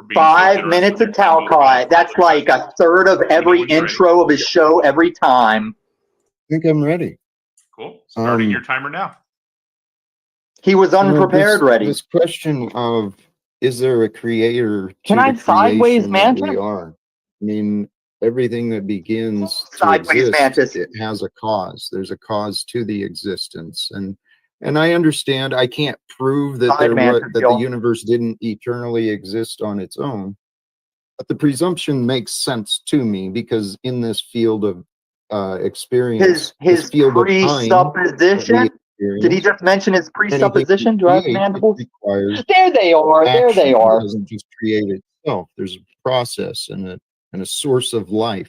being so 5 generous minutes with of your time. Talcott. That's like a third of every when you're intro of his show every time. I think I'm ready. Cool. Starting your timer now. He was unprepared ready. This question of, is there a creator Can to I the sideways creation that mantis? we are? I mean, everything that begins to Sideways exist, mantis. it has a cause. There's a cause to the existence. And I understand I can't prove that the universe didn't eternally exist on its own. But the presumption makes sense to me because in this field of experience, his field of time that presupposition. Did he just mention his presupposition? Do I have mandibles? There they are. There they are. It doesn't just create itself. There's a process and a source of life.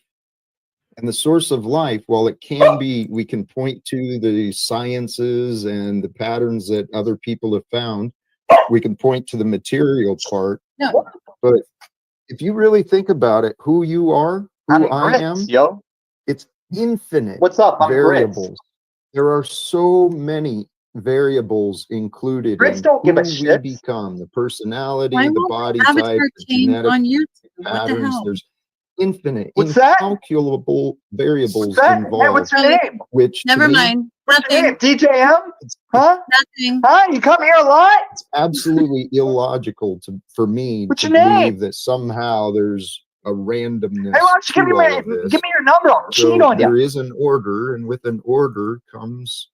And the source of life, while it can be, we can point to the sciences and the patterns that other people have found. We can point to the material part. No. But if you really think about it, who you are, who I am, it's infinite. What's up? I'm variables. Grits. There are so many variables included Grits in don't give a who we shit. become, the personality, the body type, the genetic patterns. There's infinite, incalculable variables involved. What's your name? Which never mind. Nothing. DJM? Huh? Nothing. Huh? You come here a lot? It's absolutely illogical for me What's to your name? believe that somehow there's a randomness. Hey, why don't you give me your number? I'll cheat on you. There is an order, and with an order comes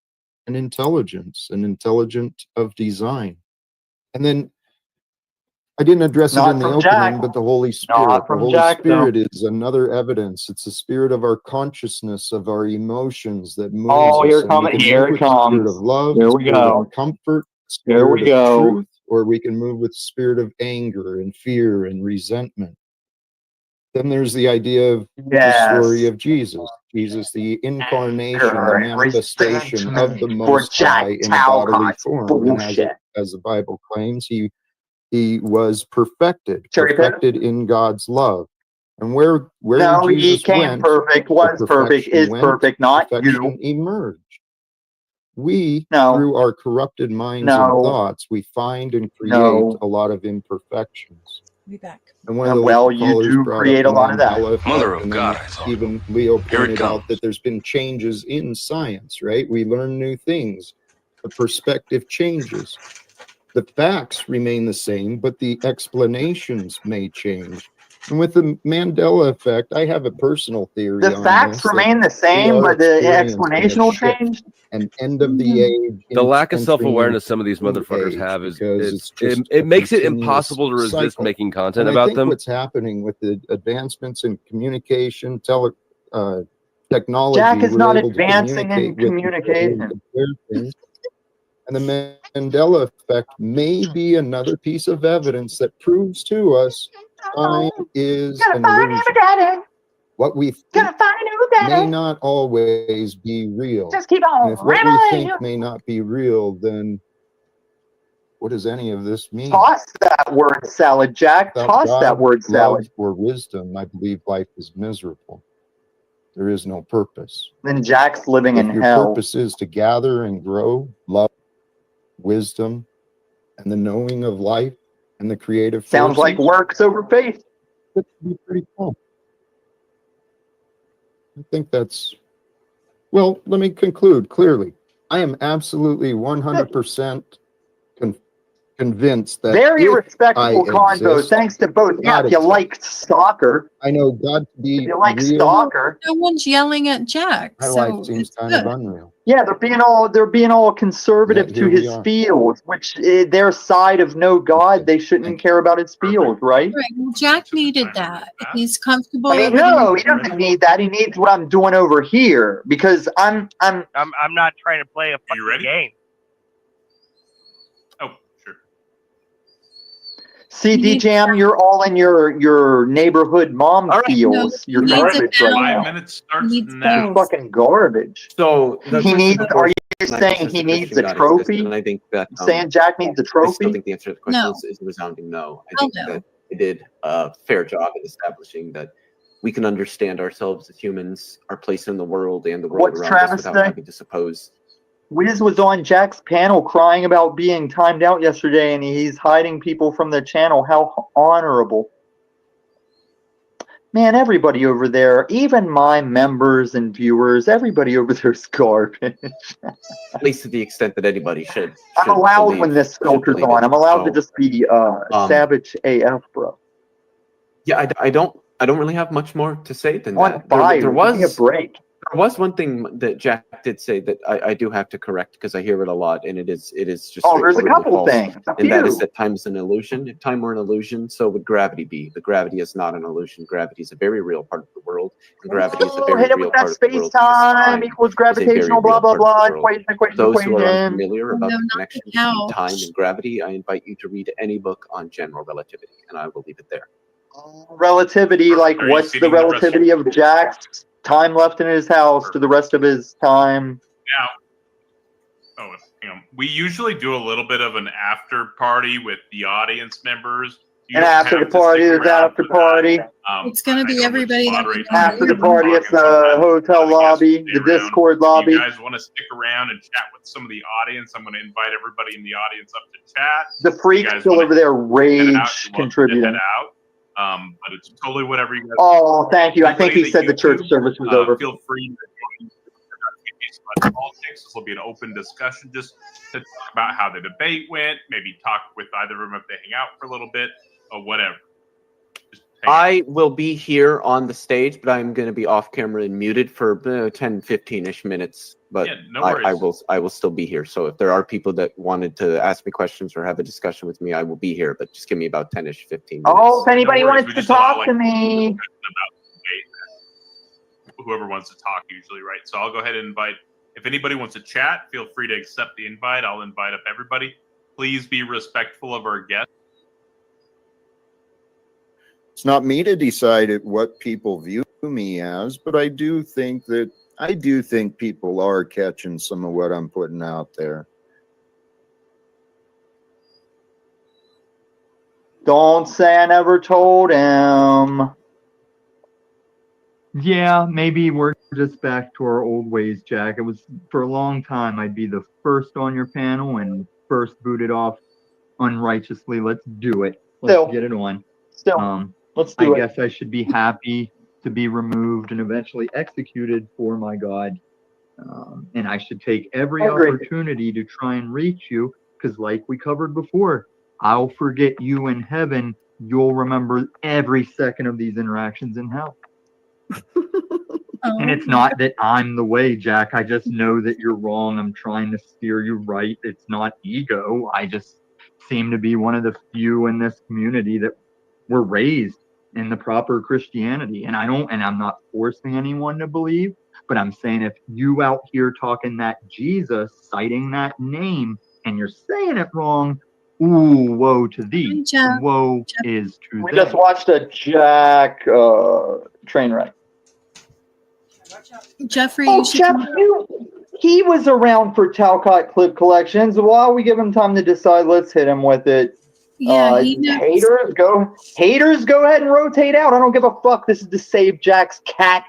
an intelligence of design. And then I didn't address it in the opening, but the Holy Spirit. The Holy Spirit is another evidence. It's the spirit of our consciousness, of our emotions that moves us. Here it comes. Spirit of love, here we go. Of comfort, Here we go. Truth, or we can move with the spirit of anger and fear and resentment. Then there's the idea of the story of Jesus. Jesus, the incarnation, the manifestation of the Most High in a bodily form. And as the Bible claims, he was perfected in God's love. And where no, Jesus he came went, perfect, was perfect, is perfect, not you. Emerged. We, through our corrupted minds and thoughts, we find and create a lot of imperfections. Be back. And one of the you do create a lot of that. Mother of God, even Leo pointed out that there's been changes in science, right? We learn new things. The perspective changes. The facts remain the same, but the explanations may change. And with the Mandela effect, I have a personal theory. The facts remain the same, but the explanation will change. An end of the age. The lack of self-awareness some of these motherfuckers have it makes it impossible to resist making content about them. What's happening with the advancements in communication, technology? Jack is not advancing in communication. And the Mandela effect may be another piece of evidence that proves to us time is an illusion. What we think may not always be real. Just keep on. And if what we think may not be real, then what does any of this mean? Toss that word salad, Jack. Toss that word salad. Or wisdom, I believe life is miserable. There is no purpose. Then Jack's living in hell. Your purpose is to gather and grow love, wisdom, and the knowing of life and the creative sounds like works over faith. That would be pretty cool. I think that's, well, let me conclude clearly. I am absolutely 100% convinced that very respectable convo, thanks to both. Yeah, if you like soccer. I know God to be if you like soccer. No one's yelling at Jack. My life seems kind of unreal. Yeah, they're being all conservative to his feels, which their side of no God, they shouldn't care about his feels, right? Right. Well, Jack needed that. If he's comfortable. I mean, no, he doesn't need that. He needs what I'm doing over here because I'm not trying to play a fucking game. See, DJM, you're all in your neighborhood mom feels. You're garbage right now. 5 minutes starts now. You're fucking garbage. So he needs. Are you saying he needs a trophy? And I think that saying Jack needs a trophy. I still think the answer to the question is a resounding no. I think that they did a fair job in establishing that we can understand ourselves as humans, our place in the world, and the world around us without having to suppose Wiz was on Jack's panel crying about being timed out yesterday, and he's hiding people from the channel. How honorable. Man, everybody over there, even my members and viewers, everybody over there is garbage. At least to the extent that anybody should. I'm allowed when this filter's on. I'm allowed to just be savage AF, bro. Yeah, I don't really have much more to say than that. There was a break. There was one thing that Jack did say that I do have to correct because I hear it a lot, and it is just. Oh, there's a couple things. And that is that time is an illusion. If time were an illusion, so would gravity be. But gravity is not an illusion. Gravity is a very real part of the world, and gravity is a very real part of the world. Space-time equals gravitational, blah blah blah. Those who are unfamiliar about the connection between time and gravity, I invite you to read any book on general relativity, and I will leave it there. Relativity, like what's the relativity of Jack's time left in his house to the rest of his time? We usually do a little bit of an after party with the audience members. And after the party, there's after party. It's going to be everybody after the party. It's the hotel lobby, the Discord lobby. If you guys want to stick around and chat with some of the audience, I'm going to invite everybody in the audience up to chat. The freak's still over there rage contributing. But it's totally whatever you guys. Oh, thank you. I think he said the church service was over. Feel free to politics. This will be an open discussion just to talk about how the debate went, maybe talk with either of them if they hang out for a little bit or whatever. I will be here on the stage, but I'm going to be off camera and muted for 10, 15-ish minutes. But yeah, no worries. I will still be here. So if there are people that wanted to ask me questions or have a discussion with me, I will be here. But just give me about 10-ish, 15 minutes. Oh, if anybody wants to talk to me. Whoever wants to talk usually, right? So I'll go ahead and invite. If anybody wants to chat, feel free to accept the invite. I'll invite up everybody. Please be respectful of our guests. It's not me to decide what people view me as, but I do think people are catching some of what I'm putting out there. Don't say I never told him. Yeah, maybe we're just back to our old ways, Jack. It was for a long time I'd be the first on your panel and first booted off unrighteously. Let's do it. Let's get it on. Let's do it. I guess I should be happy to be removed and eventually executed for my God. And I should take every opportunity to try and reach you, because like we covered before, I'll forget you in heaven. You'll remember every second of these interactions in hell. And it's not that I'm the way, Jack. I just know that you're wrong. I'm trying to steer you right. It's not ego. I just seem to be one of the few in this community that were raised in the proper Christianity. And I'm not forcing anyone to believe, but I'm saying if you out here talking that Jesus, citing that name, and you're saying it wrong, ooh, woe to thee. Woe is to thee. We just watched a Jack train wreck. Jeffrey, he was around for Talcott clip collections. While we give him time to decide, let's hit him with it. Yeah, haters, go ahead and rotate out. I don't give a fuck. This is to save Jack's cat.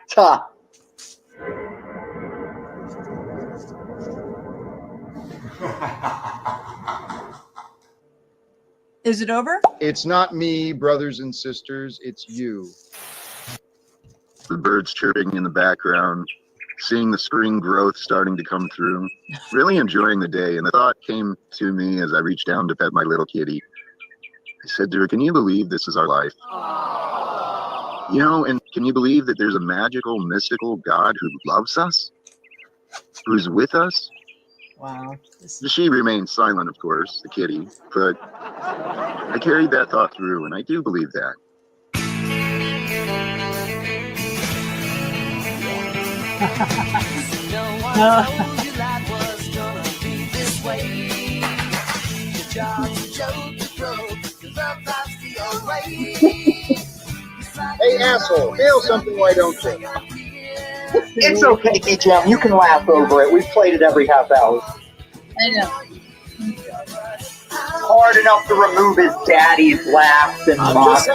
Is it over? It's not me, brothers and sisters. It's you. The birds chirping in the background, seeing the spring growth starting to come through, really enjoying the day. And the thought came to me as I reached down to pet my little kitty. I said to her, can you believe this is our life? You know, and can you believe that there's a magical, mystical God who loves us? Who's with us? Wow. She remained silent, of course, the kitty, but I carried that thought through, and I do believe that. Hey, asshole, feel something, why don't you? It's okay, Jim. You can laugh over it. We've played it every half hour. I know. Hard enough to remove his daddy's laughs and mocks.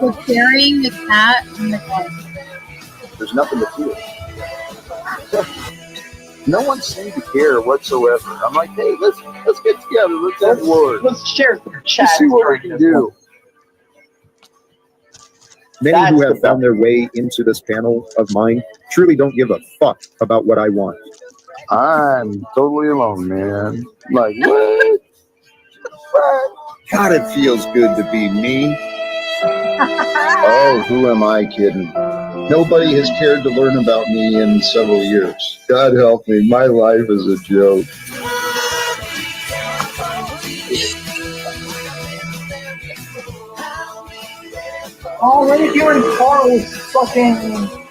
We're carrying the cat in the bed. There's nothing to feel. No one seemed to care whatsoever. I'm like, hey, let's get together. Let's have words. Let's share some chat. Let's see what we can do. Many who have found their way into this panel of mine truly don't give a fuck about what I want. I'm totally alone, man. Like, what? God, it feels good to be me. Oh, who am I kidding? Nobody has cared to learn about me in several years. God help me, my life is a joke. Oh, where did you and Carl's fucking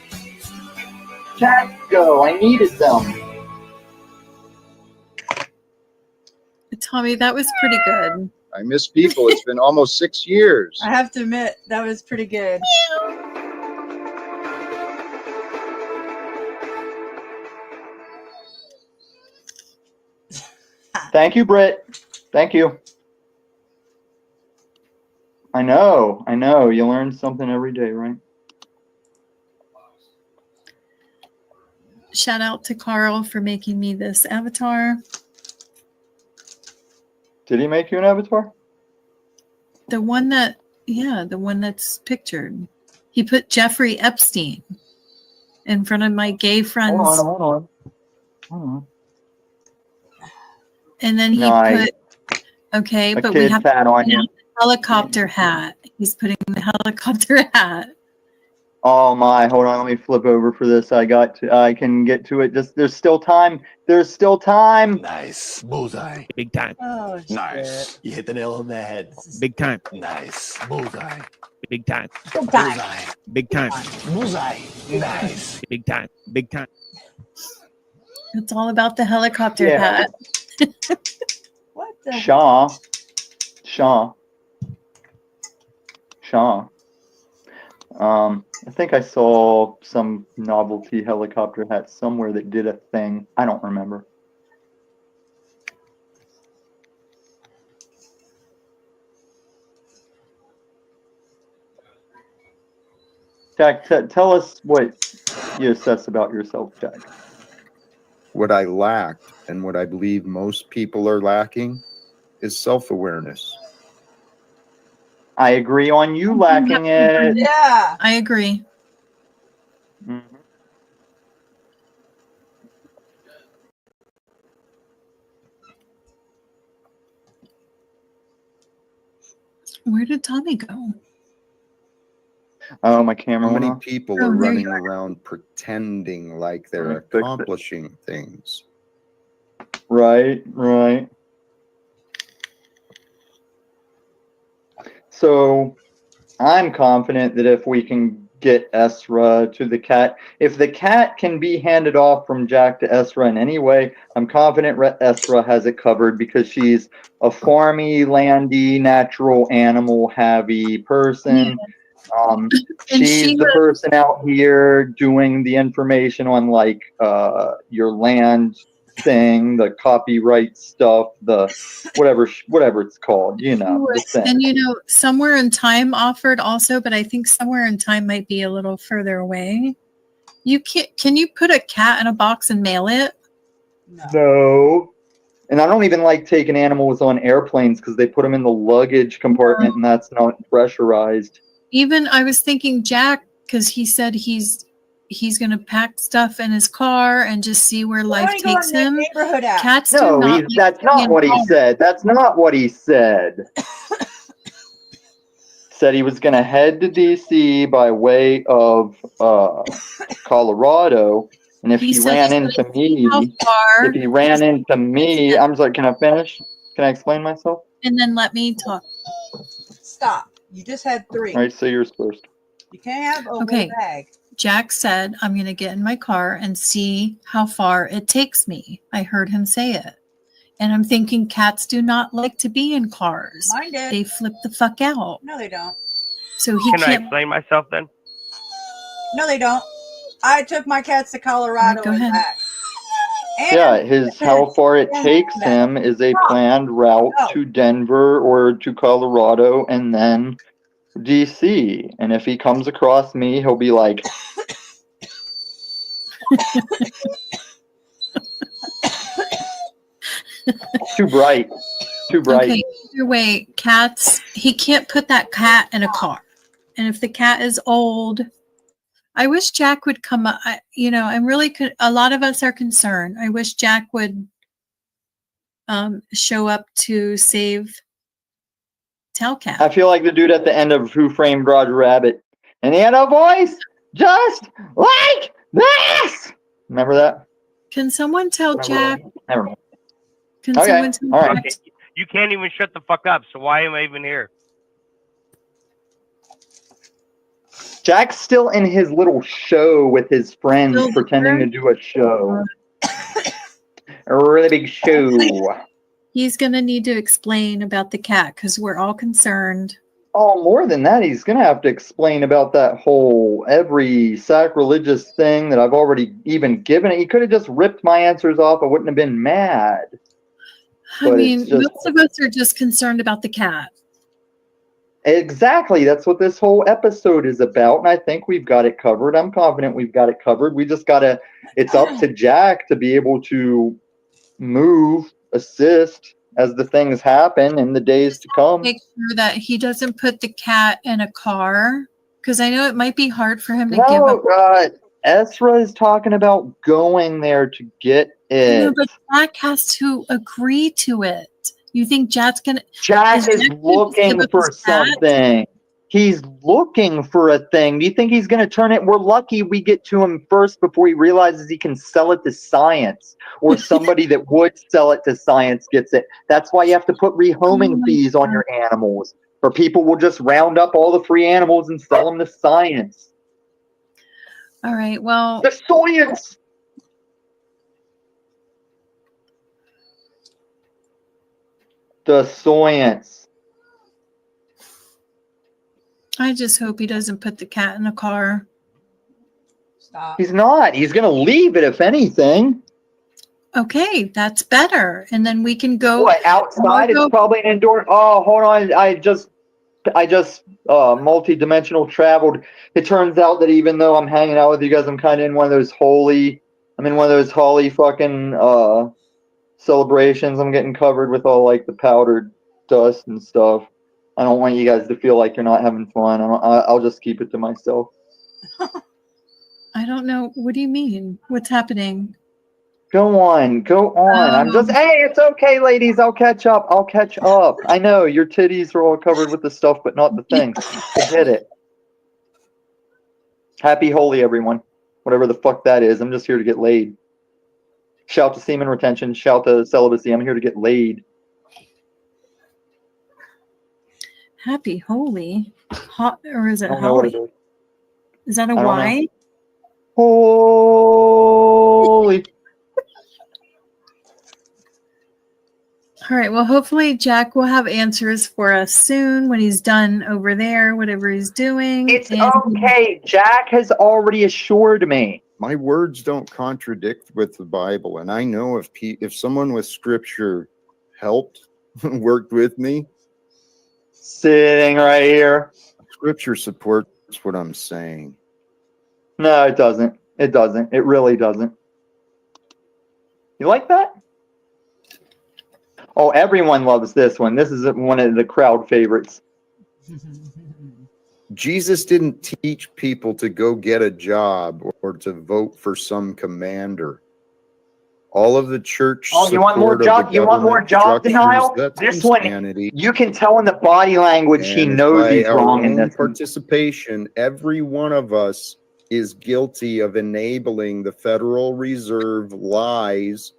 chat go? I needed them. Tommy, that was pretty good. I miss people. It's been almost 6 years. I have to admit, that was pretty good. Thank you, Britt. Thank you. I know. You learn something every day, right? Shout out to Carl for making me this avatar. Did he make you an avatar? The one that's pictured. He put Jeffrey Epstein in front of my gay friends. Hold on. And then he put, okay, but we have the helicopter hat. He's putting the helicopter hat. Oh my, hold on, let me flip over for this. I can get to it. There's still time. Nice. Bullseye. Big time. Oh, nice. shit. You hit the nail on the head. Big time. Nice. Bullseye. Big time. Bullseye. Big time. Bullseye. Nice. Big time. Big time. It's all about the helicopter hat. What the Shaw. I think I saw some novelty helicopter hat somewhere that did a thing. I don't remember. Jack, tell us what you assess about yourself, Jack. What I lacked and what I believe most people are lacking is self-awareness. I agree on you lacking it. Yeah. I agree. Mhm. Where did Tommy go? Oh, my camera How went many off. people are running around pretending like they're accomplishing things? Right. So I'm confident that if we can get Ezra to the cat, if the cat can be handed off from Jack to Ezra in any way, I'm confident Ezra has it covered because she's a farmy, landy, natural animal heavy person. She's the person out here doing the information on like your land thing, the copyright stuff, the whatever it's called, the thing. And Somewhere in Time offered also, but I think Somewhere in Time might be a little further away. Can you put a cat in a box and mail it? No. And I don't even like taking animals on airplanes because they put them in the luggage compartment and that's not pressurized. Even I was thinking Jack, because he said he's going to pack stuff in his car and just see where life takes him. Cats do not. That's not what he said. That's not what he said. Said he was going to head to DC by way of Colorado, and if he ran into me, I'm sorry. Can I finish? Can I explain myself? And then let me talk. Stop. You just had 3. All right, say yours first. You can't have a whole bag. Jack said, I'm going to get in my car and see how far it takes me. I heard him say it. And I'm thinking cats do not like to be in cars. Mine did. They flip the fuck out. No, they don't. So he Can I can't. explain myself then? No, they don't. I took my cats to Colorado Go and ahead. back. How far it takes him is a planned route to Denver or to Colorado and then DC. And if he comes across me, he'll be like, Too bright. Too bright. Okay, either way, cats, he can't put that cat in a car. And if the cat is old, I wish Jack would come up. I'm really, a lot of us are concerned. I wish Jack would show up to save Telcat. I feel like the dude at the end of Who Framed Roger Rabbit. And he had a voice just like this. Remember that? Can someone tell Jack? Never mind. Can Okay, someone tell all right. Jack? You can't even shut the fuck up. So why am I even here? Jack's still in his little show with his friends, Still pretending there? to do a show. A really big show. He's going to need to explain about the cat because we're all concerned. Oh, more than that, he's going to have to explain about that whole every sacrilegious thing that I've already even given it. He could have just ripped my answers off. I wouldn't have been mad. I But mean, it's just- most of us are just concerned about the cat. Exactly. That's what this whole episode is about. And I think we've got it covered. I'm confident we've got it covered. We just got to, it's up to Jack to be able to move, assist as the things happen in the days to come. Make sure that he doesn't put the cat in a car because I know it might be hard for him to give up. Ezra is talking about going there to get it. No, but Jack has to agree to it. You think Jack's gonna? Jack is Jack gonna looking give up for his cat? something. He's looking for a thing. Do you think he's going to turn it? We're lucky we get to him first before he realizes he can sell it to science, or somebody that would sell it to science gets it. That's why you have to put rehoming fees on your animals, or people will just round up all the free animals and sell them to science. All right. Well, The science. The science. I just hope he doesn't put the cat in a car. Stop. He's not. He's going to leave it, if anything. Okay, that's better. And then we can go. What, outside? It's probably an indoor. Oh, hold on. I just multi-dimensional traveled. It turns out that even though I'm hanging out with you guys, I'm kind of in one of those holy fucking celebrations. I'm getting covered with all like the powdered dust and stuff. I don't want you guys to feel like you're not having fun. I'll just keep it to myself. I don't know. What do you mean? What's happening? Go on. I'm just, hey, it's okay, ladies. I'll catch up. I know your titties are all covered with the stuff, but not the things. I get it. Happy holy, everyone. Whatever the fuck that is. I'm just here to get laid. Shout to semen retention. Shout to celibacy. I'm here to get laid. Happy holy, hot or is it I don't know what holly? it is. Is that a I don't Y? Holy. All right. Well, hopefully Jack will have answers for us soon when he's done over there, whatever he's doing. It's okay. Jack has already assured me. My words don't contradict with the Bible, and I know if someone with Scripture helped, worked with me, sitting right here, Scripture supports what I'm saying. No, it doesn't. It doesn't. It really doesn't. You like that? Oh, everyone loves this one. This is one of the crowd favorites. Jesus didn't teach people to go get a job or to vote for some commander. All of the church. Oh, you want more job? You want more job denial? This one, you can tell in the body language he knows he's wrong in this. Participation. Every one of us is guilty of enabling the Federal Reserve lies.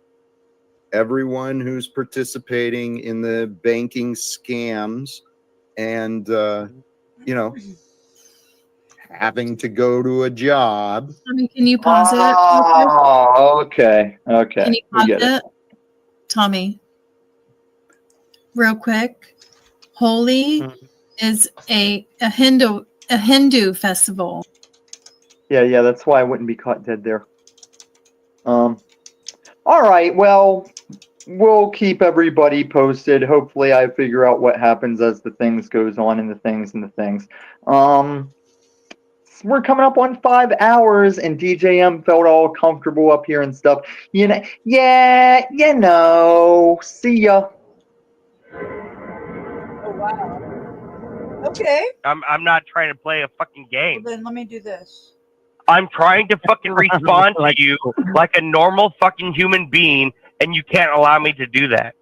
Everyone who's participating in the banking scams and, having to go to a job. Tommy, can you pause it? Oh, okay. Can you pause it? Tommy, real quick. Holi is a Hindu festival. Yeah, that's why I wouldn't be caught dead there. All right, well, we'll keep everybody posted. Hopefully I figure out what happens as the things goes on and the things. we're coming up on 5 hours, and DJM felt all comfortable up here and stuff. See ya. Oh wow. Okay. I'm not trying to play a fucking game. Well, then let me do this. I'm trying to fucking respond to you like a normal fucking human being, and you can't allow me to do that.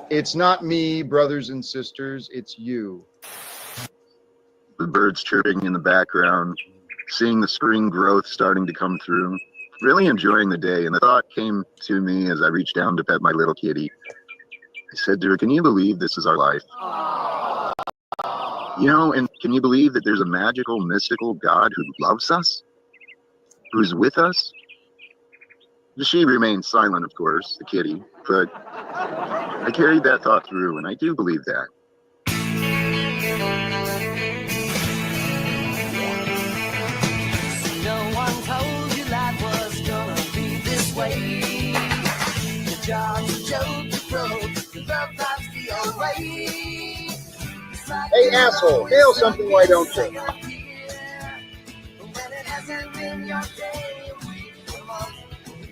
It's not me, brothers and sisters, it's you. The birds chirping in the background, seeing the spring growth starting to come through, really enjoying the day. And the thought came to me as I reached down to pet my little kitty. I said to her, can you believe this is our life? You know, and can you believe that there's a magical, mystical God who loves us? Who's with us? She remained silent, of course, the kitty, but I carried that thought through, and I do believe that. No one told you life was gonna be this way. Your job's a joke, you broke, your love life's the old way. Hey, asshole, hail something, why don't you? When it hasn't been your day,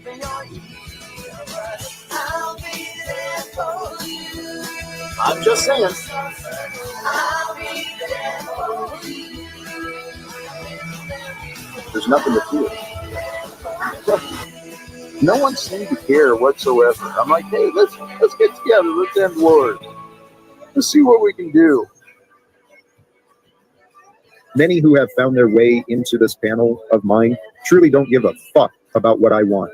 then you're here. I'll be there for you. I'm just saying. I'll be there for you. There's nothing to fear. No one seemed to care whatsoever. I'm like, hey, let's get together. Let's end wars. Let's see what we can do. Many who have found their way into this panel of mine truly don't give a fuck about what I want.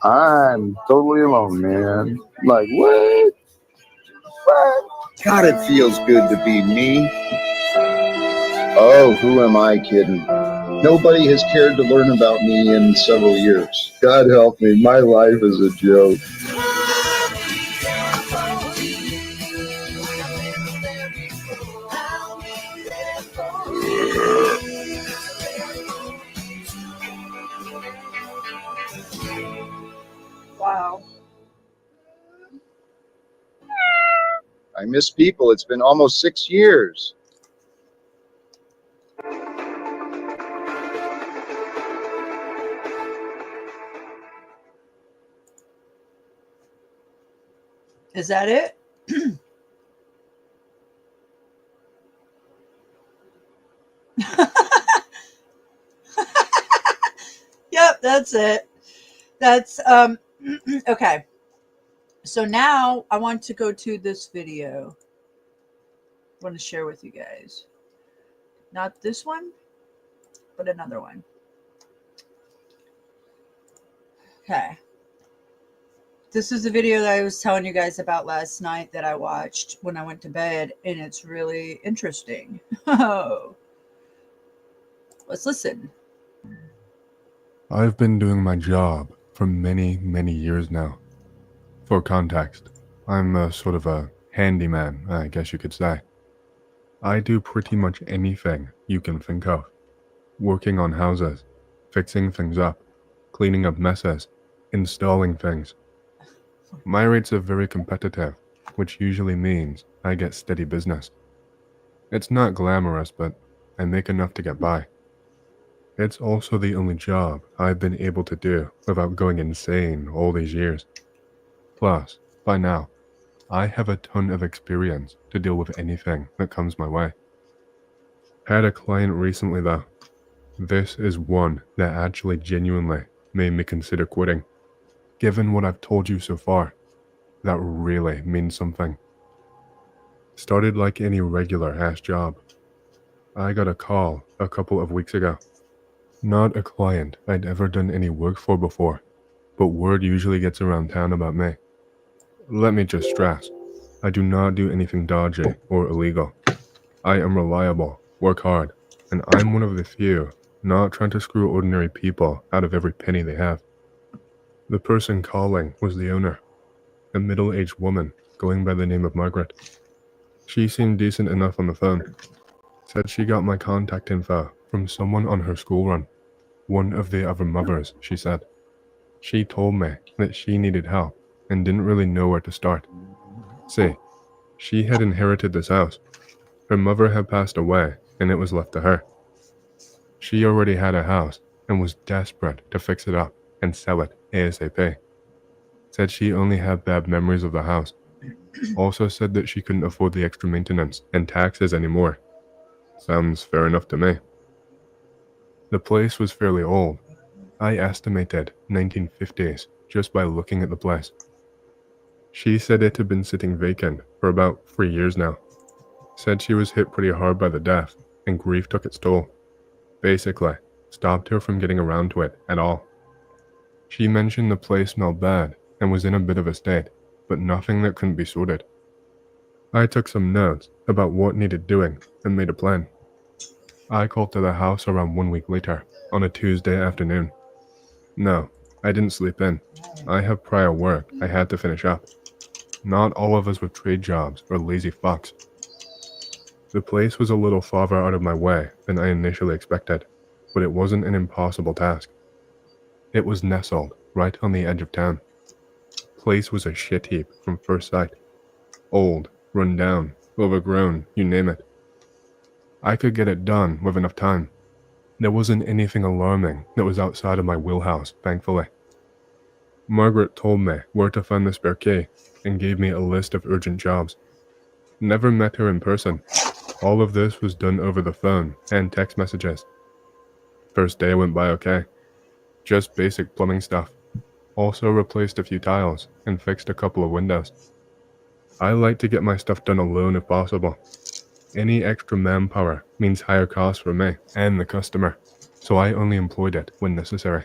I'm totally alone, man. Like, what? What? God, it feels good to be me. Oh, who am I kidding? Nobody has cared to learn about me in several years. God help me, my life is a joke. Wow. I miss people. It's been almost 6 years. Is that it? Yep, that's it. That's okay. So now I want to go to this video. I want to share with you guys. Not this one, but another one. Okay. This is the video that I was telling you guys about last night that I watched when I went to bed, and it's really interesting. Oh. Let's listen. I've been doing my job for many, many years now. For context, I'm a sort of a handyman, I guess you could say. I do pretty much anything you can think of. Working on houses, fixing things up, cleaning up messes, installing things. My rates are very competitive, which usually means I get steady business. It's not glamorous, but I make enough to get by. It's also the only job I've been able to do without going insane all these years. Plus, by now, I have a ton of experience to deal with anything that comes my way. Had a client recently though. This is one that actually genuinely made me consider quitting. Given what I've told you so far, that really means something. Started like any regular ass job. I got a call a couple of weeks ago. Not a client I'd ever done any work for before, but word usually gets around town about me. Let me just stress, I do not do anything dodgy or illegal. I am reliable, work hard, and I'm one of the few not trying to screw ordinary people out of every penny they have. The person calling was the owner, a middle-aged woman going by the name of Margaret. She seemed decent enough on the phone. Said she got my contact info from someone on her school run. One of the other mothers, she said. She told me that she needed help and didn't really know where to start. See, she had inherited this house. Her mother had passed away and it was left to her. She already had a house and was desperate to fix it up and sell it ASAP. Said she only had bad memories of the house. Also said that she couldn't afford the extra maintenance and taxes anymore. Sounds fair enough to me. The place was fairly old. I estimated 1950s just by looking at the place. She said it had been sitting vacant for about 3 years now. Said she was hit pretty hard by the death and grief took its toll. Basically, stopped her from getting around to it at all. She mentioned the place smelled bad and was in a bit of a state, but nothing that couldn't be sorted. I took some notes about what needed doing and made a plan. I called to the house around 1 week later, on a Tuesday afternoon. No, I didn't sleep in. I have prior work I had to finish up. Not all of us with trade jobs or lazy fucks. The place was a little farther out of my way than I initially expected, but it wasn't an impossible task. It was nestled right on the edge of town. Place was a shit heap from first sight. Old, run down, overgrown, you name it. I could get it done with enough time. There wasn't anything alarming that was outside of my wheelhouse, thankfully. Margaret told me where to find the spare key and gave me a list of urgent jobs. Never met her in person. All of this was done over the phone and text messages. First day went by okay. Just basic plumbing stuff. Also replaced a few tiles and fixed a couple of windows. I like to get my stuff done alone if possible. Any extra manpower means higher costs for me and the customer, so I only employed it when necessary.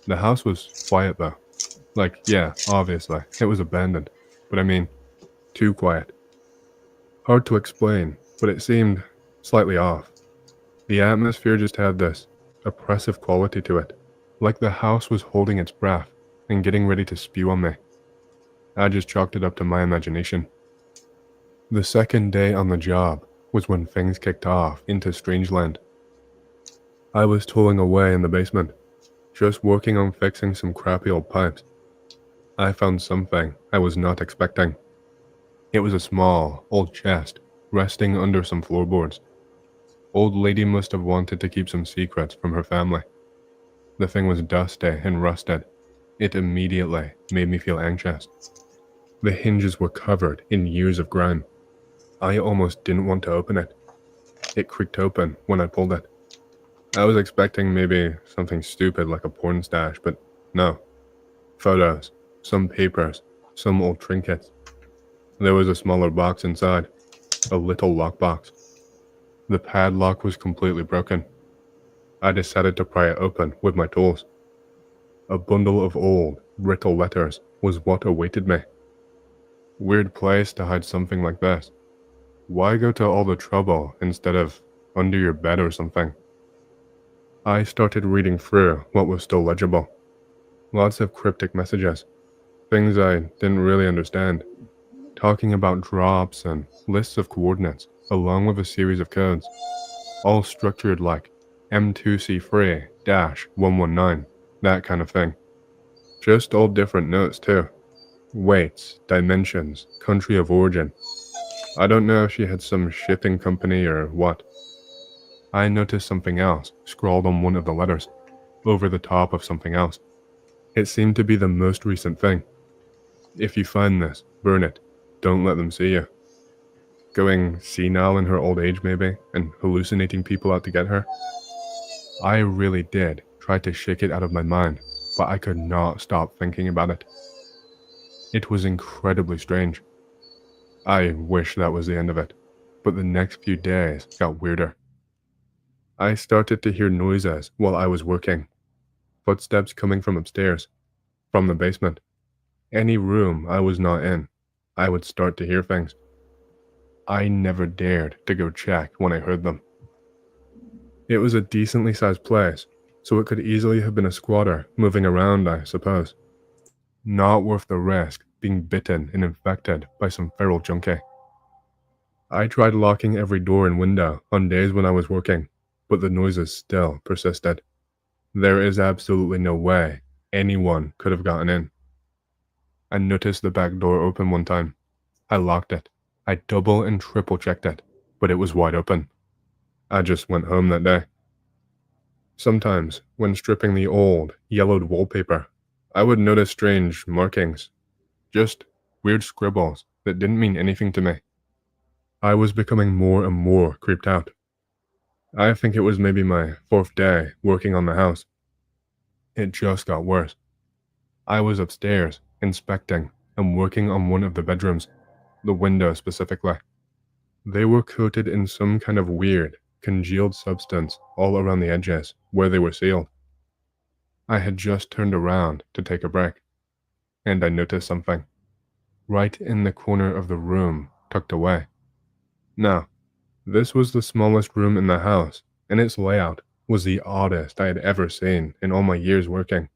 The house was quiet though. Like, yeah, obviously, it was abandoned, but I mean, too quiet. Hard to explain, but it seemed slightly off. The atmosphere just had this oppressive quality to it, like the house was holding its breath and getting ready to spew on me. I just chalked it up to my imagination. The second day on the job was when things kicked off into Strangeland. I was tooling away in the basement, just working on fixing some crappy old pipes. I found something I was not expecting. It was a small, old chest resting under some floorboards. Old lady must have wanted to keep some secrets from her family. The thing was dusty and rusted. It immediately made me feel anxious. The hinges were covered in years of grime. I almost didn't want to open it. It creaked open when I pulled it. I was expecting maybe something stupid like a porn stash, but no. Photos, some papers, some old trinkets. There was a smaller box inside, a little lockbox. The padlock was completely broken. I decided to pry it open with my tools. A bundle of old, brittle letters was what awaited me. Weird place to hide something like this. Why go to all the trouble instead of under your bed or something? I started reading through what was still legible. Lots of cryptic messages. Things I didn't really understand. Talking about drops and lists of coordinates, along with a series of codes. All structured like M2C3-119, that kind of thing. Just all different notes too. Weights, dimensions, country of origin. I don't know if she had some shipping company or what. I noticed something else scrawled on one of the letters, over the top of something else. It seemed to be the most recent thing. If you find this, burn it. Don't let them see you. Going senile in her old age maybe, and hallucinating people out to get her. I really did try to shake it out of my mind, but I could not stop thinking about it. It was incredibly strange. I wish that was the end of it, but the next few days got weirder. I started to hear noises while I was working. Footsteps coming from upstairs, from the basement. Any room I was not in, I would start to hear things. I never dared to go check when I heard them. It was a decently sized place, so it could easily have been a squatter moving around, I suppose. Not worth the risk being bitten and infected by some feral junkie. I tried locking every door and window on days when I was working, but the noises still persisted. There is absolutely no way anyone could have gotten in. I noticed the back door open one time. I locked it. I double and triple checked it, but it was wide open. I just went home that day. Sometimes, when stripping the old, yellowed wallpaper, I would notice strange markings. Just weird scribbles that didn't mean anything to me. I was becoming more and more creeped out. I think it was maybe my 4th day working on the house. It just got worse. I was upstairs, inspecting and working on one of the bedrooms, the window specifically. They were coated in some kind of weird, congealed substance all around the edges where they were sealed. I had just turned around to take a break, and I noticed something. Right in the corner of the room, tucked away. Now, this was the smallest room in the house, and its layout was the oddest I had ever seen in all my years working.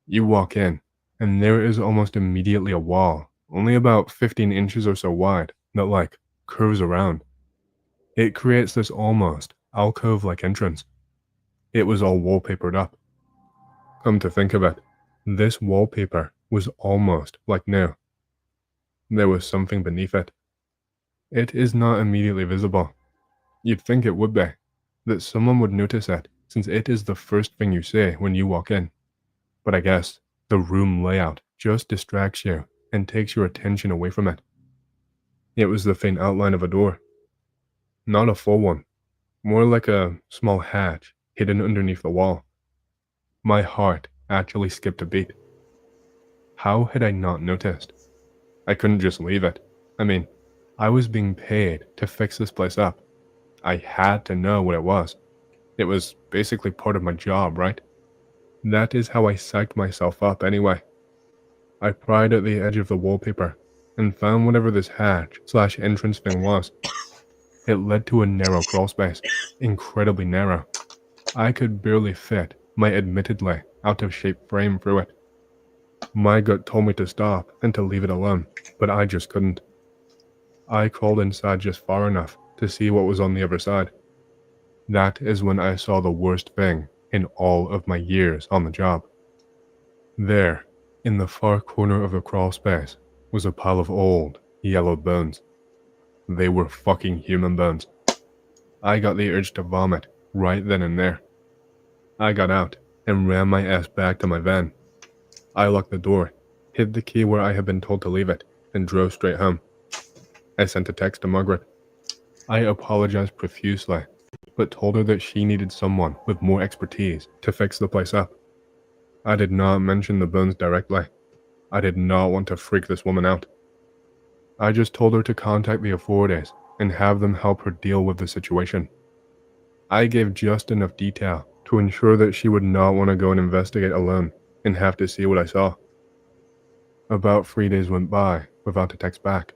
You walk in, and there is almost immediately a wall, only about 15 inches or so wide, that curves around. It creates this almost alcove-like entrance. It was all wallpapered up. Come to think of it, this wallpaper was almost new. There was something beneath it. It is not immediately visible. You'd think it would be, that someone would notice it, since it is the first thing you see when you walk in. But I guess the room layout just distracts you and takes your attention away from it. It was the faint outline of a door. Not a full one, more like a small hatch hidden underneath the wall. My heart actually skipped a beat. How had I not noticed? I couldn't just leave it. I mean, I was being paid to fix this place up. I had to know what it was. It was basically part of my job, right? That is how I psyched myself up anyway. I pried at the edge of the wallpaper and found whatever this hatch/entrance thing was. It led to a narrow crawl space, incredibly narrow. I could barely fit my admittedly out-of-shape frame through it. My gut told me to stop and to leave it alone, but I just couldn't. I crawled inside just far enough to see what was on the other side. That is when I saw the worst thing in all of my years on the job. There, in the far corner of the crawl space, was a pile of old, yellowed bones. They were fucking human bones. I got the urge to vomit right then and there. I got out and ran my ass back to my van. I locked the door, hid the key where I had been told to leave it, and drove straight home. I sent a text to Margaret. I apologized profusely, but told her that she needed someone with more expertise to fix the place up. I did not mention the bones directly. I did not want to freak this woman out. I just told her to contact the authorities and have them help her deal with the situation. I gave just enough detail to ensure that she would not want to go and investigate alone and have to see what I saw. About 3 days went by without a text back.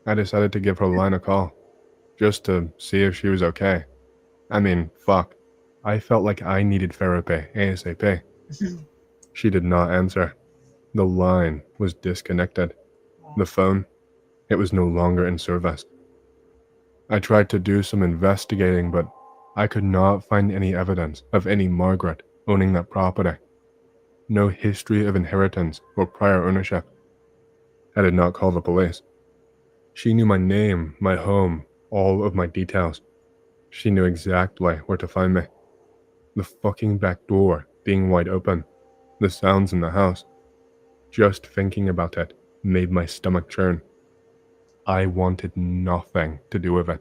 I decided to give her line a call, just to see if she was okay. I mean, fuck. I felt like I needed therapy ASAP. She did not answer. The line was disconnected. The phone, it was no longer in service. I tried to do some investigating, but I could not find any evidence of any Margaret owning that property. No history of inheritance or prior ownership. I did not call the police. She knew my name, my home, all of my details. She knew exactly where to find me. The fucking back door being wide open. The sounds in the house. Just thinking about it made my stomach churn. I wanted nothing to do with it.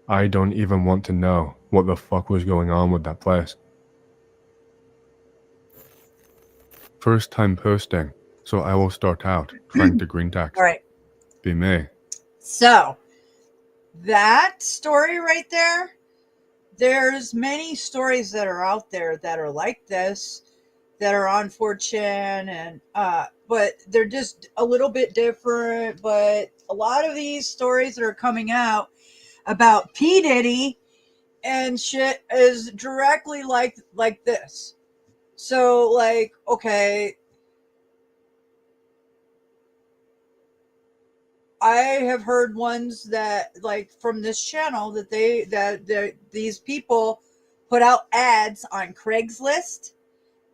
I don't even want to know what the fuck was going on with that place. First time posting, so I will start out trying to green text. All right. Be me. So, that story right there, there's many stories that are out there that are like this, that are on 4chan, and but they're just a little bit different. But a lot of these stories that are coming out about P. Diddy and shit is directly like this. So, okay, I have heard ones that, from this channel, that these people put out ads on Craigslist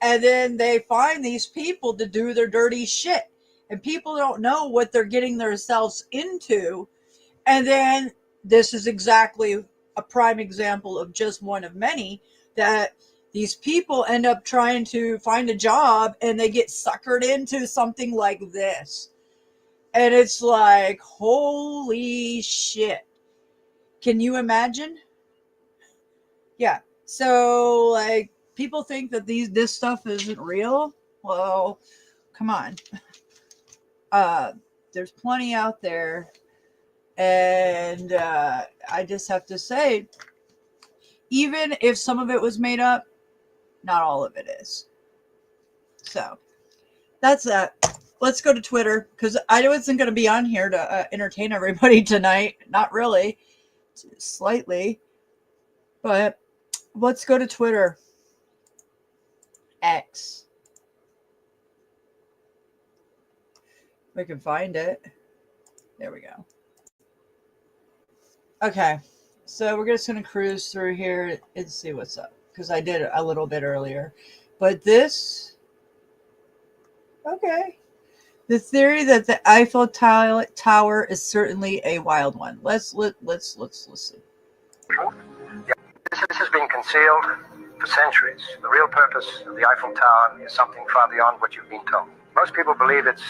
And then they find these people to do their dirty shit. And people don't know what they're getting themselves into. And then this is exactly a prime example of just one of many, that these people end up trying to find a job and they get suckered into something like this. And it's like, holy shit. Can you imagine? Yeah. So, like, people think that this stuff isn't real. Well, come on. There's plenty out there. And I just have to say, even if some of it was made up, not all of it is. So, that's that. Let's go to Twitter, because I wasn't going to be on here to entertain everybody tonight. Not really. Slightly. But let's go to Twitter. X. We can find it. There we go. Okay. So we're just going to cruise through here and see what's up, because I did a little bit earlier. But this... Okay. The theory that the Eiffel Tower is certainly a wild one. Let's listen. This has been concealed for centuries. The real purpose of the Eiffel Tower is something far beyond what you've been told. Most people believe it's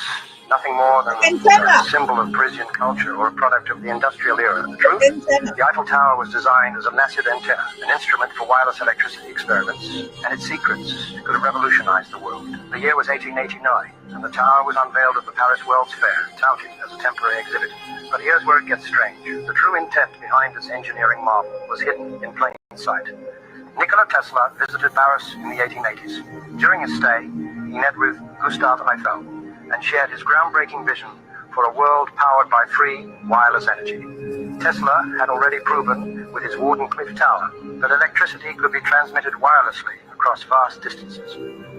nothing more than a symbol of Parisian culture or a product of the industrial era. The truth? The Eiffel Tower was designed as a massive antenna, an instrument for wireless electricity experiments, and its secrets could have revolutionized the world. The year was 1889, and the tower was unveiled at the Paris World's Fair, touted as a temporary exhibit. But here's where it gets strange. The true intent behind this engineering marvel was hidden in plain sight. Nikola Tesla visited Paris in the 1880s. During his stay, he met with Gustave Eiffel and shared his groundbreaking vision for a world powered by free, wireless energy. Tesla had already proven with his Wardenclyffe Tower that electricity could be transmitted wirelessly across vast distances.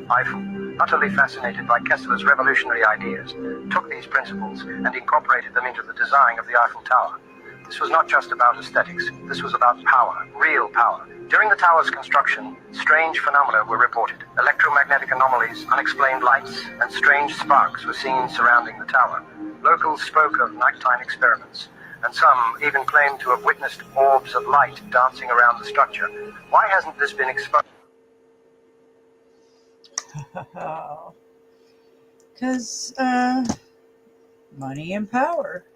Eiffel, utterly fascinated by Kessler's revolutionary ideas, took these principles and incorporated them into the design of the Eiffel Tower. This was not just about aesthetics. This was about power, real power. During the tower's construction, strange phenomena were reported. Electromagnetic anomalies, unexplained lights, and strange sparks were seen surrounding the tower. Locals spoke of nighttime experiments, and some even claimed to have witnessed orbs of light dancing around the structure. Why hasn't this been exposed? Because, money and power.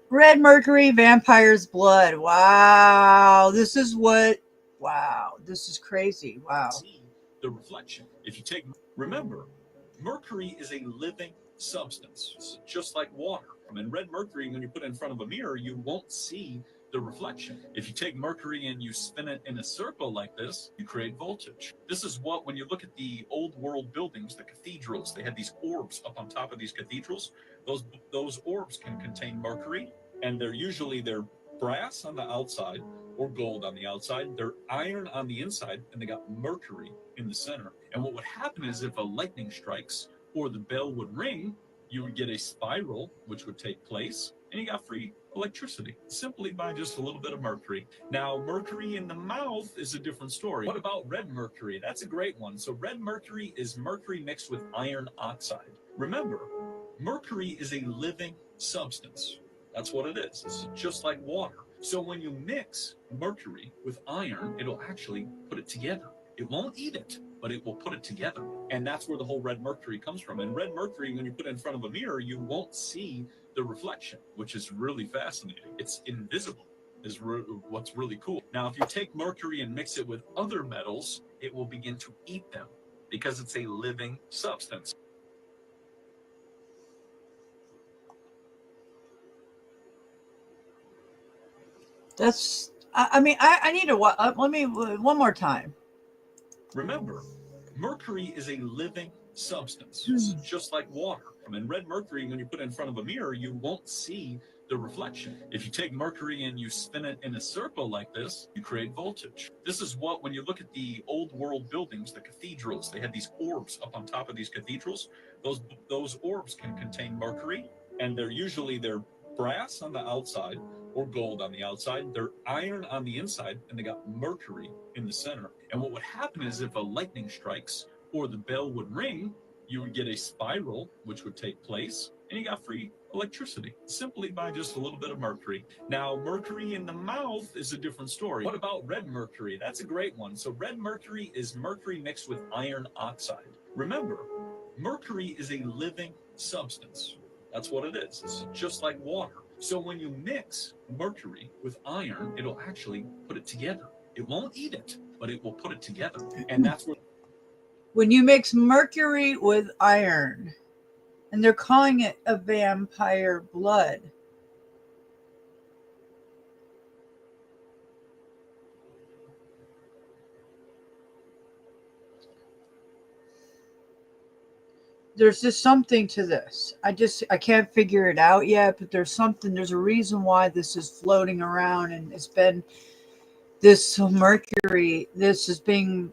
Red mercury, vampire's blood. Wow. This is crazy. Wow. The reflection. If you remember, mercury is a living substance. It's just like water. And red mercury, when you put it in front of a mirror, you won't see the reflection. If you take mercury and you spin it in a circle like this, you create voltage. This is what, when you look at the old world buildings, the cathedrals, they had these orbs up on top of these cathedrals. Those orbs can contain mercury, and they're brass on the outside or gold on the outside. They're iron on the inside, and they got mercury in the center. And what would happen is if a lightning strikes or the bell would ring, you would get a spiral, which would take place, and you got free electricity simply by just a little bit of mercury. Now, mercury in the mouth is a different story. What about red mercury? That's a great one. So red mercury is mercury mixed with iron oxide. Remember, mercury is a living substance. That's what it is. It's just like water. So when you mix mercury with iron, it'll actually put it together. It won't eat it, but it will put it together. And that's where the whole red mercury comes from. And red mercury, when you put it in front of a mirror, you won't see the reflection, which is really fascinating. It's invisible, is what's really cool. Now, if you take mercury and mix it with other metals, it will begin to eat them because it's a living substance. That's, I need to, let me, one more time. Remember, mercury is a living substance. It's just like water. And red mercury, when you put it in front of a mirror, you won't see the reflection. If you take mercury and you spin it in a circle like this, you create voltage. This is what, when you look at the old world buildings, the cathedrals, they had these orbs up on top of these cathedrals. Those orbs can contain mercury, and they're brass on the outside or gold on the outside. They're iron on the inside, and they got mercury in the center. And what would happen is if a lightning strikes or the bell would ring, you would get a spiral, which would take place, and you got free electricity simply by just a little bit of mercury. Now, mercury in the mouth is a different story. What about red mercury? That's a great one. So red mercury is mercury mixed with iron oxide. Remember, mercury is a living substance. That's what it is. It's just like water. So when you mix mercury with iron, it'll actually put it together. It won't eat it, but it will put it together. And that's where... When you mix mercury with iron, and they're calling it a vampire blood. There's just something to this. I can't figure it out yet, but there's a reason why this is floating around, and it's been this mercury, this is being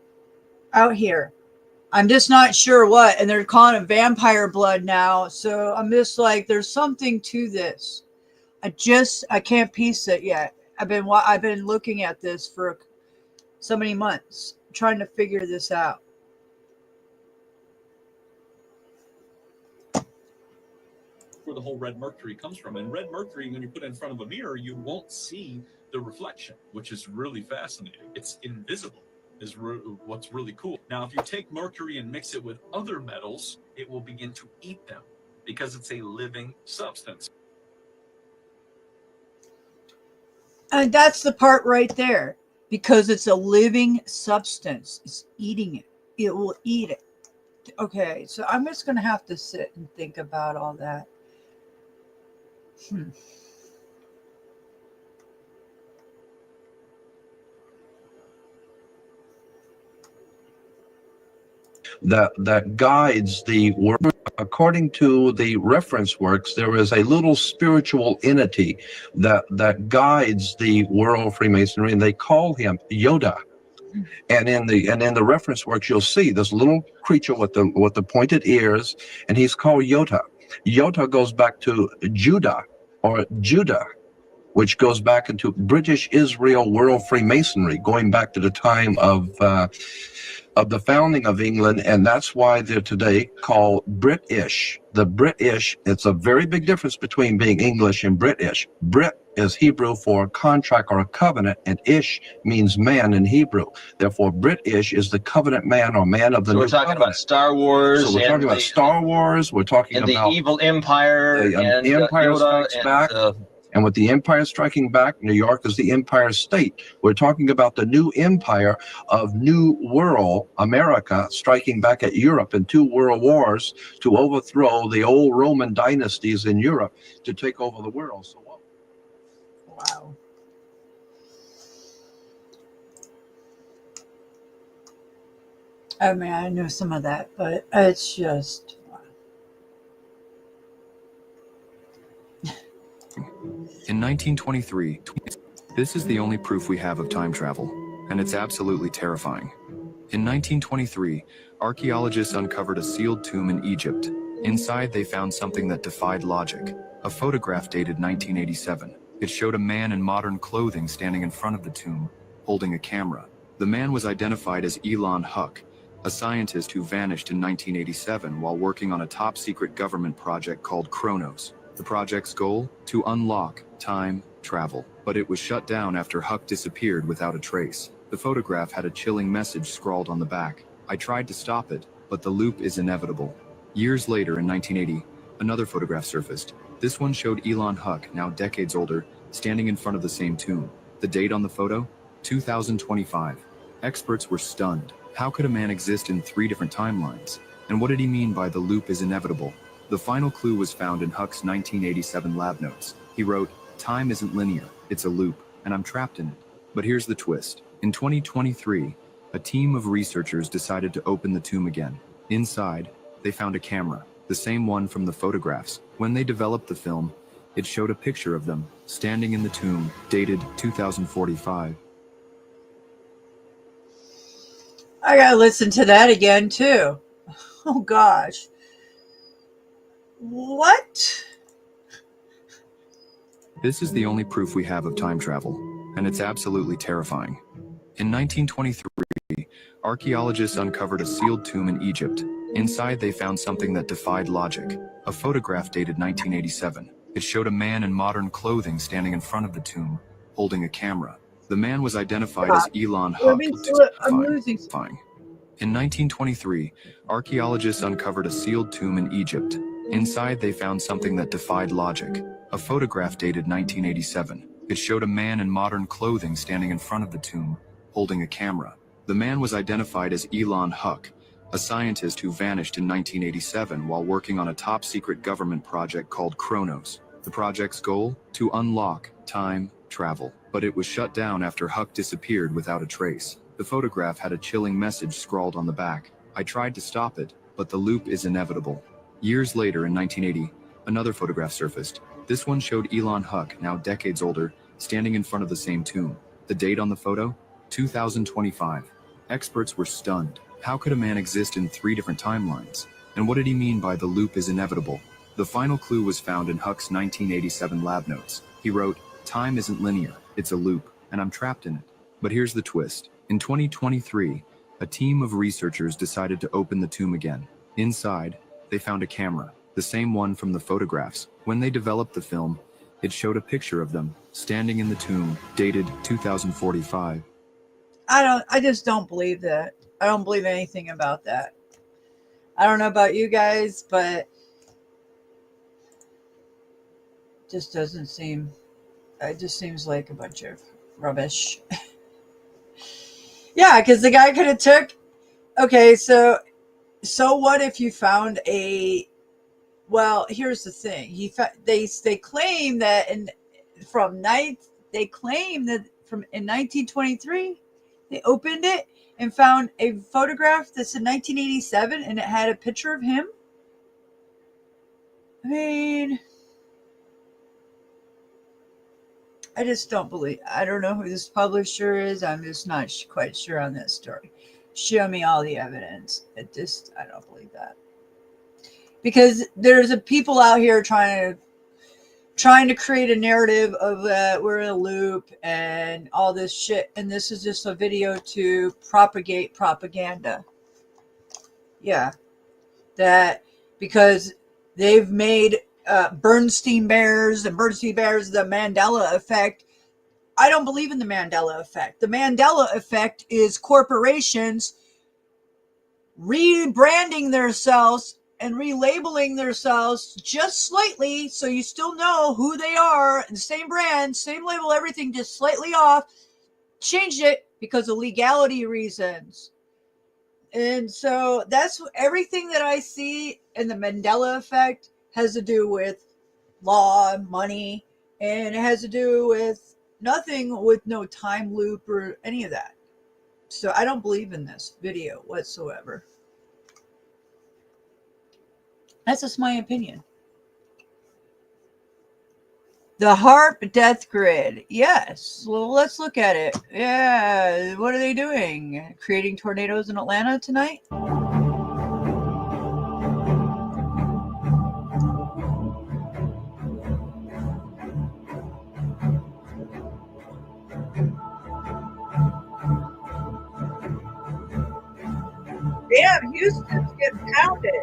out here. I'm just not sure what, and they're calling it vampire blood now. So I'm just like, there's something to this. I can't piece it yet. I've been looking at this for so many months, trying to figure this out. Where the whole red mercury comes from. And red mercury, when you put it in front of a mirror, you won't see the reflection, which is really fascinating. It's invisible. Is what's really cool. Now, if you take mercury and mix it with other metals, it will begin to eat them because it's a living substance. And that's the part right there, because it's a living substance. It's eating it. It will eat it. Okay, so I'm just going to have to sit and think about all that. That guides the work. According to the reference works, there is a little spiritual entity that guides the world Freemasonry, and they call him Yoda. And in the reference works, you'll see this little creature with the pointed ears, and he's called Yoda. Yoda goes back to Judah, which goes back into British Israel World Freemasonry, going back to the time of the founding of England, and that's why they're today called British. The British, it's a very big difference between being English and British. Brit is Hebrew for contract or a covenant, and ish means man in Hebrew. Therefore, British is the covenant man or man of the new talking covenant. about Star Wars. So we're talking about Star Wars. We're talking about the evil empire. The Empire Strikes Back. And with the Empire striking back, New York is the Empire State. We're talking about the new empire of New World, America, striking back at Europe in 2 world wars to overthrow the old Roman dynasties in Europe to take over the world. So, wow. I mean, I know some of that, but it's just... In 1923, this is the only proof we have of time travel, and it's absolutely terrifying. In 1923, archaeologists uncovered a sealed tomb in Egypt. Inside, they found something that defied logic, a photograph dated 1987. It showed a man in modern clothing standing in front of the tomb, holding a camera. The man was identified as Elon Huck, a scientist who vanished in 1987 while working on a top-secret government project called Kronos. The project's goal? To unlock time travel. But it was shut down after Huck disappeared without a trace. The photograph had a chilling message scrawled on the back. I tried to stop it, but the loop is inevitable. Years later, in 1980, another photograph surfaced. This one showed Elon Huck, now decades older, standing in front of the same tomb. The date on the photo? 2025. Experts were stunned. How could a man exist in 3 different timelines? And what did he mean by the loop is inevitable? The final clue was found in Huck's 1987 lab notes. He wrote, "Time isn't linear, it's a loop, and I'm trapped in it." But here's the twist. In 2023, a team of researchers decided to open the tomb again. Inside, they found a camera, the same one from the photographs. When they developed the film, it showed a picture of them standing in the tomb, dated 2045. I gotta listen to that again, too. Oh, gosh. What? This is the only proof we have of time travel, and it's absolutely terrifying. In 1923, archaeologists uncovered a sealed tomb in Egypt. Inside, they found something that defied logic, a photograph dated 1987. It showed a man in modern clothing standing in front of the tomb, holding a camera. The man was identified as Elon Huck, which is terrifying. In 1923, archaeologists uncovered a sealed tomb in Egypt. Inside, they found something that defied logic, a photograph dated 1987. It showed a man in modern clothing standing in front of the tomb, holding a camera. The man was identified as Elon Huck, a scientist who vanished in 1987 while working on a top-secret government project called Kronos. The project's goal? To unlock time travel. But it was shut down after Huck disappeared without a trace. The photograph had a chilling message scrawled on the back. I tried to stop it, but the loop is inevitable. Years later, in 1980, another photograph surfaced. This one showed Elon Huck, now decades older, standing in front of the same tomb. The date on the photo? 2025. Experts were stunned. How could a man exist in 3 different timelines? And what did he mean by the loop is inevitable? The final clue was found in Huck's 1987 lab notes. He wrote, "Time isn't linear, it's a loop, and I'm trapped in it." But here's the twist. In 2023, a team of researchers decided to open the tomb again. Inside, they found a camera, the same one from the photographs. When they developed the film, it showed a picture of them standing in the tomb, dated 2045. I just don't believe that. I don't believe anything about that. I don't know about you guys, but it just doesn't seem, it just seems like a bunch of rubbish. Yeah, because the guy could have took, okay, so what if you found a, well, here's the thing. They claim that in 1923, they opened it and found a photograph that's in 1987 and it had a picture of him. I mean, I just don't believe, I don't know who this publisher is. I'm just not quite sure on this story. Show me all the evidence. I don't believe that. Because there's people out here trying to create a narrative of that we're in a loop and all this shit, and this is just a video to propagate propaganda. Yeah, that because they've made Bernstein Bears, the Mandela effect. I don't believe in the Mandela effect. The Mandela effect is corporations rebranding themselves and relabeling themselves just slightly, so you still know who they are, the same brand, same label, everything just slightly off. Changed it because of legality reasons. And so that's everything that I see in the Mandela effect has to do with law, money, and it has to do with nothing with no time loop or any of that. So I don't believe in this video whatsoever. That's just my opinion. The HAARP death grid. Yes. Well, let's look at it. Yeah. What are they doing? Creating tornadoes in Atlanta tonight? Damn, Houston's getting pounded.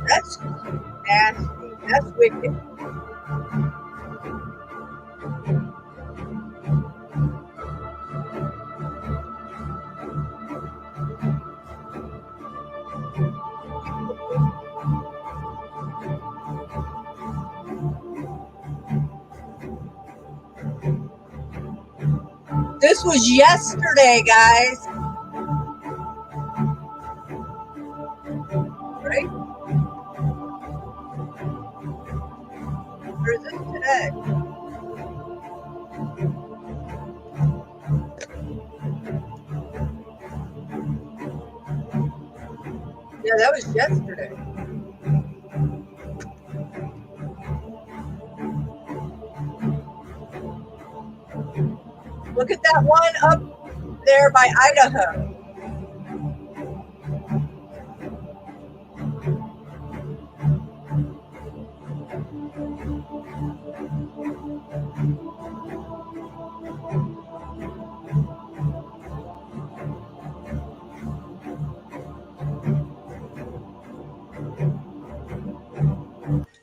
That's nasty. That's wicked. This was yesterday, guys. Right? Or is this today? Yeah, that was yesterday. Look at that one up there by Idaho.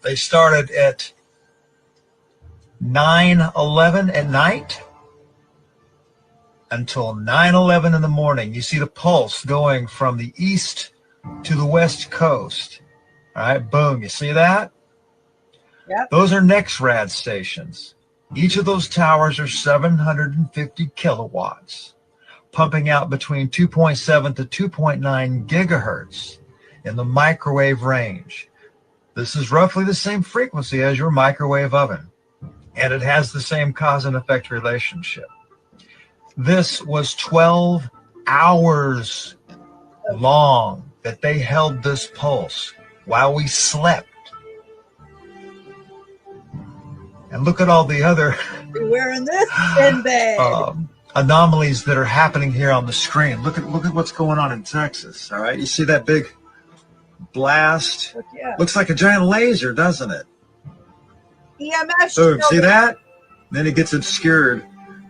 They started at 9:11 at night until 9:11 in the morning. You see the pulse going from the east to the west coast. All right, boom. You see that? Yep. Those are NEXRAD stations. Each of those towers are 750 kilowatts, pumping out between 2.7 to 2.9 gigahertz in the microwave range. This is roughly the same frequency as your microwave oven, and it has the same cause and effect relationship. This was 12 hours long that they held this pulse while we slept. And look at all the other You're wearing this in bed. anomalies that are happening here on the screen. Look at what's going on in Texas. All right, you see that big blast? Yeah. Looks like a giant laser, doesn't it? EMF. Boom, see that? Then it gets obscured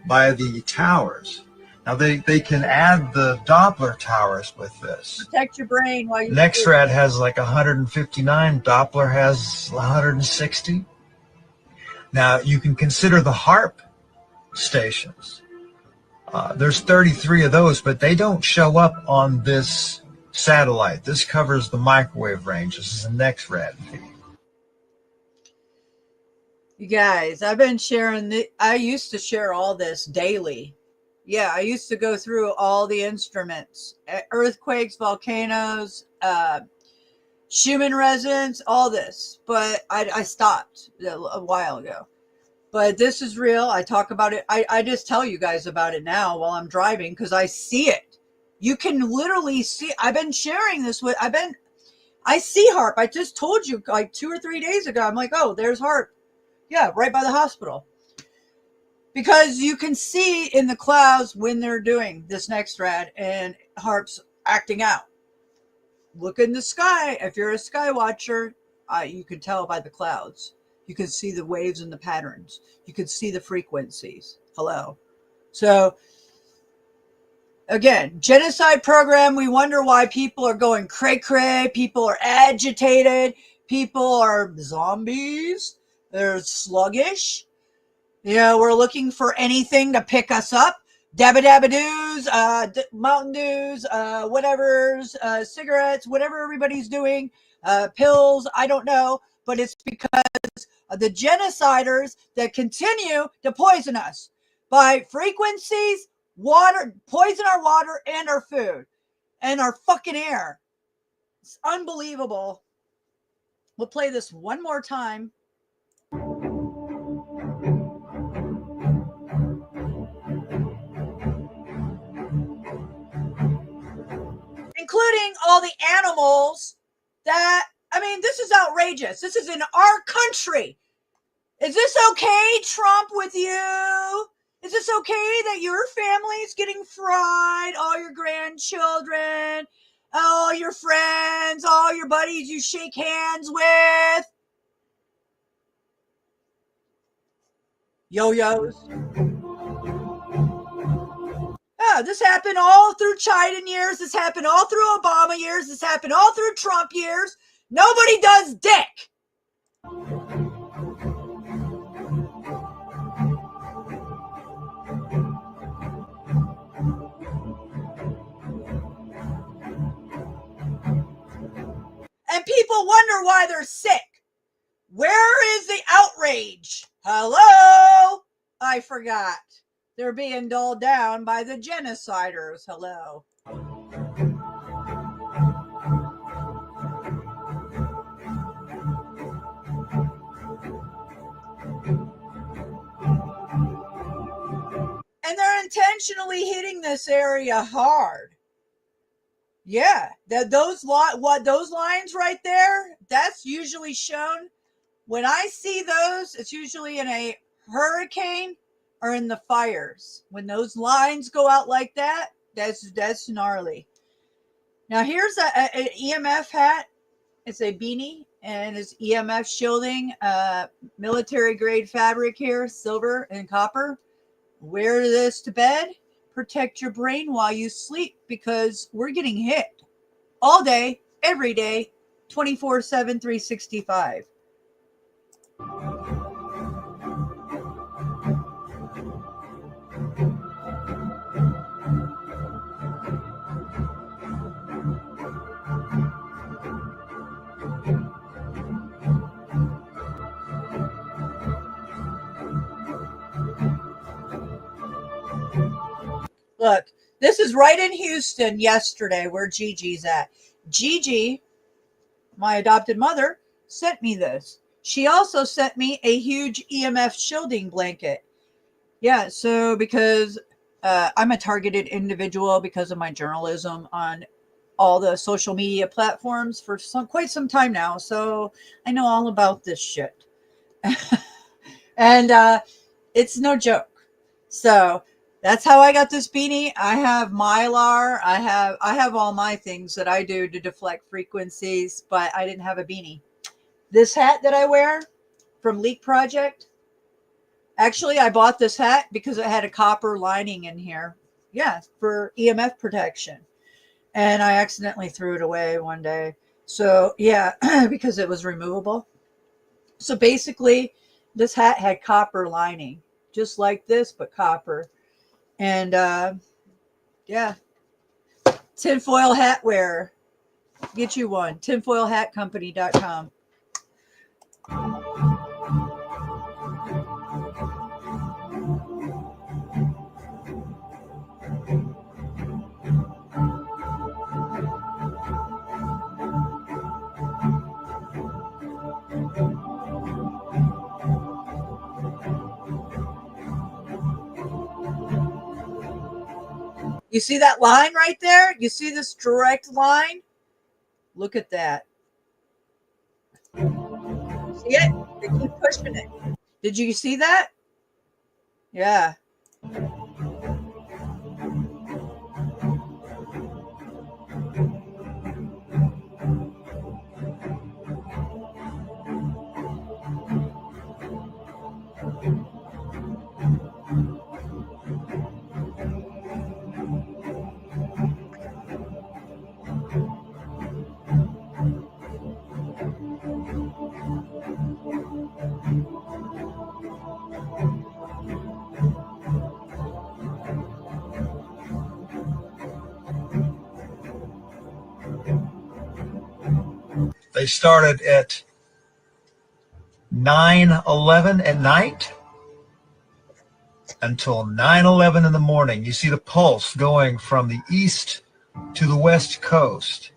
by the towers. Now they can add the Doppler towers with this. Protect your brain while you. NEXRAD has like 159. Doppler has 160. Now you can consider the HARP stations. There's 33 of those, but they don't show up on this satellite. This covers the microwave range. This is a NEXRAD feed. You guys, I've been sharing I used to share all this daily. Yeah, I used to go through all the instruments, earthquakes, volcanoes, Schumann resonance, all this. But I stopped a while ago. But this is real. I talk about it. I just tell you guys about it now while I'm driving because I see it. You can literally see. I've been sharing this with. I see HARP. I just told you like 2 or 3 days ago. I'm like, oh, there's HARP. Yeah, right by the hospital. Because you can see in the clouds when they're doing this NEXRAD and HARP's acting out. Look in the sky. If you're a sky watcher, you can tell by the clouds. You can see the waves and the patterns. You can see the frequencies. Hello. So, again, genocide program. We wonder why people are going cray-cray. People are agitated. People are zombies. They're sluggish. You know, we're looking for anything to pick us up. Dabba-dabba-doos, Mountain Dews, whatever's, cigarettes, whatever everybody's doing, pills, I don't know. But it's because of the genociders that continue to poison us by frequencies, water, poison our water and our food and our fucking air. It's unbelievable. We'll play this one more time. Including all the animals that, I mean, this is outrageous. This is in our country. Is this okay, Trump, with you? Is this okay that your family's getting fried? All your grandchildren, all your friends, all your buddies you shake hands with? Yo-yos. Yeah, this happened all through Biden years. This happened all through Obama years. This happened all through Trump years. Nobody does dick. And people wonder why they're sick. Where is the outrage? Hello? I forgot. They're being dulled down by the genociders. Hello. And they're intentionally hitting this area hard. Yeah, those lines right there, that's usually shown. When I see those, it's usually in a hurricane are in the fires. When those lines go out like that, that's gnarly. Now here's an EMF hat. It's a beanie and it's EMF shielding, military grade fabric here, silver and copper. Wear this to bed. Protect your brain while you sleep, because we're getting hit all day, every day, 24/7, 365. Look, this is right in Houston yesterday where Gigi's at. Gigi, my adopted mother, sent me this. She also sent me a huge EMF shielding blanket. Yeah, so because I'm a targeted individual because of my journalism on all the social media platforms for quite some time now. So I know all about this shit. And it's no joke. So that's how I got this beanie. I have Mylar. I have all my things that I do to deflect frequencies, but I didn't have a beanie. This hat that I wear from Leak Project. Actually, I bought this hat because it had a copper lining in here. Yeah, for EMF protection. And I accidentally threw it away one day. So yeah, because it was removable. So basically, this hat had copper lining, just like this, but copper. And yeah, tinfoil hat wearer. Get you one. tinfoilhatcompany.com. You see that line right there? You see this direct line? Look at that. See it? They keep pushing it. Did you see that? Yeah. They started at 9:11 at night until 9:11 in the morning. You see the pulse going from the east to the west coast.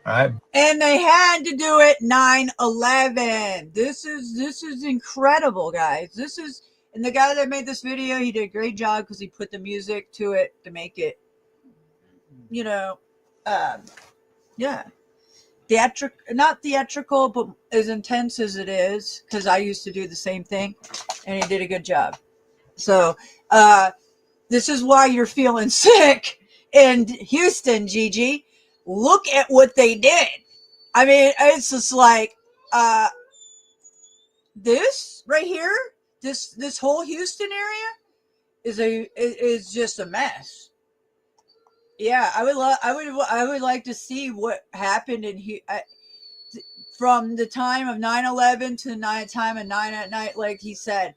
All right. And they had to do it 9/11. This is incredible, guys. This is, and the guy that made this video, he did a great job because he put the music to it to make it, you know, yeah. Not theatrical, but as intense as it is, because I used to do the same thing, and he did a good job. So this is why you're feeling sick in Houston, Gigi. Look at what they did. I mean, it's just like this right here, this whole Houston area is just a mess. Yeah, I would like to see what happened from the time of 9/11 to the time of 9 at night, like he said.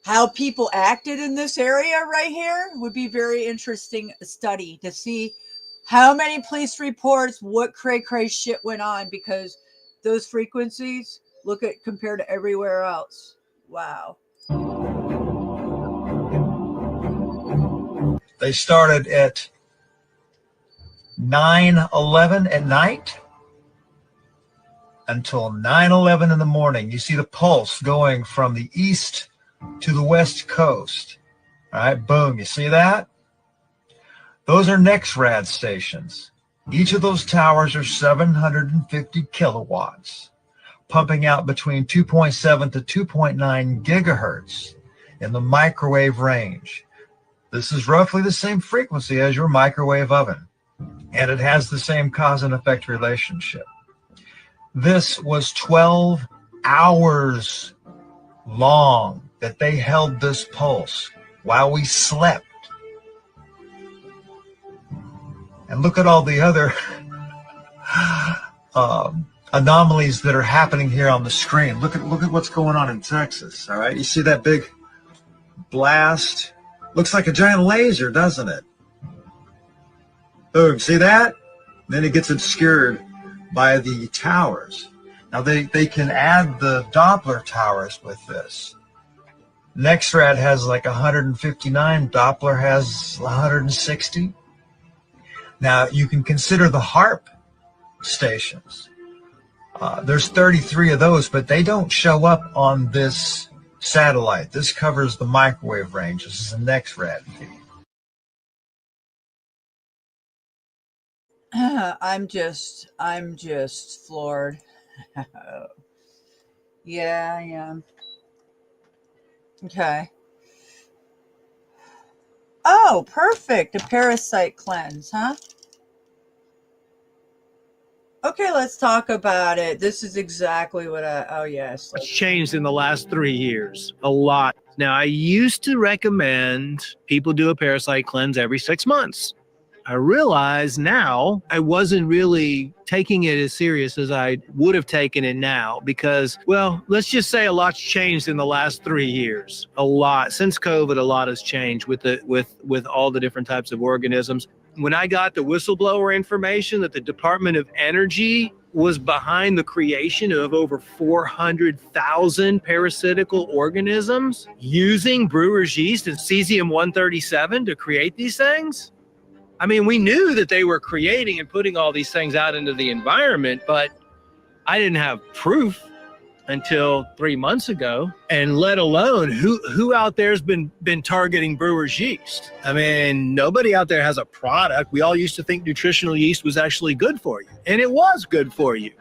How people acted in this area right here would be very interesting study to see how many police reports, what cray shit went on, because those frequencies, look at compared to everywhere else. Wow. They started at 9:11 at night until 9:11 in the morning. You see the pulse going from the east to the west coast. All right, boom. You see that? Those are NEXRAD stations. Each of those towers are 750 kilowatts, pumping out between 2.7 to 2.9 gigahertz in the microwave range. This is roughly the same frequency as your microwave oven, and it has the same cause and effect relationship. This was 12 hours long that they held this pulse while we slept. And look at all the other anomalies that are happening here on the screen. Look at what's going on in Texas. All right, you see that big blast? Looks like a giant laser, doesn't it? Boom, see that? Then it gets obscured by the towers. Now they can add the Doppler towers with this. NexRad has like 159, Doppler has 160. Now you can consider the HARP stations. There's 33 of those, but they don't show up on this satellite. This covers the microwave range. This is a NexRad feed. I'm just floored. Yeah, I am. Okay. Oh, perfect. A parasite cleanse, huh? Okay, let's talk about it. This is exactly what oh yes. It's changed in the last 3 years, a lot. Now, I used to recommend people do a parasite cleanse every 6 months. I realize now I wasn't really taking it as serious as I would have taken it now because, well, let's just say a lot's changed in the last 3 years. A lot. Since COVID, a lot has changed with all the different types of organisms. When I got the whistleblower information that the Department of Energy was behind the creation of over 400,000 parasitical organisms using brewer's yeast and cesium-137 to create these things, I mean, we knew that they were creating and putting all these things out into the environment, but I didn't have proof until 3 months ago, and let alone who out there's been targeting brewer's yeast. I mean, nobody out there has a product. We all used to think nutritional yeast was actually good for you, and it was good for you.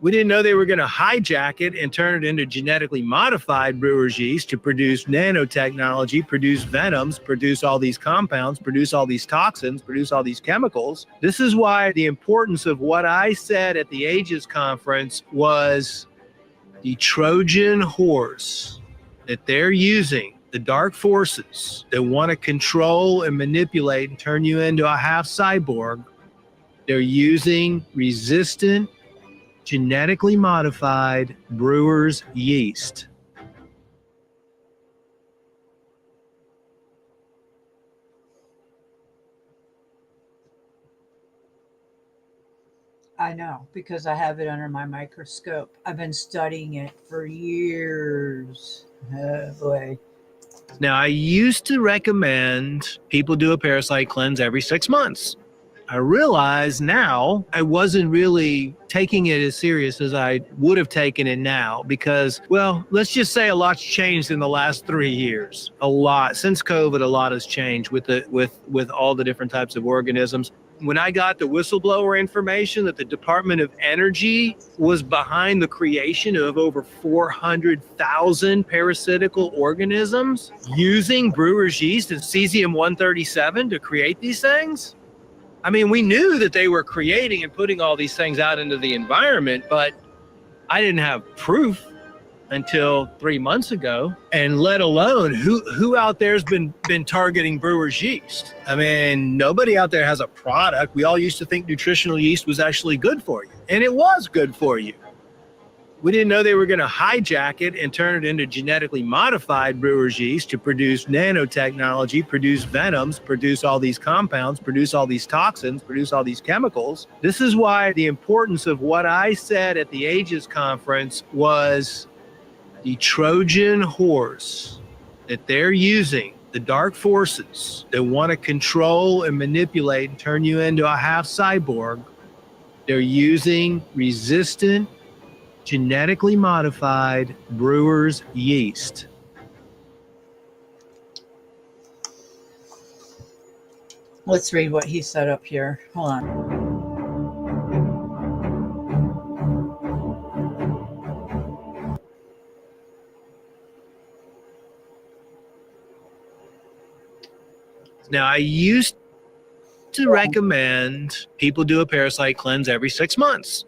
We didn't know they were going to hijack it and turn it into genetically modified brewer's yeast to produce nanotechnology, produce venoms, produce all these compounds, produce all these toxins, produce all these chemicals. This is why the importance of what I said at the Aegis conference was the Trojan horse that they're using, the dark forces that want to control and manipulate and turn you into a half cyborg. They're using resistant, genetically modified brewer's yeast. I know, because I have it under my microscope. I've been studying it for years. Oh boy. Now, I used to recommend people do a parasite cleanse every 6 months. I realize now I wasn't really taking it as serious as I would have taken it now because, well, let's just say a lot's changed in the last 3 years. A lot. Since COVID, a lot has changed with all the different types of organisms. When I got the whistleblower information that the Department of Energy was behind the creation of over 400,000 parasitical organisms using brewer's yeast and cesium-137 to create these things, I mean, we knew that they were creating and putting all these things out into the environment, but I didn't have proof until 3 months ago, and let alone who out there's been targeting brewer's yeast. I mean, nobody out there has a product. We all used to think nutritional yeast was actually good for you, and it was good for you. We didn't know they were going to hijack it and turn it into genetically modified brewer's yeast to produce nanotechnology, produce venoms, produce all these compounds, produce all these toxins, produce all these chemicals. This is why the importance of what I said at the Aegis conference was the Trojan horse that they're using, the dark forces that want to control and manipulate and turn you into a half cyborg. They're using resistant, genetically modified brewer's yeast. Let's read what he set up here. Hold on. Now, I used to recommend people do a parasite cleanse every 6 months.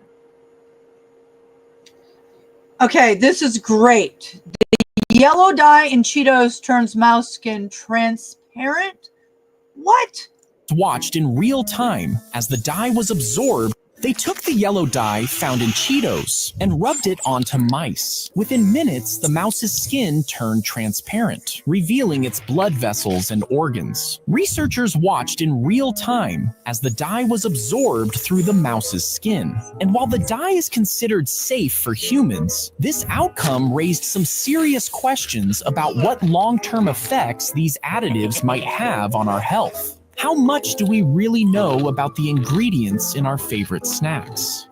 Okay, this is great. The yellow dye in Cheetos turns mouse skin transparent. What? Watched in real time as the dye was absorbed. They took the yellow dye found in Cheetos and rubbed it onto mice. Within minutes, the mouse's skin turned transparent, revealing its blood vessels and organs. Researchers watched in real time as the dye was absorbed through the mouse's skin. And while the dye is considered safe for humans, this outcome raised some serious questions about what long-term effects these additives might have on our health. How much do we really know about the ingredients in our favorite snacks?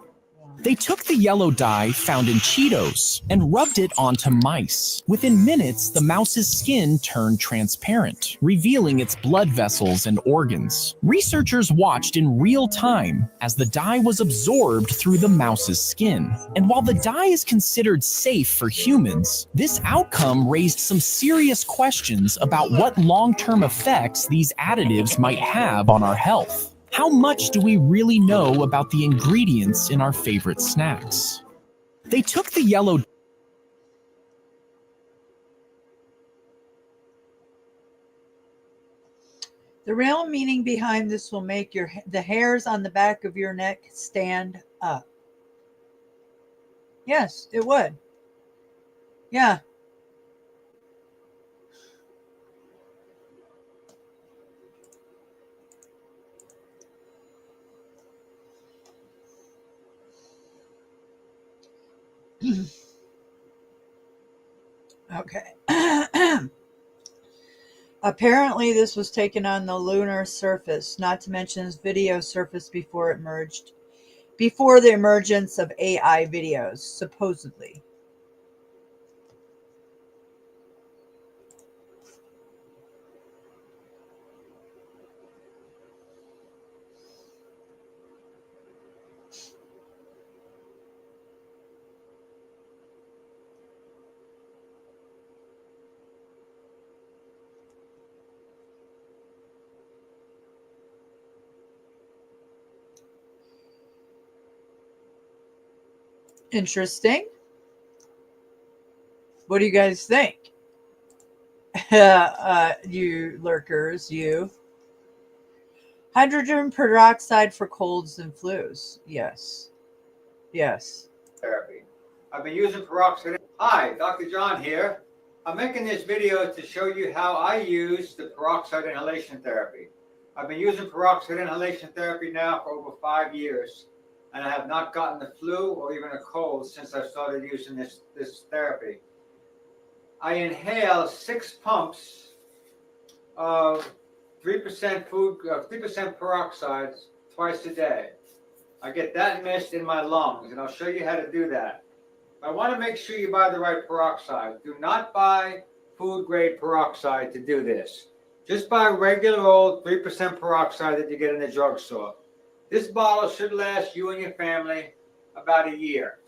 They took the yellow dye found in Cheetos and rubbed it onto mice. Within minutes, the mouse's skin turned transparent, revealing its blood vessels and organs. Researchers watched in real time as the dye was absorbed through the mouse's skin. And while the dye is considered safe for humans, this outcome raised some serious questions about what long-term effects these additives might have on our health. How much do we really know about the ingredients in our favorite snacks? They took the yellow. The real meaning behind this will make the hairs on the back of your neck stand up. Yes, it would. Yeah. Okay. Apparently, this was taken on the lunar surface, not to mention this video surfaced before the emergence of AI videos, supposedly. Interesting. What do you guys think? You lurkers, you. Hydrogen peroxide for colds and flus. Yes. Yes. Therapy. I've been using peroxide. Hi, Dr. John here. I'm making this video to show you how I use the peroxide inhalation therapy. I've been using peroxide inhalation therapy now for over 5 years, and I have not gotten the flu or even a cold since I started using this therapy. I inhale 6 pumps of 3% 3% peroxide twice a day. I get that mist in my lungs, and I'll show you how to do that. I want to make sure you buy the right peroxide. Do not buy food-grade peroxide to do this. Just buy regular old 3% peroxide that you get in the drugstore. This bottle should last you and your family about a year.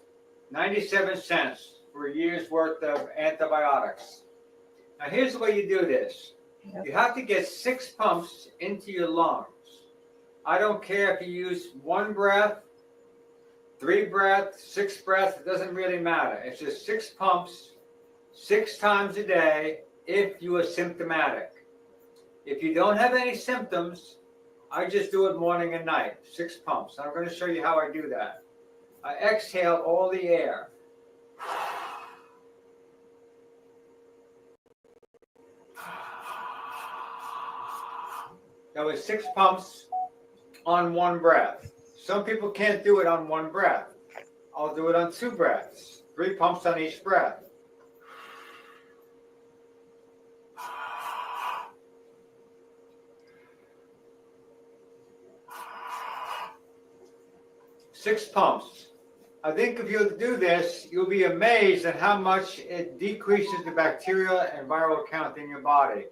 97 cents for a year's worth of antibiotics. Now here's the way you do this. You have to get 6 pumps into your lungs. I don't care if you use 1 breath, 3 breaths, 6 breaths, it doesn't really matter. It's just 6 pumps, 6 times a day if you are symptomatic. If you don't have any symptoms, I just do it morning and night, 6 pumps. I'm going to show you how I do that. I exhale all the air. That was 6 pumps on 1 breath. Some people can't do it on 1 breath. I'll do it on 2 breaths, 3 pumps on each breath. Six pumps. I think if you do this, you'll be amazed at how much it decreases the bacterial and viral count in your body.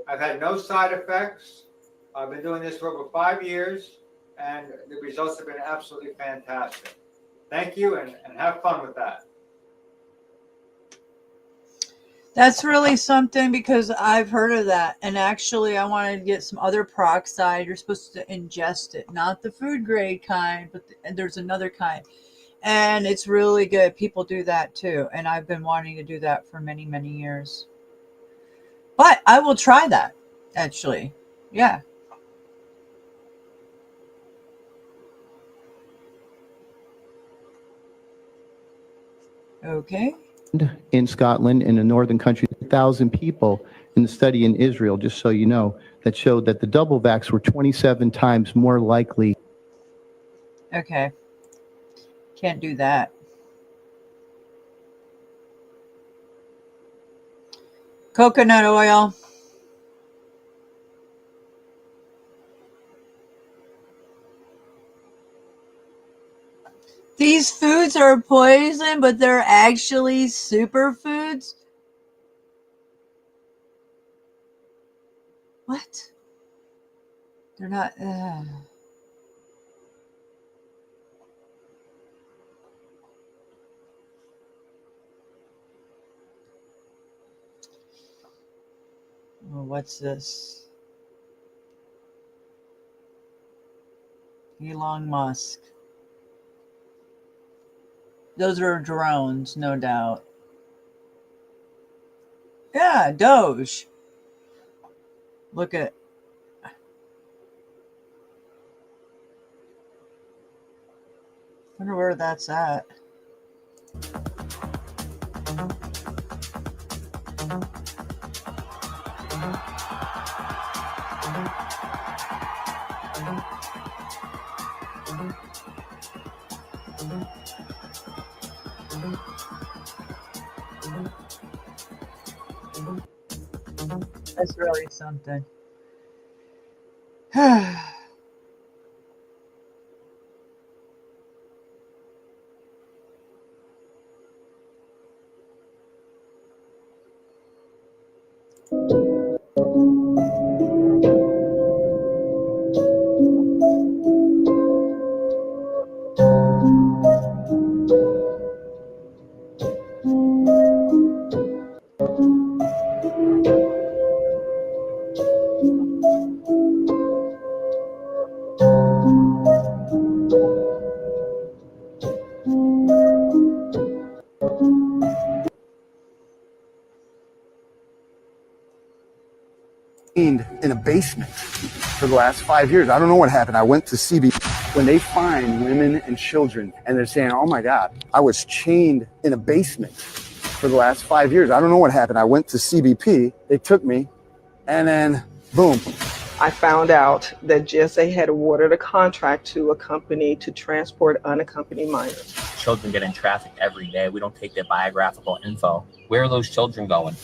I've had no side effects. I've been doing this for over 5 years, and the results have been absolutely fantastic. Thank you, and have fun with that. That's really something because I've heard of that. And actually, I wanted to get some other peroxide. You're supposed to ingest it, not the food grade kind, but there's another kind. And it's really good. People do that too. And I've been wanting to do that for many, many years. But I will try that, actually. Yeah. Okay. In Scotland, in the northern country, 1,000 people in the study in Israel, just so you know, that showed that the double vax were 27 times more likely. Okay. Can't do that. Coconut oil. These foods are poison, but they're actually superfoods. What? They're not. Well, what's this? Elon Musk. Those are drones, no doubt. Yeah, Doge. Look at. Wonder where that's at. That's really something. In a basement for the last 5 years. I don't know what happened. I went to CB. When they find women and children and they're saying, oh my God, I was chained in a basement for the last 5 years. I don't know what happened. I went to CBP. They took me and then boom. I found out that GSA had awarded a contract to a company to transport unaccompanied minors. Children get in trafficked every day. We don't take their biographical info. Where are those children going?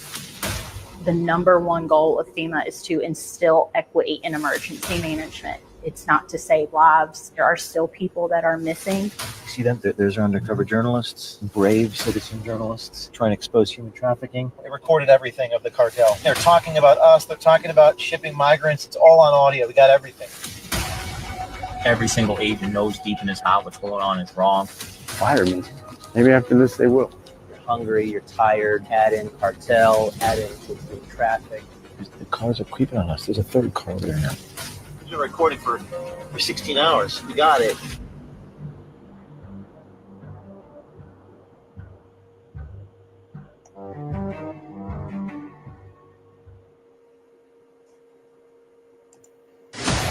The number one goal of FEMA is to instill equity in emergency management. It's not to save lives. There are still people that are missing. See them? There's our undercover journalists, brave citizen journalists trying to expose human trafficking. They recorded everything of the cartel. They're talking about us. They're talking about shipping migrants. It's all on audio. We got everything. Every single agent knows deep in his heart what's going on is wrong. Fire me. Maybe after this they will. You're hungry, you're tired, add in cartel, add in human traffic. The cars are creeping on us. There's a third car over there now. You've been recording for 16 hours. We got it.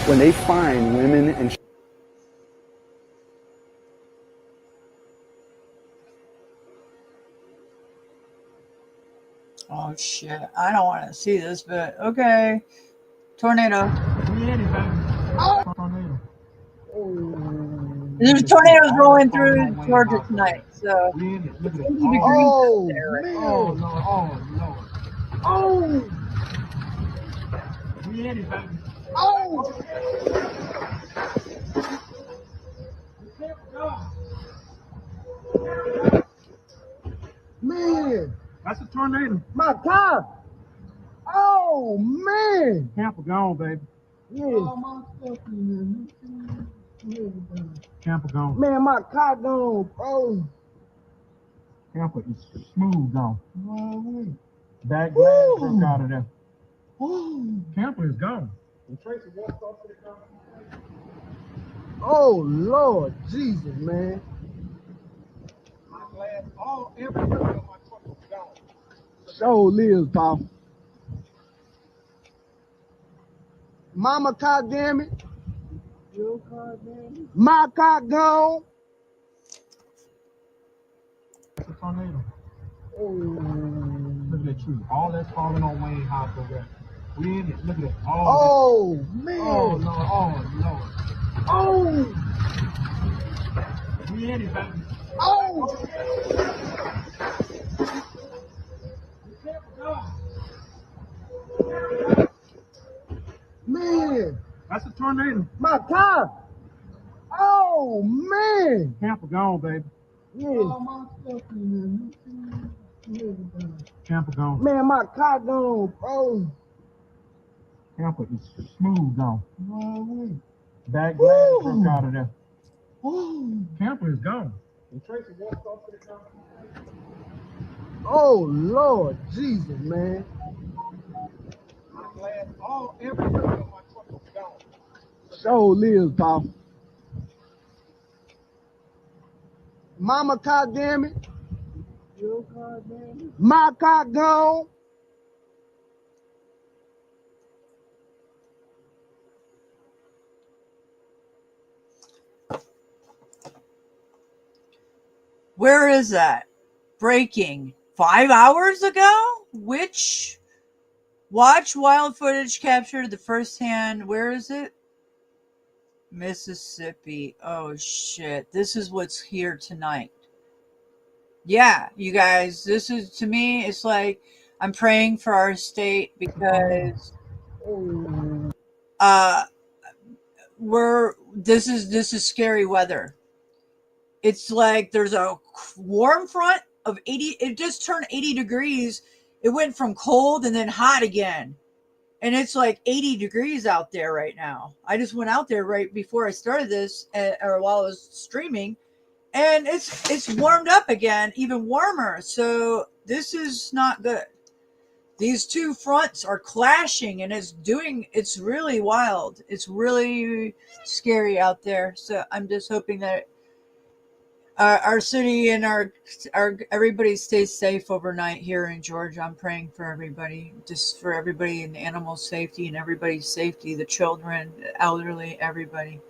When they find women and Oh shit! I don't want to see this, but okay. Tornado. There's tornadoes rolling through Georgia tonight, so. Oh, man. Oh, no. Oh. Oh. Man. That's a tornado. My God. Oh, man. Camper gone, baby. Yeah. Oh, my stuff in there. Camper gone. Man, my car gone, bro. Camper is smooth gone. That glass broke out of there. Camper is gone. And Tracy walked off to the car. Oh Lord Jesus, man. My glass, everything on my truck is gone. So lives, Paul. Mama car, damn it. Your car, damn it. My car gone. It's a tornado. Oh, look at that tree. All that's falling on Wayne House over there. We in it. Look at that. All that. Man. Oh, Lord. Oh, we in it, baby. Oh. Man. That's a tornado. My car. Oh, man. Camper gone, baby. Yeah. All my stuff in there. Camper gone. Man, my car gone, bro. Camper is smooth gone. That glass broke out of there. Camper is gone. And Tracy walked off to the car. Oh, Lord Jesus, man. My glass, everything on my truck is gone. So lives, Paul. Mama car, damn it. Your car, damn it. My car gone. Where is that? Breaking 5 hours ago? Which watch wild footage captured the first hand. Where is it? Mississippi. Oh shit. This is what's here tonight. Yeah, you guys, this is, to me, it's like I'm praying for our state because this is scary weather. It's like there's a warm front of 80. It just turned 80 degrees. It went from cold and then hot again. And it's like 80 degrees out there right now. I just went out there right before I started this, or while I was streaming, and it's warmed up again, even warmer. So this is not good. These two fronts are clashing, and it's really wild. It's really scary out there. So I'm just hoping that our city and our everybody stays safe overnight here in Georgia. I'm praying for everybody, just for everybody and the animal safety and everybody's safety, the children, the elderly, everybody.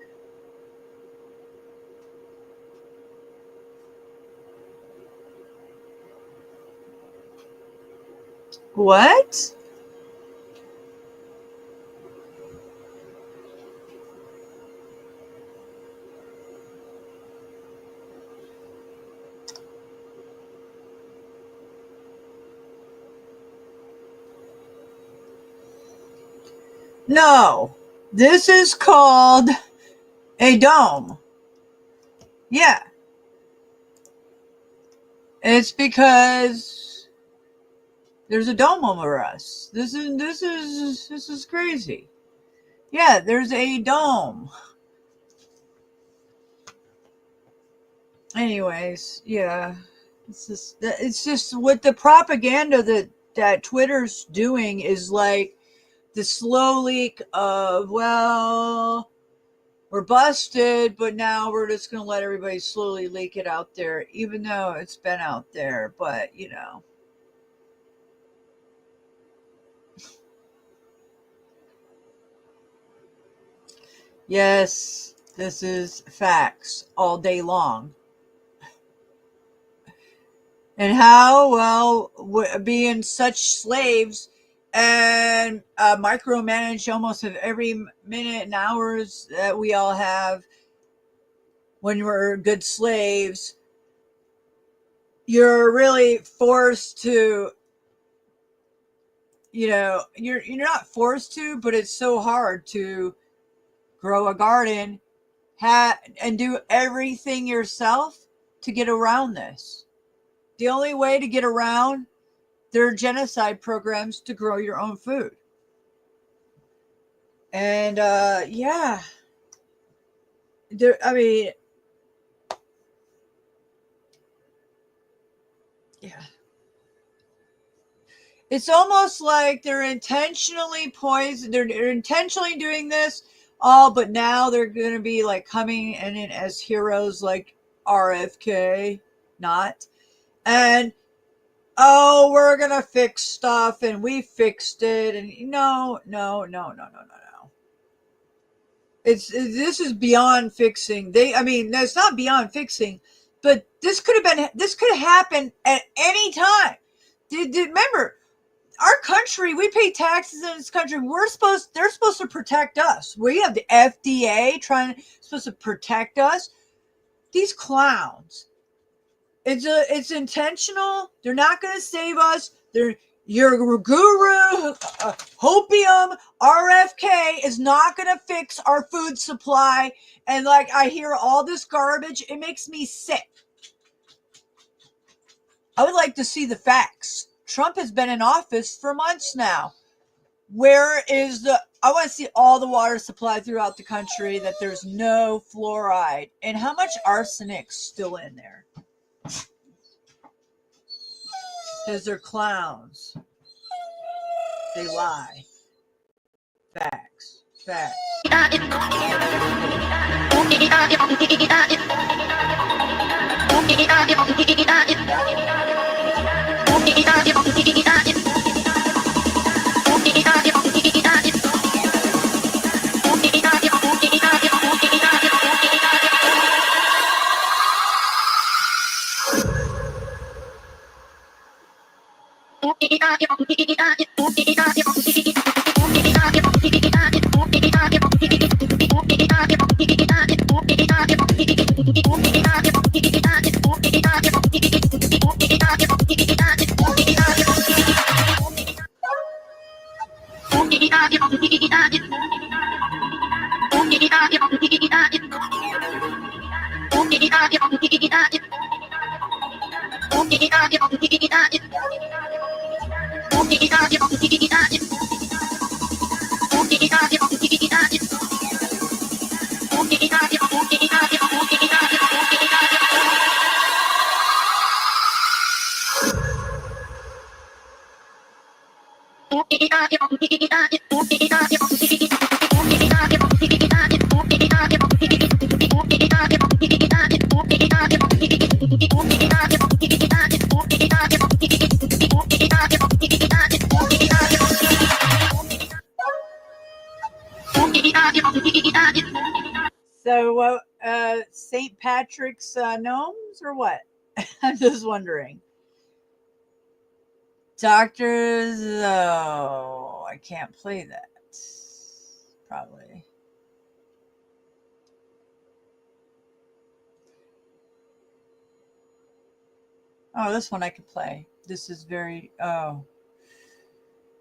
What? No, this is called a dome. Yeah. It's because there's a dome over us. This is crazy. Yeah, there's a dome. Anyways, yeah. It's just what the propaganda that Twitter's doing is like the slow leak of, well, we're busted, but now we're just going to let everybody slowly leak it out there, even though it's been out there. But, you know. Yes, this is facts all day long. And how, well, being such slaves and micromanage almost of every minute and hours that we all have when we're good slaves, you're really forced to, you're not forced to, but it's so hard to grow a garden and do everything yourself to get around this. The only way to get around their genocide programs to grow your own food. And yeah. Yeah. It's almost like they're intentionally poisoned. They're intentionally doing this all, but now they're going to be like coming in as heroes like RFK, not. And, oh, we're going to fix stuff and we fixed it. And no. This is beyond fixing. It's not beyond fixing, but this could have happened at any time. Remember, our country, we pay taxes in this country. They're supposed to protect us. We have the FDA supposed to protect us. These clowns. It's intentional. They're not going to save us. Your guru, Hopium, RFK is not going to fix our food supply. And like I hear all this garbage, it makes me sick. I would like to see the facts. Trump has been in office for months now. I want to see all the water supply throughout the country, that there's no fluoride, and how much arsenic's still in there. Because they're clowns. They lie. Facts. So, St. Patrick's gnomes or what? I'm just wondering. Doctors, I can't play that. Probably. Oh, this one I could play. This is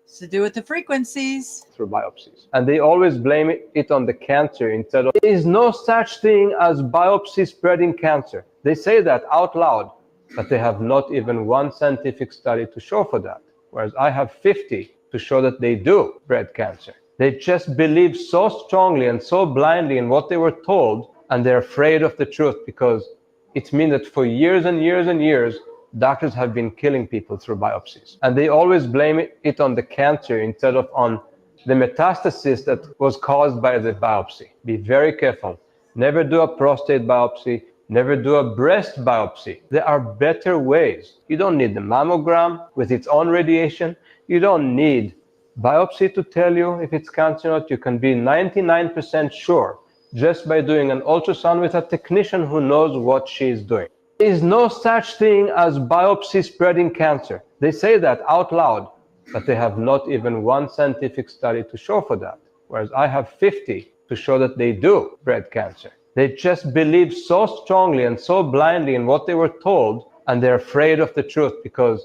it's to do with the frequencies. Through biopsies. And they always blame it on the cancer instead of, there is no such thing as biopsy spreading cancer. They say that out loud, but they have not even one scientific study to show for that. Whereas I have 50 to show that they do spread cancer. They just believe so strongly and so blindly in what they were told, and they're afraid of the truth because it means that for years and years and years, doctors have been killing people through biopsies. And they always blame it on the cancer instead of on the metastasis that was caused by the biopsy. Be very careful. Never do a prostate biopsy. Never do a breast biopsy. There are better ways. You don't need the mammogram with its own radiation. You don't need biopsy to tell you if it's cancer or not. You can be 99% sure just by doing an ultrasound with a technician who knows what she's doing. There is no such thing as biopsy spreading cancer. They say that out loud, but they have not even one scientific study to show for that. Whereas I have 50 to show that they do spread cancer. They just believe so strongly and so blindly in what they were told, and they're afraid of the truth because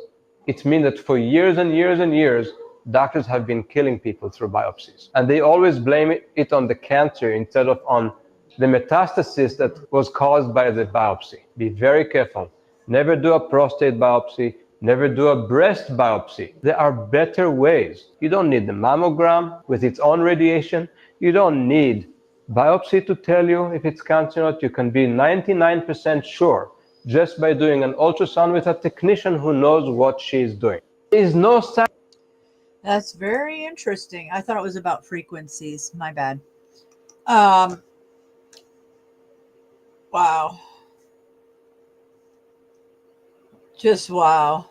it means that for years and years and years, doctors have been killing people through biopsies. And they always blame it on the cancer instead of on the metastasis that was caused by the biopsy. Be very careful. Never do a prostate biopsy. Never do a breast biopsy. There are better ways. You don't need the mammogram with its own radiation. You don't need biopsy to tell you if it's cancer or not. You can be 99% sure just by doing an ultrasound with a technician who knows what she's doing. There is no such. That's very interesting. I thought it was about frequencies. My bad. Wow. Just wow.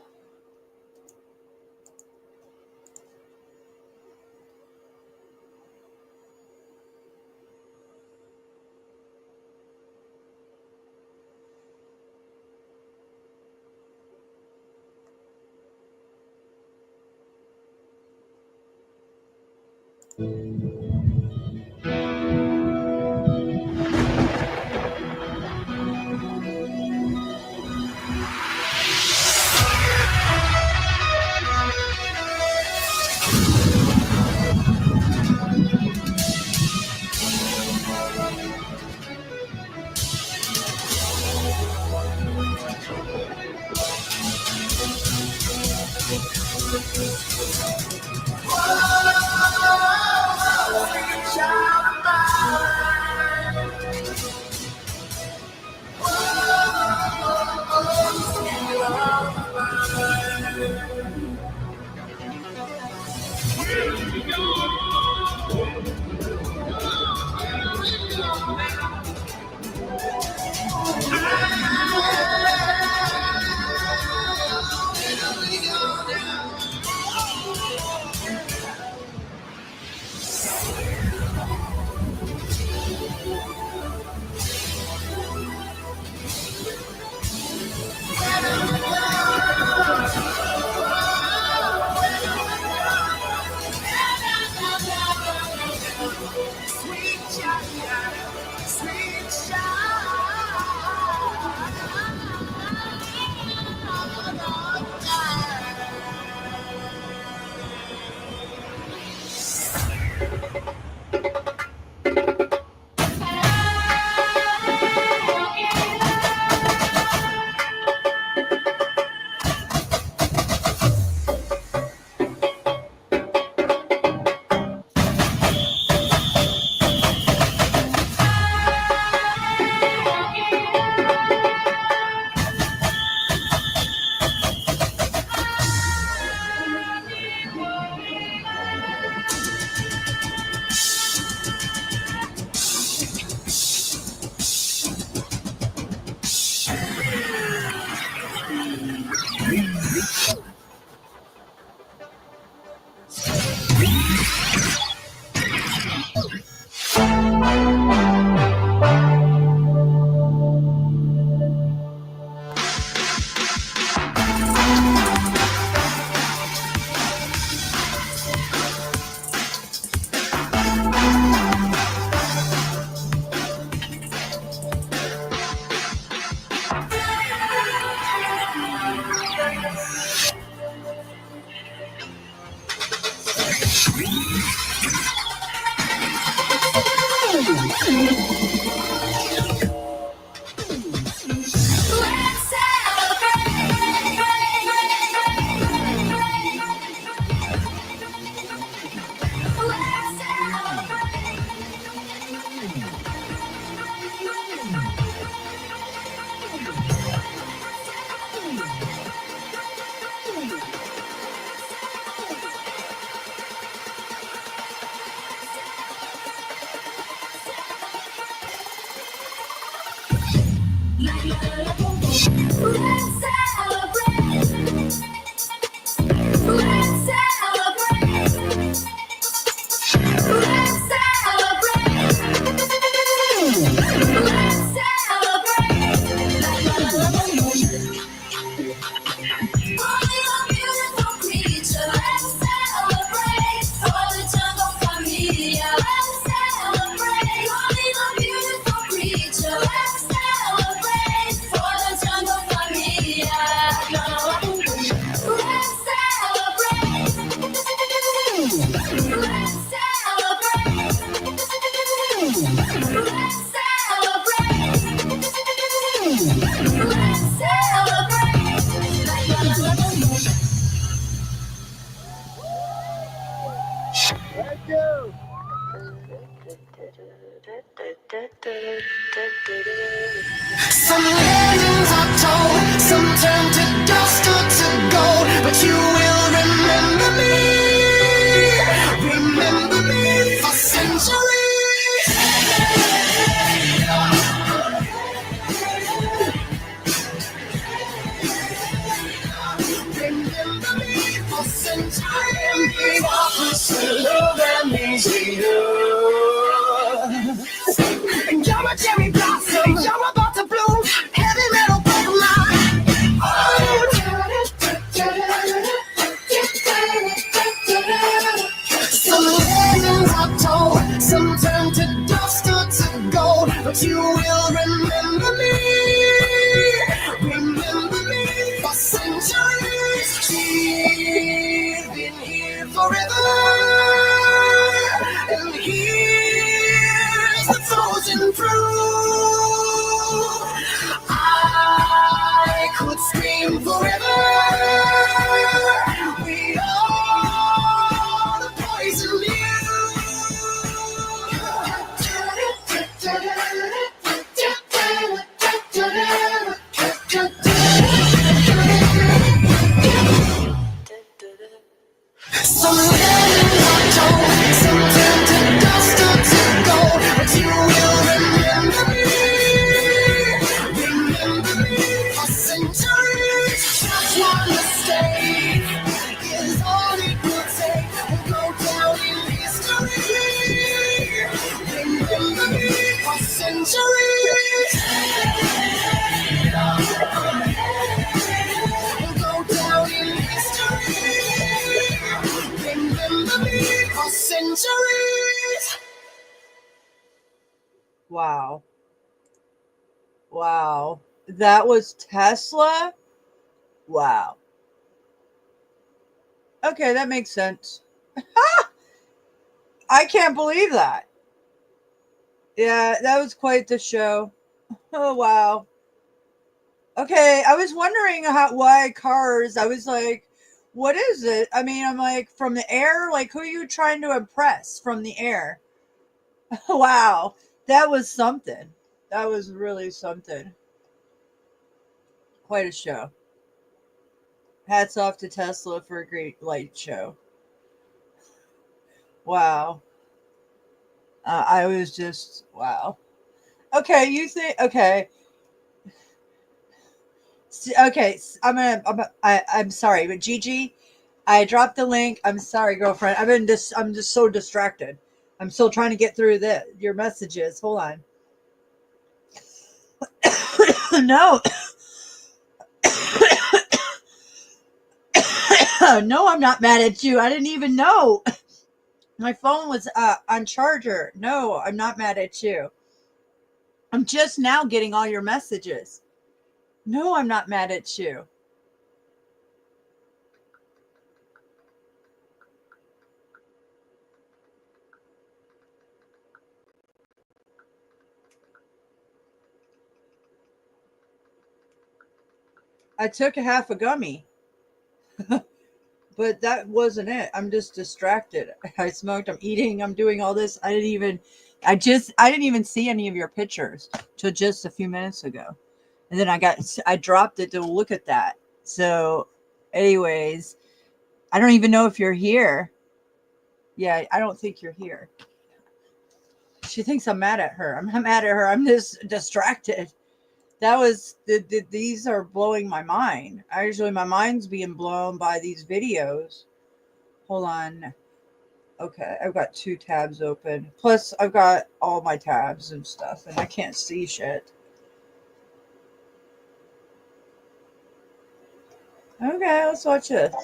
Some legends are told, some turn to dust or to gold, but you will remember me. remember me for centuries. For love and easy love. You're a cherry blossom, you're about to bloom. Heavy metal Pokemon. Oh, some legends are told, some turn to dust or to gold, but you will remember me for centuries. She's been here forever, and here's the frozen fruit. I could scream forever. We are the poison some legends are told, some turn to dust or to gold, but you will remember me for centuries. Just one mistake is all it will take. We'll go down in history. Remember me for centuries. We'll go down in history. Remember me for centuries. Wow. Wow. That was Tesla? Wow. Okay, that makes sense. I can't believe that. Yeah, that was quite the show. Oh, wow. Okay, I was wondering why cars. I was like, what is it? I mean, I'm like, from the air? Like, who are you trying to impress from the air? Wow, that was something. That was really something. Quite a show. Hats off to Tesla for a great light show. Wow. I was just, wow. Okay, you think, okay. Okay, I'm sorry, but Gigi, I dropped the link. I'm sorry, girlfriend. I'm just so distracted. I'm still trying to get through your messages. Hold on. No. No, I'm not mad at you. I didn't even know. My phone was on charger. No, I'm not mad at you. I'm just now getting all your messages. No, I'm not mad at you. I took a half a gummy. But that wasn't it. I'm just distracted. I smoked, I'm eating, I'm doing all this. I didn't even see any of your pictures till just a few minutes ago. And then I dropped it to look at that. So anyways, I don't even know if you're here. Yeah, I don't think you're here. She thinks I'm mad at her. I'm not mad at her. I'm just distracted. That was, these are blowing my mind. Actually, my mind's being blown by these videos. Hold on. Okay, I've got 2 tabs open. Plus, I've got all my tabs and stuff, and I can't see shit. Okay, let's watch this.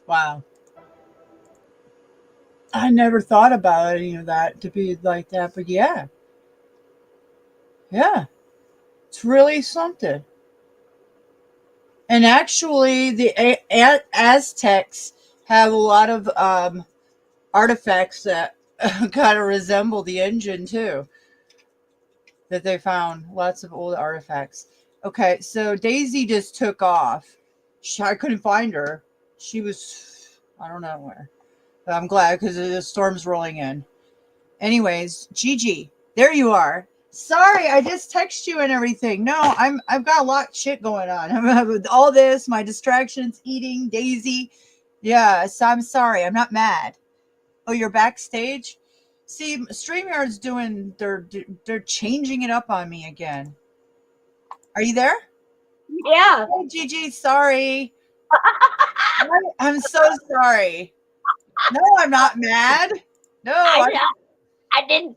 Wow. I never thought about any of that to be like that, but yeah. Yeah. It's really something. And actually, the Aztecs have a lot of artifacts that kind of resemble the engine too. That they found lots of old artifacts. Okay, so Daisy just took off. I couldn't find her. She was, I don't know where. But I'm glad because the storm's rolling in. Anyways, Gigi, there you are. Sorry, I just text you and everything. No, I've got a lot of shit going on. With all this, my distractions, eating, Daisy. Yeah, so I'm sorry. I'm not mad. Oh, you're backstage? See, StreamYard's doing, they're changing it up on me again. Are you there? Yeah. Oh, Gigi, sorry. I'm so sorry. No, I'm not mad. No, I didn't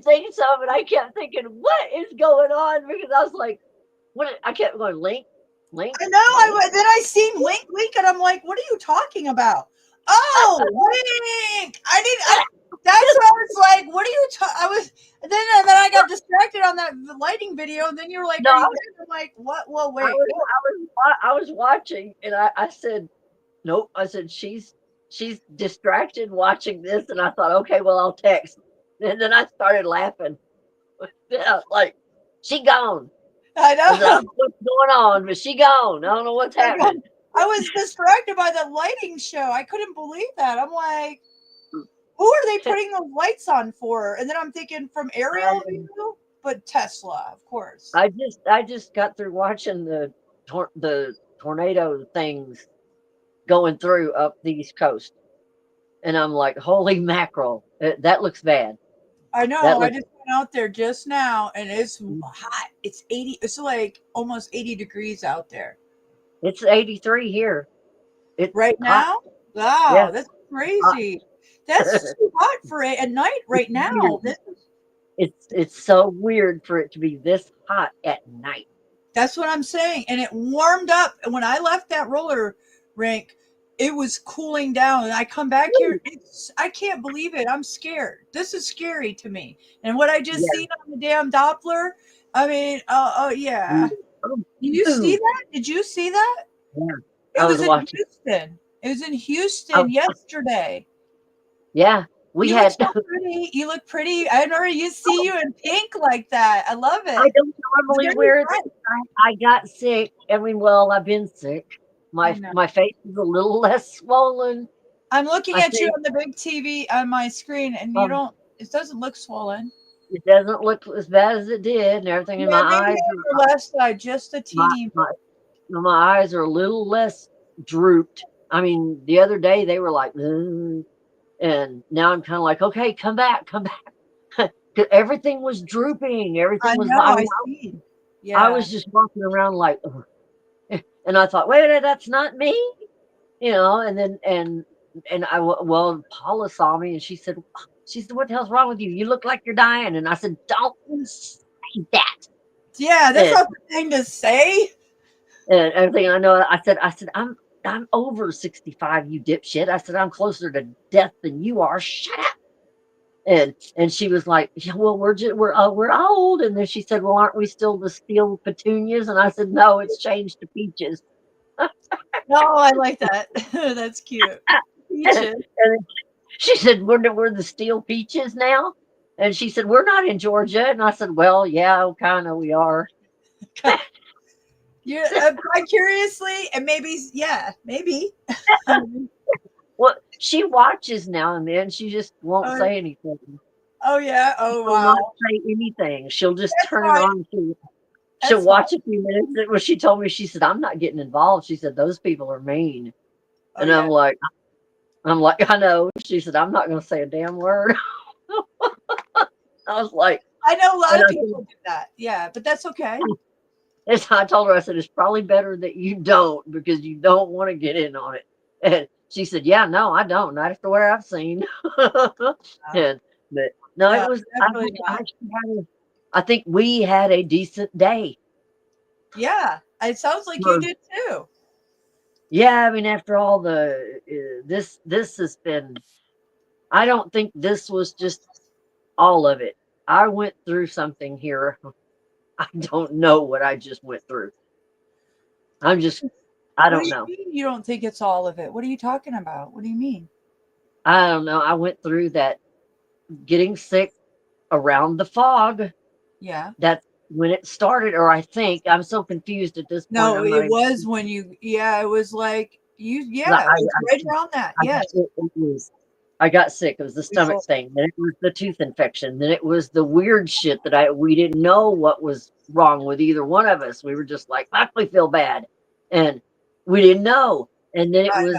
think so, but I kept thinking, what is going on? Because I was like, what? I kept going, Link. I know. Then I seen Link, and I'm like, what are you talking about? Oh, Link! That's what I was like. What are you talking? And then I got distracted on that lighting video, and then you were like, No, are you there? I'm like, what? Well, wait. I was watching, and I said, nope. I said, she's distracted watching this, and I thought, okay, well, I'll text. And then I started laughing. Yeah, like, she gone. I know. I don't know what's going on, but she gone. I don't know what's happening. I was distracted by the lighting show. I couldn't believe that. I'm like, who are they putting those lights on for? And then I'm thinking from aerial view, but Tesla, of course. I just got through watching the tornado things going through up the East Coast, and I'm like, holy mackerel, that looks bad. I know. I just went out there just now, and it's hot. It's 80. It's like almost 80 degrees out there. It's 83 here. Right now? Wow, yeah. That's crazy. That's too hot for it at night right now. It's so weird for it to be this hot at night. That's what I'm saying. And it warmed up. And when I left that roller rink, it was cooling down. And I come back here. I can't believe it. I'm scared. This is scary to me. And what I just seen on the damn Doppler, I mean, yeah. Did you see that? Did you see that? Yeah. It was in Houston. It was in Houston yesterday. Yeah. You look so pretty. You look pretty. I never see you in pink like that. I love it. I don't normally wear this. I got sick. I mean, well, I've been sick. My face is a little less swollen. I'm looking at you on the big TV on my screen, and you don't. It doesn't look swollen. It doesn't look as bad as it did, and everything in my eyes. On the left side, just a teeny. My eyes are a little less drooped. I mean, the other day they were like, and now I'm kind of like, okay, come back. Because everything was drooping. Everything was. I was just walking around like, and I thought, wait, that's not me, And then Paula saw me, and she said, what the hell's wrong with you? You look like you're dying. And I said, don't say that. Yeah, that's And- not the thing to say. And everything I know, I said, I'm over 65, you dipshit. I said, I'm closer to death than you are. Shut up. And she was like, yeah, well, we're old. And then she said, well, aren't we still the steel petunias? And I said, no, it's changed to peaches. No, I like that. That's cute. Peaches. And she said, we're the steel peaches now. And she said, we're not in Georgia. And I said, well, yeah, kind of we are. You're quite curiously, and maybe, yeah, maybe. Well, she watches now and then. She just won't say anything. Oh yeah. Oh She will wow. not say anything. She'll just That's turn fine. it on. She'll That's watch fine. a few minutes. And when she told me, she said, I'm not getting involved. She said, those people are mean. Oh, And yeah. I'm like, I know. She said, I'm not going to say a damn word. I was like, I know a lot and of I people do that. Yeah, but that's okay. I told her, I said, it's probably better that you don't because you don't want to get in on it. And she said, yeah, no, I don't. Not after what I've seen. And, but no, No, it was, definitely not. I think we had a decent day. Yeah, it sounds like you did too. Yeah, I mean, after all the this has been, I don't think this was just all of it. I went through something here. I don't know what I just went through. I What don't do you know. mean you don't think it's all of it? What are you talking about? What do you mean? I don't know. I went through that getting sick around the fog. Yeah. That's when it started, or I think I'm so confused at this point. No, I'm not it even- was when you. Yeah, it was like you. Yeah, Like, it was right around that. Yes. I got sick. It was the stomach thing. Then it was the tooth infection. Then it was the weird shit that we didn't know what was wrong with either one of us. We were just like, fuck, we feel bad. And we didn't know. And then it was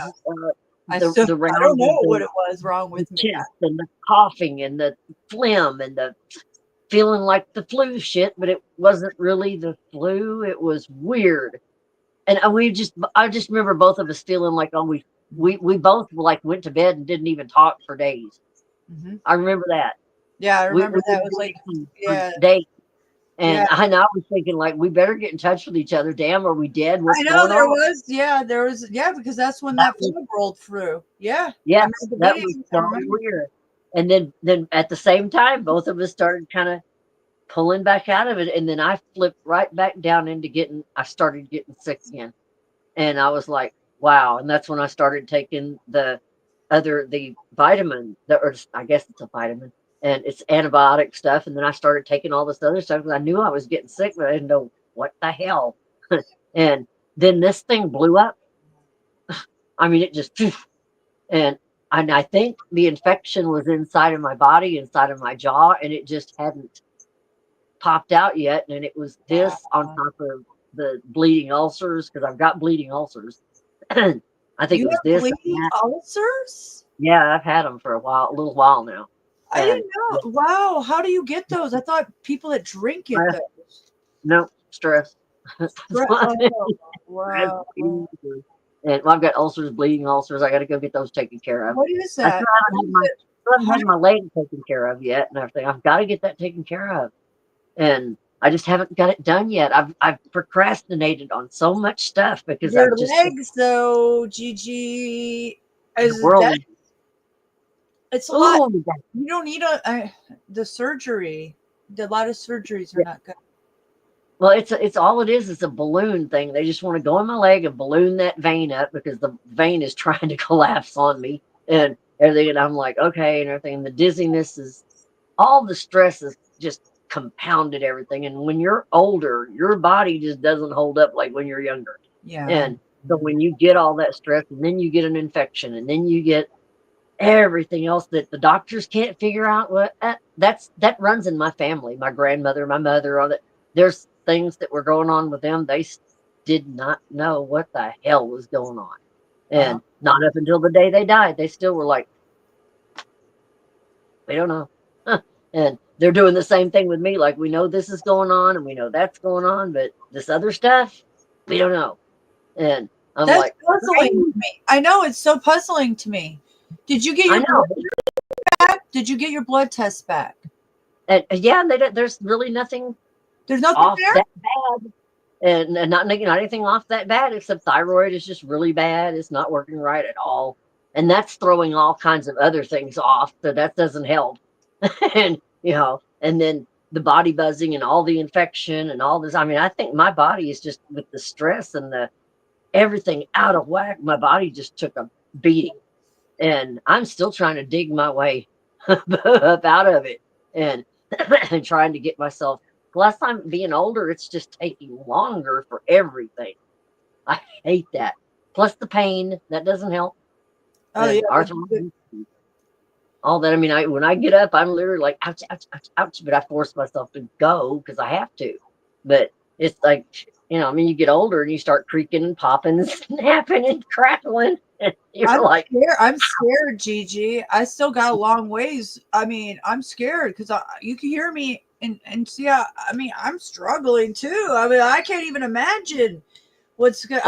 I the don't round know of what the it was wrong with me. chest and the coughing and the phlegm and the feeling like the flu shit, but it wasn't really the flu. It was weird. And I just remember both of us feeling like, oh, we both like went to bed and didn't even talk for days. Mhm. I remember that. Yeah, I remember that didn't was like, talk for yeah. days. And Yeah. I was thinking like, we better get in touch with each other. Damn, are we dead? What's I know going there on? was, because that's when that fog rolled through. Yeah. Yes, I remember that the was videos, I so remember. weird. And then at the same time, both of us started kind of pulling back out of it. And then I flipped right back down into I started getting sick again. And I was like, wow. And that's when I started taking the vitamin, or I guess it's a vitamin, and it's antibiotic stuff. And then I started taking all this other stuff because I knew I was getting sick, but I didn't know what the hell. And then this thing blew up. I mean, it just, and I think the infection was inside of my body, inside of my jaw, and it just hadn't popped out yet. And it was this on top of the bleeding ulcers, because I've got bleeding ulcers. I think You it was have this. bleeding ulcers? Yeah, I've had them for a little while now. I didn't know. Wow. How do you get those? I thought people that drink get those. No, stress. Oh, wow. And I've got ulcers, bleeding ulcers. I got to go get those taken care of. What is I that? still haven't had my leg taken care of yet and everything. I've got to get that taken care of. And I just haven't got it done yet. I've procrastinated on so much stuff because Your I've just legs, though, Gigi, is world- that, it's a lot. Oh, You don't need the surgery. A lot of surgeries are not good. well, it's all it is. It's a balloon thing. They just want to go in my leg and balloon that vein up because the vein is trying to collapse on me and everything. And I'm like, okay, and everything. And the dizziness is all the stress is just compounded everything. And when you're older, your body just doesn't hold up like when you're younger. Yeah. And so when you get all that stress and then you get an infection and then you get everything else that the doctors can't figure out, that runs in my family. My grandmother, my mother, all that. There's things that were going on with them. They did not know what the hell was going on. And not up until the day they died, they still were like, we don't know. And they're doing the same thing with me. Like, we know this is going on and we know that's going on, but this other stuff, we don't know. And I'm That's like, puzzling to me. I know, it's so puzzling to me. Did you get your blood back? Did you get your blood test back? yeah, there's really nothing There's nothing off there? that bad. And not anything off that bad, except thyroid is just really bad. It's not working right at all. And that's throwing all kinds of other things off. So that doesn't help. And, and then the body buzzing and all the infection and all this. I mean, I think my body is just with the stress and the everything out of whack. My body just took a beating. And I'm still trying to dig my way up out of it. And trying to get myself. Plus, I'm being older, it's just taking longer for everything. I hate that. Plus the pain, that doesn't help. Oh, yeah. Arthritis, all that. I mean, when I get up, I'm literally like, ouch, ouch, ouch, ouch. But I force myself to go because I have to. But it's like, you get older and you start creaking and popping and snapping and crackling. And I'm scared, Gigi. I still got a long ways. I mean, I'm scared because you can hear me and see. I'm struggling too. I mean, I can't even imagine what's good.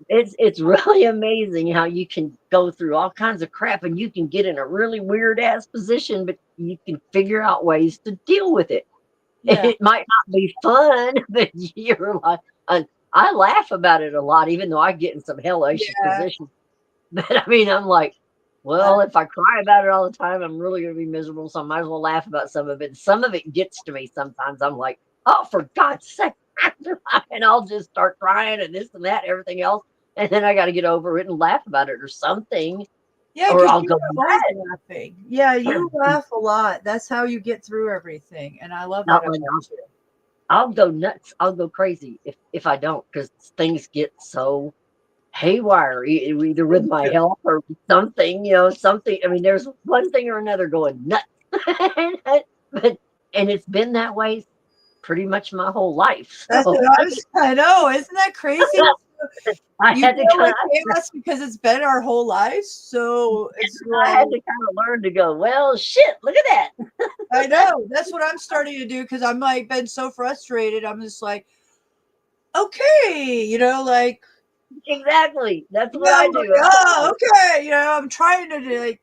It's really amazing how you can go through all kinds of crap and you can get in a really weird ass position, but you can figure out ways to deal with it. Yeah. It might not be fun, but you're like, I laugh about it a lot, even though I get in some hellish positions. But I mean, I'm like, well, if I cry about it all the time, I'm really going to be miserable. So I might as well laugh about some of it. Some of it gets to me sometimes. I'm like, oh, for God's sake. And I'll just start crying and this and that, everything else. And then I got to get over it and laugh about it or something. Yeah, or I'll go laughing. Yeah, you laugh a lot. That's how you get through everything. And I love that. I'll go nuts. I'll go crazy if I don't, because things get so haywire, either with my health or something, something. I mean, there's one thing or another going nuts. And it's been that way pretty much my whole life. So. I know. Isn't that crazy? I had to chaos because it's been our whole lives. So I had to kind of learn to go, well, shit, look at that. I know. That's what I'm starting to do because I'm like been so frustrated. I'm just like, okay, exactly. That's what I do. Oh, okay. I'm trying to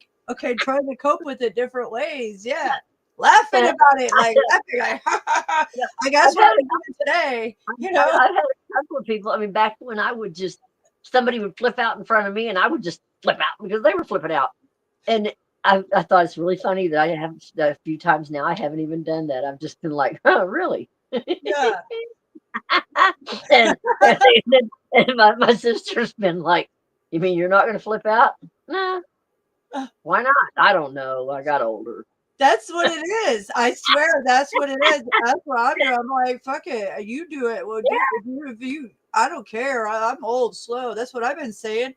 trying to cope with it different ways. Yeah. Laughing about it, like I guess what I'm doing today. I've had a couple of people. I mean, back when somebody would flip out in front of me, and I would just flip out because they were flipping out. And I thought it's really funny that I have a few times now. I haven't even done that. I've just been like, oh, really? Yeah. and my sister's been like, you mean you're not going to flip out? Nah. Why not? I don't know. I got older. That's what it is. I swear that's what it is. That's what I'm doing. I'm like, fuck it. You do it. Well, I don't care. I'm old, slow. That's what I've been saying.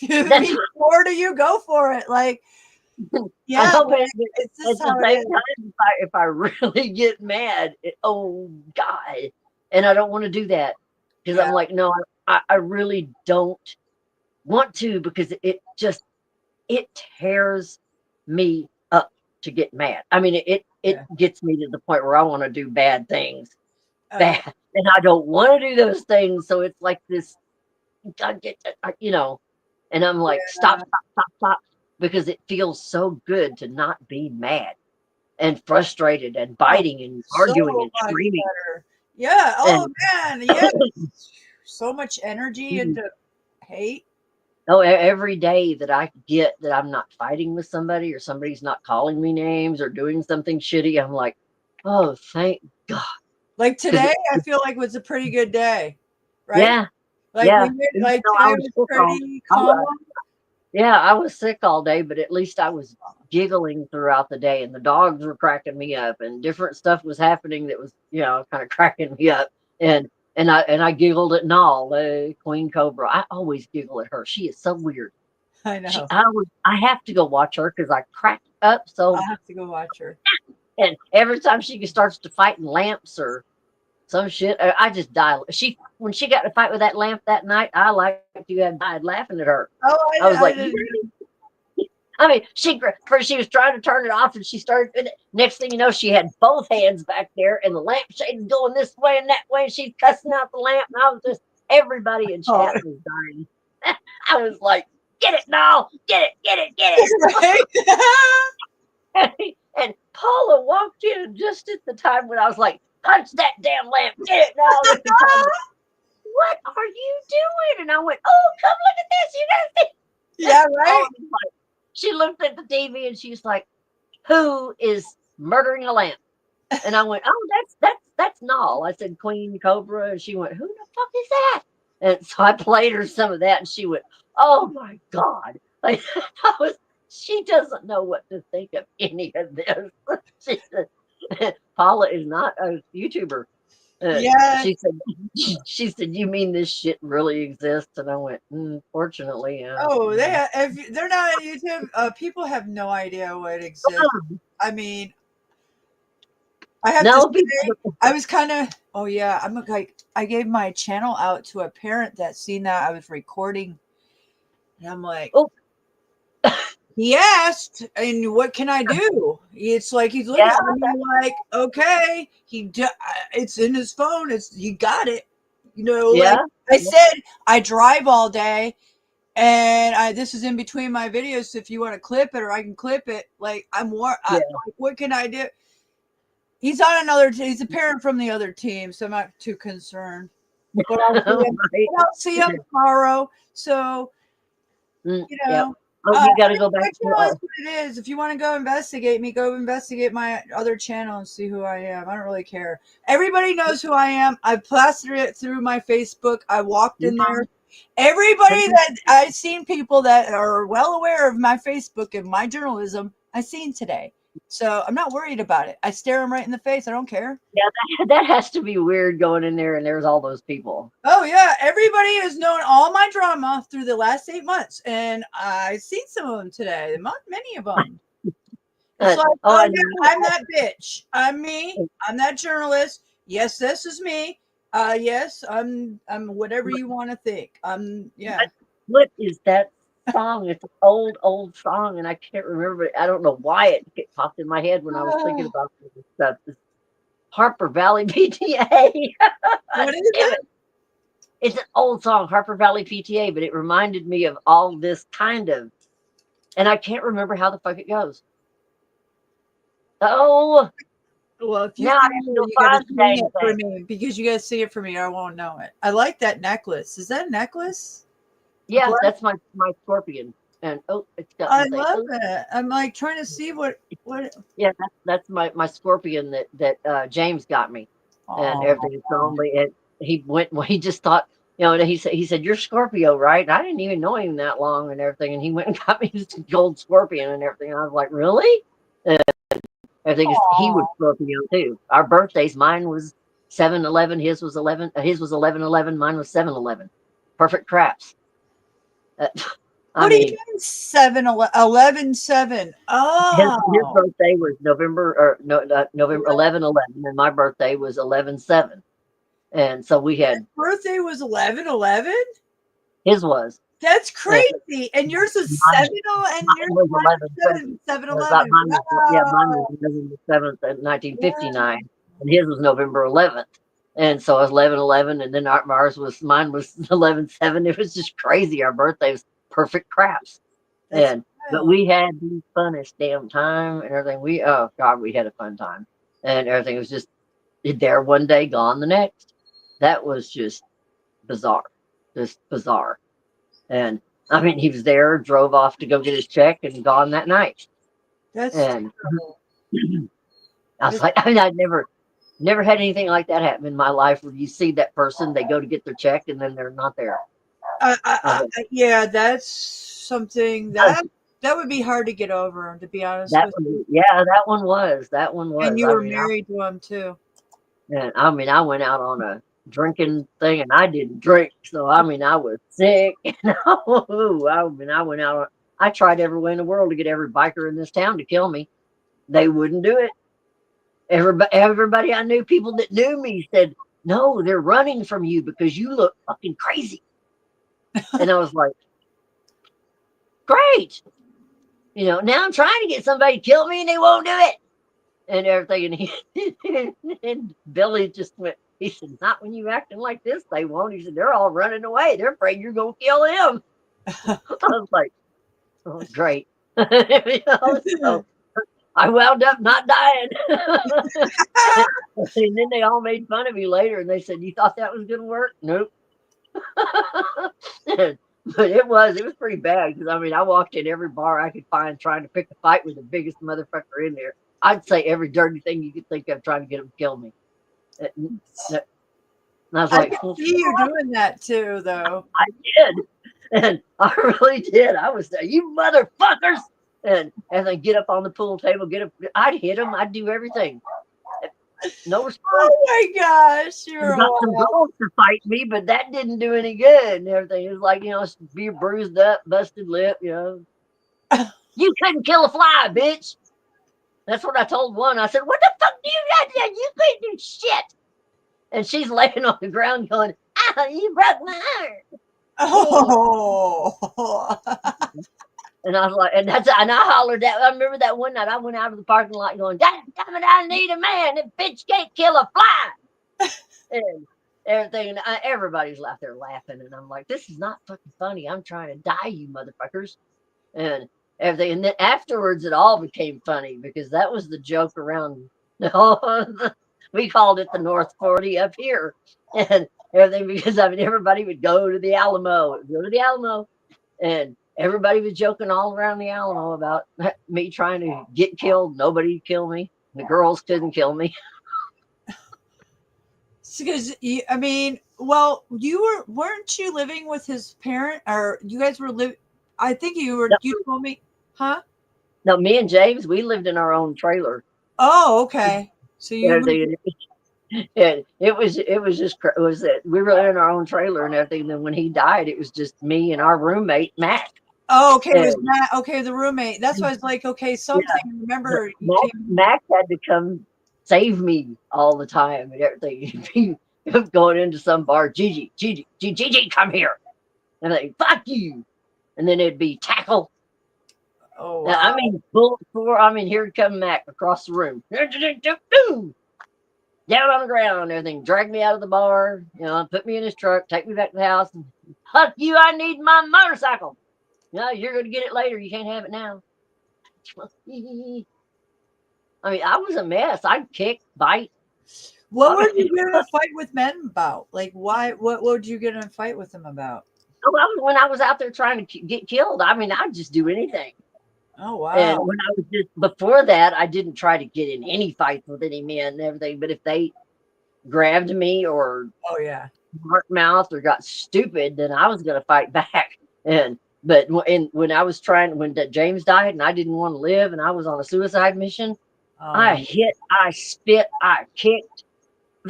More to you, go for it. Like, yeah. It's just at the same time, if I really get mad, oh God. And I don't want to do that because I'm like, no, I really don't want to because it tears me up to get mad. I mean, it gets me to the point where I want to do bad things. And I don't want to do those things. So it's like this, and I'm like, stop, because it feels so good to not be mad and frustrated and biting and arguing and screaming. Yeah. Oh, man. Yeah. So much energy into hate. Oh, every day that I get that I'm not fighting with somebody or somebody's not calling me names or doing something shitty, I'm like, oh, thank God. Like today, I feel like was a pretty good day, right? Yeah. Today was pretty calm. Yeah, I was sick all day, but at least I was giggling throughout the day, and the dogs were cracking me up, and different stuff was happening that was, kind of cracking me up, and I giggled at Nall, Queen Cobra. I always giggle at her. She is so weird. I know. I have to go watch her because I crack up so. I have to go watch her. And every time she starts to fight in lamps or some shit, I just die. When she got to fight with that lamp that night, I like to have died laughing at her. Oh, I was like, I mean, she was trying to turn it off, and she started. Next thing you know, she had both hands back there, and the lampshade going this way and that way, and she's cussing out the lamp. And I was just everybody in chat was dying. I was like, "Get it, now! Get it!" And Paula walked in just at the time when I was like, touch that damn lamp. Get it now. What are you doing? And I went, oh, come look at this. You gotta see. Yeah, right. She looked at the TV and she's like, who is murdering a lamp? And I went, oh, that's Nall. I said, Queen Cobra. And she went, who the fuck is that? And so I played her some of that and she went, oh my God. Like, she doesn't know what to think of any of this. She said, Paula is not a YouTuber. Yeah. She said, you mean this shit really exists? And I went, fortunately, yeah. Oh, if they're not on YouTube, people have no idea what exists. I mean, I have to say, I was kind of, oh yeah, I gave my channel out to a parent that seen that I was recording, and I'm like, oh. He asked, and what can I do? It's like he's looking at me like, okay, it's in his phone. You got it, Like I said, I drive all day, and this is in between my videos. So if you want to clip it, or I can clip it. Like like, what can I do? He's on he's a parent from the other team, so I'm not too concerned. But I'll see him tomorrow. So you gotta go back to what it is. If you want to go investigate me, go investigate my other channel and see who I am. I don't really care. Everybody knows who I am. I plastered it through my Facebook. I walked in there. Everybody that I've seen, people that are well aware of my Facebook and my journalism, I've seen today. So I'm not worried about it. I stare them right in the face. I don't care. Yeah, that has to be weird going in there and there's all those people. Oh yeah, everybody has known all my drama through the last 8 months, and I've seen some of them today. Many of them. It's like, I'm that bitch. I'm me. I'm that journalist. Yes, this is me. Yes, I'm whatever you want to think. What is that song? It's an old song, and I can't remember it. I don't know why it popped in my head when I was thinking about this stuff. It's Harper Valley PTA. What is it? It's an old song, Harper Valley PTA, but it reminded me of all this kind of, and I can't remember how the fuck it goes. Oh, well, if you gotta sing it for me, because you gotta sing it for me, I won't know it. I like that necklace. Is that a necklace? Yeah, that's my scorpion. And it's got. I love it. I'm like trying to see what. Yeah, that's my scorpion that James got me, and everything. And he just thought, he said you're Scorpio, right? And I didn't even know him that long and everything, and he went and got me this gold scorpion and everything. And I was like, really? And everything. He was Scorpio too. Our birthdays, mine was 7/11, his was 11. His was 11/11, mine was 7/11. Perfect craps. What do you mean 7/11/7? Oh, his birthday was November 11/11, and my birthday was 11/7, and so we had. His birthday was 11/11. His was. That's crazy, and yours is 7/11, and yours was 7/11. Yeah, mine was November 7th, 1959, and his was November 11th. And so it was 11/11, and then mine was 11/7. It was just crazy. Our birthday was perfect craps, but we had the funnest damn time and everything. We had a fun time, and everything was just there one day, gone the next. That was just bizarre. And I mean, he was there, drove off to go get his check, and gone that night. That's I was like, I'd never had anything like that happen in my life, where you see that person, they go to get their check, and then they're not there. Yeah, that's something that would be hard to get over, to be honest with you. Yeah, that one was. And you were married to him too. And I mean, I went out on a drinking thing, and I didn't drink, so I mean, I was sick. I went out. I tried every way in the world to get every biker in this town to kill me. They wouldn't do it. Everybody I knew, people that knew me, said, no, they're running from you because you look fucking crazy. And I was like, great. Now I'm trying to get somebody to kill me and they won't do it. And everything. And Billy just went, he said, not when you acting like this, they won't. He said, they're all running away. They're afraid you're going to kill him. I was like, oh, great. So, I wound up not dying. And then they all made fun of me later, and they said, "You thought that was going to work?" Nope. But it was pretty bad, because I mean, I walked in every bar I could find trying to pick a fight with the biggest motherfucker in there. I'd say every dirty thing you could think of, trying to get him to kill me. And I was I like, can see you doing that too, though. I did. And I really did. I was there, you motherfuckers. And as I get up on the pool table, I'd hit them. I'd do everything. No response. Oh my gosh, you're got some girls to fight me, but that didn't do any good and everything. It was like, be bruised up, busted lip, You couldn't kill a fly, bitch. That's what I told one. I said, "What the fuck do you got there? You couldn't do shit." And she's laying on the ground going, "Ah, you broke my heart." Oh. And I was like, and I hollered that. I remember that one night I went out of the parking lot going, "God damn it, I need a man. That bitch can't kill a fly." And everything, and everybody's out there laughing, and I'm like, "This is not fucking funny. I'm trying to die, you motherfuckers." And everything, and then afterwards, it all became funny, because that was the joke around. We called it the North 40 up here, and everything, because I mean, everybody would go to the Alamo, and everybody was joking all around the Alamo about me trying to get killed. Nobody would kill me. The girls couldn't kill me. Because weren't you living with his parent, or you guys were living? I think you were. No. You told me, huh? No, me and James, we lived in our own trailer. Oh, okay. So you. And it was that we were in our own trailer and everything. And then when he died, it was just me and our roommate Mac. Oh, okay. It was Mac. Okay, the roommate. That's why I was like, okay, something. Yeah. Remember, Mac had to come save me all the time and everything. Going into some bar, Gigi, come here, and like, fuck you, and then it'd be tackle. Oh, wow. I mean, here come Mac across the room. Down on the ground and everything, drag me out of the bar, put me in his truck, take me back to the house, and fuck you, I need my motorcycle. You're going to get it later. You can't have it now. I mean, I was a mess. I'd kick, bite. What were you getting in a fight with men about? Like, why? What would you get in a fight with them about? Oh, when I was out there trying to get killed, I mean, I'd just do anything. Oh, wow. And when I was before that, I didn't try to get in any fights with any men and everything. But if they grabbed me or marked mouth or got stupid, then I was going to fight back. But when I was when James died and I didn't want to live and I was on a suicide mission, I hit, I spit, I kicked.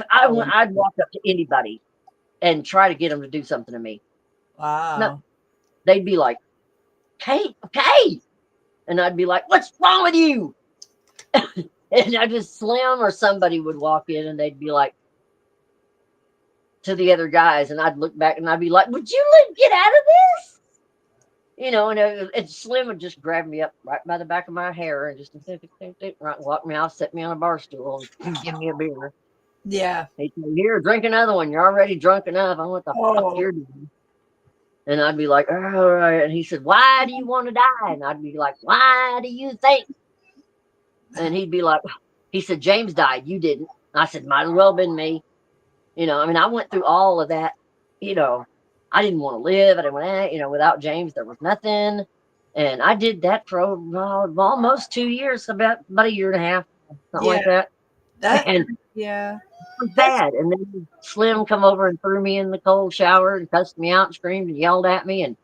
I'd walk up to anybody and try to get them to do something to me. Wow. No, they'd be like, okay. And I'd be like, "What's wrong with you?" And I just Slim or somebody would walk in and they'd be like, to the other guys, and I'd look back and I'd be like, "Would you get out of this?" And Slim would just grab me up right by the back of my hair and just walk me out, set me on a bar stool and give me a beer. Yeah. He'd say, "Here, drink another one. You're already drunk enough. I want the fuck you're doing." And I'd be like, "All right." And he said, "Why do you want to die?" And I'd be like, "Why do you think?" And he'd be like, he said, "James died. You didn't." I said, "Might as well have been me." I went through all of that. I didn't want to live. I didn't want to, without James, there was nothing. And I did that for almost 2 years, about a year and a half, something like that. It was bad. And then Slim come over and threw me in the cold shower and cussed me out and screamed and yelled at me and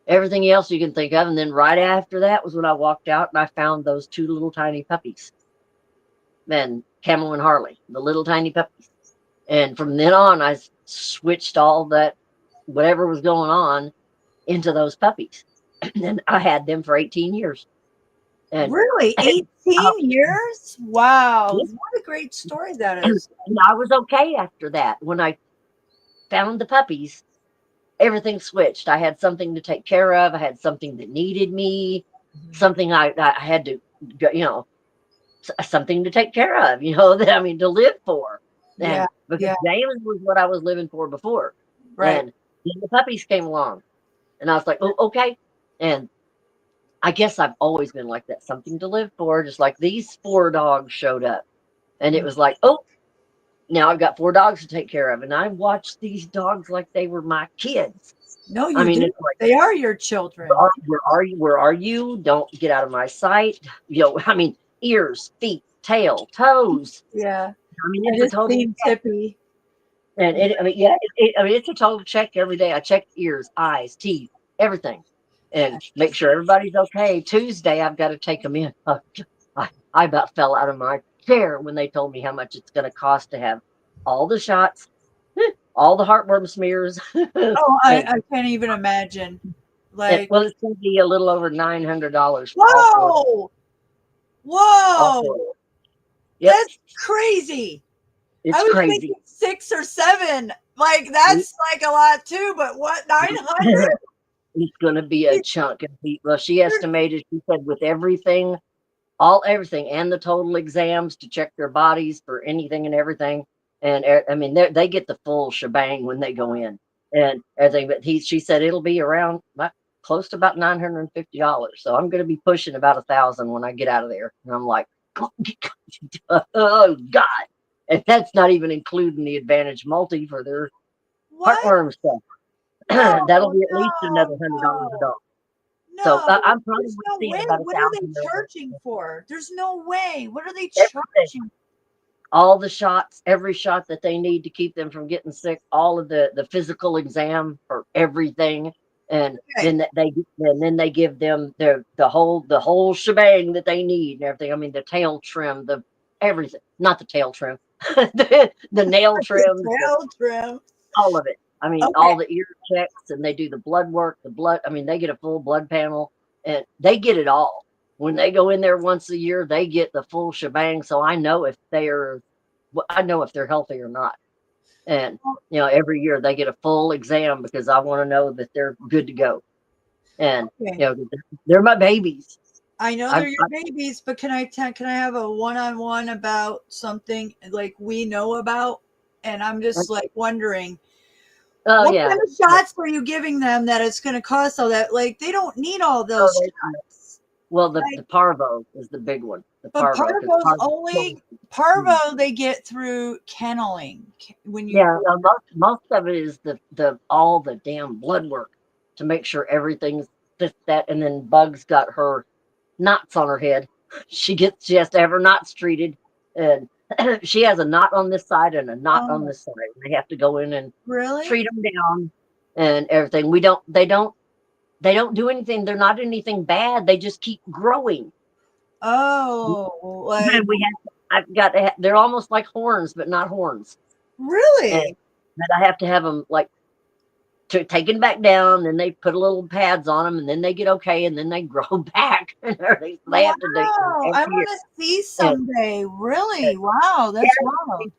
everything else you can think of. And then right after that was when I walked out and I found those 2 little tiny puppies. Then Camel and Harley, the little tiny puppies. And from then on, I switched all that, whatever was going on, into those puppies. And I had them for 18 years. And really? 18 years? Wow. What a great story that is. And I was okay after that. When I found the puppies, everything switched. I had something to take care of. I had something that needed me, something I had to, something to take care of, to live for. And because James was what I was living for before. Right. And then the puppies came along. And I was like, "Oh, okay." And I guess I've always been like that, something to live for. Just like these 4 dogs showed up, and it was like, oh, now I've got 4 dogs to take care of, and I watched these dogs like they were my kids. No, you I mean, do. it's like, They are your children. where are you? Where are you? Don't get out of my sight. You know, I mean, ears, feet, tail, toes. Yeah. I mean, I it's a just total seen check. Tippy. And I mean, yeah, I mean, it's a total check every day. I check ears, eyes, teeth, everything, and make sure everybody's okay. Tuesday, I've got to take them in. I about fell out of my chair when they told me how much it's going to cost to have all the shots, all the heartworm smears. Oh, I can't even imagine. Like, well, it's going to be a little over $900. whoa, whoa, Yep. that's crazy. It's I was crazy. thinking 6 or 7. Like, that's like a lot too. But what, 900? It's going to be a chunk. Well, she estimated, she said, with everything, everything, and the total exams to check their bodies for anything and everything. And I mean, they get the full shebang when they go in and everything. But she said it'll be around close to about $950. So I'm going to be pushing about $1,000 when I get out of there. And I'm like, oh God. And that's not even including the Advantage Multi for their heartworm stuff. That'll be at least another $100 a dog. No, So I'm probably there's no seeing way. about What are they $1,000 charging for? There's no way. What are they Everything. charging? All the shots, every shot that they need to keep them from getting sick, all of the physical exam for everything, and then they give them the whole shebang that they need and everything. I mean, the tail trim, the everything, not the tail trim, the nail trim, Tail trim. all of it. I mean, all the ear checks, and they do the blood work, I mean, they get a full blood panel, and they get it all. When they go in there once a year, they get the full shebang. So I know if they're healthy or not. And, you know, every year they get a full exam because I want to know that they're good to go. And, you know, they're my babies. I know they're your babies, but can I have a one-on-one about something like we know about? And I'm just like wondering, what kind of shots were you giving them that it's going to cost all that? Like, they don't need all those shots. Well, the Parvo is the big one. But Parvo they get through kenneling. When you most of it is all the damn blood work to make sure everything's fits that. And then Bug's got her knots on her head. She has to have her knots treated, and she has a knot on this side and a knot on this side. They have to go in and treat them down and everything. They don't do anything. They're not anything bad. They just keep growing. Oh, like, they're almost like horns, but not horns. Really? And I have to have them like taken back down, and they put a little pads on them, and then they get okay, and then they grow back. They have to do. I want to see someday. Really? Wow, that's wild.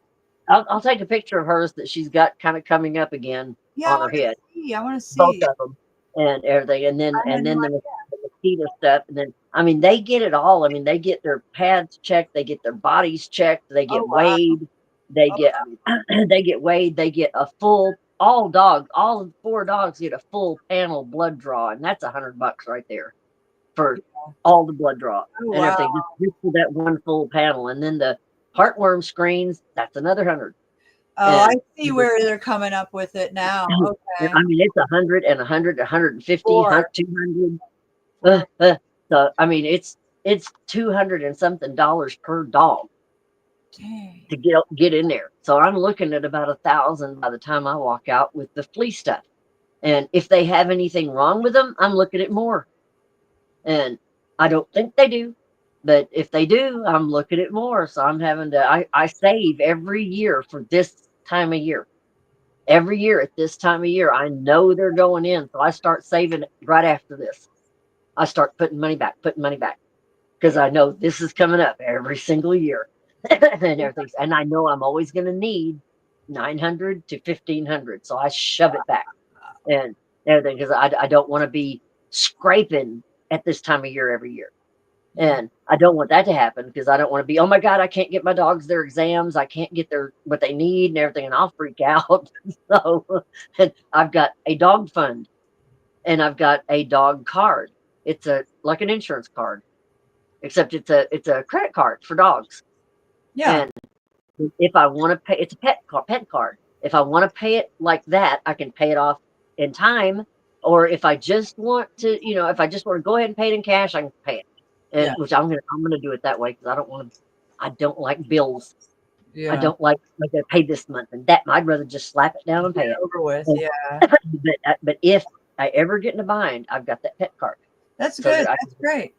I'll take a picture of hers that she's got kind of coming up again on her head. I want to see both of them and everything, and then the mosquito stuff, and then I mean they get it all. I mean they get their pads checked, they get their bodies checked, they get weighed, they get weighed, they get a full. All 4 dogs get a full panel blood draw, and that's $100 right there for all the blood draw and everything, just for that one full panel. And then the heartworm screens, that's another $100. Oh, I see where they're coming up with it now. Okay. I mean, it's 100 and 100, 150, 200. So I mean, it's $200 and something per dog. Dang. To get in there. So I'm looking at about $1,000 by the time I walk out with the flea stuff. And if they have anything wrong with them, I'm looking at more. And I don't think they do, but if they do, I'm looking at more. So I'm having to, I save every year for this time of year. Every year at this time of year, I know they're going in. So I start saving it right after this. I start putting money back because I know this is coming up every single year. And everything, and I know I'm always going to need $900 to $1,500, so I shove it back and everything because I don't want to be scraping at this time of year every year, and I don't want that to happen because I don't want to be, oh my God, I can't get my dogs their exams, I can't get what they need and everything, and I'll freak out. So, and I've got a dog fund, and I've got a dog card, It's like an insurance card, except it's a credit card for dogs. Yeah. And if I want to pay, it's a pet card. If I want to pay it like that, I can pay it off in time. Or if I just want to, if I just want to go ahead and pay it in cash, I can pay it. And which I'm gonna do it that way because I don't like bills. Yeah. I don't like I pay this month and that. I'd rather just slap it down and pay it over with. And- Yeah. But if I ever get in a bind, I've got that pet card. That's So good. that That's great.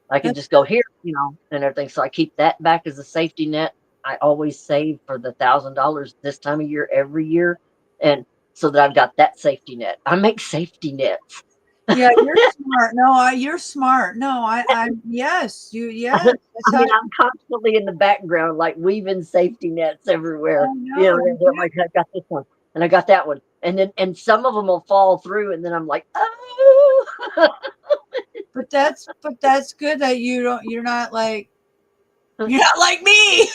I can just go here, and everything. So I keep that back as a safety net. I always save for the $1,000 this time of year every year, and so that I've got that safety net. I make safety nets. Yeah, you're smart. No, you're smart. No, yes, yes. That's I how mean, I'm constantly in the background, like weaving safety nets everywhere. I know, And they're like, I got this one, and I got that one, and some of them will fall through, and then I'm like, oh. But that's good that you're not like me.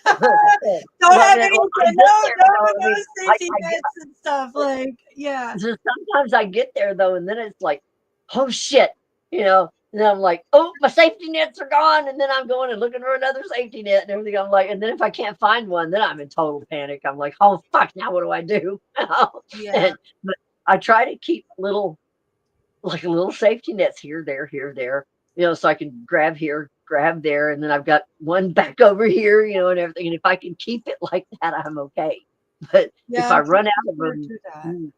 Don't have any safety nets and stuff. Like, yeah. So sometimes I get there though, and then it's like, oh shit, and then I'm like, oh, my safety nets are gone, and then I'm going and looking for another safety net and everything. I'm like, and then if I can't find one, then I'm in total panic. I'm like, oh fuck, now what do I do? Yeah. But I try to keep little safety nets here, there, so I can grab here, grab there, and then I've got one back over here, and everything. And if I can keep it like that, I'm okay. But if I run out of them,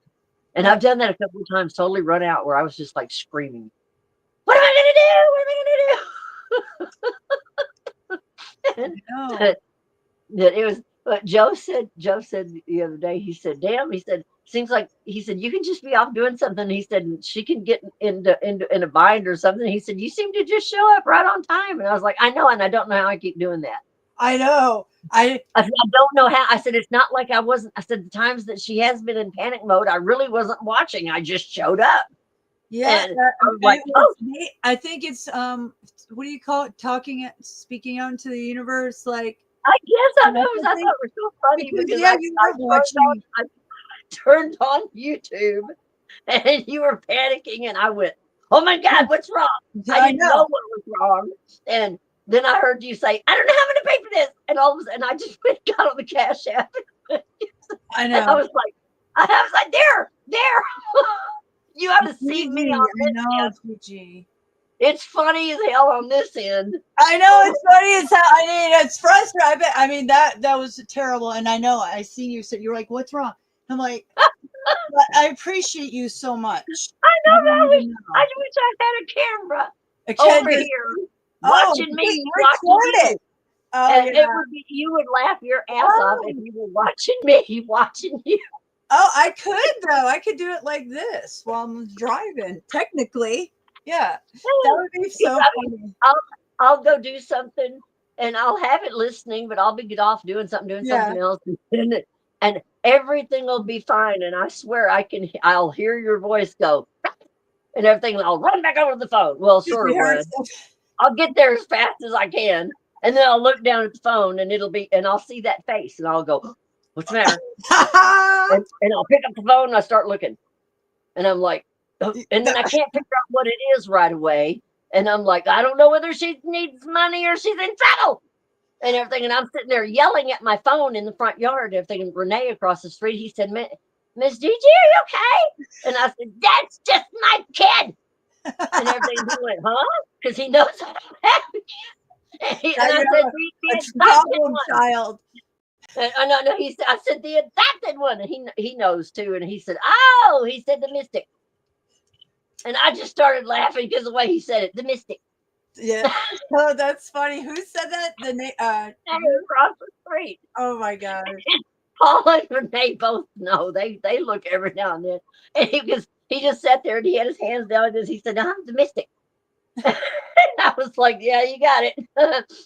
and I've done that a couple of times, totally run out where I was just like screaming, "What am I gonna do? What am I gonna do?" That it was. But Joe said the other day, he said, "Damn," he said, "seems like," he said, "you can just be off doing something." He said, "She can get in a bind or something." He said, "You seem to just show up right on time." And I was like, "I know, and I don't know how I keep doing that." I know. I don't know how. I said, "It's not like I wasn't." I said, "The times that she has been in panic mode, I really wasn't watching. I just showed up." Yeah, And I was like, I think it's what do you call it? Speaking out into the universe, like. I guess I know. I thought it was so funny because I turned on YouTube and you were panicking, and I went, "Oh my God, what's wrong?" I didn't know what was wrong, and then I heard you say, "I don't know how I'm going to pay for this," and all of a sudden I just went and got on the Cash App. I know. And I was like, there. You have to see me on this end. GG. It's funny as hell on this end. I know it's funny as hell. I mean, it's frustrating. I mean that was terrible. And I know I see you. So you're like, "What's wrong?" I'm like, but I appreciate you so much. I know that. I wish I had a camera over here watching me. Watching you. Oh, and it would be, you would laugh your ass off if you were watching me, watching you. Oh, I could though. I could do it like this while I'm driving. Technically. Yeah, that would be so funny. I'll go do something and I'll have it listening, but I'll be off doing something else, and everything will be fine. And I swear I'll hear your voice go and everything. And I'll run back over to the phone. Well, sort of. I'll get there as fast as I can, and then I'll look down at the phone, and I'll see that face, and I'll go, "What's the matter?" and I'll pick up the phone and I start looking, and I'm like. And then I can't figure out what it is right away. And I'm like, I don't know whether she needs money or she's in trouble and everything. And I'm sitting there yelling at my phone in the front yard. Everything. Renee across the street, he said, "Miss DG, are you okay?" And I said, "That's just my kid." And everything. He went, "Huh?" Because he knows I don't have a kid. And I said, "The problem child." No. He said, "I said the adopted one," and he knows too. And he said, "Oh," he said, "the mystic." And I just started laughing because the way he said it, the mystic. Yeah. Oh, that's funny. Who said that? Across the street. Oh my God. Paul and Renee both know. They look every now and then. And he just sat there and he had his hands down and he said, "I'm the mystic." And I was like, "Yeah, you got it."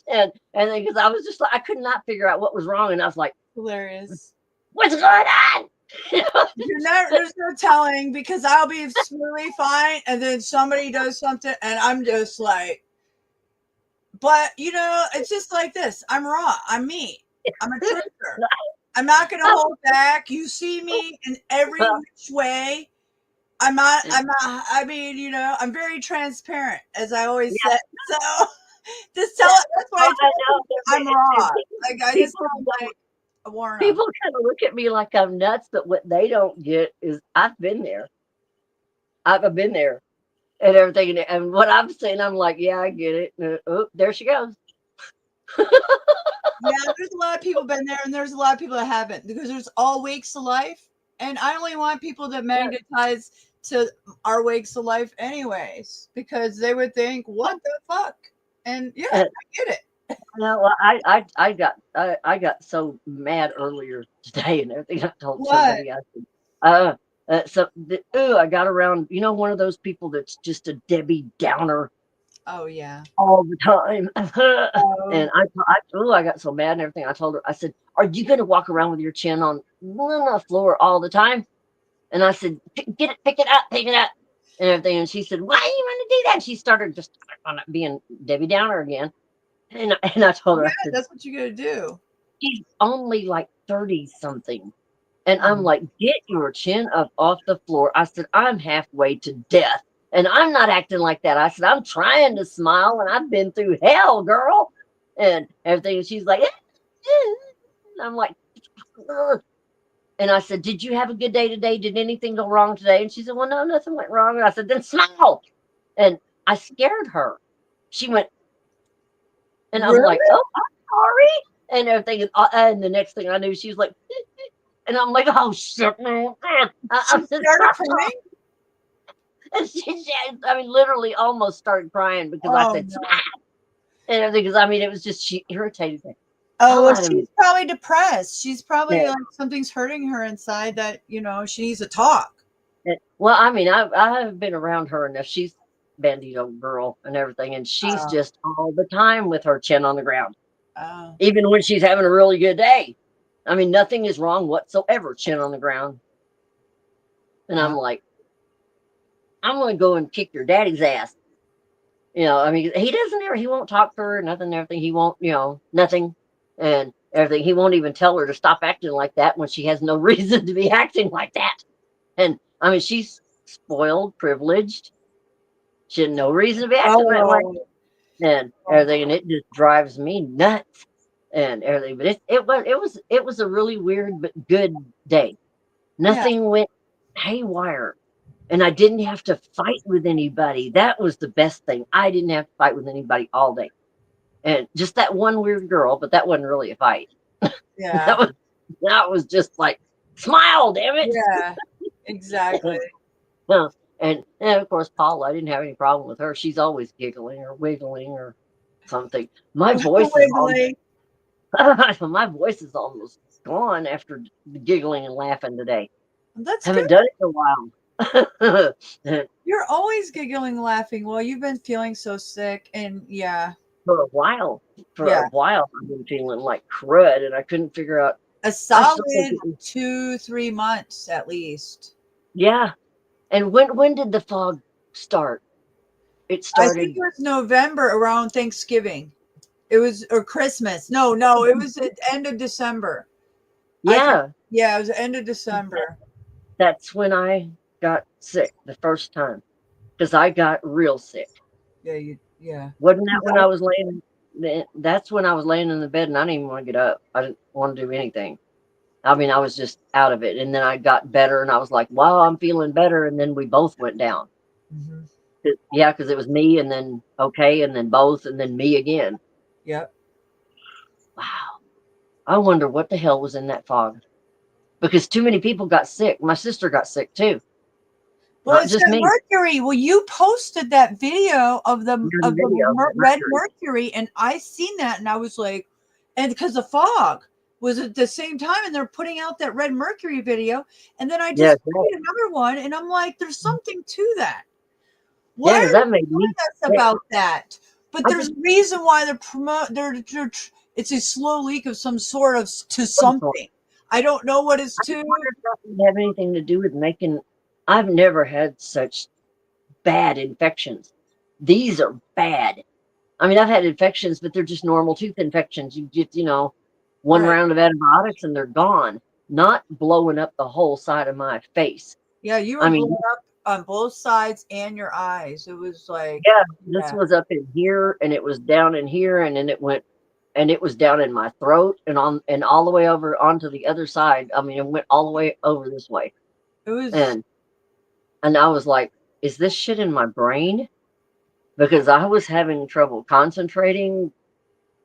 and then because I was just like, I could not figure out what was wrong. And I was like, hilarious. "What's going on?" There's no telling, because I'll be smoothly fine, and then somebody does something, and I'm just like, but it's just like this. I'm raw. I'm me. I'm a truther. I'm not gonna hold back. You see me in every which way, I'm not, I mean, you know, I'm very transparent, as I always say. So just tell it. That's why I know I'm raw. Like, I just like a warning. People kind of look at me like I'm nuts, but what they don't get is I've been there. I've been there and everything. And what I'm saying, I'm like, yeah, I get it. Oh, there she goes. Yeah, there's a lot of people been there, and there's a lot of people that haven't, because there's all wakes of life, and I only want people that magnetize to our wakes of life anyways, because they would think, what the fuck? And yeah, I get it. No, well, I got so mad earlier today and everything. I told somebody, I said, I got around, you know, one of those people that's just a Debbie Downer. Oh yeah, all the time. And I got so mad and everything. I told her, I said, "Are you going to walk around with your chin on the floor all the time?" And I said, pick it up, and everything. And she said, "Why do you want to do that?" And she started just on being Debbie Downer again. And I told her, I said, that's what you got to do. She's only like 30 something. And I'm like, get your chin up off the floor. I said, I'm halfway to death. And I'm not acting like that. I said, I'm trying to smile, and I've been through hell, girl. And everything. And she's like, and I'm like, ugh. And I said, did you have a good day today? Did anything go wrong today? And she said, well, no, nothing went wrong. And I said, then smile. And I scared her. She went, and I'm like, oh, I'm sorry. And everything. And the next thing I knew, she was like, and I'm like, oh, shit, man. I'm started crying. And I mean, literally almost started crying because I said, smile. And everything, because I mean, it was just, she irritated me. Oh, well, she's probably depressed. She's probably like something's hurting her inside that, you know, she needs to talk. Well, I mean, I've been around her enough. She's a Bandito girl and everything, and she's just all the time with her chin on the ground. Even when she's having a really good day. I mean, nothing is wrong whatsoever, chin on the ground. And I'm like, I'm going to go and kick your daddy's ass. You know, I mean, he won't talk to her, nothing, everything. He won't, you know, nothing and everything. He won't even tell her to stop acting like that when she has no reason to be acting like that. And I mean, she's spoiled, privileged. She had no reason to be acting that way. And everything. And it just drives me nuts and everything. But it was a really weird but good day. Nothing went haywire. And I didn't have to fight with anybody. That was the best thing. I didn't have to fight with anybody all day. And just that one weird girl, but that wasn't really a fight. Yeah. that was just like, smile, damn it. Yeah, exactly. Well, and of course, Paula, I didn't have any problem with her. She's always giggling or wiggling or something. My voice my voice is almost gone after giggling and laughing today. That's haven't good. done it in a while. You're always giggling, laughing. Well, you've been feeling so sick, and for a while, I've been feeling like crud, and I couldn't figure out a solid 2-3 months at least. Yeah, and when did the fog start? It started. I think it was November around Thanksgiving. It was or Christmas. No, it was at the end of December. Yeah, it was the end of December. That's when I got sick the first time, because I got real sick. Yeah. Wasn't that when I was laying? That's when I was laying in the bed and I didn't even want to get up. I didn't want to do anything. I mean, I was just out of it. And then I got better and I was like, wow, I'm feeling better. And then we both went down. Mm-hmm. Yeah, because it was me and then and then both and then me again. Yep. Wow. I wonder what the hell was in that fog. Because too many people got sick. My sister got sick too. Well, it's the mercury. Well, you posted that video of the red mercury, and I seen that, and I was like, and because the fog was at the same time, and they're putting out that red mercury video, and then I just played another one, and I'm like, there's something to that. What are that made me sick about that? But there's a reason why it's a slow leak of some sort of to something. I don't know what it's to. I wonder if that doesn't have anything to do with making. I've never had such bad infections. These are bad. I mean, I've had infections, but they're just normal tooth infections. You get, one round of antibiotics and they're gone. Not blowing up the whole side of my face. Yeah, you were blown on both sides and your eyes. It was like, Yeah, this was up in here, and it was down in here, and then it went, and it was down in my throat, and all the way over onto the other side. I mean, it went all the way over this way, it was, and I was like, "Is this shit in my brain?" Because I was having trouble concentrating.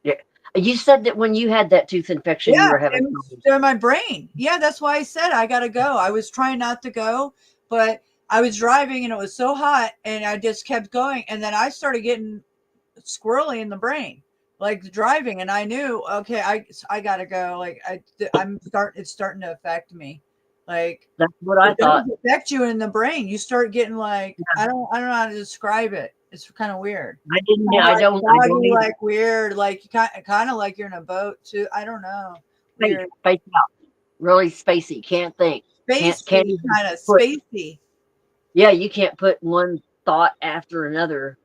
Yeah, you said that when you had that tooth infection, you were having it was in my brain. Yeah, that's why I said I gotta go. I was trying not to go, but I was driving and it was so hot, and I just kept going, and then I started getting squirrely in the brain, like driving, and I knew, okay, I gotta go. Like it's starting to affect me. Like that's what I thought. It affect you in the brain. You start getting like, I don't know how to describe it. It's kind of weird. I don't like weird, like you kind of like you're in a boat too. I don't know. Weird. Space out. Really spacey. Can't think. Spacey, can't kind of spacey. Yeah, you can't put one thought after another.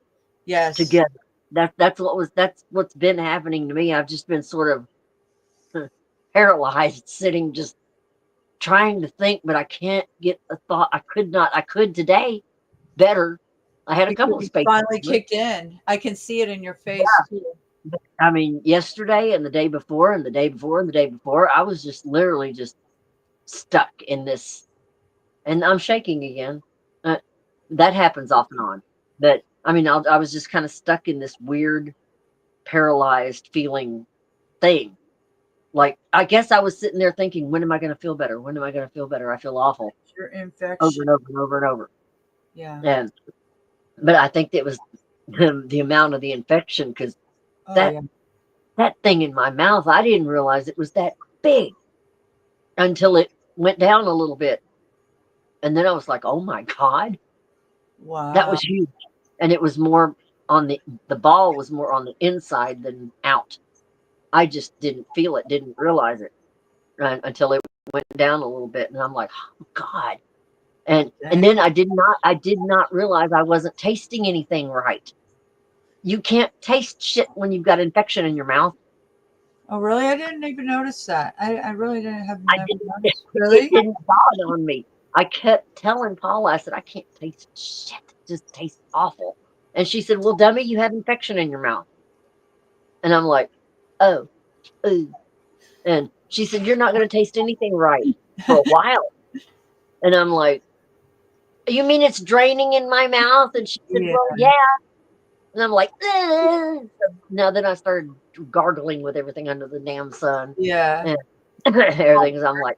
Yes. Together. That's what's been happening to me. I've just been sort of paralyzed, sitting, just trying to think, but I can't get a thought. I could today better. I had a couple of spaces. Finally kicked in. I can see it in your face too. I mean, yesterday and the day before and the day before and the day before, I was just literally just stuck in this, and I'm shaking again. That happens off and on. But I mean, I was just kind of stuck in this weird, paralyzed feeling thing. Like, I guess I was sitting there thinking, when am I going to feel better? When am I going to feel better? I feel awful. Your infection. Over and over and over and over. Yeah. But I think it was the amount of the infection, because that thing in my mouth, I didn't realize it was that big until it went down a little bit. And then I was like, oh my God. Wow. That was huge. And it was more on the ball was more on the inside than out. I just didn't feel it, didn't realize it until it went down a little bit. And I'm like, oh God. And then I did not realize I wasn't tasting anything right. You can't taste shit when you've got infection in your mouth. Oh, really? I didn't even notice that. I really didn't have. Noticed. Really? It didn't dawn on me. I kept telling Paula, I said, I can't taste shit. It just tastes awful. And she said, well, dummy, you have infection in your mouth. And I'm like, oh, ooh. And she said, you're not going to taste anything right for a while. And I'm like, you mean it's draining in my mouth? And she said, well, yeah. And I'm like, so now then I started gargling with everything under the damn sun. Yeah. And everything. I'm like,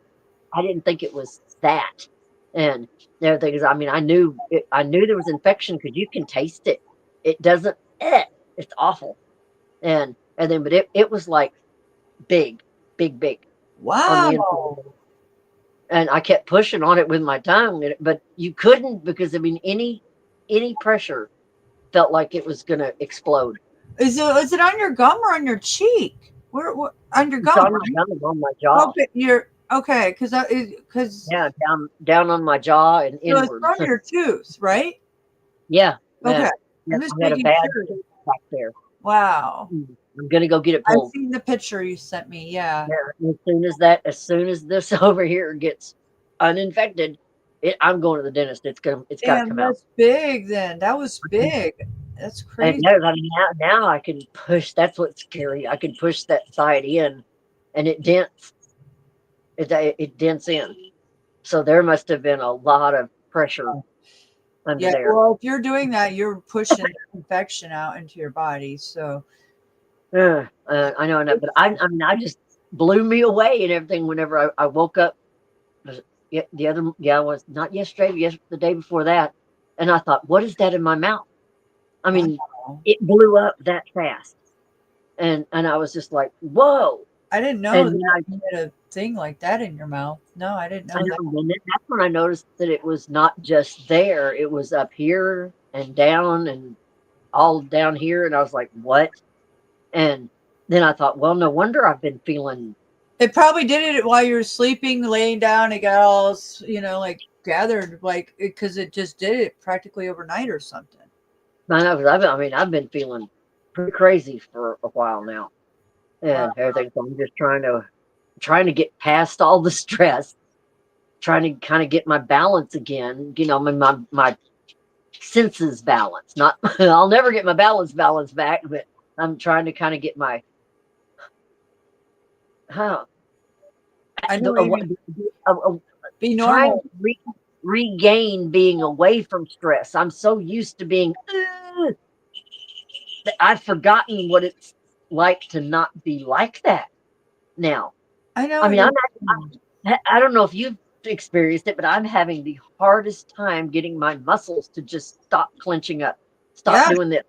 I didn't think it was that. And everything is, I mean, I knew there was infection because you can taste it. It doesn't, it's awful. And then, but it was like big. Wow. And I kept pushing on it with my tongue, but you couldn't, because I mean, any pressure felt like it was going to explode. Is it on your gum or on your cheek? Where on your gum? It's on my gum, on my jaw. Okay, because yeah, down on my jaw and inward. So it's from your tooth, right? Yeah. Okay. I had a bad tooth back there. Wow. I'm gonna go get it pulled. I've seen the picture you sent me. Yeah. As soon as this over here gets uninfected, I'm going to the dentist. It's got to come out. That's big. Then that was big. That's crazy. And now I can push. That's what's scary. I can push that side in, and it dents. It dents in. So there must have been a lot of pressure under there. Well, if you're doing that, you're pushing infection out into your body. So. I know, but I just blew me away and everything. Whenever I woke up, was not yesterday, the day before that, and I thought, what is that in my mouth? I mean, it blew up that fast, and I was just like, whoa! I didn't know that you had a thing like that in your mouth. No, I didn't know that. And that's when I noticed that it was not just there; it was up here and down and all down here, and I was like, what? And then I thought, well, no wonder I've been feeling. It probably did it while you were sleeping, laying down. It got all, like gathered, like because it just did it practically overnight or something. I know, because I've been feeling pretty crazy for a while now, and everything. So I'm just trying to get past all the stress, trying to kind of get my balance again. You know, my senses balance. Not, I'll never get my balance back, but I'm trying to kind of get my, I know what you mean. Be trying normal. to regain being away from stress. I'm so used to being, that I've forgotten what it's like to not be like that now. I know. I mean, I don't know if you've experienced it, but I'm having the hardest time getting my muscles to just stop clenching up, stop doing this.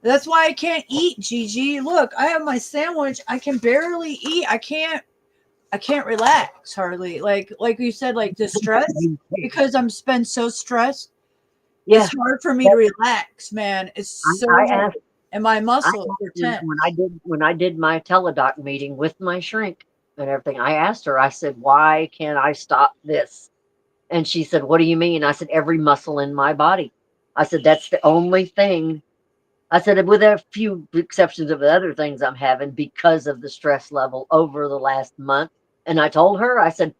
That's why I can't eat, Gigi. Look, I have my sandwich. I can barely eat. I can't relax hardly. Like you said, like the stress, because I'm spent so stressed. Yeah. It's hard for me to relax, man. It's so hard. And my muscles are tense. When I did my teledoc meeting with my shrink and everything, I asked her, I said, why can't I stop this? And she said, what do you mean? I said, every muscle in my body. I said, that's the only thing. I said, with a few exceptions of the other things I'm having because of the stress level over the last month. And I told her, I said,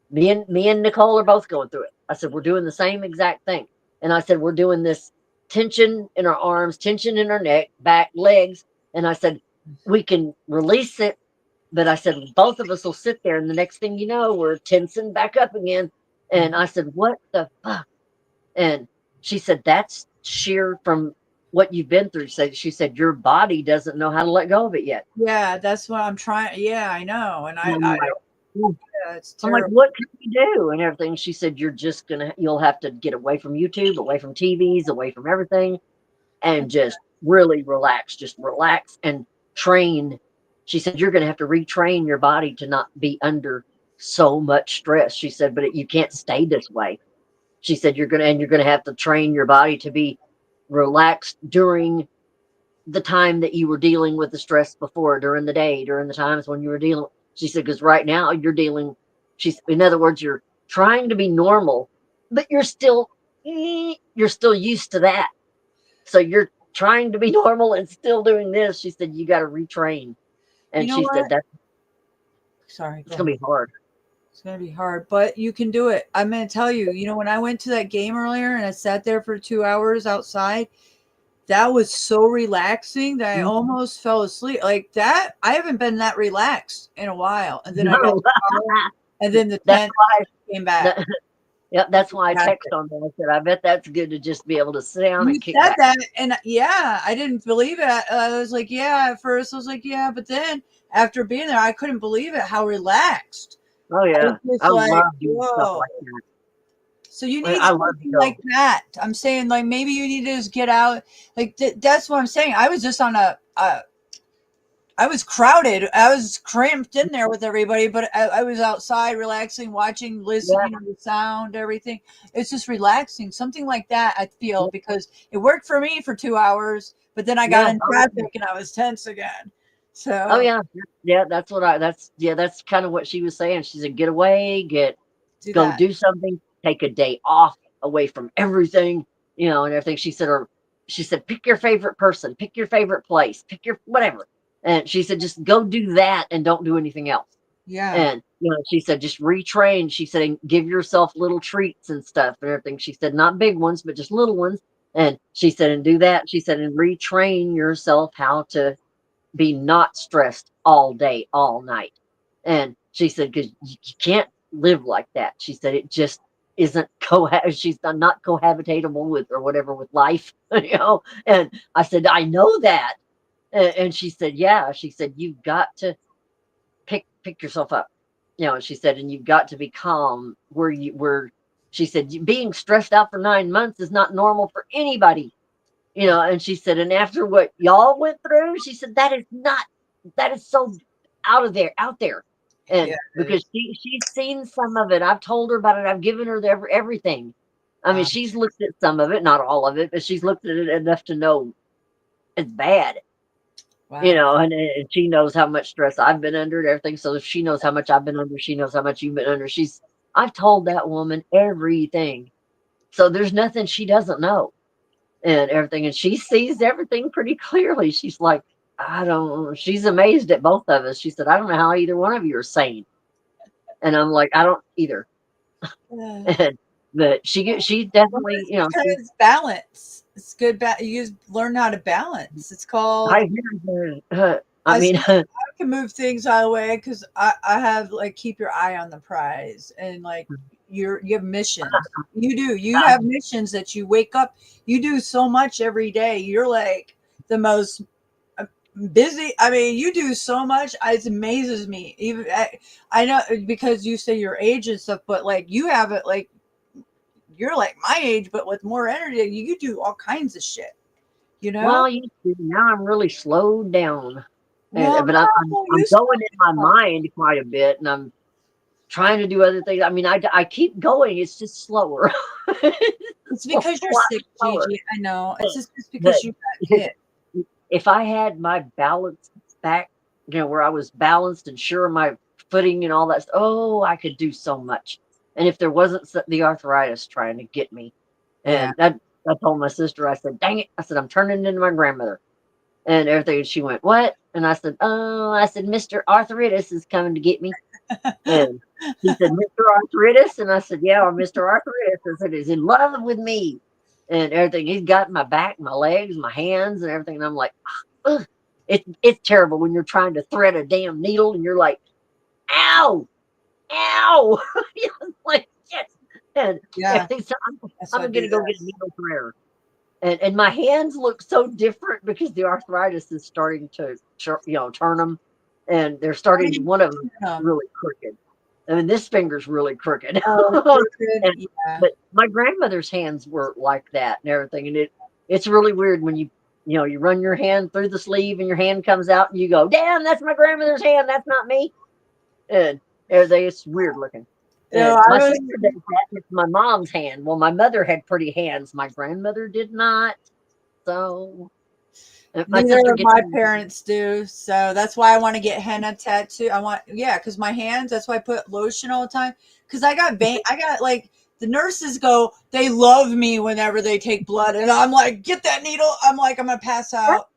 me and Nicole are both going through it. I said, we're doing the same exact thing. And I said, we're doing this tension in our arms, tension in our neck, back, legs. And I said, we can release it. But I said, both of us will sit there. And the next thing you know, we're tensing back up again. And I said, what the fuck? And she said, that's sheer from what you've been through. So she said, your body doesn't know how to let go of it yet. Yeah, that's what I'm trying. Yeah, I know. And I'm it's I'm like, terrible. what can we do? And everything. She said, you'll have to get away from YouTube, away from TVs, away from everything, and just really relax. Just relax and train. She said, you're going to have to retrain your body to not be under so much stress. She said, but you can't stay this way. She said, you're going to have to train your body to be relaxed during the time that you were dealing with the stress before, during the day, during the times when you were dealing. She said, because right now you're dealing, in other words, you're trying to be normal, but you're still used to that. So you're trying to be normal and still doing this. She said, you got to retrain. And You know she said, what? that's Sorry. it's going to be hard. It's going to be hard, but you can do it. I'm going to tell you, when I went to that game earlier and I sat there for 2 hours outside, that was so relaxing that I almost fell asleep. Like that, I haven't been that relaxed in a while. And then I got in the car, and then the tent came back. Yep, that's why I texted on there. I said, I bet that's good to just be able to sit down You and kick said back. that, and yeah, I didn't believe it. I was like, yeah, at first I was like, yeah, but then after being there, I couldn't believe it, how relaxed. Oh yeah, It's I like, love doing stuff whoa. like that. So you need I love something like that. I'm saying, like, maybe you need to just get out. Like that's what I'm saying. I was just on I was crowded. I was cramped in there with everybody, but I was outside relaxing, watching, listening to the sound, everything. It's just relaxing. Something like that, I feel, because it worked for me for 2 hours, but then I got in traffic and I was tense again. So Oh yeah, that's that's kind of what she was saying. She said, get away, go do something, take a day off away from everything, and everything. She said, pick your favorite person, pick your favorite place, pick your whatever. And she said, just go do that and don't do anything else. Yeah. And she said, just retrain. She said, and give yourself little treats and stuff and everything. She said, not big ones, but just little ones. And she said, and do that. She said, and retrain yourself how to be not stressed all day, all night. And she said, because you can't live like that. She said, it just isn't she's not cohabitatable with or whatever with life, And I said, I know that. And she said, yeah. She said, you've got to pick yourself up, she said, and you've got to be calm she said, being stressed out for 9 months is not normal for anybody. And she said, and after what y'all went through, she said, that is so out there. And because she's seen some of it. I've told her about it. I've given her everything. I mean, she's looked at some of it, not all of it, but she's looked at it enough to know it's bad. Wow. And she knows how much stress I've been under and everything. So if she knows how much I've been under, she knows how much you've been under. I've told that woman everything. So there's nothing she doesn't know. And everything, and she sees everything pretty clearly. She's like, she's amazed at both of us. She said, I don't know how either one of you are sane. And I'm like, I don't either. But she definitely, you know, because balance. It's good. Learn how to balance. It's called. I mean, I can move things out of the way because I have like keep your eye on the prize and like you have missions. You have missions that you wake up. You do so much every day. You're like the most busy. I mean, you do so much. It amazes me. Even I know because you say your age and stuff, but like you have it like you're like my age, but with more energy. You do all kinds of shit. You know. Well, now I'm really slowed down. Well, but I'm going in my mind quite a bit, and I'm trying to do other things. I mean, I keep going. It's just slower. It's because you're sick, Gigi. I know. It's just because you got hit. If I had my balance back, you know, where I was balanced and sure of my footing and all that stuff, oh, I could do so much. And if there wasn't the arthritis trying to get me, and I told my sister, I said, dang it. I said, I'm turning into my grandmother. And everything. She went, what? And I said, Mr. Arthritis is coming to get me. And he said, Mr. Arthritis? And I said, yeah, or Mr. Arthritis. I said, he's in love with me. And everything. He's got my back, my legs, my hands, and everything. And I'm like, ugh. It's terrible when you're trying to thread a damn needle and you're like, ow, ow. Like, shit. And so I'm going to go get a needle threader. And my hands look so different because the arthritis is starting to, turn them, and they're starting. One of them is really crooked. I mean, this finger's really crooked. But my grandmother's hands were like that and everything, and it's really weird when you run your hand through the sleeve and your hand comes out and you go, damn, that's my grandmother's hand. That's not me. And everything, it's weird looking. My sister did that with my mom's hand. Well, my mother had pretty hands. My grandmother did not. So neither of my parents do. So that's why I want to get henna tattoo. Because my hands. That's why I put lotion all the time. Because I got like the nurses go. They love me whenever they take blood, and I'm like, get that needle. I'm like, I'm gonna pass out.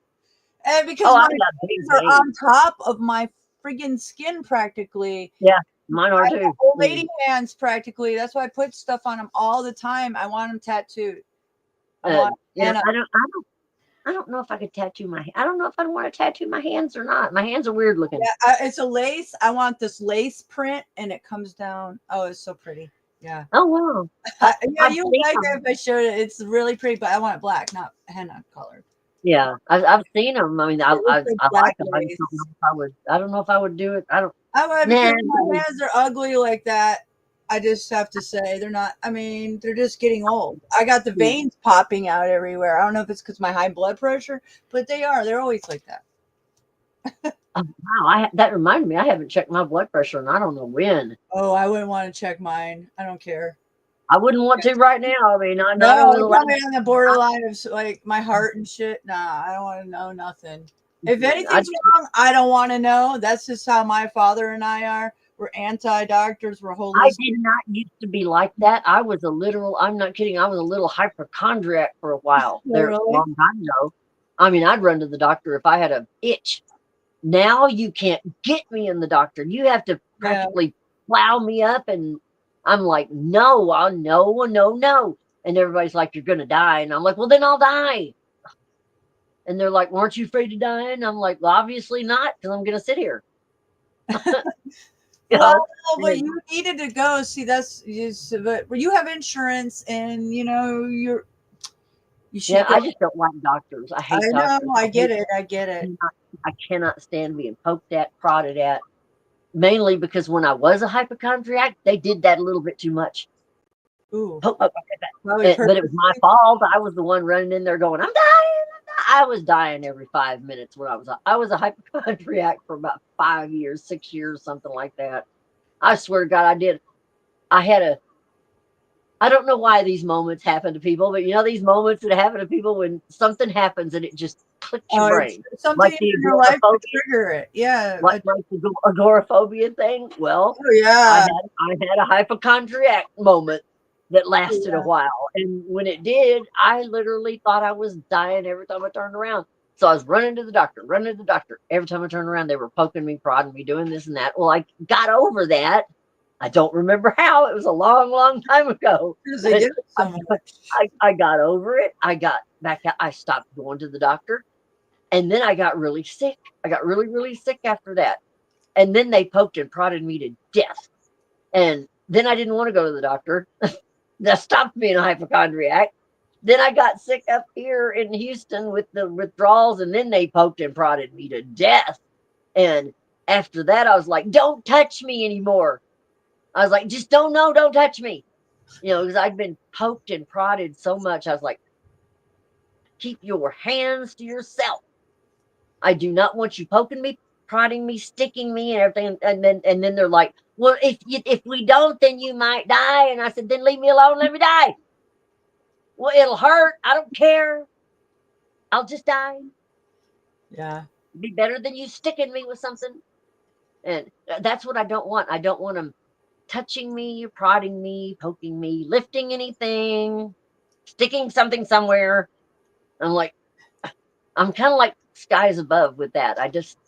And because my hands are on top of my friggin' skin practically. Yeah. Mine are too. Old lady hands practically. That's why I put stuff on them all the time. I want them tattooed. I don't know if I could tattoo my. I don't know if I want to tattoo my hands or not. My hands are weird looking. Yeah, it's a lace. I want this lace print, and it comes down. Oh, it's so pretty. Yeah. Oh wow. You would like it if I showed it. It's really pretty, but I want it black, not henna colored. Yeah, I've seen them. I mean, I like them. I don't know if I would do it. I would because my hands are ugly like that. I just have to say they're not. I mean, they're just getting old. I got the veins popping out everywhere. I don't know if it's because my high blood pressure, but they are. They're always like that. Wow, that reminded me. I haven't checked my blood pressure, and I don't know when. Oh, I wouldn't want to check mine. I don't care. I wouldn't want to right now. I mean, I know. No, I'm on the borderline of like my heart and shit. Nah, I don't want to know nothing. If anything's wrong, I don't want to know. That's just how my father and I are. We're anti-doctors. We're holistic. I did not used to be like that. I was I'm not kidding. I was a little hypochondriac for a while. There a long time ago. I mean, I'd run to the doctor if I had an itch. Now you can't get me in the doctor. You have to practically plow me up, and I'm like, no. And everybody's like, you're going to die. And I'm like, well, then I'll die. And they're like, weren't you afraid to die? And I'm like, well, obviously not, because I'm going to sit here. Well, but you needed to go. See, but you have insurance, and you should. Yeah, I just don't like doctors. I hate doctors. I get it. I cannot stand being poked at, prodded at. Mainly because when I was a hypochondriac, they did that a little bit too much. Ooh. But it was my fault. I was the one running in there going, I'm dying. I was dying every 5 minutes when I was a hypochondriac for about 5 years, 6 years, something like that. I swear to God, I did. I don't know why these moments happen to people, but these moments that happen to people when something happens and it just clicks your brain. Something like in your life to trigger it. Yeah. Like the agoraphobia thing. Well, I had a hypochondriac moment that lasted a while. And when it did, I literally thought I was dying every time I turned around. So I was running to the doctor. Every time I turned around, they were poking me, prodding me, doing this and that. Well, I got over that. I don't remember how. It was a long, long time ago. Because they get it so much. I got over it. I got back out. I stopped going to the doctor. And then I got really sick. I got really, really sick after that. And then they poked and prodded me to death. And then I didn't want to go to the doctor. That stopped being a hypochondriac. Then I got sick up here in Houston with the withdrawals, and then they poked and prodded me to death. And after that, I was like, don't touch me anymore. I was like, just don't touch me. You know, because I'd been poked and prodded so much. I was like, keep your hands to yourself. I do not want you poking me, prodding me, sticking me, and everything. And then they're like, well, if we don't, then you might die. And I said, then leave me alone, let me die. Well, it'll hurt. I don't care. I'll just die. Yeah. Be better than you sticking me with something. And that's what I don't want. I don't want them touching me, prodding me, poking me, lifting anything, sticking something somewhere. I'm like, I'm kind of like skies above with that. I just.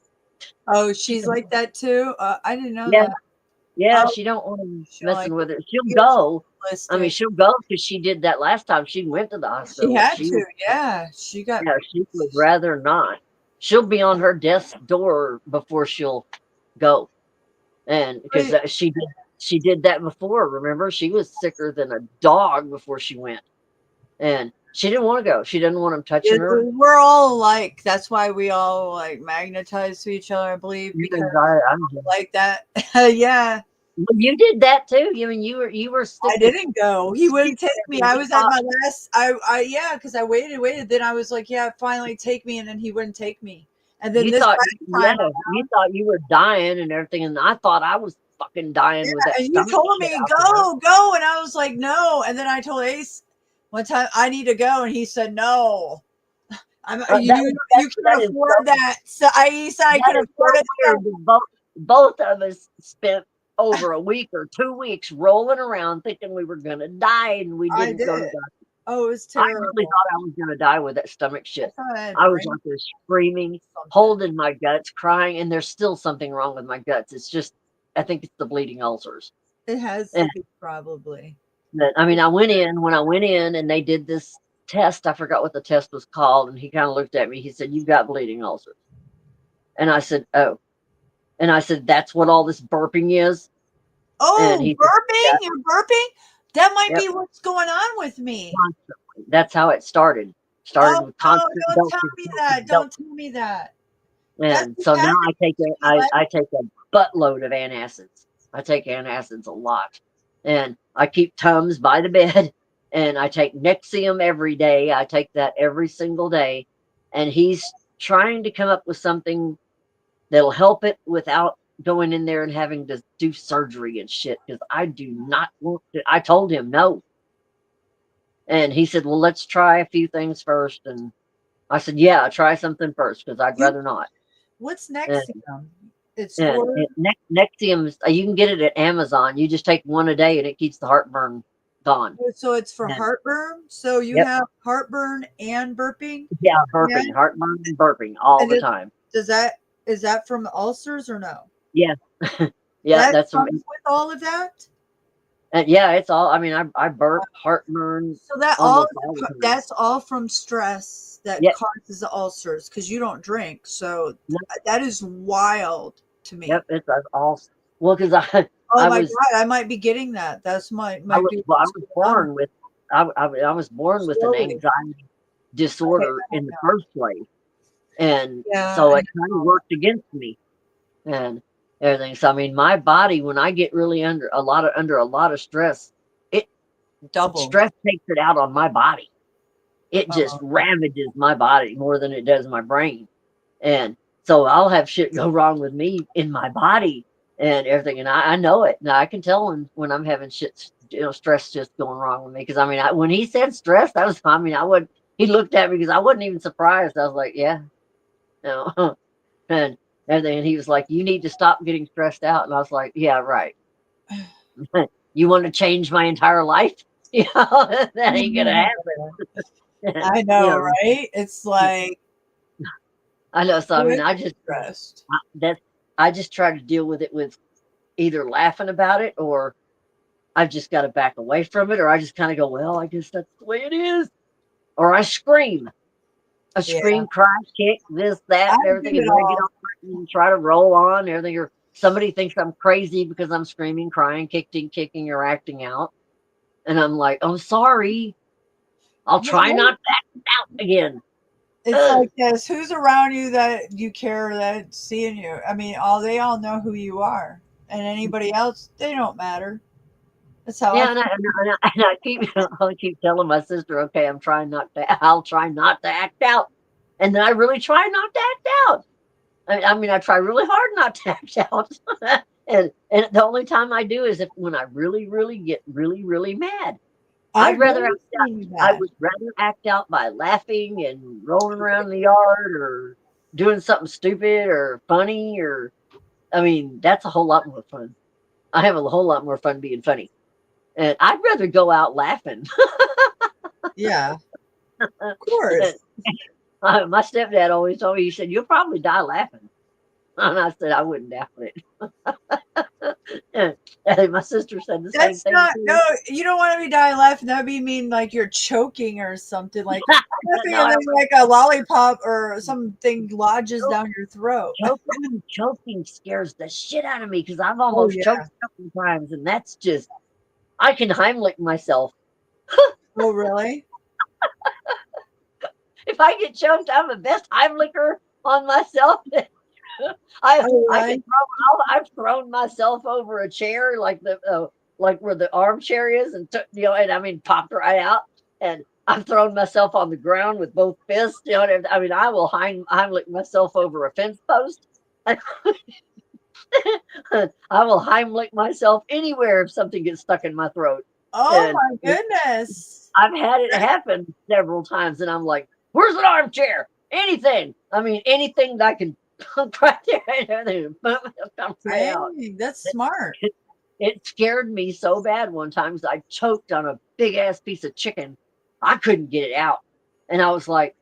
Oh, she's like that too? I didn't know Yeah. that. Yeah, Oh, she don't want to she'll messing like with her. She'll get go. I ballistic. mean, she'll go because she did that last time. She went to the hospital. She had She to, yeah. She got Yeah, she would rather not. She'll be on her desk door before she'll go, and because Wait. she did that before. Remember, she was sicker than a dog before she went, and she didn't want to go. She didn't want them touching her. We're all alike. That's why we all like magnetize to each other, I believe. Because I'm like that. Yeah. Well, you did that too. I mean, you were. I didn't go. He wouldn't take me. I was at my last. Yeah, because I waited. Then I was like, yeah, finally take me, and then he wouldn't take me. And then You this thought, last time, you thought you were dying and everything, and I thought I was fucking dying with that. and you stomach told shit me out there. go, and I was like, no. And then I told Ace one time I need to go, and he said no. You can't afford that. So I can afford it. Both of us spent over a week or 2 weeks rolling around thinking we were going to die, and we I didn't go to did. the Oh, it was I terrible. really thought I was going to die with that stomach shit. had I was brain out there screaming, holding my guts, crying, and there's still something wrong with my guts. It's just, I think it's the bleeding ulcers. It has to And be probably. that, I mean, when I went in and they did this test, I forgot what the test was called, and he kind of looked at me. He said, "You've got bleeding ulcers." And I said, "Oh." And I said, "That's what all this burping is?" Oh, And he said, burping? "Yeah." You're burping? That might Yep. be what's going on with me. Constantly. That's how it started. Started Oh, with no, constant don't tell belching, me that. Don't tell me that. And so now I take I take a buttload of antacids. I take antacids a lot, and I keep Tums by the bed, and I take Nexium every day. I take that every single day, and he's trying to come up with something that'll help it without going in there and having to do surgery and shit. Because I do not want to. I told him no, and he said, "Well, let's try a few things first." And I said, "Yeah, try something first, because I'd rather not." What's Nexium? It's And for Nexium, you can get it at Amazon. You just take one a day and it keeps the heartburn gone. so it's for And- heartburn. So you Yep. have heartburn and burping. Yeah, burping, heartburn and burping all And the it- time. Is that from ulcers or no? Yeah. Yeah, That that's comes with all of that. yeah, it's all, I mean, I burp, heartburn. So that almost all the time. that's all from stress that Yep. causes the ulcers because you don't drink. So that is wild to me. Yep, it's all, well, because I Oh my was, god, I might be getting that. That's my I was born with, I was born with an Slowly. anxiety disorder in the first place. And Yeah, so I it kind of worked against me and everything. So I mean, my body, when I get really under a lot of stress, stress takes it out on my body. It just ravages my body more than it does my brain. And so I'll have shit go wrong with me in my body and everything. And I know it. Now I can tell when I'm having shit, stress just going wrong with me. Because I mean, when he said stress, that was, I mean, he looked at me because I wasn't even surprised. I was like, yeah, and everything. And he was like, you need to stop getting stressed out. And I was like, yeah, right. You want to change my entire life? That ain't gonna happen. I know, right? It's like I know. So I mean, I just stressed. I just try to deal with it with either laughing about it, or I've just got to back away from it, or I just kind of go, well, I guess that's the way it is. Or I scream. I scream, cry, kick, this, that, I and do everything, it and then I get all. off and try to roll on and everything. Or somebody thinks I'm crazy because I'm screaming, crying, kicking, or acting out. And I'm like, I'm sorry. I'll try not to act out again. It's like this. Who's around you that you care that's seeing you? I mean, they all know who you are, and anybody else, they don't matter. That's how. Yeah, and I keep telling my sister, okay, I'll try not to act out, and then I really try not to act out. I mean, I try really hard not to act out, and the only time I do is when I really, really get really mad. I would rather act out by laughing and rolling around the yard or doing something stupid or funny, or I mean, that's a whole lot more fun. I have a whole lot more fun being funny. And I'd rather go out laughing. Yeah, of course. My stepdad always told me, he said, you'll probably die laughing. And I said, I wouldn't doubt it. And my sister said the same That's thing. no, you don't want to be dying laughing. That would mean like you're choking or something, like laughing No, and then like a lollipop or something lodges down your throat. Choking scares the shit out of me because I've almost choked a couple times, and that's just, I can Heimlich myself. Oh, really? If I get choked, I'm the best Heimlicher on myself. I've thrown myself over a chair, like like where the armchair is, and and I mean popped right out. And I've thrown myself on the ground with both fists. And I mean, I will Heimlich myself over a fence post. I will Heimlich myself anywhere if something gets stuck in my throat. Oh my goodness! I've had it happen several times, and I'm like, "Where's an armchair? Anything? I mean, anything that I can pump right there." Dang, that's smart. It scared me so bad one time because I choked on a big ass piece of chicken. I couldn't get it out, and I was like,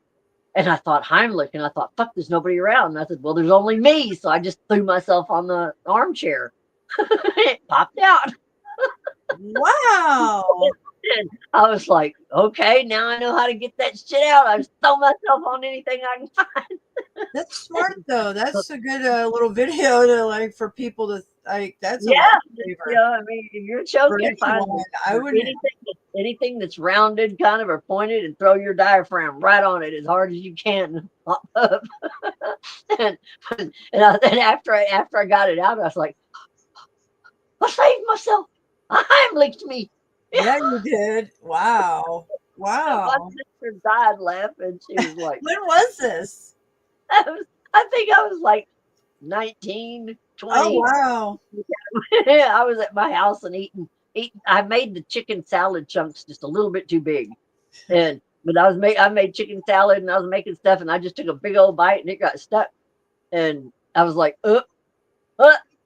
and I thought Heimlich, and I thought, fuck, there's nobody around. And I said, well, there's only me, so I just threw myself on the armchair. It popped out. Wow. And I was like, okay, now I know how to get that shit out. I just throw myself on anything I can find. That's smart though. That's a good little video to like for people to like. That's I mean, if you're choking, find anything that's rounded, kind of, or pointed, and throw your diaphragm right on it as hard as you can. And pop up. and after I got it out, I was like, I saved myself. Heimlicked me. Yeah, you did. Wow. My sister died laughing. She was like, when was this? I think I was like 19, 20. Oh, wow. I was at my house and eating. I made the chicken salad chunks just a little bit too big. But I made chicken salad and I was making stuff, and I just took a big old bite and it got stuck. And I was like,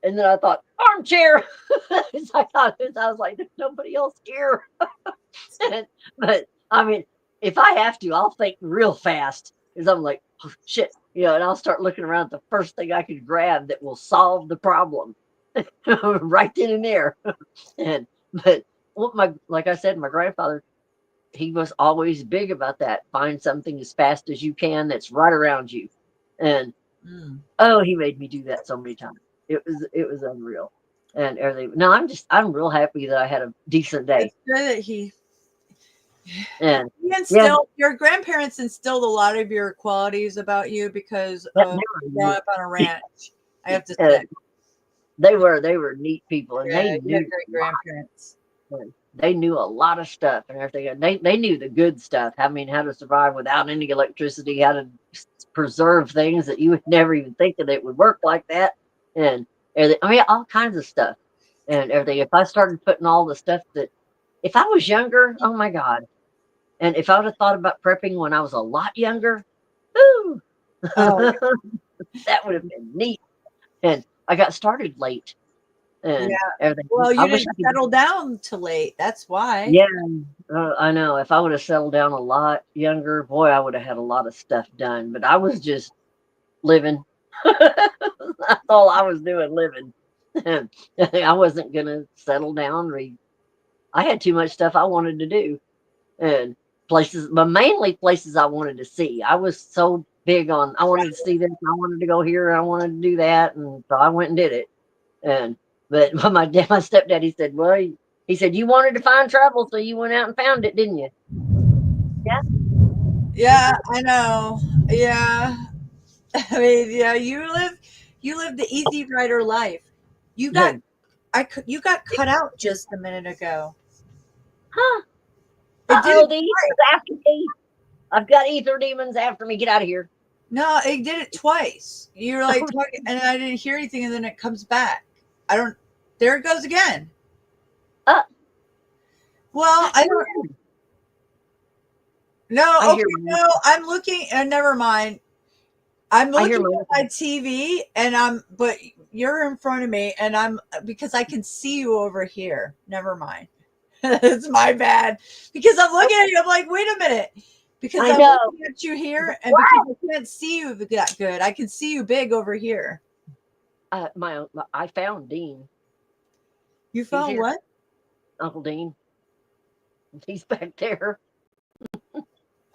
and then I thought, armchair. I was like, there's nobody else here. But I mean, if I have to, I'll think real fast, because I'm like, oh, shit, and I'll start looking around at the first thing I can grab that will solve the problem right then and there. Like I said, my grandfather, he was always big about that. Find something as fast as you can that's right around you. And he made me do that so many times. It was unreal and everything. No, I'm real happy that I had a decent day. It's good that he instilled, your grandparents instilled a lot of your qualities about you because of growing up on a ranch. I have to say. They were neat people, and they knew great grandparents. They knew a lot of stuff and everything. And they knew the good stuff. I mean, how to survive without any electricity, how to preserve things that you would never even think that it would work like that. And everything. I mean, all kinds of stuff and everything. If I started putting all the stuff that, if I was younger, oh my God. And if I would have thought about prepping when I was a lot younger, that would have been neat. And I got started late. And everything. Well, you didn't settle down till late. That's why. Yeah, I know. If I would have settled down a lot younger, boy, I would have had a lot of stuff done. But I was just living. That's all I was doing, living. And I wasn't gonna settle down. I had too much stuff I wanted to do, and places, but mainly places I wanted to see. I was so big on I wanted to see this, I wanted to go here, I wanted to do that, and so I went and did it. And but my stepdaddy said, well, he said you wanted to find trouble, so you went out and found it, didn't you? Yeah. Yeah, I know. Yeah. I mean, yeah, you live the easy rider life. You got you got cut out just a minute ago. Huh. It did Oh, it the twice. ether's after me. I've got ether demons after me. Get out of here. No, it did it twice. You were like talking, and I didn't hear anything, and then it comes back. I don't. There it goes again. Well, I don't. No, I okay, hear no. I'm looking, and never mind. I'm I hear looking at my TV, and but you're in front of me, and because I can see you over here. Never mind. It's my bad. Because I'm looking at you, I'm like, wait a minute. Because I I'm know. looking at you here, and because I can't see you that good, I can see you big over here. I found Dean. You found here. what? Uncle Dean. He's back there.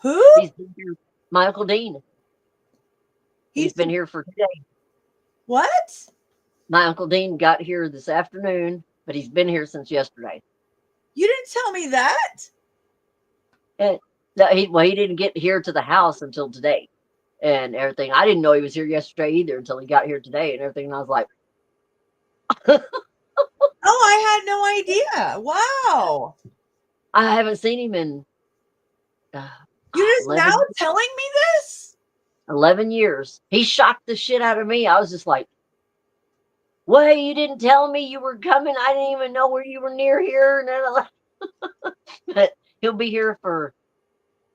Who? He's been here. My Uncle Dean. He's been here for 2 days. What? My Uncle Dean got here this afternoon, but he's been here since yesterday. You didn't tell me that. And he didn't get here to the house until today and everything. I didn't know he was here yesterday either until he got here today and everything. And I was like, oh, I had no idea. Wow. I haven't seen him in you just now telling me this? 11 years. He shocked the shit out of me. I was just like, well, you didn't tell me you were coming. I didn't even know where you were near here. And then but he'll be here for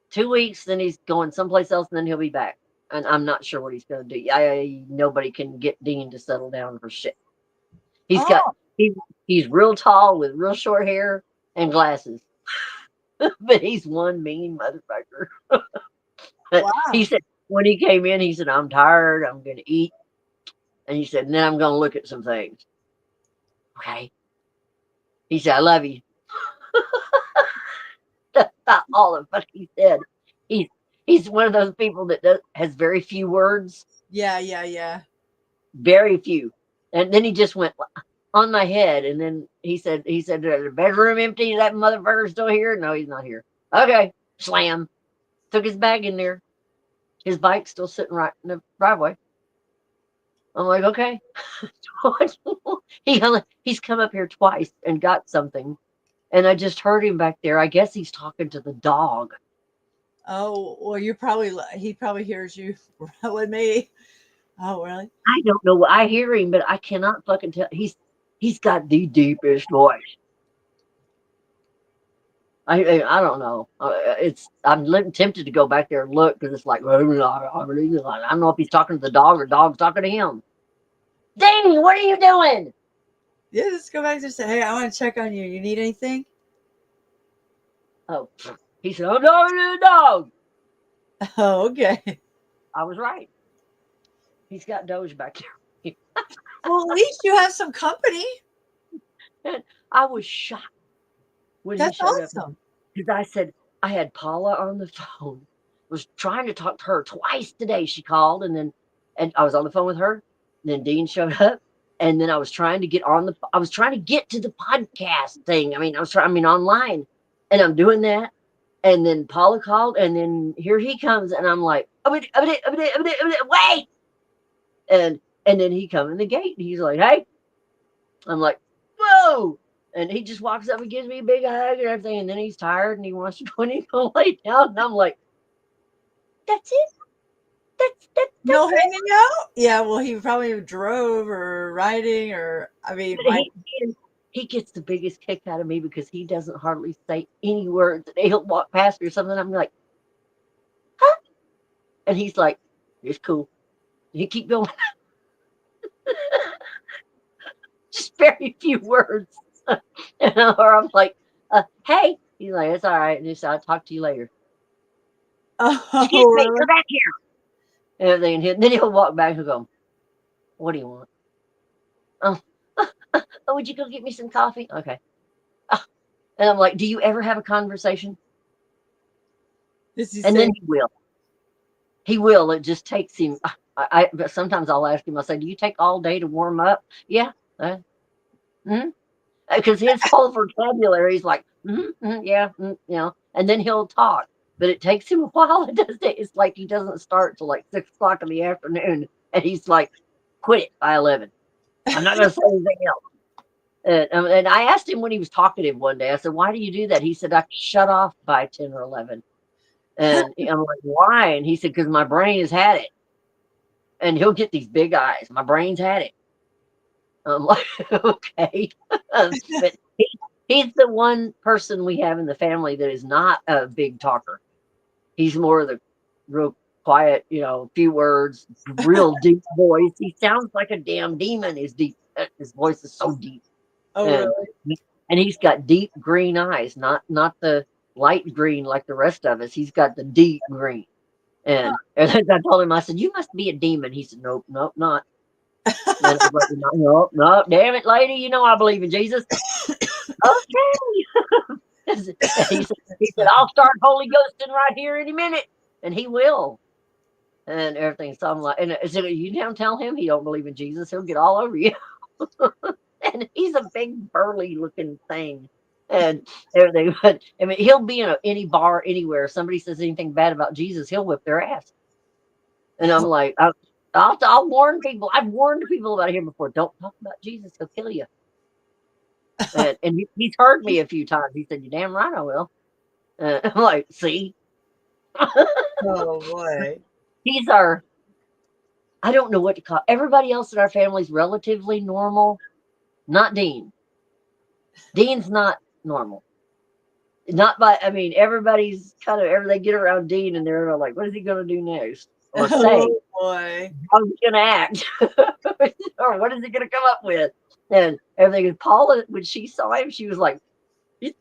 2 weeks, then he's going someplace else, and then he'll be back. And I'm not sure what he's going to do. Nobody can get Dean to settle down for shit. He's real tall with real short hair and glasses. But he's one mean motherfucker. Wow. He said, when he came in, he said, I'm tired, I'm going to eat. And he said, and then I'm going to look at some things. Okay. He said, I love you. That's not all of what he said. He's one of those people that has very few words. Yeah. Very few. And then he just went on my head. And then he said, the bedroom empty? Is that motherfucker still here? No, he's not here. Okay. Slam. Took his bag in there. His bike's still sitting right in the driveway. I'm like, okay. He's come up here twice and got something. And I just heard him back there. I guess he's talking to the dog. Oh, well, he probably hears you with me. Oh, really? I don't know. I hear him, but I cannot fucking tell. He's got the deepest voice. I don't know. I'm tempted to go back there and look because it's like, I don't know if he's talking to the dog or the dog's talking to him. Danny, what are you doing? Yeah, just go back and say, hey, I want to check on you. You need anything? Oh, he said, I'm talking to the dog. Oh, okay. I was right. He's got Doge back there. Well, at least you have some company. And I was shocked when That's he showed awesome. up. Because I said, I had Paula on the phone. Was trying to talk to her twice today. She called and I was on the phone with her. And then Dean showed up. And then I was trying to get to the podcast thing. I mean, online. And I'm doing that. And then Paula called, and then here he comes, and I'm like, wait. And then he come in the gate, and he's like, hey. I'm like, whoa. And he just walks up and gives me a big hug and everything. And then he's tired, and he wants to go and he's going to lay down. And I'm like, that's it? That's no hanging out? Yeah, well, he probably drove or riding or, he gets the biggest kick out of me because he doesn't hardly say any words. And he'll walk past me or something. I'm like, huh? And he's like, it's cool. And he keep going. Just very few words. Or I'm like, hey. He's like, it's all right. And he said, I'll talk to you later. Oh, excuse me, come back here. And everything. And then he'll walk back and go, what do you want? Oh, Oh, would you go get me some coffee? Okay. And I'm like, do you ever have a conversation? Does he And say then he will. He will. It just takes him. But sometimes I'll ask him, I say, do you take all day to warm up? Yeah. Because his whole vocabulary is like, yeah, you know, and then he'll talk. But it takes him a while. It's like he doesn't start till like 6 o'clock in the afternoon. And he's like, quit it by 11. I'm not going to say anything else. And I asked him when he was talkative one day, I said, why do you do that? He said, I shut off by 10 or 11. And I'm like, why? And he said, because my brain has had it. And he'll get these big eyes. My brain's had it. I'm like, okay. But he's the one person we have in the family that is not a big talker. He's more of the real quiet, you know, few words, real deep voice. He sounds like a damn demon. His voice is so deep. Oh, really? And he's got deep green eyes, not the light green like the rest of us. He's got the deep green. And I told him, I said, you must be a demon. He said, nope, not. And I was like, no, damn it, lady, you know I believe in Jesus. Okay. he said, I'll start Holy Ghosting right here any minute. And he will. And everything. So I'm like, and I said, you don't tell him he don't believe in Jesus. He'll get all over you. And he's a big burly looking thing and everything. But I mean, he'll be in any bar anywhere. If somebody says anything bad about Jesus, he'll whip their ass. And I'm like, I'll warn people. I've warned people about him before. Don't talk about Jesus. He'll kill you. And he's heard me a few times. He said, "You damn right I will." I'm like, see. Oh boy. These are. I don't know what to call. Everybody else in our family is relatively normal. Not Dean. Dean's not normal. Not by. I mean, everybody's kind of. They get around Dean and they're like, "What is he going to do next?" Or say, "Oh boy, how is he going to act?" Or what is he going to come up with? And everything. And Paula, when she saw him, she was like, "Ding!"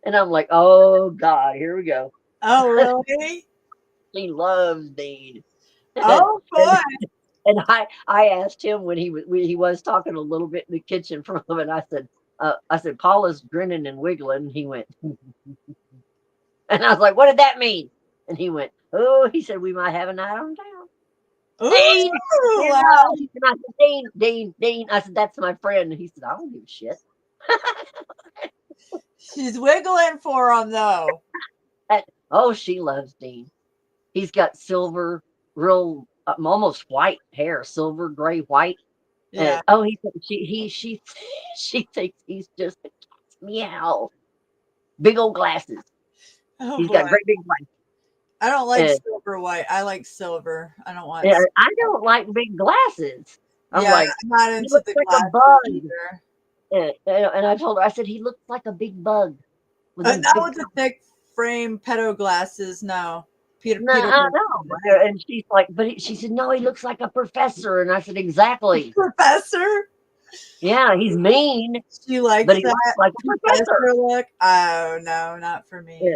And I'm like, "Oh God, here we go." Oh really? She loves Dean. Oh boy. And I asked him when he was talking a little bit in the kitchen from him, and I said, Paula's grinning and wiggling. And he went, and I was like, what did that mean? And he went, oh, he said, we might have a night on town. Ooh, Dean! wow. And I said, Dean. I said, that's my friend. And he said, I don't give a shit. She's wiggling for him though. Oh, she loves Dean. He's got silver, real almost white hair, silver, gray, white. Yeah. And, she thinks he's just a cat's meow. Big old glasses. Oh, he's boy. got great big glasses. I don't like silver white. I like silver. I don't want. Yeah, I don't like big glasses. I'm yeah, like, I'm not he into looks the like a glasses bug. And I told her, I said, he looks like a big bug. Not with the thick frame pedo glasses. No. Peter. I know. And she's like, she said, no, he looks like a professor. And I said, exactly. Professor? Yeah, he's mean. She likes but he that looks like a professor look. Oh no, not for me.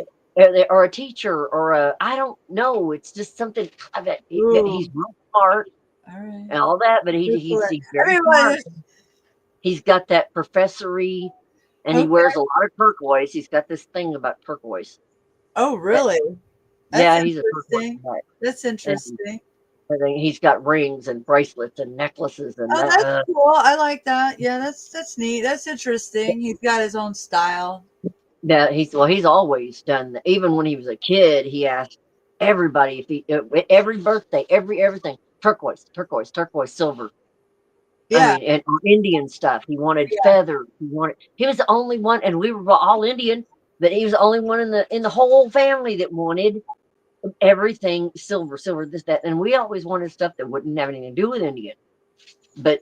Or a teacher, or I don't know. It's just something that he's real smart and all that, but he's very smart. He's got that professory, and he wears a lot of turquoise. He's got this thing about turquoise. Oh, really? Yeah, he's a turquoise guy. That's interesting. And he's got rings and bracelets and necklaces and that's cool. I like that. Yeah, that's neat. That's interesting. He's got his own style. Yeah, he's always done that. Even when he was a kid, he asked everybody if he every birthday, everything turquoise, silver. Yeah, I mean, and Indian stuff. He wanted feathers. He was the only one, and we were all Indian, but he was the only one in the whole family that wanted everything silver, this, that. And we always wanted stuff that wouldn't have anything to do with Indian. But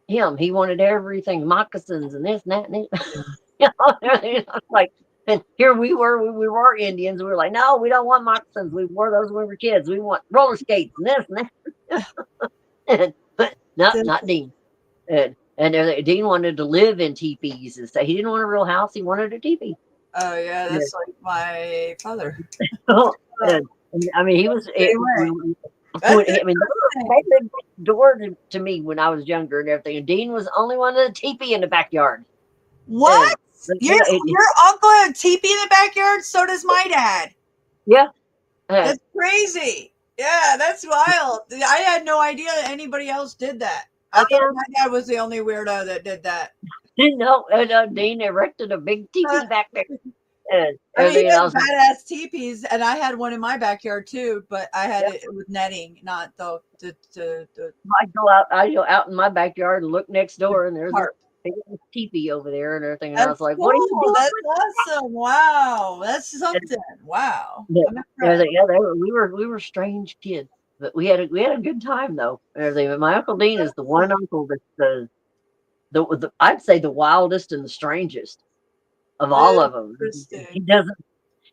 he wanted everything, moccasins and this and that and that. Like, and here we were Indians. We were like, no, we don't want moccasins. We wore those when we were kids. We want roller skates and this and that. But not Dean. And Dean wanted to live in teepees and say he didn't want a real house. He wanted a teepee. Oh yeah, that's like my father. And I mean, he was That's I mean, they lived next door to me when I was younger and everything. And Dean was the only one in a teepee in the backyard. What? And, Your uncle had a teepee in the backyard? So does my dad. Yeah. That's crazy. Yeah, that's wild. I had no idea that anybody else did that. I thought my dad was the only weirdo that did that. No, Dean erected a big teepee back there. And I mean, he everything had else. badass teepees, and I had one in my backyard too, but I had it with netting, not the. I go out in my backyard and look next door, and there's a big teepee over there and everything. And I was like, cool. "What are you doing?" That's awesome! Wow, that's something. Wow. We were strange kids, but we had a good time though. And everything. But my Uncle Dean is the one uncle that's the I'd say the wildest and the strangest of all of them.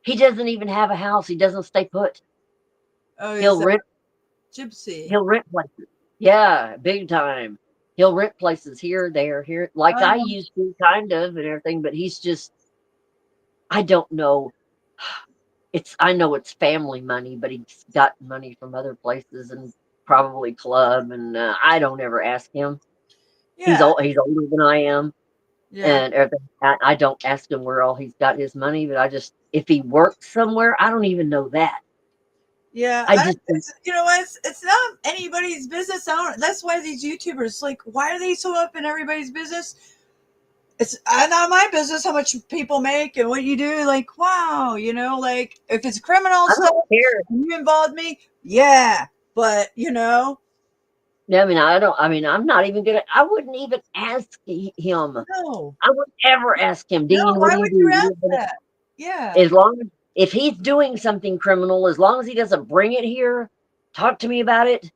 He doesn't even have a house. He doesn't stay put. Oh, He'll rent gypsy. He'll rent places. Yeah, big time. He'll rent places here, there, here, like I used to, kind of, and everything. But he's just, I don't know. I know it's family money, but he's got money from other places and probably club, and I don't ever ask him. Yeah. He's older than I am, and everything. I don't ask him where all he's got his money, but if he works somewhere, I don't even know that. Yeah, it's not anybody's business. That's why these YouTubers, like, why are they so up in everybody's business? It's not my business how much people make and what you do. Like, wow, like if it's criminal stuff, you involved me, yeah, but Yeah, I'm not even gonna. I wouldn't even ask him. No, I would never ask him, Dean. No, what why do would you do? you ask that? Yeah. As long as if he's doing something criminal, as long as he doesn't bring it here, talk to me about it. As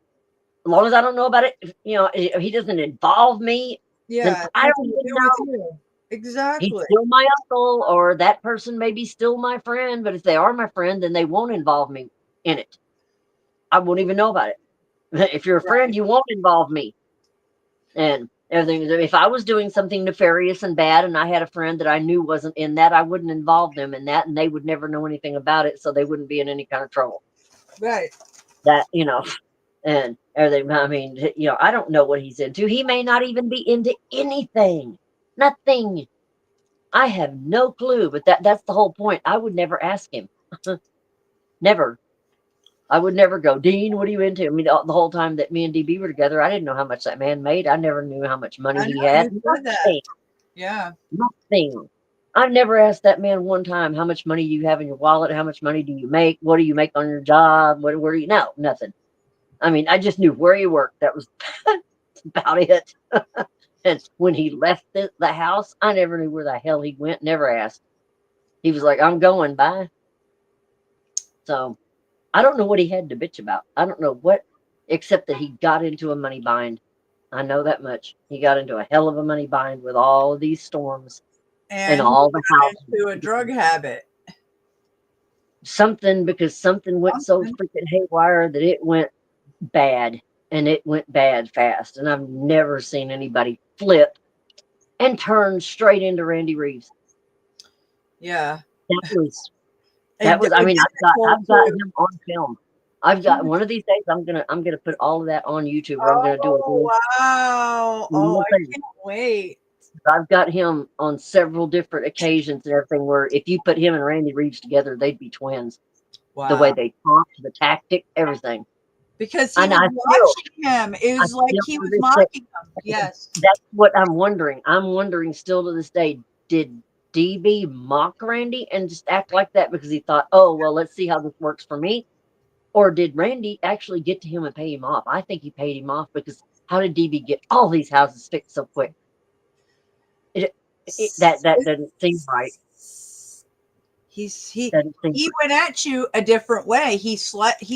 long as I don't know about it, if he doesn't involve me, then I don't even know. Exactly. He's still my uncle, or that person may be still my friend. But if they are my friend, then they won't involve me in it. I won't even know about it. If you're a friend, you won't involve me. And everything. If I was doing something nefarious and bad, and I had a friend that I knew wasn't in that, I wouldn't involve them in that, and they would never know anything about it, so they wouldn't be in any kind of trouble. Right. That and everything. I mean, I don't know what he's into. He may not even be into anything. Nothing. I have no clue. But that's the whole point. I would never ask him. Never. I would never go, Dean, what are you into? I mean, the whole time that me and DB were together, I didn't know how much that man made. I never knew how much money he had. Nothing. Yeah. Nothing. I've never asked that man one time, how much money do you have in your wallet? How much money do you make? What do you make on your job? Where do you? No, nothing. I mean, I just knew where he worked. That was about it. And when he left the house, I never knew where the hell he went. Never asked. He was like, I'm going, bye. So I don't know what he had to bitch about. I don't know what, except that he got into a money bind. I know that much. He got into a hell of a money bind with all of these storms and all the houses. Into a drug habit. Because something went so freaking haywire that it went bad, and it went bad fast. And I've never seen anybody flip and turn straight into Randy Reeves. Yeah. That was. I mean, I've got him on film. I've got one of these days. I'm gonna put all of that on YouTube. Or I'm gonna do it. Wow! Oh, I can't wait. I've got him on several different occasions and everything. Where if you put him and Randy Reeves together, they'd be twins. Wow. The way they talk, the tactic, everything. Because he was watching him. It was like he was mocking him. Yes. That's what I'm wondering. I'm wondering still to this day. Did DB mock Randy and just act like that because he thought, oh, well, let's see how this works for me? Or did Randy actually get to him and pay him off? I think he paid him off, because how did DB get all these houses fixed so quick? That doesn't seem right. He went at you a different way. He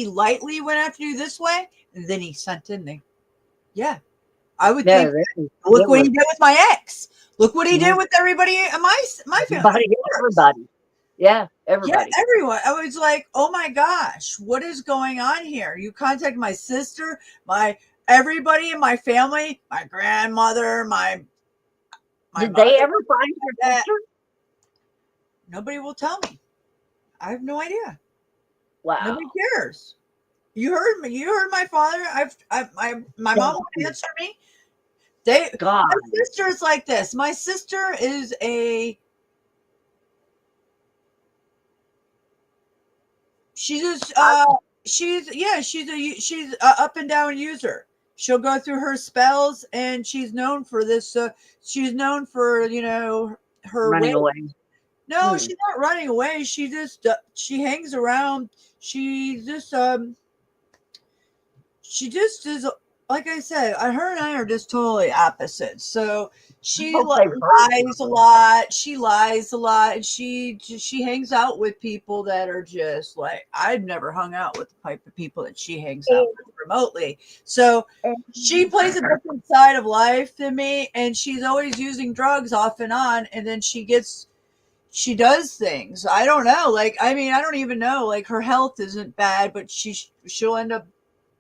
lightly went after you this way, and then he sent in there. Yeah. I would think, look what he did with my ex. Look what he did with everybody in my family. Everybody. Yeah, everybody. Yeah, everyone. I was like, oh my gosh, what is going on here? You contacted my sister, everybody in my family, my grandmother, Did they ever find your sister? Nobody will tell me. I have no idea. Wow. Nobody cares. You heard me. You heard my father. My mom would answer me. God. My sister is like this. My sister is she's a up and down user. She'll go through her spells, and she's known for this. She's known for her Running away. No, she's not running away. She just she hangs around. She just is, like I said, her and I are just totally opposite. So she lies a lot. She lies a lot, and she hangs out with people that are just like, I've never hung out with the type of people that she hangs out with remotely. So she plays a different side of life than me, and she's always using drugs off and on, and then she does things. I don't know. Like, I mean, I don't even know. Like, her health isn't bad, but she'll end up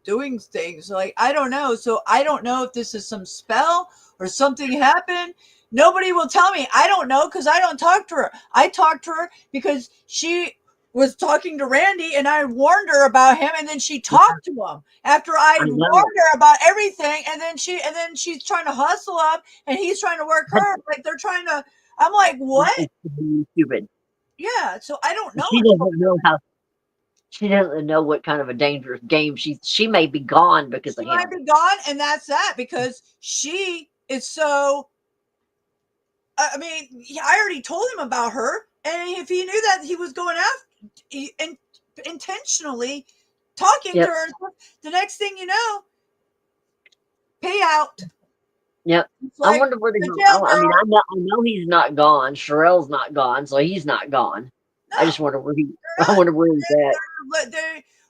doing things. Like, I don't know. So I don't know if this is some spell or something happened. Nobody will tell me. I don't know, because I don't talk to her. I talked to her because she was talking to Randy, and I warned her about him, and then she talked to him after I warned her about everything, and then she's trying to hustle up, and he's trying to work her. Like, they're trying to. I'm like, what? Stupid. Yeah, so I don't know. She doesn't know how. She doesn't know what kind of a dangerous game she may be gone because of She him. might be gone, and that's that, because she is so. I mean, I already told him about her, and if he knew that he was going after intentionally talking to her, the next thing you know, payout. Yep. Like, I wonder where to go. I mean, I know he's not gone. Sherelle's not gone, so he's not gone. No, I just wonder where he's at.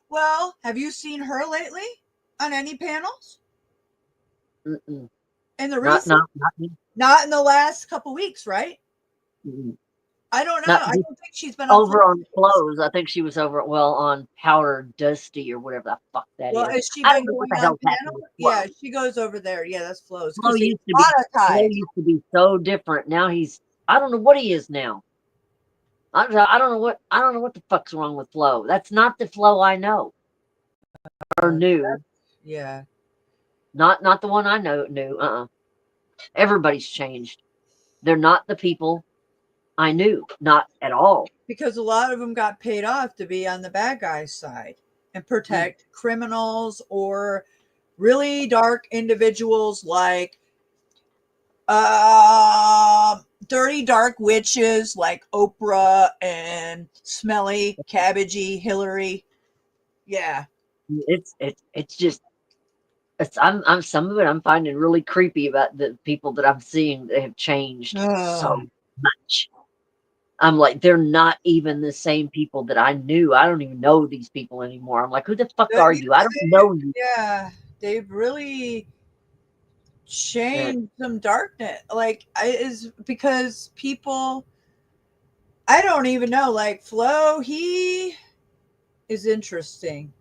Well, have you seen her lately on any panels? Mm-mm. In the recent, not in the last couple weeks, right? Mm-mm. I don't know. I don't think she's been over on Flows. I think she was over on Powder Dusty or whatever the fuck that is. Well, has she been going on panel? Yeah, she goes over there. Yeah, that's Flows. Flo used to be so different. Now I don't know what he is now. I don't know what the fuck's wrong with Flo. That's not the Flo I know or knew. Yeah. Not the one I knew. Everybody's changed. They're not the people I knew, not at all. Because a lot of them got paid off to be on the bad guys' side and protect criminals or really dark individuals like dirty dark witches like Oprah and Smelly Cabbagey Hillary. Yeah. It's just I'm some of it I'm finding really creepy about the people that I'm seeing that have changed so much. I'm like, they're not even the same people that I knew. I don't even know these people anymore. I'm like, who the fuck are you? I don't know you. Yeah, they've really changed some darkness. Like, is because people, I don't even know. Like Flo, he is interesting.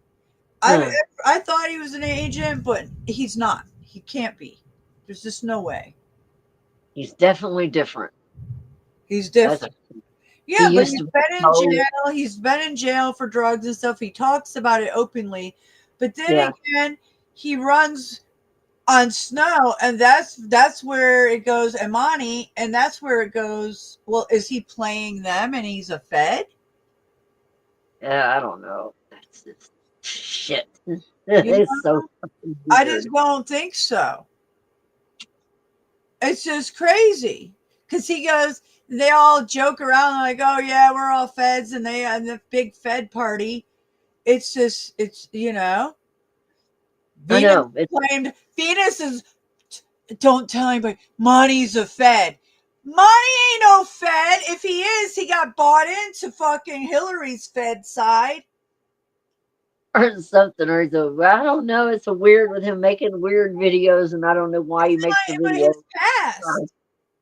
I thought he was an agent, but he's not. He can't be. There's just no way. He's definitely different. He's different. Yeah, but he's been in jail. He's been in jail for drugs and stuff. He talks about it openly. But then again, he runs on snow, and that's where it goes, Imani, and that's where it goes, well, is he playing them and he's a Fed? Yeah, I don't know. That's shit. It's so weird. I just don't think so. It's just crazy. Because he goes, they all joke around like, oh yeah, we're all Feds, and they on the big Fed party. It's just, it's, you know. Venus claimed Venus is, don't tell anybody, Money's a Fed. Money ain't no Fed. If he is, he got bought into fucking Hillary's Fed side. Or something, or I don't know. It's a weird with him making weird videos, and I don't know why he makes the videos. His past.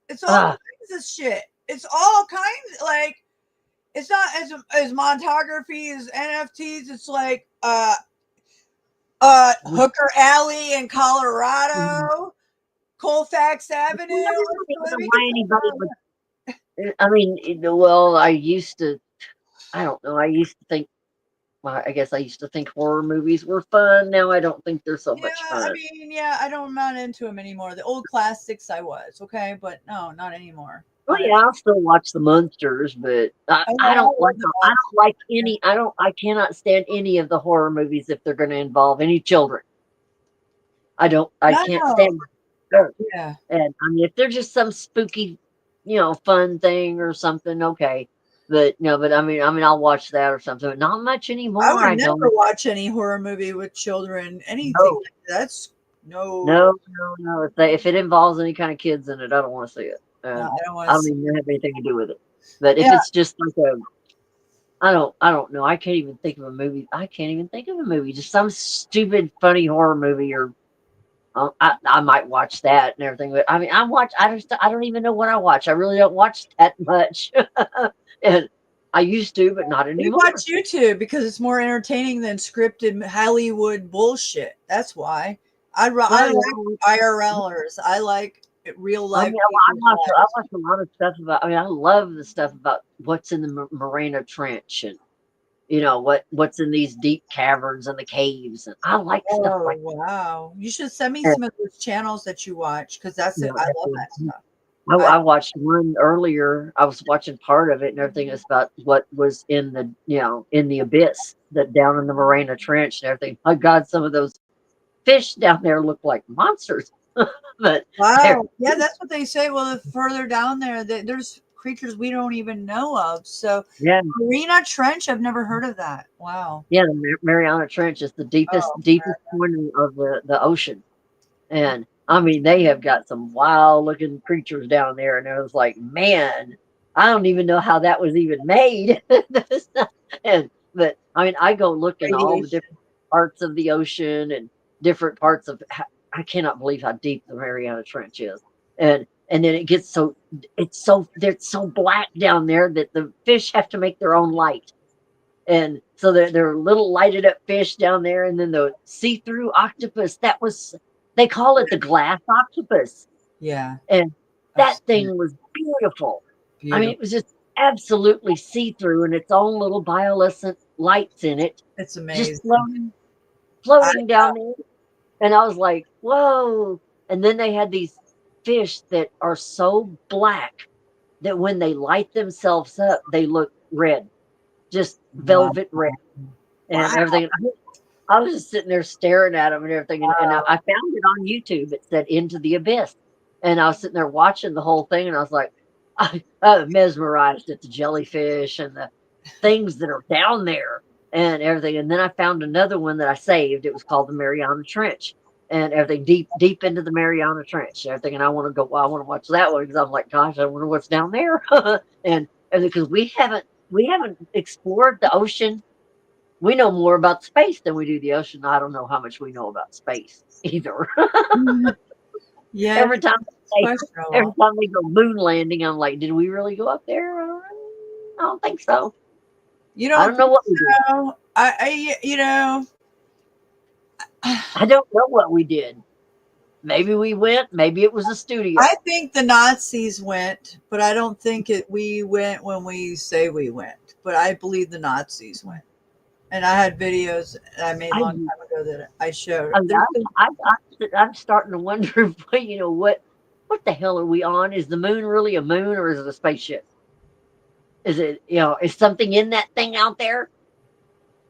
It's all kinds of shit. It's all kinds, like, it's not as Montography as NFTs. It's like Hooker Alley in Colorado, Colfax Avenue. I mean, well, I used to think I guess I used to think horror movies were fun. Now I don't think they're so much fun. I mean, yeah, I'm not into them anymore. The old classics I was, okay, but no, not anymore. Well, yeah, I'll still watch the Monsters, but I don't like any. I cannot stand any of the horror movies if they're going to involve any children. I can't stand them. Yeah. And I mean, if they're just some spooky, fun thing or something, okay. But I mean, I'll watch that or something. But not much anymore. I would I never don't. watch any horror movie with children. Anything like that's no. No. If it involves any kind of kids in it, I don't want to see it. No, I don't want I to don't see even have anything to do with it. But if Yeah. it's just like I don't know. I can't even think of a movie. Just some stupid, funny horror movie, or I might watch that and everything. But I mean, I don't even know what I watch. I really don't watch that much. And I used to, but not We anymore. watch YouTube because it's more entertaining than scripted Hollywood bullshit. That's why I like IRLers. I like real life. I people's watch a lot of stuff about. I mean, I love the stuff about what's in the Morena Trench and what's in these deep caverns and the caves, and I like stuff like. Wow! You should send me Yeah. some of those channels that you watch because that's it. I love that stuff. I watched one earlier. I was watching part of it and everything. It's about what was in the in the abyss, that down in the Morena Trench and everything. My God, some of those fish down there look like monsters. But Wow. Yeah, that's what they say. Well, the further down there, there's creatures we don't even know of. So, yeah, Morena Trench, I've never heard of that. Wow. yeah, the Mariana Trench is the deepest point of the ocean, and I mean they have got some wild looking creatures down there, and I was like, man, I don't even know how that was even made. But I mean, I go look in all the different parts of the ocean and different parts of. I cannot believe how deep the Mariana Trench is, and then it gets it's so black down there that the fish have to make their own light, and so they're little lighted up fish down there, and then the see-through octopus they call it the glass octopus, Yeah. and that thing was beautiful. I mean, it was just absolutely see-through, and its own little bioluminescent lights in it. It's amazing. Just floating down there. And I was like, whoa. And then they had these fish that are so black that when they light themselves up, they look red, just velvet red and everything. I was just sitting there staring at them and everything. And I found it on YouTube. It said Into the Abyss. And I was sitting there watching the whole thing. And I was like, I was mesmerized at the jellyfish and the things that are down there and everything. And then I found another one that I saved. It was called the Mariana Trench and everything, deep into the Mariana Trench and everything. And I want to watch that one because I'm like, gosh, I wonder what's down there. and because we haven't explored the ocean. We know more about space than we do the ocean. I don't know how much we know about space either. Yeah. Every time they go moon landing, I'm like, did we really go up there? I don't think so. You don't I don't know what we did. I don't know what we did. Maybe we went. Maybe it was a studio. I think the Nazis went, but I don't think we went when we say we went. But I believe the Nazis went. And I had videos that I made a long time ago that I showed. I'm starting to wonder, what the hell are we on? Is the moon really a moon or is it a spaceship? Is it, is something in that thing out there?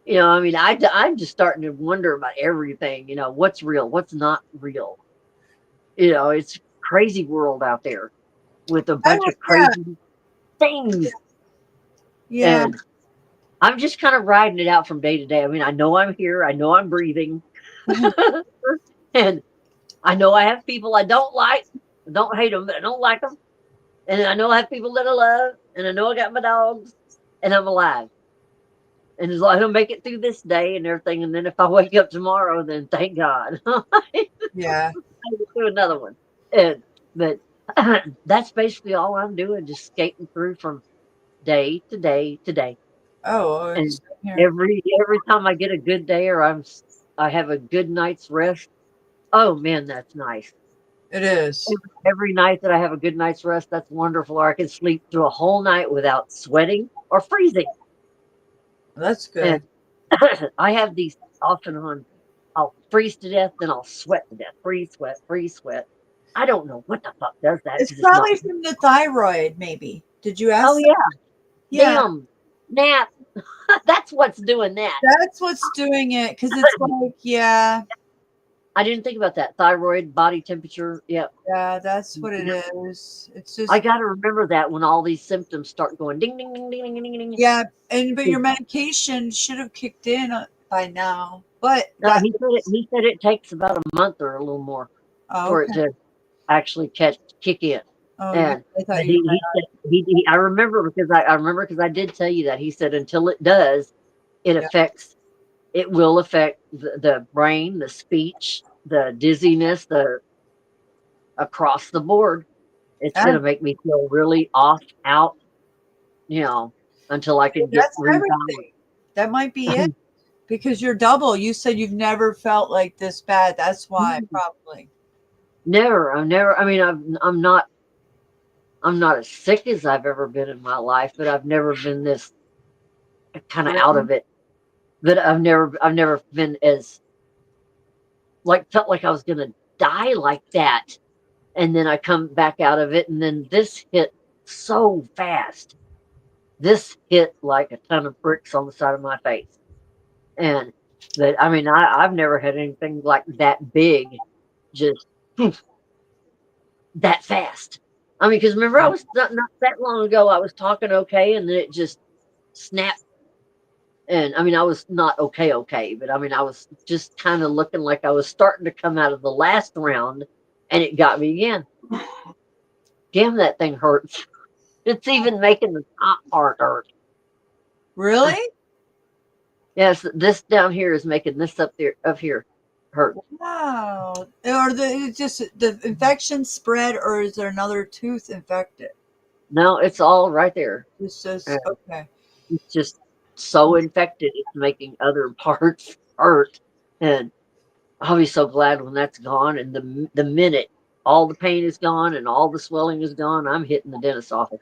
I mean, I'm just starting to wonder about everything, what's real, what's not real. It's a crazy world out there with a bunch of crazy things. Yeah. And I'm just kind of riding it out from day to day. I mean, I know I'm here. I know I'm breathing. And I know I have people I don't like. I don't hate them, but I don't like them. And I know I have people that I love. And I know I got my dogs. And I'm alive. And as long as I make it through this day and everything. And then if I wake up tomorrow, then thank God. Yeah. I will do another one. But that's basically all I'm doing. Just skating through from day to day to day. Oh, and every time I get a good day or I have a good night's rest, oh man, that's nice. It is. Every night that I have a good night's rest, that's wonderful. Or I can sleep through a whole night without sweating or freezing. That's good. I have these off and on. I'll freeze to death, then I'll sweat to death. Freeze, sweat, freeze, sweat. I don't know what the fuck does that. It's 'cause probably not- from the thyroid, maybe. Did you ask? Oh yeah. Yeah. Damn. Nap. That's what's doing that. That's what's doing it. Because it's like, yeah. I didn't think about that. Thyroid, body temperature. Yep. Yeah, that's what it is. It's just. I got to remember that when all these symptoms start going ding, ding, ding, ding, ding, ding, ding. Yeah, but your medication should have kicked in by now. But No, he said it takes about a month or a little more for it to actually kick in. Oh, And I thought he said, I remember because I did tell you that he said until it does, it will affect the brain, the speech, the dizziness, the across the board. It's Yeah. going to make me feel really off out, until I can get That's rebalanced. everything. That might be it. Because you're double. You said you've never felt like this bad. That's why, probably. Never. I mean, I'm not as sick as I've ever been in my life, but I've never been this kind of out of it. But I've never been as felt like I was gonna die like that. And then I come back out of it, and then this hit so fast. This hit like a ton of bricks on the side of my face. And but I mean, I've never had anything like that big, just that fast. I mean, because remember, I was not that long ago, I was talking okay, and then it just snapped. And I mean, I was not okay, but I mean, I was just kind of looking like I was starting to come out of the last round, and it got me again. Damn, that thing hurts. It's even making the top part hurt. Really? Yes, this down here is making this up here hurt. Wow. Or the infection spread, or is there another tooth infected? No, it's all right there. It's just okay. It's just so infected, it's making other parts hurt. And I'll be so glad when that's gone. And the minute all the pain is gone and all the swelling is gone, I'm hitting the dentist's office.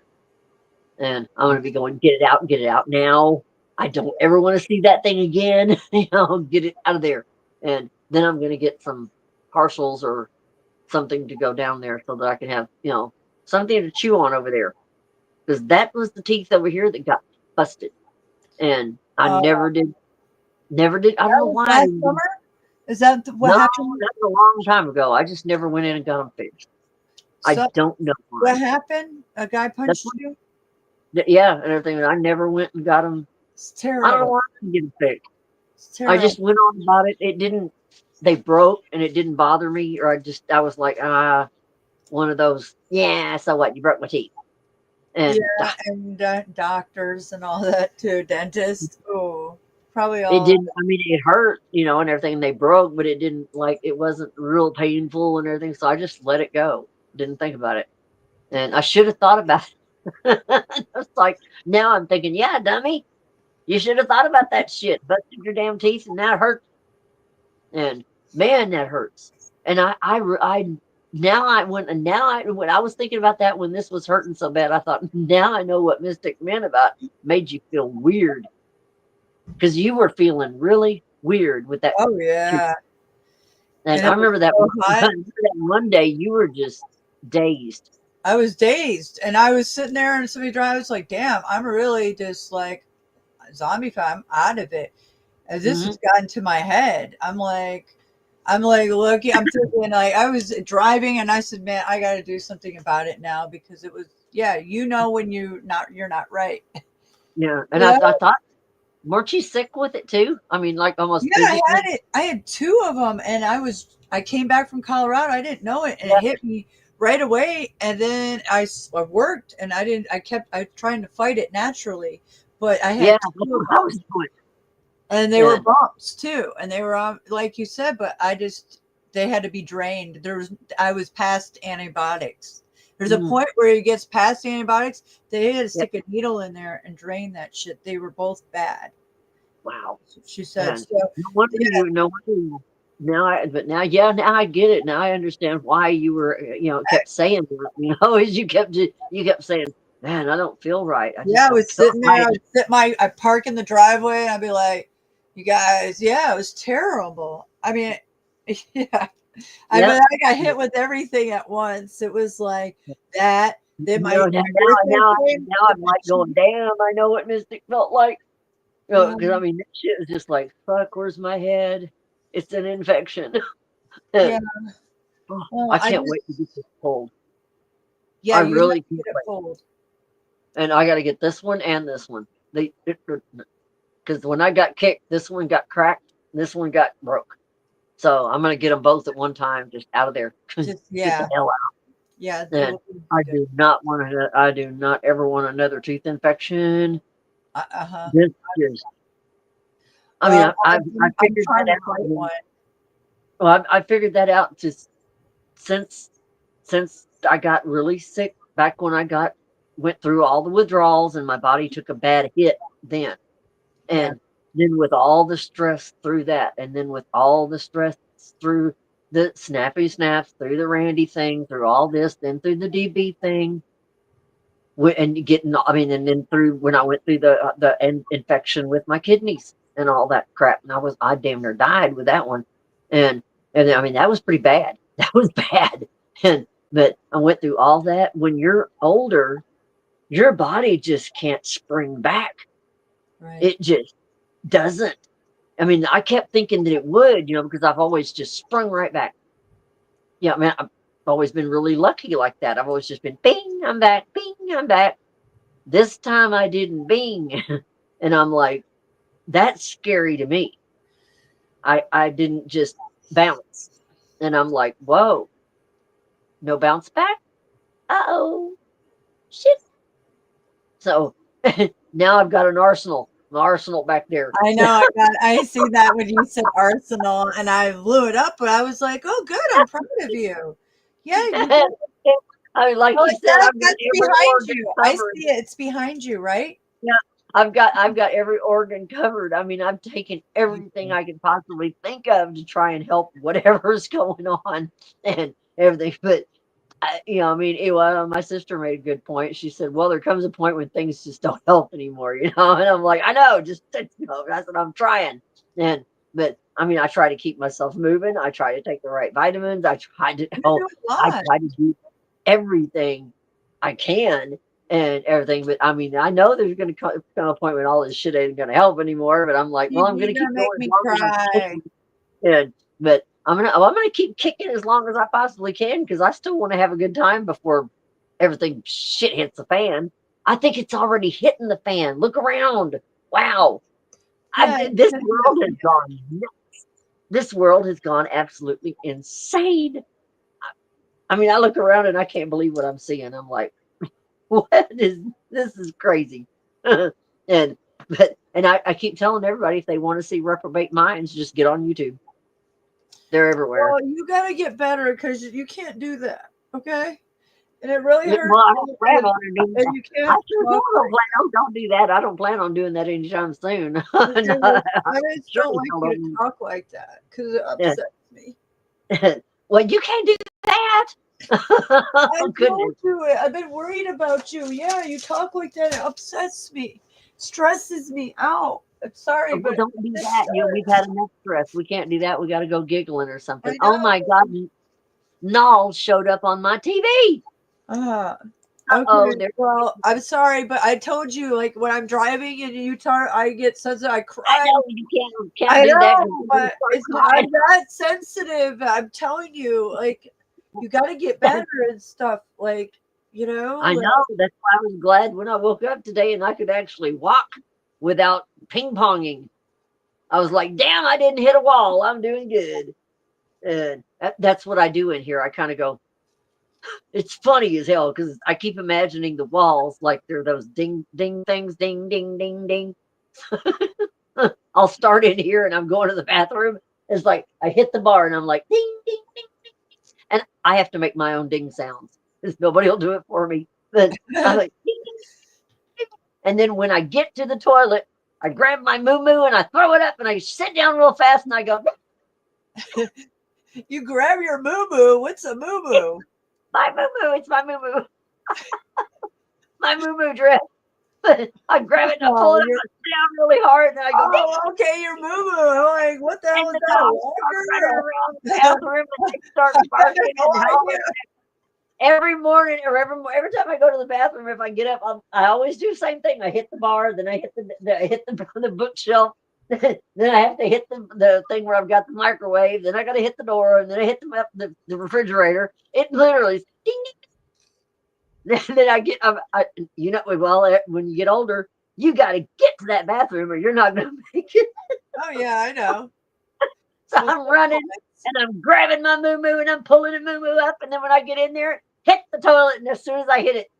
And I'm going to be going, get it out now. I don't ever want to see that thing again. Get it out of there. And then I'm going to get some parcels or something to go down there so that I can have, something to chew on over there. Because that was the teeth over here that got busted. And I never did. I don't know why. Last summer? Is that what happened? That was a long time ago. I just never went in and got them fixed. I don't know why. What happened? A guy punched you? Yeah, and everything. I never went and got them. It's terrible. I don't know why I didn't get them fixed. It's terrible. I just went on about it. They broke and it didn't bother me. Or I was like, one of those, so what? You broke my teeth. And doctors and all that too. Dentists. Oh, probably all. It didn't, I mean, it hurt, and everything. They broke, but it didn't, it wasn't real painful and everything. So I just let it go. Didn't think about it. And I should have thought about it. It's like, now I'm thinking, yeah, dummy, you should have thought about that shit. Busted your damn teeth and now it hurts. And man, that hurts. And when I was thinking about that when this was hurting so bad, I thought, now I know what Mystic meant about made you feel weird. Because you were feeling really weird with that. Oh, yeah. And I remember that one day you were just dazed. I was dazed, and I was sitting there, and somebody drives. I was like, "Damn, I'm really just like zombie. I'm out of it." And this has gotten to my head. I'm like looking. I'm thinking I was driving, and I said, "Man, I got to do something about it now," because it was when you're not right. Yeah, and I thought, weren't you sick with it too? I mean, almost. Yeah, physically? I had it. I had two of them, and I came back from Colorado. I didn't know it, and it hit me right away. And then I worked, and I kept trying to fight it naturally, but I had and they were bumps too, and they were like you said, but they had to be drained. I was past antibiotics. There's a point where it gets past antibiotics. They had to stick a needle in there and drain that shit. They were both bad. Wow. She said. So, now I get it. Now I understand why you were, kept saying that, as you kept saying, man, I don't feel right. I was sitting there. I park in the driveway, and I'd be like, You guys, yeah, it was terrible. I mean, yeah. I Yep. mean, I got hit with everything at once. It was like that. Then my now birthday came. I'm like going, damn, I know what Mystic felt like. Because I mean, that shit was just like, fuck, where's my head? It's an infection. Yeah. Oh, Well, I can't wait to get this cold. Yeah, I you really have to can't get it wait. cold. And I got to get this one and this one. Because when I got kicked, this one got cracked, this one got broke. So I'm gonna get them both at one time, just out of there. Just Get yeah, the hell out. yeah. And I do not want to. I do not ever want another tooth infection. Uh-huh. This is. I mean, Well, I I'm figured trying that to out. fight one. Well, I figured that out just since I got really sick back when I went through all the withdrawals and my body took a bad hit then. And then with all the stress through that, and then with all the stress through the snappy snaps, through the Randy thing, through all this, then through the DB thing, and getting, I mean, and then through when I went through the infection with my kidneys and all that crap, and I damn near died with that one, and I mean that was pretty bad. That was bad, but I went through all that. When you're older, your body just can't spring back. Right. It just doesn't. I mean, I kept thinking that it would, because I've always just sprung right back. Yeah, I mean, I've always been really lucky like that. I've always just been bing, I'm back, bing, I'm back. This time I didn't bing. And I'm like, that's scary to me. I didn't just bounce. And I'm like, whoa, no bounce back? Uh-oh, shit. So now I've got an arsenal back there. I know. I see that when you said arsenal, and I blew it up. But I was like, "Oh, good! I'm proud of you." Yeah, I mean, like oh, you said, I've got that's every behind organ you. I covered. see it. It's behind you, right? Yeah, I've got every organ covered. I mean, I've taken everything I could possibly think of to try and help whatever's going on and everything. But I mean, my sister made a good point. She said, "Well, there comes a point when things just don't help anymore," And I'm like, "I know, just that's what I'm trying." But I mean, I try to keep myself moving. I try to take the right vitamins. I try to do everything I can and everything. But I mean, I know there's going to come a point when all this shit ain't going to help anymore. But I'm like, well, I'm going to keep make going. me as long as I'm cry. kicking. But I'm gonna keep kicking as long as I possibly can because I still want to have a good time before everything shit hits the fan. I think it's already hitting the fan. Look around. Wow. This world has gone nuts. This world has gone absolutely insane. I mean, I look around and I can't believe what I'm seeing. I'm like, this is crazy. and I keep telling everybody if they want to see reprobate minds, just get on YouTube. They're everywhere. Well, you got to get better because you can't do that. Okay. And it really hurts. Well, I don't plan on doing that. You can't. Don't do that. I don't plan on doing that anytime soon. I just don't like you to talk like that because it upsets me. Well, you can't do that. I don't do it. I've been worried about you. Yeah, you talk like that. It upsets me, stresses me out. I'm sorry, Well, but don't do that. We've had enough stress. We can't do that. We got to go giggling or something. Oh my God, Null showed up on my TV. Okay. Well, I'm sorry, but I told you, like when I'm driving in Utah, I get sensitive. I cry. I know you can't I do that. know, but I'm that sensitive. I'm telling you, like you got to get better and stuff. Like I know. That's why I was glad when I woke up today and I could actually walk without ping ponging. I was like, damn, I didn't hit a wall. I'm doing good. And that's what I do in here. I kind of go, it's funny as hell because I keep imagining the walls like they're those ding, ding things, ding, ding, ding, ding. I'll start in here and I'm going to the bathroom. It's like I hit the bar and I'm like, ding, ding, ding, ding. And I have to make my own ding sounds because nobody will do it for me. But I'm like, ding, ding, ding. And then when I get to the toilet, I grab my moo-moo and I throw it up and I sit down real fast and I go, you grab your moo-moo. What's a moo-moo? My moo-moo. It's my moo-moo. My moo-moo dress. I grab it and I Oh, pull it up down really hard, and I go, oh, okay, you're moo-moo. I'm like, what the hell is that? A dogs walker? run around the bathroom and they start barking No and hollering. Every morning or every time I go to the bathroom, if I get up, I always do the same thing. I hit the bar, then I hit the bookshelf, then I have to hit the thing where I've got the microwave, then I got to hit the door, and then I hit the refrigerator. It literally is ding ding. Then I get when you get older, you got to get to that bathroom or you're not going to make it. Oh yeah, I know. So I'm running and I'm grabbing my moo-moo and I'm pulling the moo-moo up, and then when I get in there, hit the toilet, and as soon as I hit it,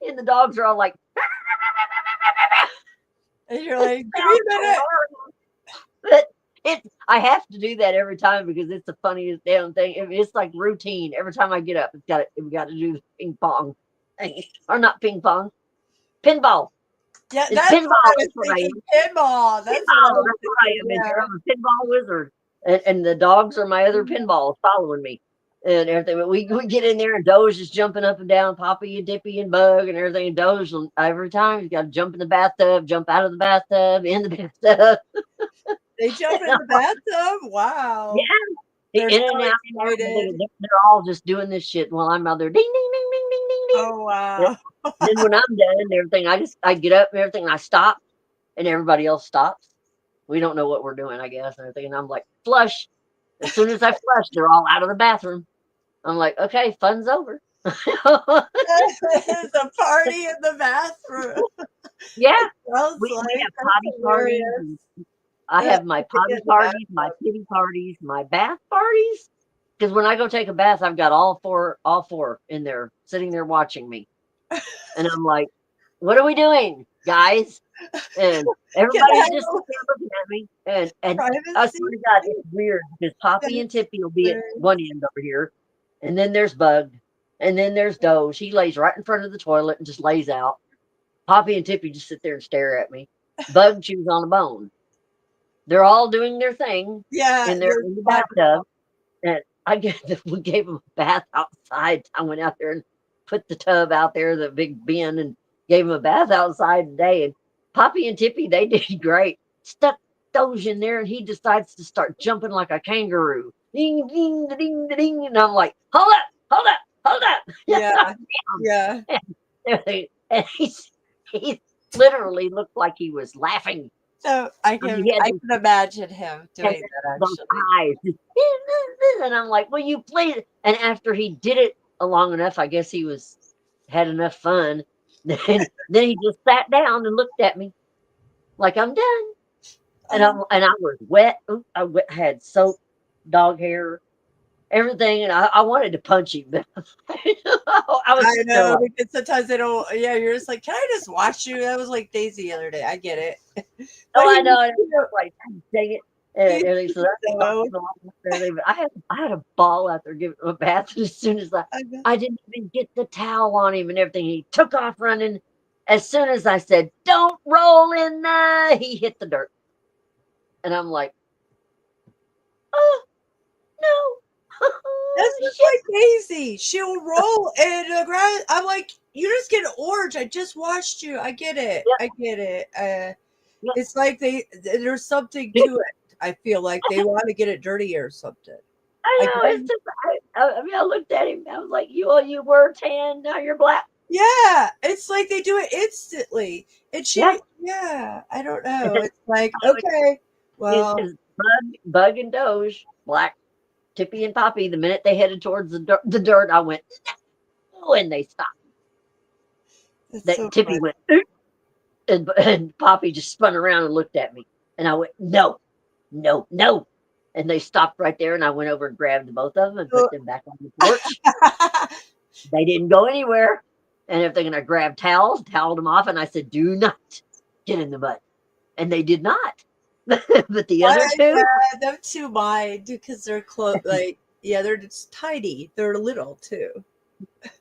and the dogs are all like, and you're like, give me a minute. But I have to do that every time because it's the funniest damn thing. It's like routine. Every time I get up, we got to do the ping pong thing. Or not ping pong, pinball. Yeah, It's that's pinball. what I was That's what I thinking. am. Pinball. That's Pinball. what That's what I am. yeah. I'm a pinball wizard. And the dogs are my other pinballs following me and everything. But we get in there and Doge is jumping up and down, Poppy and Dippy and Bug and everything. And Doge, every time he's got to jump in the bathtub, jump out of the bathtub, in the bathtub. They jump in the bathtub? Wow. Yeah. They're In so and out. excited. They're all just doing this shit while I'm out there. Ding, ding, ding, ding, ding, ding, ding. Oh, wow. Then when I'm done and everything, I get up and everything, and I stop, and everybody else stops. We don't know what we're doing, I guess, and everything. And I'm like, flush. As soon as I flush, they're all out of the bathroom. I'm like, okay, fun's over. It's a party in the bathroom. Yeah. Sounds We like have that's potty parties. hilarious. I Yeah, have my potty in the parties, my kitty parties, my bath parties. Because when I go take a bath, I've got all four in there, sitting there watching me. And I'm like, what are we doing, guys? And everybody's just sitting there looking at me. And I swear to God, it's weird because Poppy and Tippy will be at one end over here. And then there's Bug. And then there's Doge. He lays right in front of the toilet and just lays out. Poppy and Tippy just sit there and stare at me. Bug chews on a bone. They're all doing their thing. Yeah. In the bathtub. And we gave them a bath outside. I went out there and put the tub out there, the big bin, and gave them a bath outside today. And Poppy and Tippy, they did great. Stuck Doge in there, and he decides to start jumping like a kangaroo. Ding, ding, ding, ding. And I'm like, hold up, hold up, hold up. Yeah. Yeah. And he literally looked like he was laughing. So I can imagine him doing that Those actually. eyes. And I'm like, will you please? And after he did it long enough, I guess he had enough fun. Then he just sat down and looked at me like I'm done. And I was wet. I had soap, dog hair, everything, and I wanted to punch him. But I know because sometimes they don't. Yeah, you're just like, can I just watch you? That was like Daisy the other day. I get it. Oh, I know. And I was like, dang it. And everything. So that's I had a ball out there giving him a bath. And as soon as I didn't even get the towel on him and everything, he took off running. As soon as I said, "Don't roll in there," he hit the dirt. And I'm like, oh no. That's just like Daisy. She'll roll in the ground. I'm like, you just get orange. I just watched you. I get it. Yep. I get it. It's like there's something to it. I feel like they want to get it dirty or something. I know. It's just, I looked at him. I was like, you were tan, now you're black. Yeah, it's like they do it instantly. And yeah, I don't know. It's like, okay, well, It's Bug and Doge, black, Tippy and Poppy. The minute they headed towards the dirt, I went, no, and they stopped. so Tippy funny. went, and Poppy just spun around and looked at me, and I went, no, and they stopped right there, and I went over and grabbed both of them and put them back on the porch. They didn't go anywhere, and everything. And I grabbed towels, toweled them off, and I said, "Do not get in the mud," and they did not. But the other two, them two mind because they're close. Like, yeah, they're just tiny. They're little too.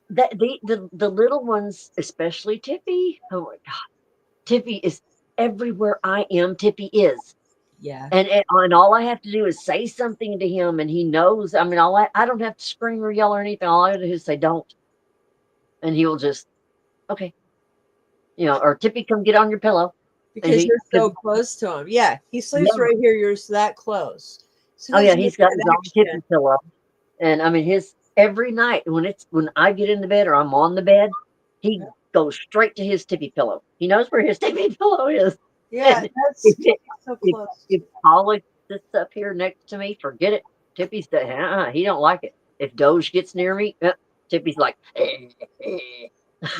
the little ones, especially Tippy. Oh my God, Tippy is everywhere I am. Tippy is. Yeah. And all I have to do is say something to him, and he knows. I mean, I don't have to scream or yell or anything. All I have to do is say, "Don't," and he will just, okay. You know, or Tippy, come get on your pillow. Because you're so close to him. Yeah, he sleeps right here. You're that close. So Oh yeah, he's got his own Tippy pillow, and I mean his every night when I get in the bed or I'm on the bed, he goes straight to his Tippy pillow. He knows where his Tippy pillow is. Yeah, And that's so close. If Pollock sits up here next to me, forget it. Tippy's he don't like it. If Doge gets near me, Tippy's like,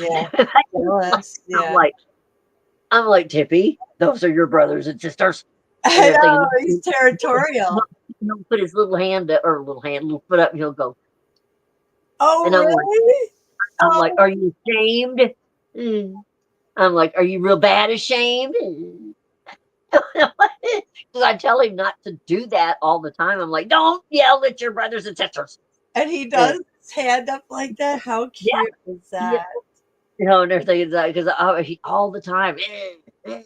yeah. I'm like Tippy. Those are your brothers and sisters. I know, he's territorial. He'll put his little foot up, and he'll go. Oh, and really? I'm like, are you ashamed? I'm like, are you real bad ashamed? Because I tell him not to do that all the time. I'm like, don't yell at your brothers and sisters. And he does his hand up like that. How cute is that? Yeah. You know, and everything because he all the time because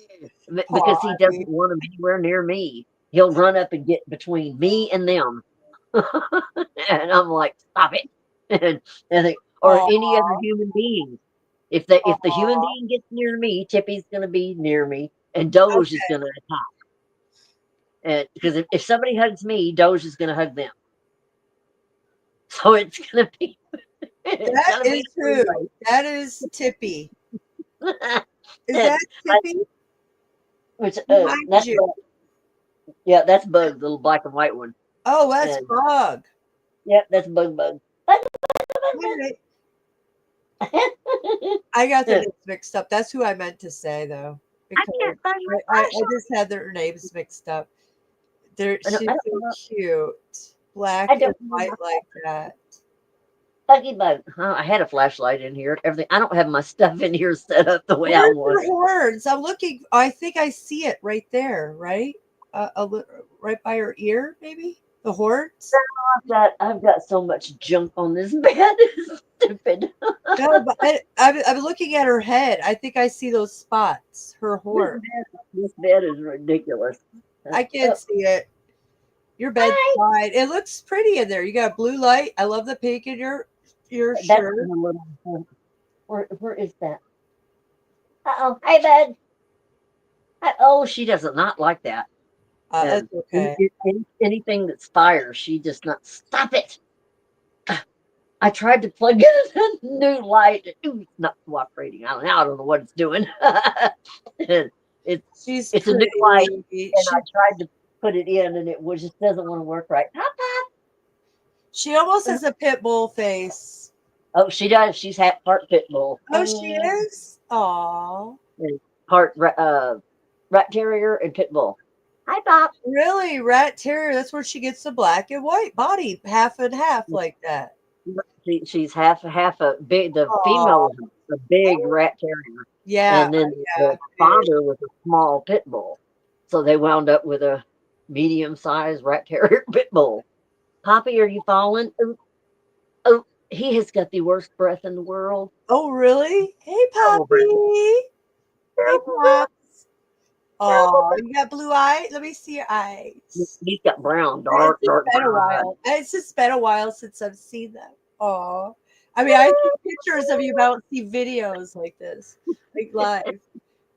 he doesn't want them anywhere near me. He'll run up and get between me and them, and I'm like, stop it, or any other human being. If the human being gets near me, Tippy's going to be near me, and Doge is going to attack. And because if somebody hugs me, Doge is going to hug them. So it's going to be. That is true. That is Tippy. Is that Tippy? Which that's yeah, that's Bug, the little black and white one. Oh, that's Bug. Yep, that's Bug. I got their names mixed up. That's who I meant to say, though. Because I just had their names mixed up. She's so cute. Black and white like that. Buggy Bug. Huh? I had a flashlight in here. Everything. I don't have my stuff in here set up the way I want. Horns. I'm looking. I think I see it right there. Right, right by her ear, maybe the horns. I've got so much junk on this bed. It's stupid. No, but I'm looking at her head. I think I see those spots. Her horn. This bed is ridiculous. I can't see it. Your bed's fine. It looks pretty in there. You got blue light. I love the pink in your shirt. Where is that? Uh-oh. Hi, bud. Oh, she does not like that. That's okay. Anything that's fire, she just not. Stop it. I tried to plug in a new light. It's not cooperating. I don't know what it's doing. It's a new light, and I tried to put it in, and it just doesn't want to work right. Pop. She almost has a pit bull face. Oh, she does. She's half part pit bull. Oh, she is. Aw. Part rat terrier and pit bull. Hi, Pop. Really, rat terrier? That's where she gets the black and white body, half and half like that. She's half a big. The female is a big rat terrier. Yeah. And then the father was a small pit bull, so they wound up with a medium-sized rat terrier pit bull. Poppy, are you falling? Oh, he has got the worst breath in the world. Oh, really? Hey, Poppy. Hey, Pops. Oh, you got blue eyes? Let me see your eyes. He's got brown, dark brown. It's just been a while since I've seen them. Oh, I mean, I see pictures of you, but I don't see videos like this, like live.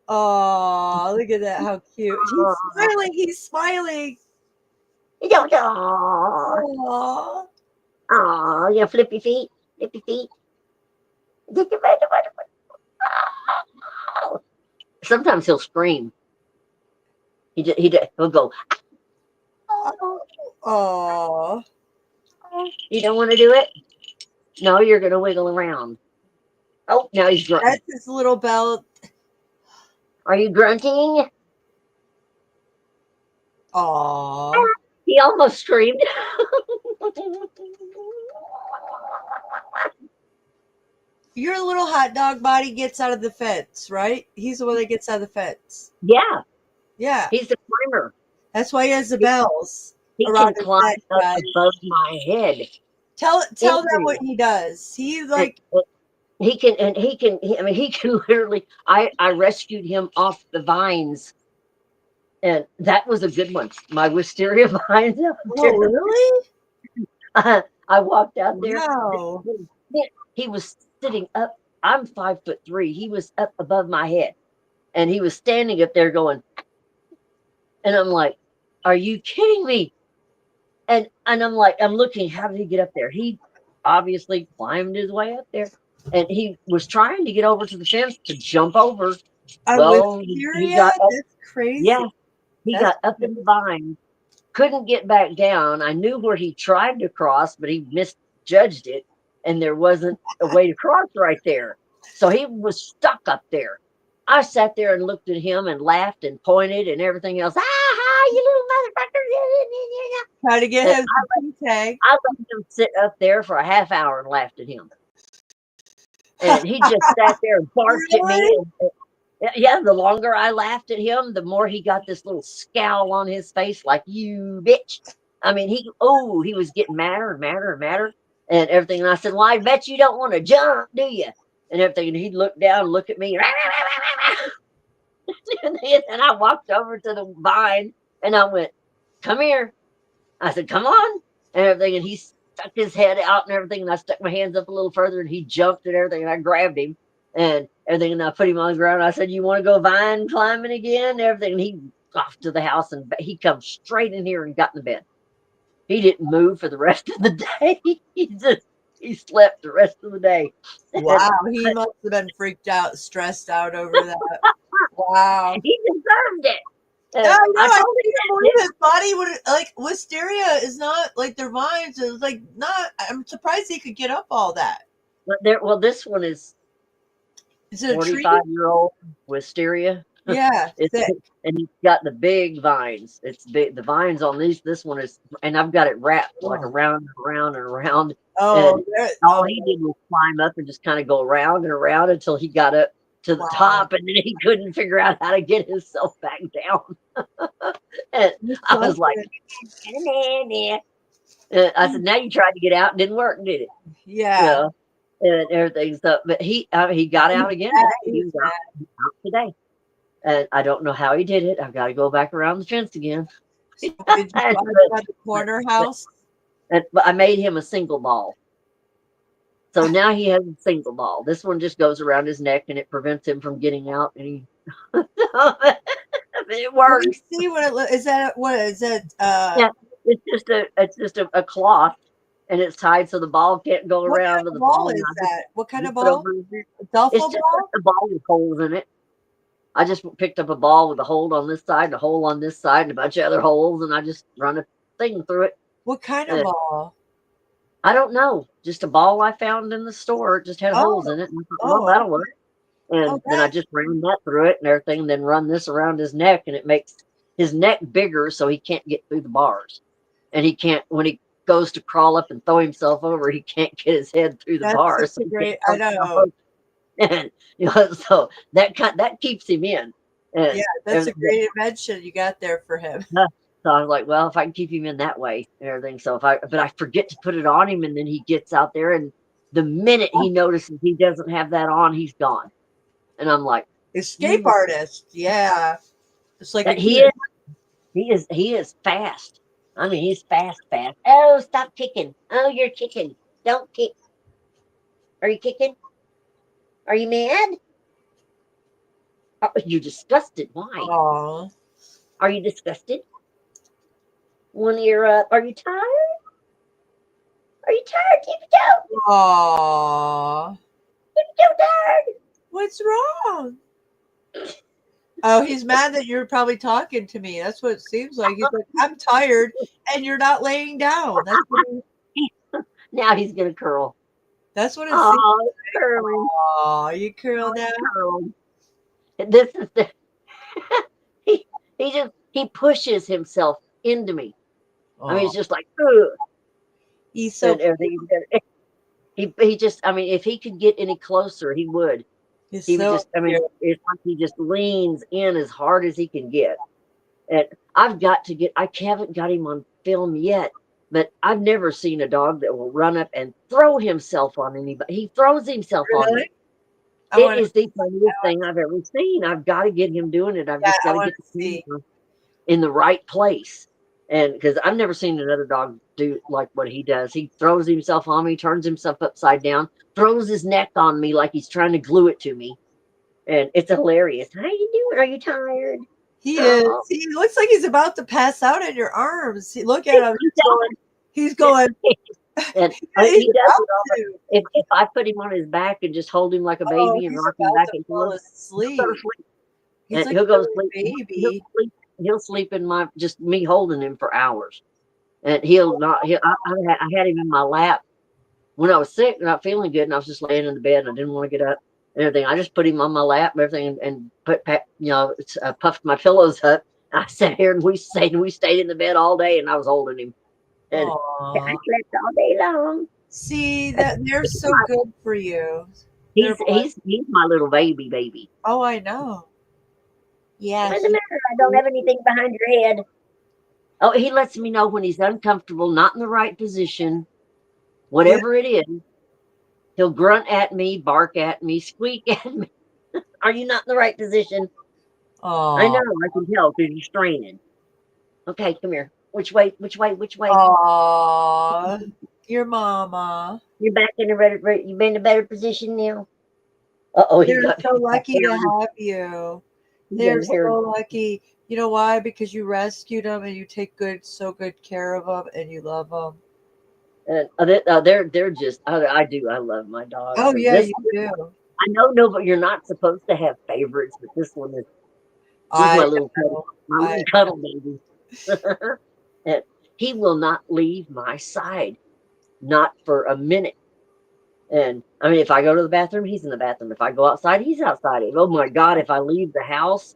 Oh, look at that. How cute. He's smiling. He's smiling. Oh, your flippy feet. Sometimes he'll scream. He'll go. Oh. You don't want to do it? No, you're going to wiggle around. Oh, now he's grunting. That's his little belt. Are you grunting? Aw. He almost screamed. Your little hot dog body gets out of the fence, right? He's the one that gets out of the fence. Yeah. Yeah. He's the climber. That's why he has the bells. He can climb up above my head. Tell them what he does. He like he can literally. I rescued him off the vines, and that was a good one. My wisteria vines. Oh, really? I walked out there. No. He was sitting up. I'm 5'3". He was up above my head, and he was standing up there going, and I'm like, "Are you kidding me?" And I'm like, I'm looking, how did he get up there? He obviously climbed his way up there, and he was trying to get over to the fence to jump over. Well, he got up, That's crazy. yeah, he got up in the vine, couldn't get back down. I knew where he tried to cross, but he misjudged it, and there wasn't a way to cross right there. So he was stuck up there. I sat there and looked at him and laughed and pointed and everything else. Ah, you little motherfucker. Try to get his tag. I let him sit up there for a half hour and laughed at him. And he just sat there and barked at me. And, yeah, the longer I laughed at him, the more he got this little scowl on his face, like, you bitch. I mean, he was getting madder and madder and madder and everything. And I said, well, I bet you don't want to jump, do you? And everything. And he'd look down and look at me. And I walked over to the vine and I went, come here. I said, come on. And everything. And he stuck his head out and everything. And I stuck my hands up a little further and he jumped and everything. And I grabbed him and everything. And I put him on the ground. I said, you want to go vine climbing again? And everything. And he off to the house and he come straight in here and got in the bed. He didn't move for the rest of the day. He slept the rest of the day. Wow, he must have been freaked out, stressed out over that. Wow. He deserved it. No, I can't believe his body would, like, wisteria is not like their vines. It's like not, I'm surprised he could get up all that. But well, this one is it a 45-year-old wisteria. Yeah. And he's got the big vines. It's big. The vines on this one is, and I've got it wrapped like around and around and around. Oh, and all he did was climb up and just kind of go around and around until he got up to the top, and then he couldn't figure out how to get himself back down. And I was like, I said, now you tried to get out, and didn't work, did it? Yeah. And everything. So, but he got out again. He was out today. And I don't know how he did it. I've got to go back around the fence again. Did you find the corner house? But I made him a single ball. So now he has a single ball. This one just goes around his neck and it prevents him from getting out. And he, it works. Let me see what is that? What is that? Yeah, it's just a cloth, and it's tied so the ball can't go around. What kind of ball is that? What kind of ball? A duffel It's just ball? a ball with holes in it. I just picked up a ball with a hole on this side, and a hole on this side, and a bunch of other holes, and I just run a thing through it. What kind of ball? I don't know. Just a ball I found in the store. It just had holes in it. And I thought, well, that'll work. And then I just ran that through it and everything, and then run this around his neck, and it makes his neck bigger so he can't get through the bars. And he can't, when he goes to crawl up and throw himself over, he can't get his head through the bars. That's great. I know. And so that keeps him in. And yeah, that's a great invention you got there for him. So I was like, well, if I can keep him in that way and everything. So but I forget to put it on him, and then he gets out there, and the minute he notices he doesn't have that on, he's gone. And I'm like, escape artist. Yeah. It's like he is fast. I mean, he's fast. Oh, stop kicking. Oh, you're kicking. Don't kick. Are you kicking? Are you mad? You're disgusted. Why? Aww. Are you disgusted? One ear up. Are you tired? Are you tired? Keep it down. Aww. Keep it down, tired. What's wrong? Oh, he's mad that you're probably talking to me. That's what it seems like. He's like, I'm tired, and you're not laying down. That's what now he's gonna curl. That's what it seems like. Curling. Oh, you curl now. This is the he pushes himself into me. I mean, it's just like, ugh. He's so he just, I mean, if he could get any closer, he would. He would just, I mean, it's like he just leans in as hard as he can get. And I haven't got him on film yet, but I've never seen a dog that will run up and throw himself on anybody. He throws himself on me. It is the funniest thing I've ever seen. I've got to get him doing it. I've just got to get him in the right place. And because I've never seen another dog do like what he does. He throws himself on me, turns himself upside down, throws his neck on me like he's trying to glue it to me. And it's hilarious. How you doing? Are you tired? He Oh. is. He looks like he's about to pass out in your arms. Look at him. He's going. And he does it all. If I put him on his back and just hold him like a baby and rock him back and forth, asleep. he'll go to sleep. He's And like he'll a go to little sleep. baby. He'll sleep in my just me holding him for hours, and he'll not. I had him in my lap when I was sick, not feeling good, and I was just laying in the bed and I didn't want to get up and everything. I just put him on my lap and everything, and puffed my pillows up. I sat here and we stayed in the bed all day, and I was holding him, and I slept all day long. See that they're so good for you. He's my little baby. Oh, I know. Yeah. What's the matter? I don't have anything behind your head. Oh, he lets me know when he's uncomfortable, not in the right position, whatever it is. He'll grunt at me, bark at me, squeak at me. Are you not in the right position? Oh, I know. I can tell because you're straining. Okay, come here. Which way? Aw, your mama. You're back in you've been in a better position now. Uh-oh, They're so lucky to have you. They're got hair. so lucky. You know why? Because you rescued them and you take so good care of them and you love them. They're just. I do. I love my dog. Oh yeah, you do. I know. No, but you're not supposed to have favorites. But this one is. He's my little cuddle baby. And he will not leave my side, not for a minute. And I mean, if I go to the bathroom, he's in the bathroom. If I go outside, he's outside. Oh my God, if I leave the house,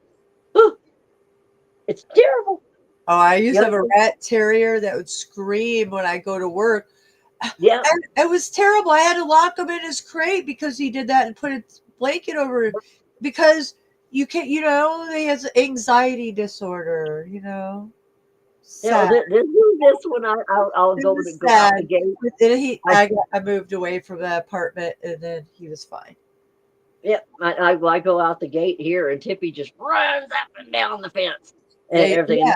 it's terrible. Oh, I used to have a rat terrier that would scream when I go to work. Yeah. And it was terrible. I had to lock him in his crate because he did that and put a blanket over it because you can't, he has anxiety disorder, Yeah, this one I'll go out the gate. I moved away from that apartment and then he was fine. Yep, I go out the gate here and Tippy just runs up and down the fence and everything. Yeah.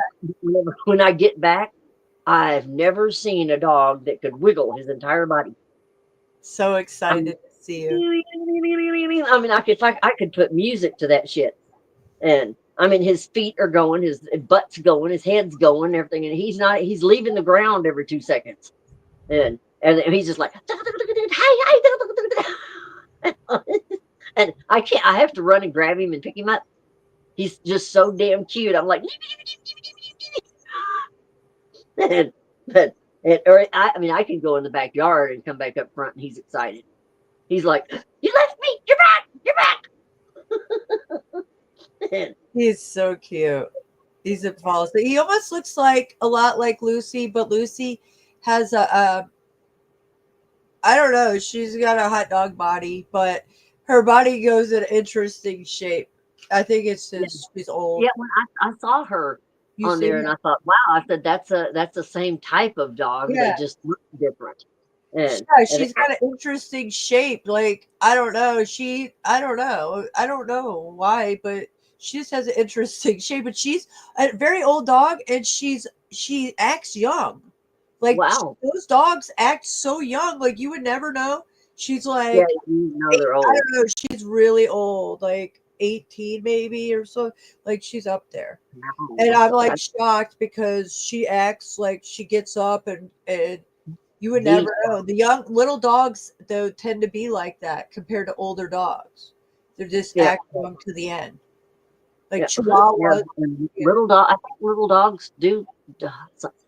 When I get back, I've never seen a dog that could wiggle his entire body. So excited to see you. I mean, I could put music to that shit, and I mean, his feet are going, his butt's going, his head's going, everything, and he's leaving the ground every 2 seconds, and he's just like, and I have to run and grab him and pick him up. He's just so damn cute. I'm like, I can go in the backyard and come back up front, and he's excited. He's like, "You left me. You're back. You're back." He's so cute. He's a policy. He almost looks like a lot like Lucy, but Lucy has I don't know. She's got a hot dog body, but her body goes in an interesting shape. I think it's just she's old. Yeah, when I saw her on there, and I thought, wow, I said that's the same type of dog. Yeah. They just look different. And, She's got an interesting shape. Like I don't know. I don't know why, but she just has an interesting shape. But she's a very old dog, and she acts young. Like wow, those dogs act so young. Like you would never know. She's like, yeah, they're old. I don't know. She's really old, like 18 maybe or so. Like she's up there. And I'm like shocked because she acts like she gets up and you would never know. The young little dogs though tend to be like that compared to older dogs. They're just act young to the end. Like Chihuahua. I think little dogs do.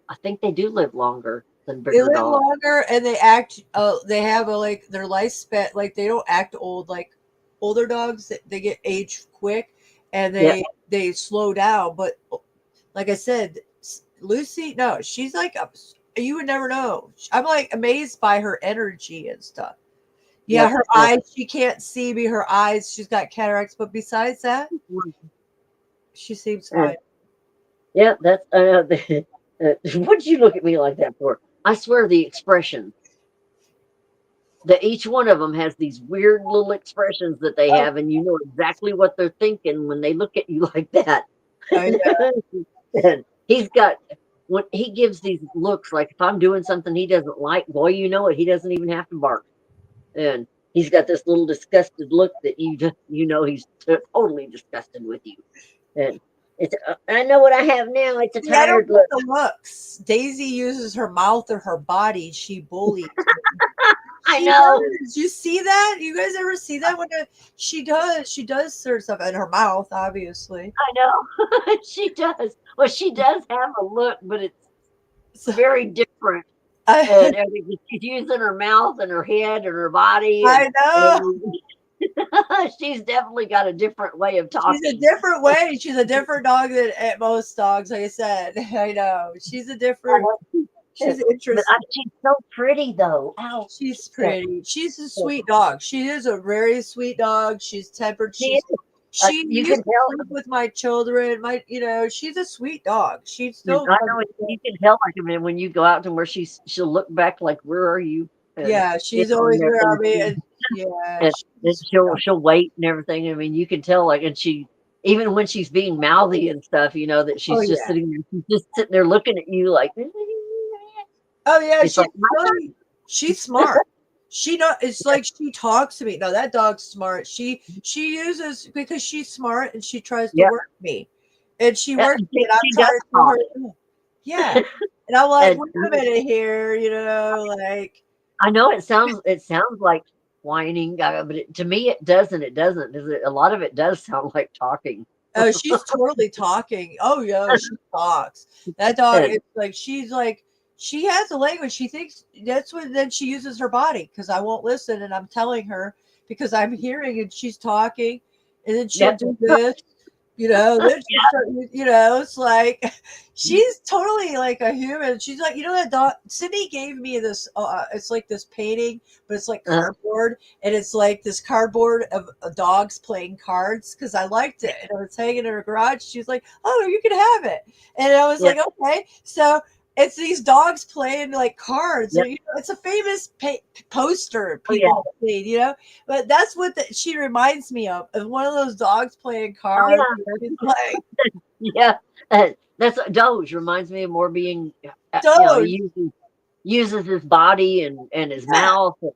I think they do live longer than bigger dogs. They live longer and they act. They have their lifespan. Like they don't act old like older dogs. They get aged quick and they slow down. But like I said, Lucy, no, she's like you would never know. I'm like amazed by her energy and stuff. Yeah, her eyes. She can't see me. Her eyes. She's got cataracts, but besides that, she seems fine. Yeah, that's. What'd you look at me like that for? I swear the expression that each one of them has these weird little expressions that they have, and you know exactly what they're thinking when they look at you like that. I know. And he's got when he gives these looks, like if I'm doing something he doesn't like, boy, you know it. He doesn't even have to bark, and he's got this little disgusted look that you know he's totally disgusted with you, and it's I know what I have now. It's a See, I don't tired get look. the looks. Daisy uses her mouth or her body. She bullies. I She know. does. You see that? You guys ever see that when she does? She does certain stuff in her mouth, obviously. I know. She does. Well, she does have a look, but it's very different. And she's using her mouth and her head and her body. I know. And she's definitely got a different way of talking. She's a different way. She's a different dog than most dogs. Like I said, I know. She's a different. She's interesting. But she's so pretty, though. Ow. She's pretty. She's a sweet dog. She is a very sweet dog. She's tempered. She you used can to tell live with my children. She's a sweet dog. She's still. I know you can tell. Like, I mean, when you go out to where she'll look back like, "Where are you?" And Yeah, she's always where are we? And yeah, and she'll wait and everything. I mean, you can tell. Like, and she even when she's being mouthy and stuff, you know that she's just sitting there. She's just sitting there looking at you like. Oh yeah, It's like, she's smart. It's like she talks to me. No, that dog's smart. She uses because she's smart and she tries to work me, and she works me. And I'm trying to tell her, yeah. And I'm like, wait a minute here, like. I know it sounds like whining, but to me it doesn't. It doesn't. A lot of it does sound like talking. Oh, she's totally talking. Oh yeah, she talks. That dog is like she has a language. She thinks that's when then she uses her body because I won't listen and I'm telling her because I'm hearing and she's talking and then she'll do this, then it's like she's totally like a human. She's like, that dog Sydney gave me this it's like this painting, but it's like cardboard and it's like this cardboard of dogs playing cards because I liked it and I was hanging in her garage. She's like, oh, you can have it. And I was like, okay. So it's these dogs playing like cards. Yep. And, it's a famous poster people have seen, But that's what she reminds me of one of those dogs playing cards. That's Doge reminds me of more being. Doge He uses his body and his mouth and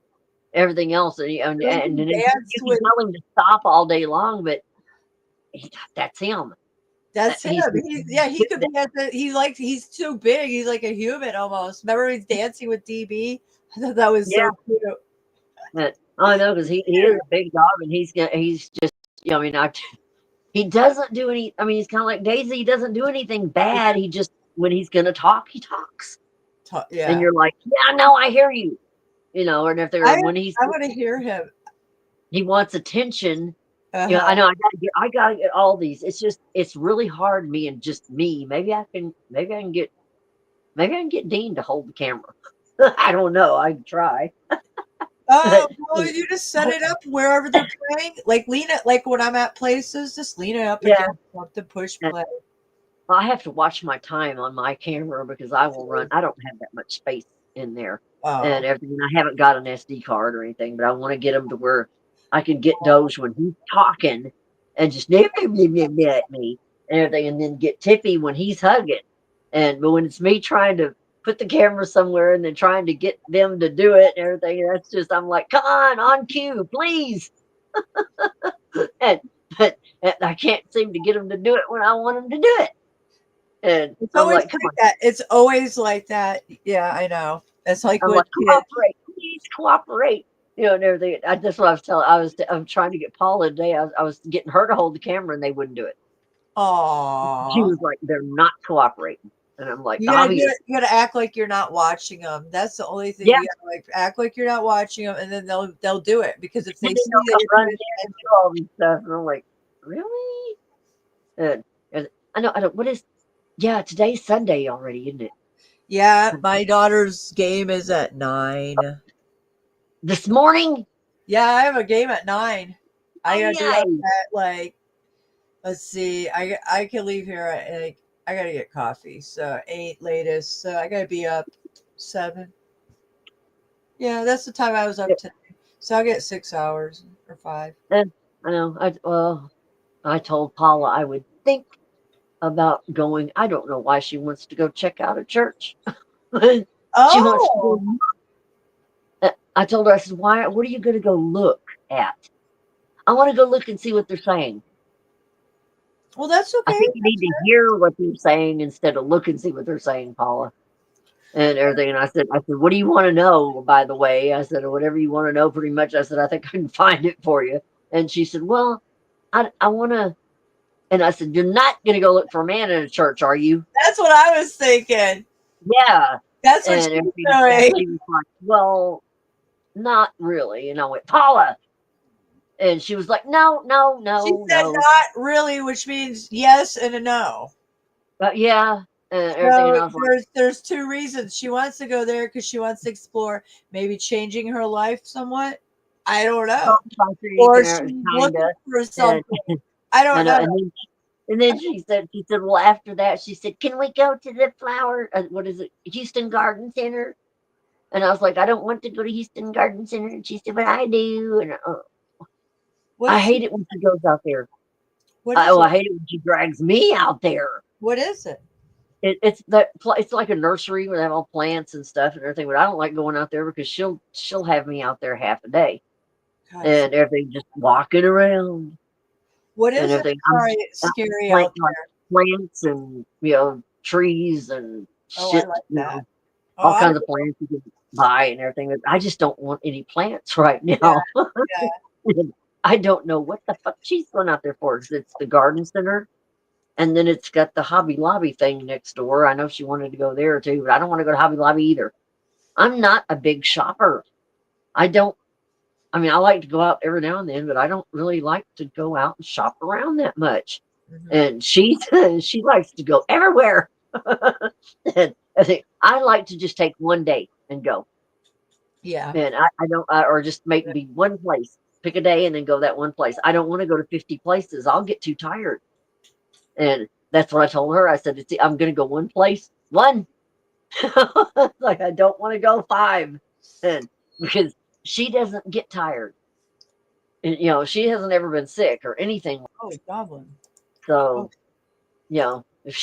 everything else, and you can tell him to stop all day long, but that's him. That's him. He could be he's too big. He's like a human almost. Remember he's dancing with DB? I thought that was so cute. But, I know because he is a big dog and he's just he doesn't do any. I mean, he's kind of like Daisy. He doesn't do anything bad. He just when he's gonna talk, he talks. And you're like, yeah, no, I hear you. And if I want to hear him. He wants attention. I know I gotta get all these. It's really hard. Me. Maybe I can get Dean to hold the camera. I don't know. I can try. Oh, well, you just set it up wherever they're playing. Like lean it, like when I'm at places, just lean it up against something, push play. Well, I have to watch my time on my camera because I will run. I don't have that much space in there and everything. I haven't got an SD card or anything, but I want to get them to where I can get Doge when he's talking and just at me and everything, and then get Tippy when he's hugging. But when it's me trying to put the camera somewhere and then trying to get them to do it and everything, that's just I'm like, come on cue, please. but I can't seem to get them to do it when I want them to do it. And it's always like that. It's always like that. Yeah, I know. It's like I'm cooperate, please cooperate. And everything. That's what I was telling. I'm trying to get Paula today. I was getting her to hold the camera, and they wouldn't do it. Oh, she was like, "They're not cooperating," and I'm like, "You gotta act like you're not watching them. That's the only thing. Yeah. You gotta, like act like you're not watching them, and then they'll do it because if they see that you're running and do all these stuff, and I'm like, really? And I don't. What is? Yeah, today's Sunday already, isn't it? Yeah, my daughter's game is at 9. This morning? Yeah, I have a game at 9. I gotta get up at let's see. I can leave here at I gotta get coffee. So 8 latest. So I gotta be up 7. Yeah, that's the time I was up today. So I'll get 6 hours or 5. I know. I told Paula I would think about going. I don't know why she wants to go check out a church. She wants to go. I told her, I said, why? What are you going to go look at? I want to go look and see what they're saying. Well, that's okay. I think you need to hear what they're saying instead of look and see what they're saying, Paula, and everything. And I said, what do you want to know, by the way? I said, whatever you want to know, pretty much. I said, I think I can find it for you. And she said, well, I want to. And I said, you're not going to go look for a man in a church, are you? That's what I was thinking. Yeah. That's what she was saying. like, well, not really. And I went, Paula. And she was like, no. She said not really, which means yes and a no. But yeah. And everything. And I was like, There's two reasons. She wants to go there because she wants to explore maybe changing her life somewhat. I don't know. Or she's looking for something. I don't know. And then she said, well, after that, she said, can we go to the Houston Garden Center? And I was like, I don't want to go to Houston Garden Center. And she said, but I do. And I hate it when she goes out there. I hate it when she drags me out there. What is it? It's like a nursery where they have all plants and stuff and everything. But I don't like going out there because she'll have me out there half a day. Gosh. And everything just walking around. What is it? Sorry, it's scary out there. Plants and trees and shit. I like that. All kinds of plants you can buy and everything. I just don't want any plants right now. Yeah. I don't know what the fuck she's going out there for. It's the garden center, and then it's got the Hobby Lobby thing next door. I know she wanted to go there too, but I don't want to go to Hobby Lobby either. I'm not a big shopper. I like to go out every now and then, but I don't really like to go out and shop around that much. Mm-hmm. And she likes to go everywhere. And I like to just take one day and go. Yeah. And I don't, or just make me one place, pick a day and then go that one place. I don't want to go to 50 places. I'll get too tired. And that's what I told her. I said, I'm going to go one place. Like, I don't want to go 5. And because she doesn't get tired. And, she hasn't ever been sick or anything. Oh, goblin. So, if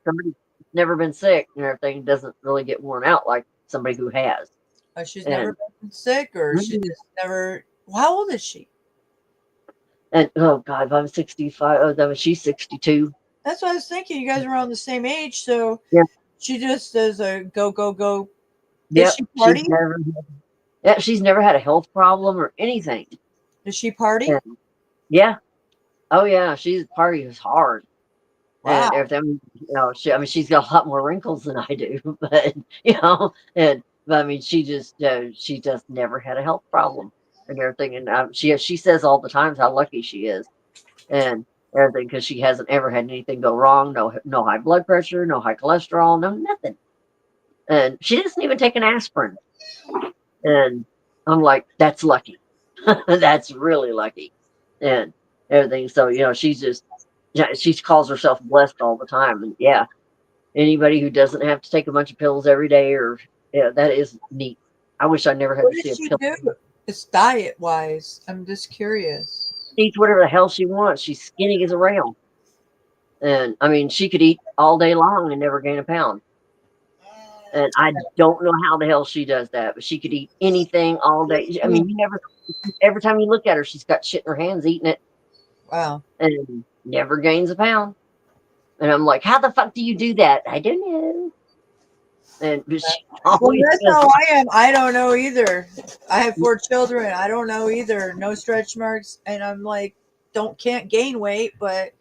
somebody's never been sick and everything, doesn't really get worn out like somebody who has. She's never been sick, or she just never. How old is she? And oh God, I'm 65. Oh, she's 62. That's what I was thinking. You guys are around the same age, so she just does a go. Yeah, she party? She's never had a health problem or anything. Does she party? Yeah. Oh yeah, she's party is hard. Wow. And everything, she's got a lot more wrinkles than I do, but she just never had a health problem and everything. And she says all the time how lucky she is and everything, because she hasn't ever had anything go wrong. No high blood pressure, no high cholesterol, no nothing. And she doesn't even take an aspirin. And I'm like, that's lucky. That's really lucky. And everything. So, she calls herself blessed all the time. And anybody who doesn't have to take a bunch of pills every day that is neat. I wish I never had to see a pill. What does she do? It's diet wise. I'm just curious. She eats whatever the hell she wants. She's skinny as a rail. And she could eat all day long and never gain a pound. And I don't know how the hell she does that, but she could eat anything all day. Every time you look at her, she's got shit in her hands eating it. Wow. And never gains a pound. And I'm like, how the fuck do you do that? I don't know. And that's how I am. I don't know either. I have 4 children. I don't know either. No stretch marks. And I'm like, can't gain weight, but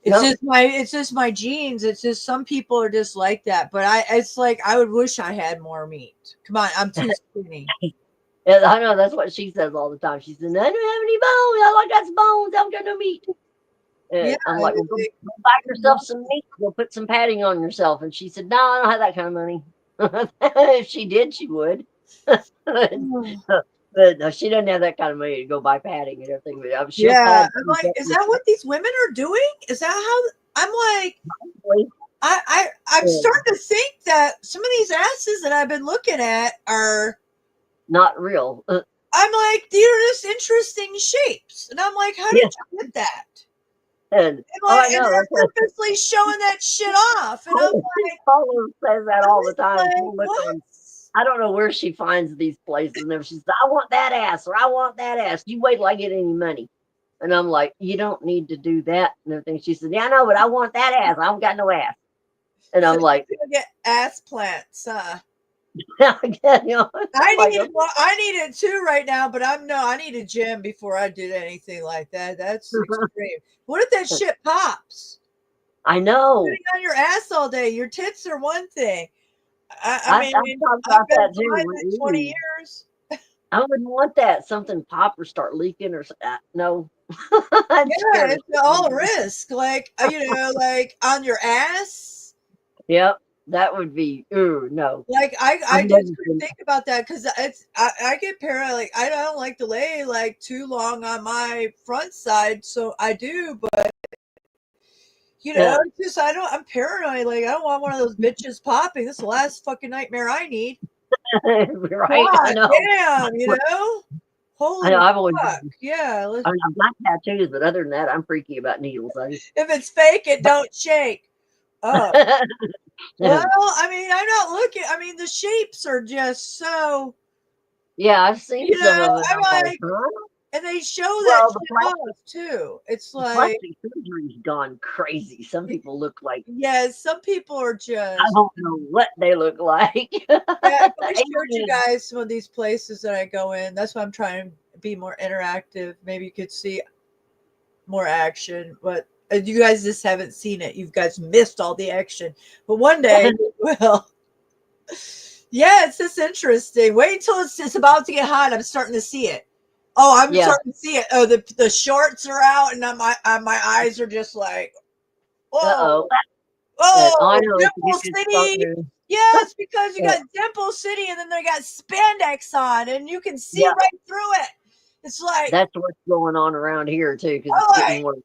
it's just my genes. It's just some people are just like that. But it's like I would wish I had more meat. Come on, I'm too skinny. Yeah, I know, that's what she says all the time. She says, I don't have any bones. All I got's bones. I don't got no meat. And I'm like, well, go buy yourself some meat. Go put some padding on yourself. And she said, no, I don't have that kind of money. If she did, she would. But no, she doesn't have that kind of money to go buy padding and everything. But I'm like, is that what these women are doing? Is that how? I'm like, I'm starting to think that some of these asses that I've been looking at are not real. I'm like, they're just interesting shapes. And I'm like, how did you get that? And And, oh, I and know. they're purposely showing that shit off. And I'm like, Paula says that all the time. like, We'll look what? on, I don't know where she finds these places. And she says, I want that ass, or I want that ass. You wait till I get any money. And I'm like, you don't need to do that and everything. She said, yeah, I know, but I want that ass. I don't got no ass. And I'm like, you're gonna get ass plants, huh? I need it too right now, but I need a gym before I did anything like that. That's extreme. What if that shit pops? I know. Sitting on your ass all day, your tits are one thing. I I've mean, thought I've about been that too. alive 20 years. I wouldn't want that. Something pop or start leaking or no. I'm Yeah, scared. it's all risk. Like, like on your ass. Yep, that would be, ooh, no. Like I just couldn't think about that because I get paranoid. Like I don't like to lay like too long on my front side, so I do, but it's just I'm paranoid. Like I don't want one of those bitches popping. This is the last fucking nightmare I need. Right? God, I know. damn, Holy I know. I've always, fuck. Yeah. I mean, I've got tattoos, but other than that, I'm freaky about needles. If it's fake, it don't shake. Oh. Well, I mean, I'm not looking. I mean, the shapes are just so. Yeah, I've seen some of it. I'm like, huh? and they show that the shit off too. It's like plastic surgery's gone crazy. Some people look like, some people are just. I don't know what they look like. Yeah, I showed you guys some of these places that I go in. That's why I'm trying to be more interactive. Maybe you could see more action, but you guys just haven't seen it. You guys missed all the action, but one day you will. Yeah, it's just interesting. Wait until it's about to get hot. I'm starting to see it. Oh, I'm starting to see it. Oh, the shorts are out, and my eyes are just like, whoa. Oh, Dimple City. Yes, because you got Dimple City, and then they got spandex on, and you can see right through it. It's like that's what's going on around here too, because it's getting worse.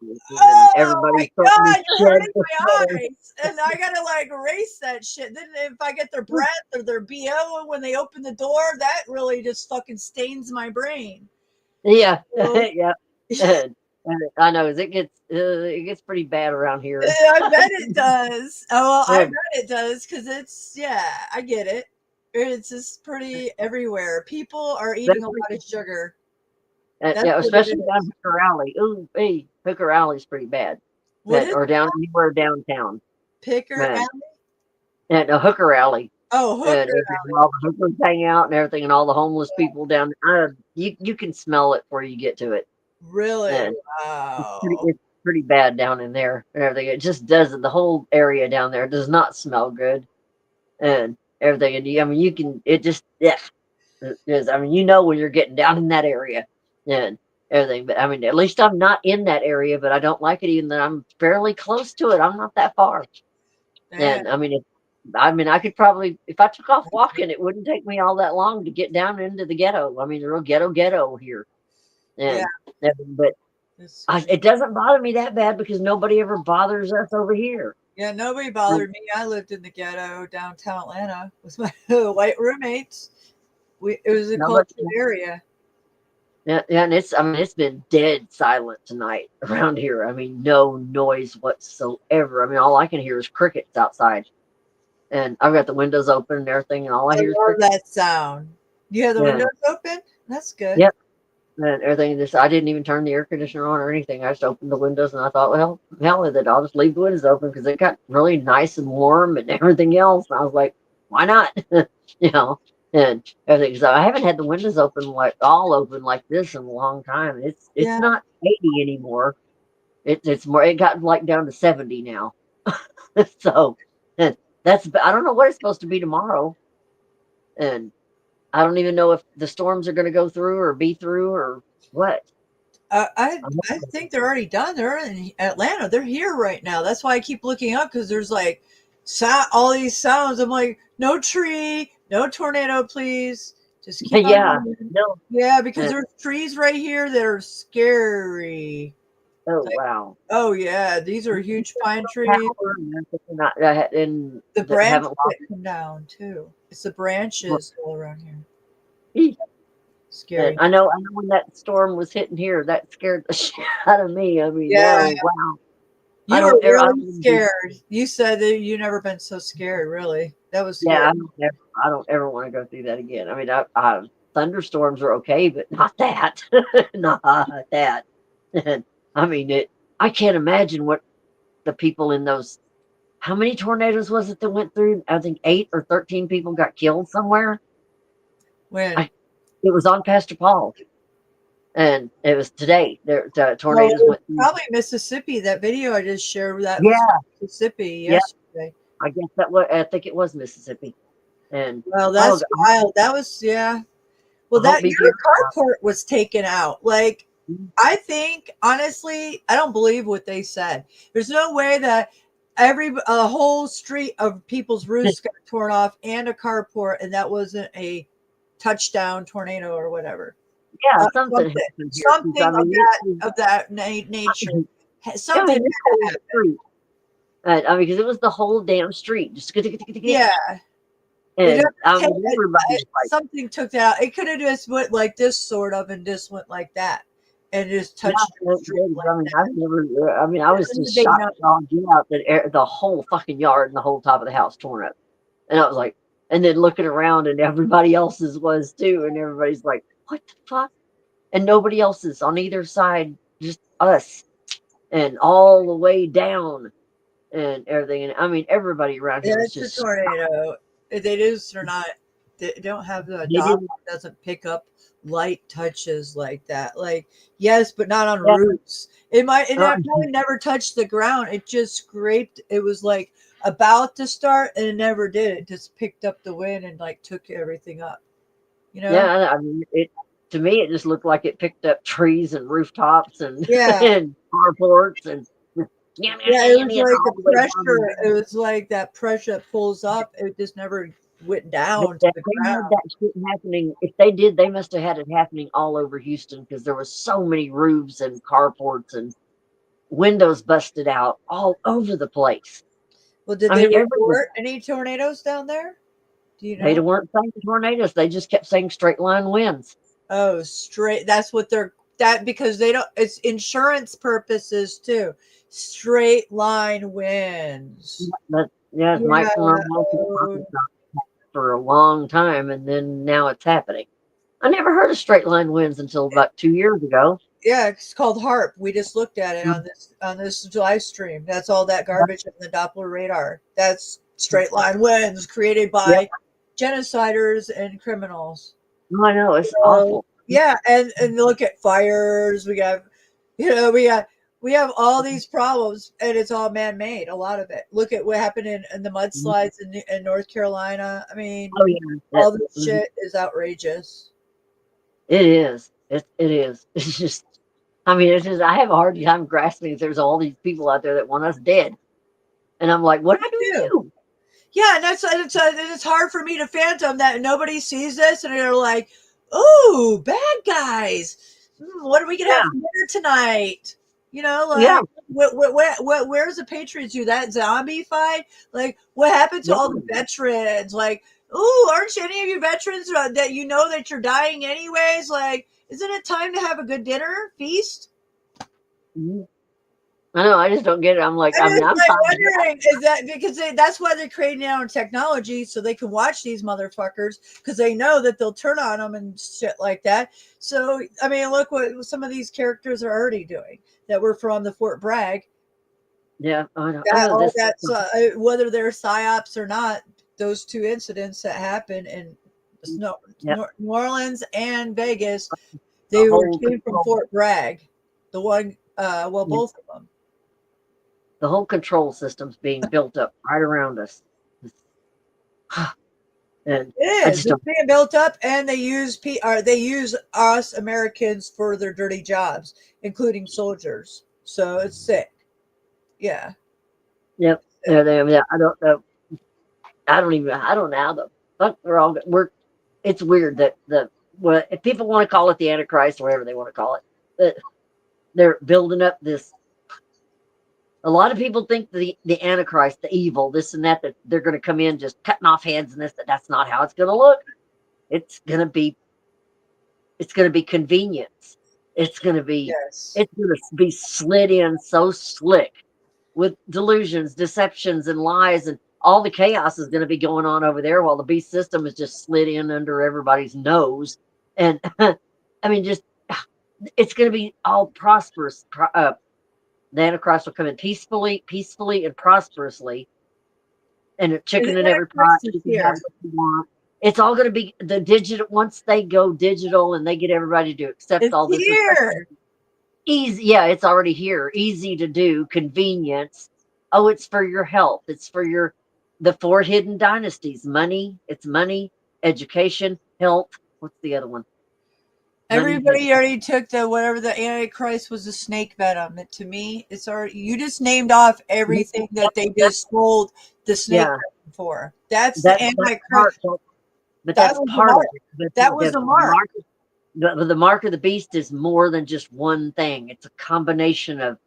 Everybody's God, you're hurting my eyes, and I gotta like erase that shit. Then if I get their breath or their BO when they open the door, that really just fucking stains my brain. Yeah, yeah. I know it gets pretty bad around here. I bet it does. Oh, well, I bet it does because I get it. It's just pretty everywhere. People are eating a lot of sugar. Especially down Hooker Alley. Ooh, hey, Hooker Alley's pretty bad. Or anywhere downtown. Hooker Alley? And a Hooker Alley. Oh, Hooker Alley. All the hookers hang out and everything, and all the homeless people down there. You can smell it before you get to it. Really? And wow. It's pretty bad down in there and everything. It just doesn't. The whole area down there does not smell good, and everything. And I mean, you can. It just it is. I mean, when you're getting down in that area and everything. But I mean, at least I'm not in that area. But I don't like it, even though I'm fairly close to it. I'm not that far. And I mean, I could probably, if I took off walking, it wouldn't take me all that long to get down into the ghetto. I mean, the real ghetto here. And, but it doesn't bother me that bad because nobody ever bothers us over here. Yeah, nobody bothered me. I lived in the ghetto downtown Atlanta with my white roommates. It was a cultured area. Yeah, and it's been dead silent tonight around here. I mean, no noise whatsoever. I mean, all I can hear is crickets outside. And I've got the windows open and everything, and all I hear is crickets. That sound. You have the windows open? That's good. Yep. And everything. I didn't even turn the air conditioner on or anything. I just opened the windows, and I thought, well, hell with it. I'll just leave the windows open because it got really nice and warm and everything else. And I was like, why not? And everything. So I haven't had the windows open all open like this in a long time. It's not 80 anymore. It's more. It got like down to 70 now. So I don't know what it's supposed to be tomorrow, and I don't even know if the storms are going to go through or be through or what. I think they're already done. They're in Atlanta. They're here right now. That's why I keep looking up because there's like all these sounds. I'm like, no tree, no tornado, please. Just keep on no. Yeah, because there's trees right here that are scary. Oh, wow. Oh, yeah. These are huge pine trees. And the branches come down, too. It's the branches all around here. Scary. I know when that storm was hitting here, that scared the shit out of me. I mean, wow. You I were don't ever. I really wouldn't scared. You said that you never been so scared. Really, that was scary. Yeah, I don't ever want to go through that again. I mean, thunderstorms are okay, but not that. Not that. I mean, I can't imagine what the people in those. How many tornadoes was it that went through? I think 8 or 13 people got killed somewhere. When? It was on Pastor Paul, and it was today. The Well, tornadoes it was went through. probably Mississippi. That video I just shared, that Yeah, was Mississippi yeah. yesterday. I guess that was. I think it was Mississippi. And Well, that's wild. That was, yeah. Well, I hope that he your gets carport was taken out. Like, I think honestly, I don't believe what they said. There's no way that a whole street of people's roofs got torn off and a carport, and that wasn't a touchdown tornado or whatever. Yeah, something happened here. Something I mean, of that nature. I Something mean, this had whole to happen. street. I mean, because it was the whole damn street. Just Yeah. And I It- mean, everybody's like, something took that out. It could have just went like this, sort of, and just went like that, and just touched. yeah, I mean, I've never. I mean, I was just They shocked not- on get out that the whole fucking yard and the whole top of the house torn up, and I was like, and then looking around and everybody else's was too, and everybody's like, what the fuck? And nobody else's on either side, just us, and all the way down, and everything. And I mean, everybody around Yeah, here was it's just a tornado. They just are not. They don't have the They dog didn't- doesn't pick up light touches like that. Like, yes, but not on Yeah. roofs. It Uh-uh. probably never touched the ground. It just scraped. It was like about to start, and it never did. It just picked up the wind and like took everything up. You know? Yeah, I mean, to me, it just looked like it picked up trees and rooftops and Yeah. and carports and Yeah, it was like all the the way down pressure. the- It was like that pressure that pulls up. It just never went down to If the they had ground. that shit happening, if they did, they must have had it happening all over Houston because there was so many roofs and carports and windows busted out all over the place. Well, did I they mean, report any tornadoes down there? Do you know? They weren't saying tornadoes; they just kept saying straight line winds. Oh, straight. That's what they're because they don't. It's insurance purposes too. Straight line winds. Yeah, Mike Yeah. Malone has been talking about that for a long time, and then now it's happening. I never heard of straight line winds until about 2 years ago. Yeah, it's called HARP. We just looked at it on this live stream. That's all that garbage in the Doppler radar. That's straight line winds created by genociders and criminals. No, I know it's So, awful. Yeah, and look at fires. We have, we have all these problems, and it's all man-made. A lot of it. Look at what happened in the mudslides in North Carolina. I mean, Oh yeah, all this shit is outrageous. It is. It is. It's just. I mean, it's just. I have a hard time grasping that there's all these people out there that want us dead, and I'm like, what do I do? Yeah, and it's hard for me to phantom that nobody sees this, and they're like, "Ooh, bad guys! What are we gonna have for dinner tonight?" You know, like, Yeah. where's the Patriots do that zombie fight? Like, what happened to all the veterans? Like, ooh, aren't any of you veterans that you know that you're dying anyways? Like, isn't it time to have a good dinner feast? Mhm. I know. I just don't get it. I'm like, I'm I'm like fine. wondering, is that because that's why they're creating their own technology so they can watch these motherfuckers because they know that they'll turn on them and shit like that. So, I mean, look what some of these characters are already doing that were from the Fort Bragg. Yeah, I know. That, all that's whether they're psyops or not. Those two incidents that happened in New Orleans and Vegas, they came from Fort Bragg. The one, both of them. The whole control system's being built up right around us. And It I is. just It's don't. being built up, and they use us Americans for their dirty jobs, including soldiers. So it's sick. Yeah. Yep. Yeah, I don't know. I don't know how the fuck it's weird that if people want to call it the Antichrist or whatever they want to call it, that they're building up this. A lot of people think the Antichrist, the evil, this and that they're going to come in just cutting off heads and that's not how it's going to look. It's going to be convenience. It's going to be slid in so slick with delusions, deceptions, and lies, and all the chaos is going to be going on over there while the beast system is just slid in under everybody's nose. And I mean, just it's going to be all prosperous. The Antichrist will come in peacefully, and prosperously, and a chicken in every pot. You can have what you want. It's all going to be the digital. Once they go digital and they get everybody to accept all this, here. Easy. Yeah, it's already here. Easy to do. Convenience. Oh, it's for your health. It's for the 4 hidden dynasties. Money. It's money, education, health. What's the other one? Everybody already took whatever the Antichrist was, a snake venom. To me, it's already, you just named off everything that they just sold the snake venom for. That's the Antichrist. But that's part of it. That was the mark. The mark of the beast is more than just one thing. It's a combination of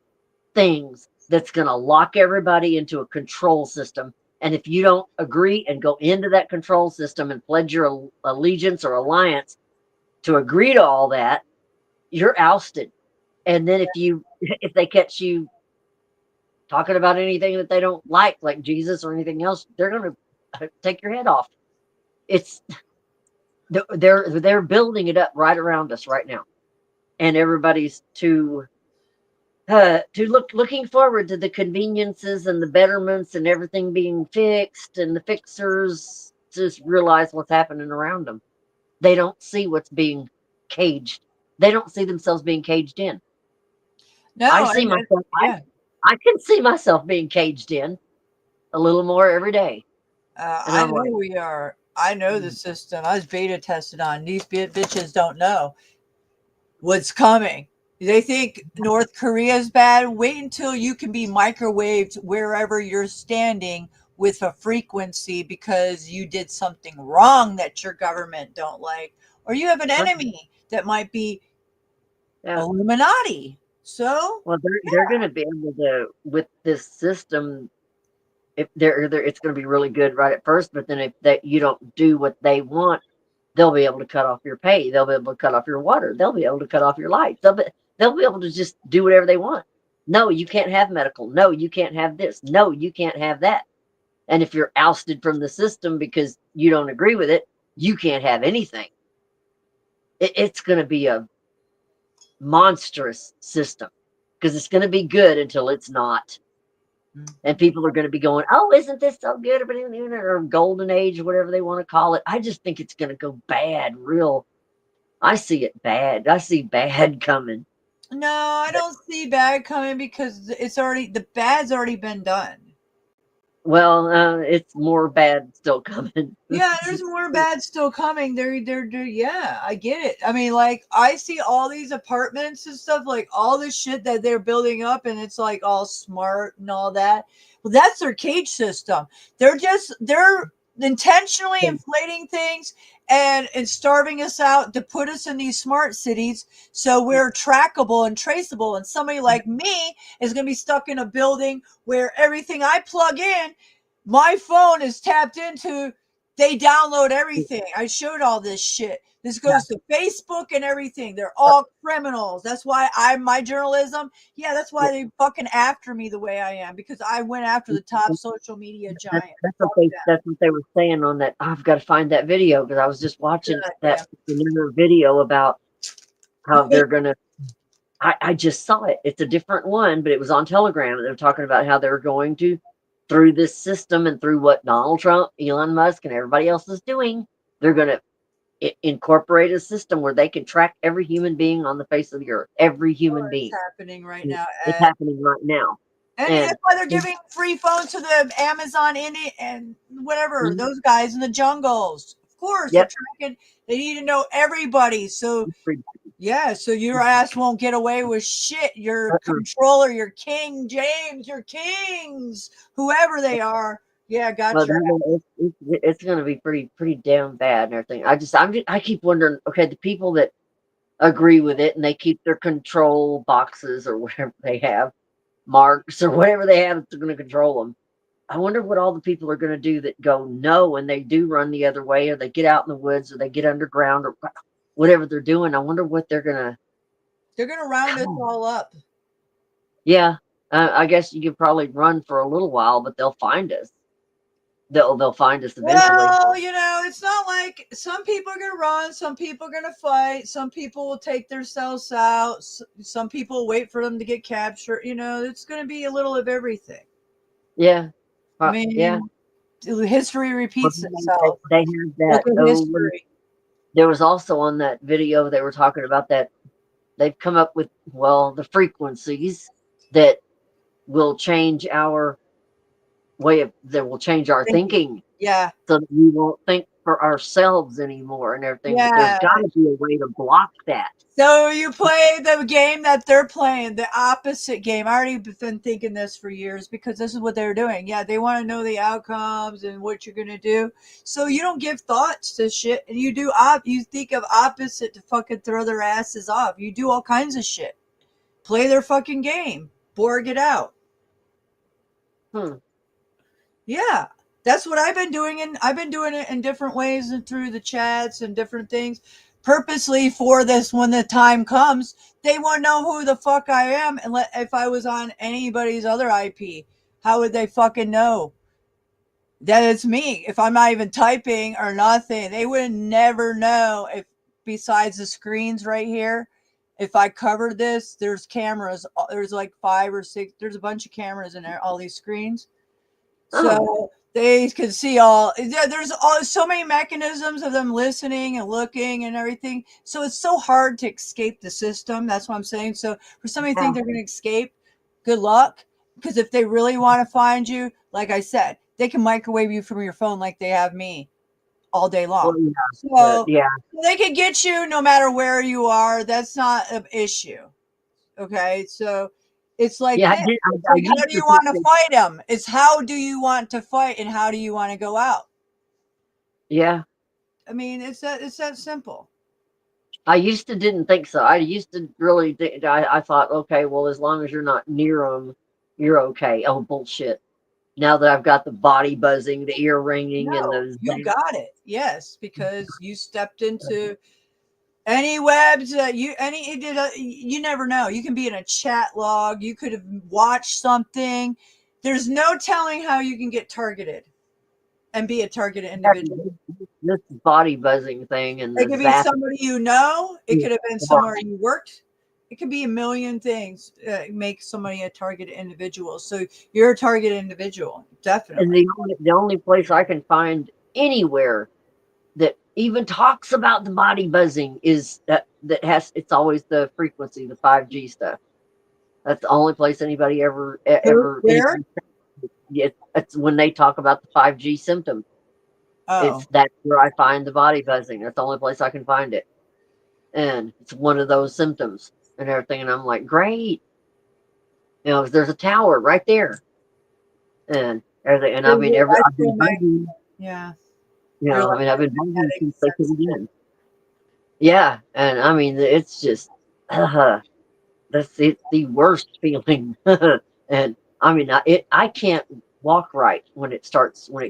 things that's going to lock everybody into a control system. And if you don't agree and go into that control system and pledge your allegiance or alliance to agree to all that, you're ousted. And then if they catch you talking about anything that they don't like Jesus or anything else, they're going to take your head off. They're building it up right around us right now, and everybody's looking forward to the conveniences and the betterments and everything being fixed, and the fixers just realize what's happening around them. They don't see what's being caged. They don't see themselves being caged in. No, I see myself. Yeah. I can see myself being caged in a little more every day. I know we are. I know the system. I was beta tested on. These bitches don't know what's coming. They think North Korea is bad. Wait until you can be microwaved wherever you're standing with a frequency because you did something wrong that your government don't like, or you have an enemy that might be Illuminati. So, well, they're going to be able to, with this system, if it's going to be really good right at first, but then if you don't do what they want, they'll be able to cut off your pay. They'll be able to cut off your water. They'll be able to cut off your lights. They'll be able to just do whatever they want. No, you can't have medical. No, you can't have this. No, you can't have that. And if you're ousted from the system because you don't agree with it, you can't have anything. It's going to be a monstrous system because it's going to be good until it's not. And people are going to be going, oh, isn't this so good? Or golden age, or whatever they want to call it. I just think it's going to go bad, I see it bad. I see bad coming. No, I don't see bad coming because the bad's already been done. Well, it's more bad still coming. Yeah, there's more bad still coming. Yeah, I get it. I mean, like, I see all these apartments and stuff, like all this shit that they're building up, and it's like all smart and all that. Well, that's their cage system. They're intentionally inflating things and starving us out to put us in these smart cities so we're trackable and traceable. And somebody like me is going to be stuck in a building where everything I plug in, my phone is tapped into. They download everything. I showed all this shit. This goes to Facebook and everything. They're all criminals. That's why my journalism. Yeah, that's why they fucking after me the way I am, because I went after the top social media giant. That's what they were saying on that. I've got to find that video because I was just watching another video about how they're going to. I just saw it. It's a different one, but it was on Telegram. They're talking about how they're going to, through this system and through what Donald Trump, Elon Musk, and everybody else is doing, they're going to incorporate a system where they can track every human being on the face of the earth. Every human being. It's happening right now. It's happening right now. And that's why they're giving free phones to the Amazon Indian and whatever, those guys in the jungles. Of course, they're tracking. They need to know everybody. So yeah, so your ass won't get away with shit. Your controller, your King James, your kings, whoever they are. Yeah, gotcha. Well, it's going to be pretty damn bad and everything. I keep wondering. Okay, the people that agree with it and they keep their control boxes or whatever they have, marks or whatever they have that's going to control them. I wonder what all the people are going to do that go no and they do run the other way, or they get out in the woods, or they get underground, or whatever they're doing. I wonder what they're going to. They're going to round us all up. Yeah. I guess you could probably run for a little while, but they'll find us. They'll find us eventually. Well, it's not like some people are going to run, some people are going to fight, some people will take themselves out, some people wait for them to get captured. It's going to be a little of everything. Yeah. I mean, yeah. History repeats itself. They have that. Look at history. There was also on that video they were talking about that they've come up with the frequencies that will change our that will change our thinking. Yeah. So that we won't think for ourselves anymore and everything. Yeah. But there's got to be a way to block that. So you play the game that they're playing, the opposite game. I already been thinking this for years because this is what they're doing. Yeah, they want to know the outcomes and what you're gonna do. So you don't give thoughts to shit, and you think of opposite to fucking throw their asses off. You do all kinds of shit. Play their fucking game. Borg it out. Yeah, that's what I've been doing, and I've been doing it in different ways and through the chats and different things, purposely for this. When the time comes, they want to know who the fuck I am, and if I was on anybody's other IP, how would they fucking know that it's me? If I'm not even typing or nothing, they would never know. If besides the screens right here, if I covered this, there's cameras. There's like 5 or 6. There's a bunch of cameras in there. All these screens. So they can see there's so many mechanisms of them listening and looking and everything. So it's so hard to escape the system. That's what I'm saying. So for somebody to think they're going to escape, good luck. Because if they really want to find you, like I said, they can microwave you from your phone like they have me all day long. So they can get you no matter where you are. That's not an issue. Okay. So it's like, how do you want to fight them? It's how do you want to fight and how do you want to go out? Yeah. I mean, it's that simple. I used to didn't think so. I used to really think, I thought, okay, well, as long as you're not near them, you're okay. Oh, bullshit. Now that I've got the body buzzing, the ear ringing, and those. You got it. Yes, because you stepped into any webs that you never know. You can be in a chat log. You could have watched something. There's no telling how you can get targeted and be a targeted individual. This body buzzing thing, and it could be somebody you know. It could have been somewhere you worked. It could be a million things make somebody a targeted individual. So you're a targeted individual, definitely. And the only place I can find anywhere that even talks about the body buzzing is it's always the frequency, the 5G stuff. That's the only place anybody ever where? It's when they talk about the 5G symptom. That's where I find the body buzzing. That's the only place I can find it. And it's one of those symptoms and everything. And I'm like, great. There's a tower right there. And everything. And I mean, yeah. I've been buzzing since they came in. Yeah. And I mean, it's just, it's the worst feeling. And I mean, I can't walk right when it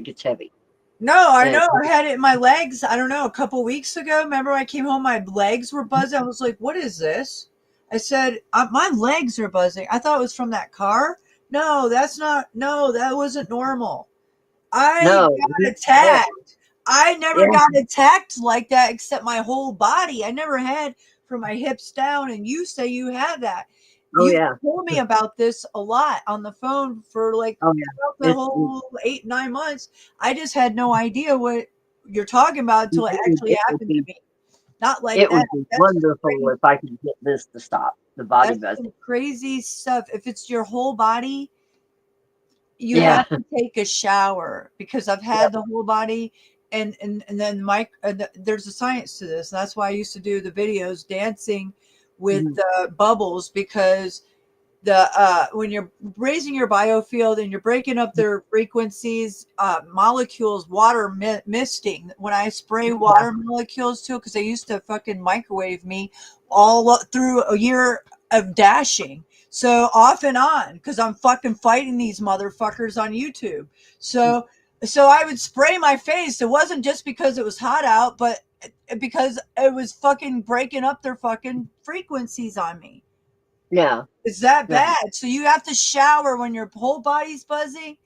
gets heavy. No, I know. I had it in my legs. I don't know. A couple weeks ago, remember I came home, my legs were buzzing. I was like, what is this? I said, my legs are buzzing. I thought it was from that car. No, that wasn't normal. I got attacked. I never got attacked like that except my whole body. I never had from my hips down. And you say you had that. You told me about this a lot on the phone for the whole 8-9 months. I just had no idea what you're talking about until it actually happened to me. Not like it that. would be wonderful if I could get this to stop, the body buzzing. Crazy stuff. If it's your whole body, you have to take a shower because I've had the whole body. And then there's a science to this. And that's why I used to do the videos dancing with bubbles, because when you're raising your biofield and you're breaking up their frequencies, molecules, water misting. When I spray water molecules too, because they used to fucking microwave me all through a year of dashing. So off and on, because I'm fucking fighting these motherfuckers on YouTube. So I would spray my face. It wasn't just because it was hot out, but because it was fucking breaking up their fucking frequencies on me. Yeah. It's that Yeah. bad. So you have to shower when your whole body's buzzing.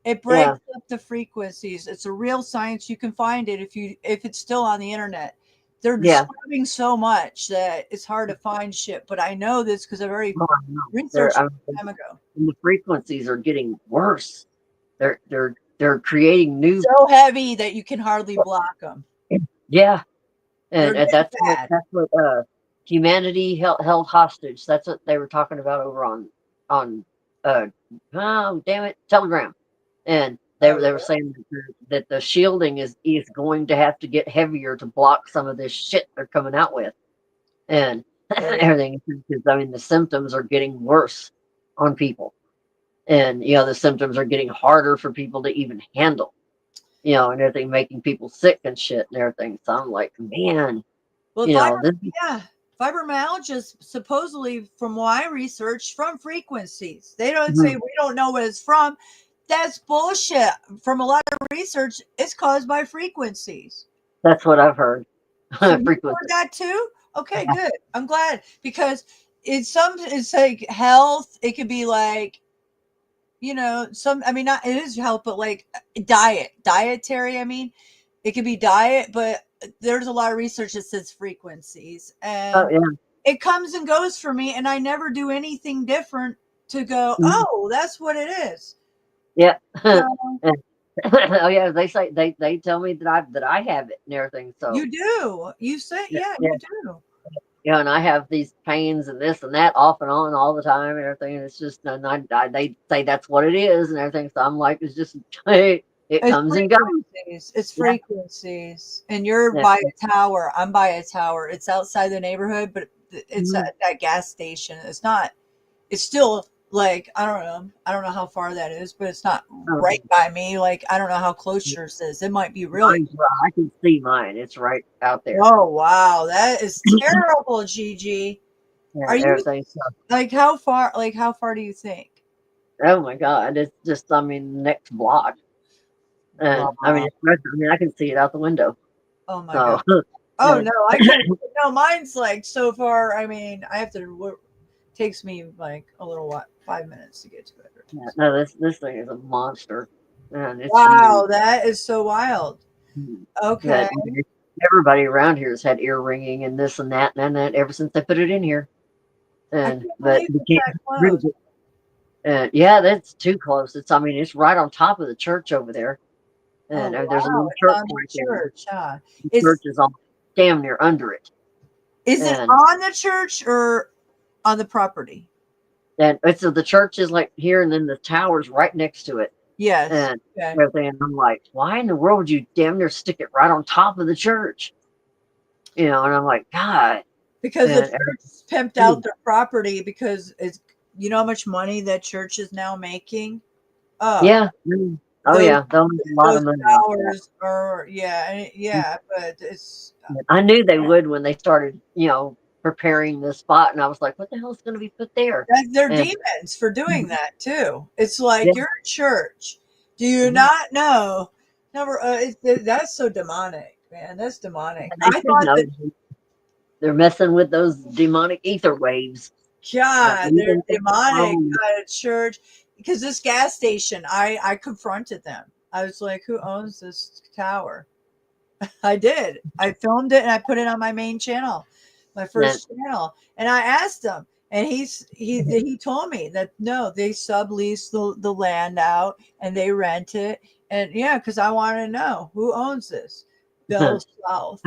It breaks up the frequencies. It's a real science. You can find it if it's still on the internet. They're Yeah. describing so much that it's hard to find shit. But I know this because I've already Oh, I know. researched They're, it a time ago. and the frequencies are getting worse. They're creating new. So heavy that you can hardly block them. Yeah, They're and getting that's what humanity held hostage. That's what they were talking about over on oh damn it, Telegram, and they were saying that the shielding is going to have to get heavier to block some of this shit they're coming out with, and everything. Because I mean, the symptoms are getting worse on people, and the symptoms are getting harder for people to even handle. And everything, making people sick and shit and everything. So I'm like, man, Well, this. fibromyalgia is supposedly, from what I researched, from frequencies. They don't say we don't know what it's from. That's bullshit. From a lot of research, it's caused by frequencies. That's what I've heard. So you heard that too? Okay, good. I'm glad, because it's like health. It could be like, not, it is health, but like dietary. I mean, it could be diet, but there's a lot of research that says frequencies, and it comes and goes for me, and I never do anything different to go, oh, that's what it is. Yeah. Oh yeah, they say they tell me that I have it and everything. So you do. You say, yeah, you do. And I have these pains and this and that off and on all the time and everything. And it's just, they say that's what it is and everything. So I'm like, it's just, it comes and goes. It's frequencies. And you're by a tower. I'm by a tower. It's outside the neighborhood, but it's at that gas station. It's still like, I don't know how far that is, but it's not right by me. Like, I don't know how close yours is. It might be really. I can see mine. It's right out there. Oh, wow. That is terrible, Gigi. Are you like, how far do you think? Oh my God. It's just, next block. And I can see it out the window. Oh my God. Oh no, I can't. No, mine's like so far. I mean, I have to, takes me like a little while, 5 minutes to get to it. Yeah, no, this thing is a monster. Man, it's wow, huge. that is so wild. Okay. Yeah, everybody around here has had ear ringing and this and that ever since they put it in here. And but you can't get rid of it. Yeah, that's too close. It's right on top of the church over there. And there's a little church right there. The church is all damn near under it. Is it on the church or on the property? And so the church is like here, and then the tower's right next to it. Yes. And everything. And I'm like, why in the world would you damn near stick it right on top of the church? And I'm like, God. Because the church pimped out their property because it's, how much money that church is now making? Oh. Yeah. Oh, yeah. They'll make a lot of money. Towers but it's. I knew they would when they started, preparing the spot, and I was like, what the hell is going to be put there? They're demons for doing that too. It's like, you're in church. Do you not know? That's so demonic, man. That's demonic. I thought they're messing with those demonic ether waves. God, they're demonic at church. Because this gas station, I confronted them. I was like, who owns this tower? I did. I filmed it and I put it on my main channel, my first channel. And I asked him, and he told me that no, they sublease the land out and they rent it. And because I want to know who owns this. Bell South.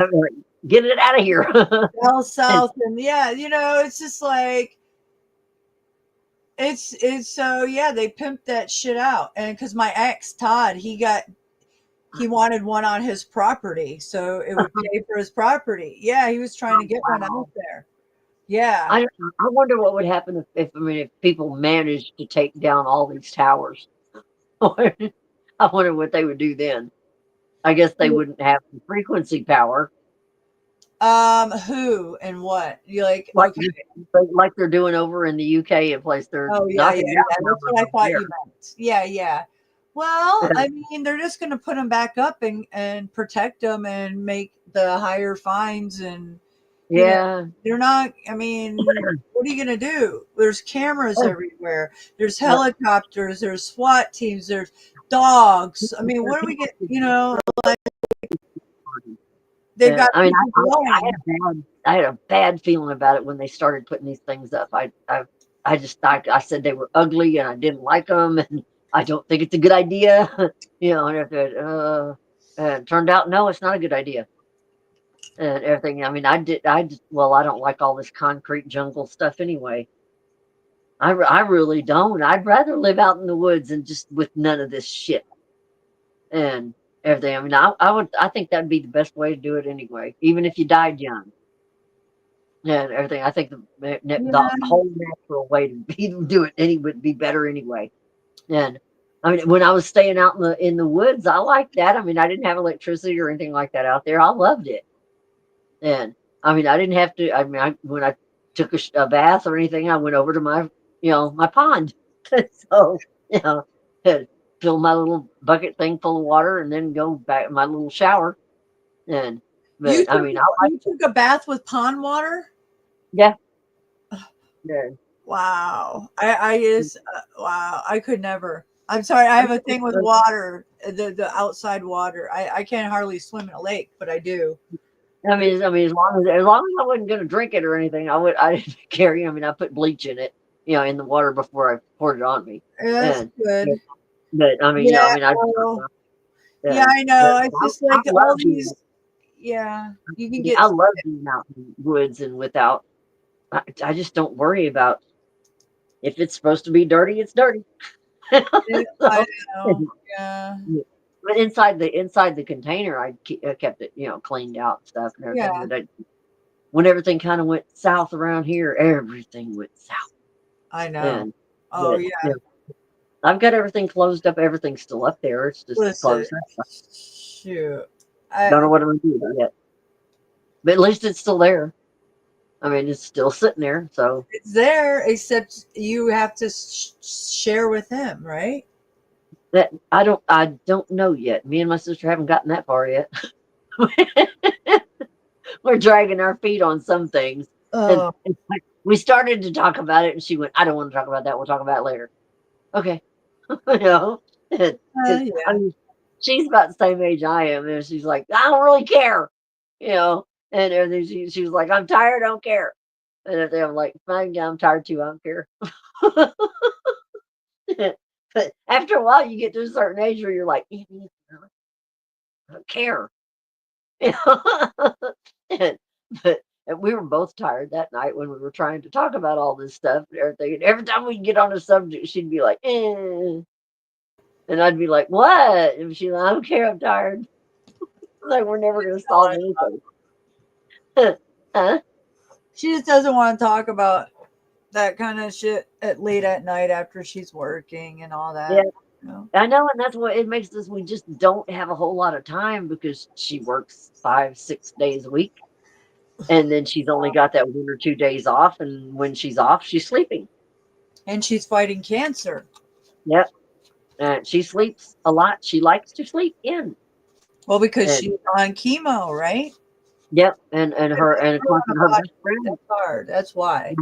Get it out of here. Bell South. And it's just like, it's so they pimped that shit out. And because my ex Todd, he wanted one on his property, so it would pay for his property. Yeah, he was trying to get one out there. Yeah. I wonder what would happen if people managed to take down all these towers. I wonder what they would do then. I guess they wouldn't have the frequency power. Who and what? You like they're doing over in the UK and place. They're that's what I thought you meant. Yeah. Well, I mean, they're just going to put them back up and protect them and make the higher fines and You know, Yeah. they're not, I mean, what are you going to do? There's cameras everywhere. There's helicopters. There's SWAT teams. There's dogs. I mean, what do we get, you know, like, they've got I mean, people going. I had a bad feeling about it when they started putting these things up. I just thought, I said they were ugly and I didn't like them and I don't think it's a good idea. You know, and it turned out, no, it's not a good idea. And everything. I mean, well, I don't like all this concrete jungle stuff anyway. I really don't. I'd rather live out in the woods and just with none of this shit and everything. I mean, I think that'd be the best way to do it anyway, even if you died young and everything. I think the whole natural way to do it would be better anyway. And I mean, when I was staying out in the woods, I liked that. I mean, I didn't have electricity or anything like that out there. I loved it. And I mean, I didn't have to. I mean, when I took a bath or anything, I went over to my pond. So, and fill my little bucket thing full of water and then go back in my little shower. And You took a bath with pond water? Yeah. Yeah. Wow. I just wow. I could never. I'm sorry. I have a thing with water, the outside water. I can't hardly swim in a lake, but I do. I mean, as long as I wasn't going to drink it or anything, I didn't care. I mean, I put bleach in it, in the water before I poured it on me. That's good. But I mean, yeah, yeah, I know. It's just like all these. Yeah, you can get. I love being out in the woods and without. I just don't worry about if it's supposed to be dirty. It's dirty. I know. Yeah. But inside the container, I kept it, cleaned out and stuff and everything. Yeah. But when everything kind of went south around here, everything went south. I know. And, yeah. I've got everything closed up. Everything's still up there. It's just closed up. Shoot. Don't know what I'm going to do about it yet. But at least it's still there. I mean, it's still sitting there. So it's there, except you have to share with him, right? That I don't know yet. Me and my sister haven't gotten that far yet. We're dragging our feet on some things. And we started to talk about it, and she went, "I don't want to talk about that. We'll talk about it later." Okay, I mean, she's about the same age I am, and she's like, "I don't really care," And everything. She was like, "I'm tired. I don't care." And everything. I'm like, "Fine, yeah, I'm tired too. I don't care." But after a while, you get to a certain age where you're like, I don't care. But we were both tired that night when we were trying to talk about all this stuff and everything. And every time we get on a subject, she'd be like, eh. And I'd be like, what? And she's like, I don't care, I'm tired. Like, we're never going to solve anything. Huh? She just doesn't want to talk about that kind of shit late at night after she's working and all that. Yeah. I know, and that's what it makes us. We just don't have a whole lot of time because she works 5-6 days a week, and then she's only got that 1 or 2 days off, and when she's off, she's sleeping. And she's fighting cancer. Yep. She sleeps a lot. She likes to sleep in. Well, because she's on chemo, right? Yep, and of course her best friend. That's hard. That's why.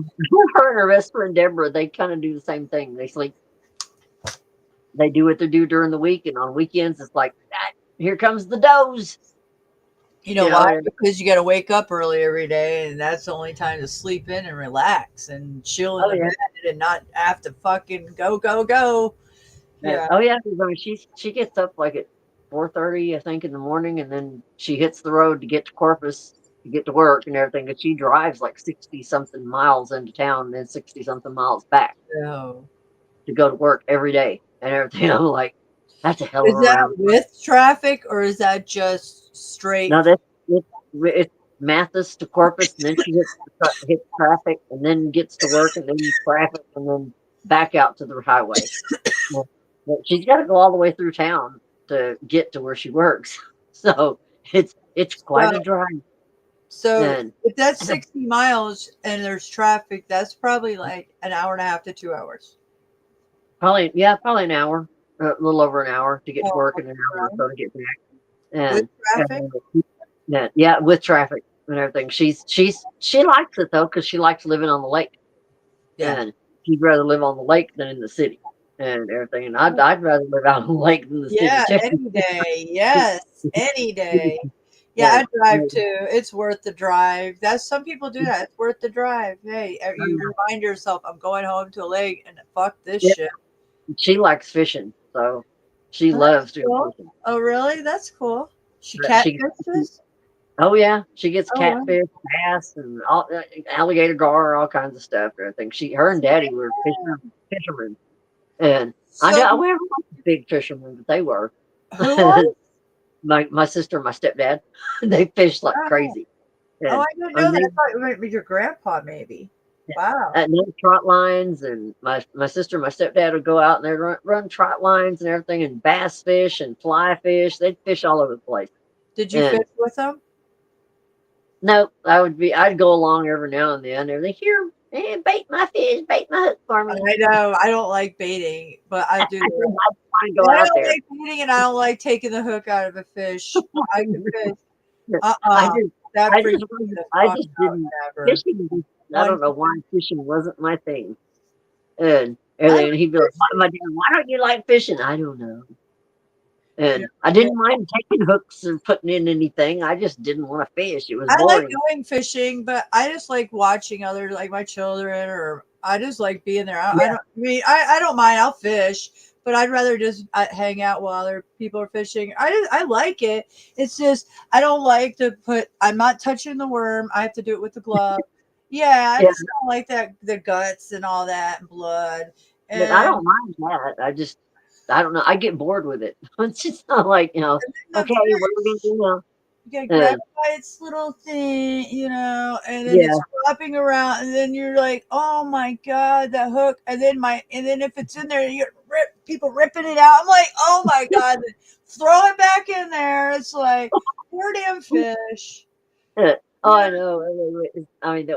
Her and her best friend Deborah, they kind of do the same thing. They sleep. They do what they do during the week, and on weekends it's like, here comes the doze. You know why? Because you got to wake up early every day, and that's the only time to sleep in and relax and chill in the bed and not have to fucking go. Yeah. Oh yeah. I mean, she gets up like at 4:30, I think, in the morning, and then she hits the road to get to Corpus to get to work and everything. And she drives like 60-something miles into town and then 60-something miles back to go to work every day and everything. I'm like, that's a hell of a Is that round. with traffic or is that just straight? No, it's Mathis to Corpus, and then she hits traffic, and then gets to work, and then traffic, and then back out to the highway. But she's got to go all the way through town to get to where she works, so it's quite a drive. So if that's 60 miles and there's traffic, that's probably like an hour and a half to 2 hours. Probably an hour, a little over an hour to get to work, and an hour or so to get back. And, with traffic? Yeah, with traffic. and everything. She likes it though because she likes living on the lake, and she'd rather live on the lake than in the city and everything. And I'd rather live out on the lake than the city too. Any day. Yes, any day. Yeah, I drive too. It's worth the drive. Some people do that. It's worth the drive. Hey, you remind yourself, I'm going home to a lake and fuck this shit. She likes fishing, so she loves doing fishing. Oh, really? That's cool. She catfishes? Oh yeah, she gets catfish, bass, and all, alligator gar, all kinds of stuff. I think her and Daddy were fishermen, and I never liked big fishermen, but they were. Who was? my sister and my stepdad. They fished like crazy. And, I didn't know that. I thought it might be your grandpa, maybe. Wow. At night, trot lines, and my sister and my stepdad would go out and they'd run trot lines and everything, and bass fish and fly fish. They'd fish all over the place. Did you fish with them? No, I'd go along every now and then. They're like, here, bait my fish, bait my hook for me. I know. I don't like baiting, but I do. I don't like baiting, and I don't like taking the hook out of a fish. I can fish. I just didn't. Fishing, I don't know why fishing wasn't my thing. And he'd be like, why don't you like fishing? I don't know. And I didn't mind taking hooks and putting in anything. I just didn't want to fish. It was boring. I like going fishing, but I just like watching others, like my children, or I just like being there. I don't mind. I'll fish, but I'd rather just hang out while other people are fishing. I like it. It's just I don't like to I'm not touching the worm. I have to do it with the glove. I just don't like the guts and all that and blood. But I don't mind that. I don't know. I get bored with it. It's just not like, okay, what are we going to do now? You gotta grab it by its little thing, and then it's flopping around, and then you're like, oh my God, that hook. And then if it's in there, you people ripping it out. I'm like, oh my God, throw it back in there. It's like, poor damn fish. Oh, I know. I mean,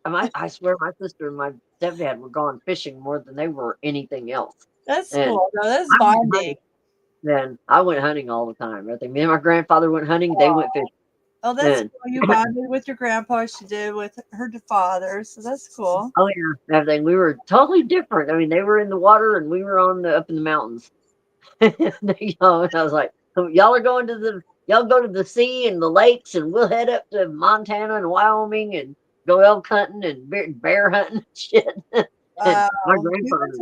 I swear my sister and my stepdad were gone fishing more than they were anything else. That's cool. No, that's bonding. Then I went hunting all the time. I think me and my grandfather went hunting. They went fishing. Oh, that's cool. You bonded with your grandpa. She did with her father. So that's cool. Oh yeah, everything. We were totally different. I mean, they were in the water and we were up in the mountains. And I was like, y'all go to the sea and the lakes, and we'll head up to Montana and Wyoming and go elk hunting and bear hunting and shit. And my grandfather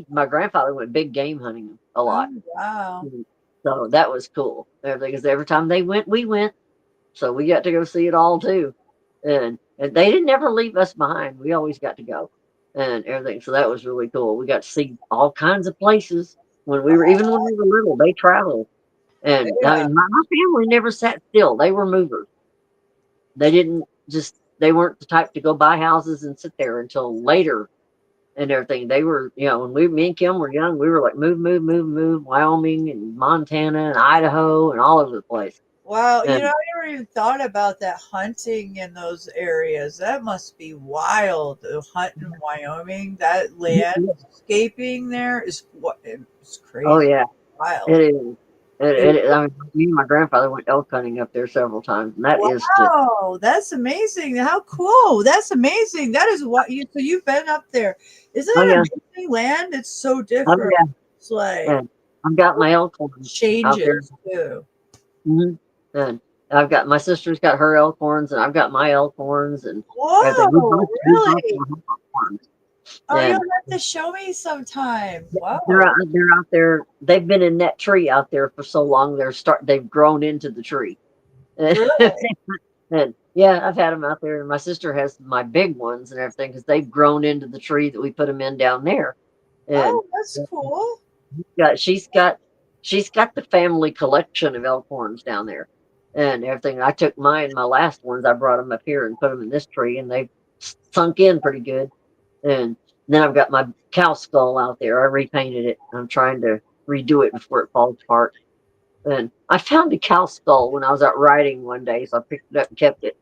my grandfather went big game hunting a lot. Oh, wow. So that was cool. Because every time they went, we went. So we got to go see it all too. And they didn't ever leave us behind. We always got to go and everything. So that was really cool. We got to see all kinds of places even when we were little, they traveled. And I mean, my family never sat still. They were movers. They weren't the type to go buy houses and sit there until later and everything. They were, when me and Kim were young, we were like move, Wyoming and Montana and Idaho and all over the place. Wow. I never even thought about that hunting in those areas. That must be wild. The hunt in Wyoming, that landscaping there is crazy. Oh yeah. Wild. It is. I mean, me and my grandfather went elk hunting up there several times, and that's amazing! How cool! That's amazing. That is what you've been up there. Isn't it amazing land? It's so different. Oh, yeah. It's like I've got my elk horns changes too. Mm-hmm. And I've got my sister's got her elk horns, and I've got my elk horns, and really? Oh, you'll have to show me sometime. Wow. They're out there. They've been in that tree out there for so long. They've grown into the tree. Really? And yeah, I've had them out there. And my sister has my big ones and everything because they've grown into the tree that we put them in down there. And that's cool. She's got the family collection of elk horns down there and everything. I took my last ones. I brought them up here and put them in this tree, and they sunk in pretty good. And then I've got my cow skull out there. I repainted it. I'm trying to redo it before it falls apart. And I found a cow skull when I was out riding one day, so I picked it up and kept it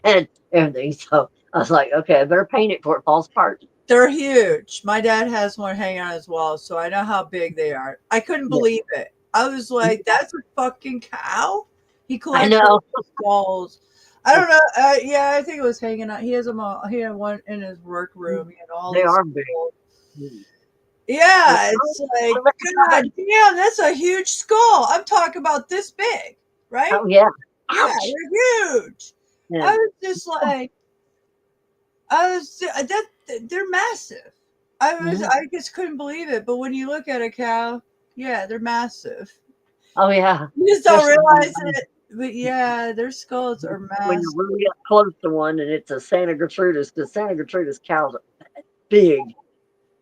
and everything. So I was like, okay, I better paint it before it falls apart. They're huge. My dad has one hanging on his wall, so I know how big they are. I couldn't believe it. I was like, that's a fucking cow? He I collects know. skulls. I don't know. Yeah, I think it was hanging out. He has them all. He had one in his work room. He had all They these are big. skulls. Yeah, it's like, God damn, that's a huge skull. I'm talking about this big, right? Oh yeah. Yeah, Ouch. they're huge. Yeah. I was just like, they're massive. Mhm. I just couldn't believe it. But when you look at a cow, yeah, they're massive. Oh yeah. You just don't Especially realize it. But yeah, their skulls are when massive. you really get close to one, and it's a Santa Gertrudis, because Santa Gertrudis cows are big,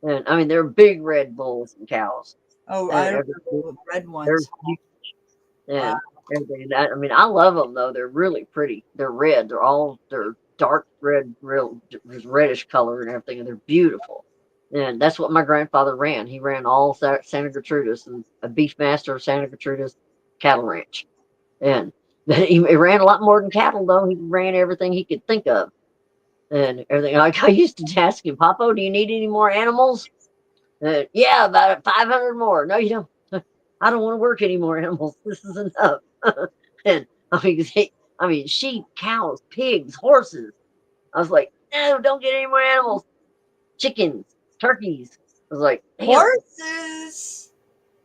and I mean they're big red bulls and cows. Oh, And I everything- remember the red they're ones. huge. Wow. And everything. I mean, I love them though. They're really pretty. They're red. They're dark red, real reddish color and everything, and they're beautiful. And that's what my grandfather ran. He ran all Santa Gertrudis and a Beefmaster of Santa Gertrudis cattle ranch. And he ran a lot more than cattle though. He ran everything he could think of and everything. Like I used to ask him, Papa, do you need any more animals? Yeah, about 500 more. No, you don't. I don't want to work any more animals. This is enough. And I mean, sheep, cows, pigs, horses. I was like, no, don't get any more animals. Chickens, turkeys. I was like, damn. Horses.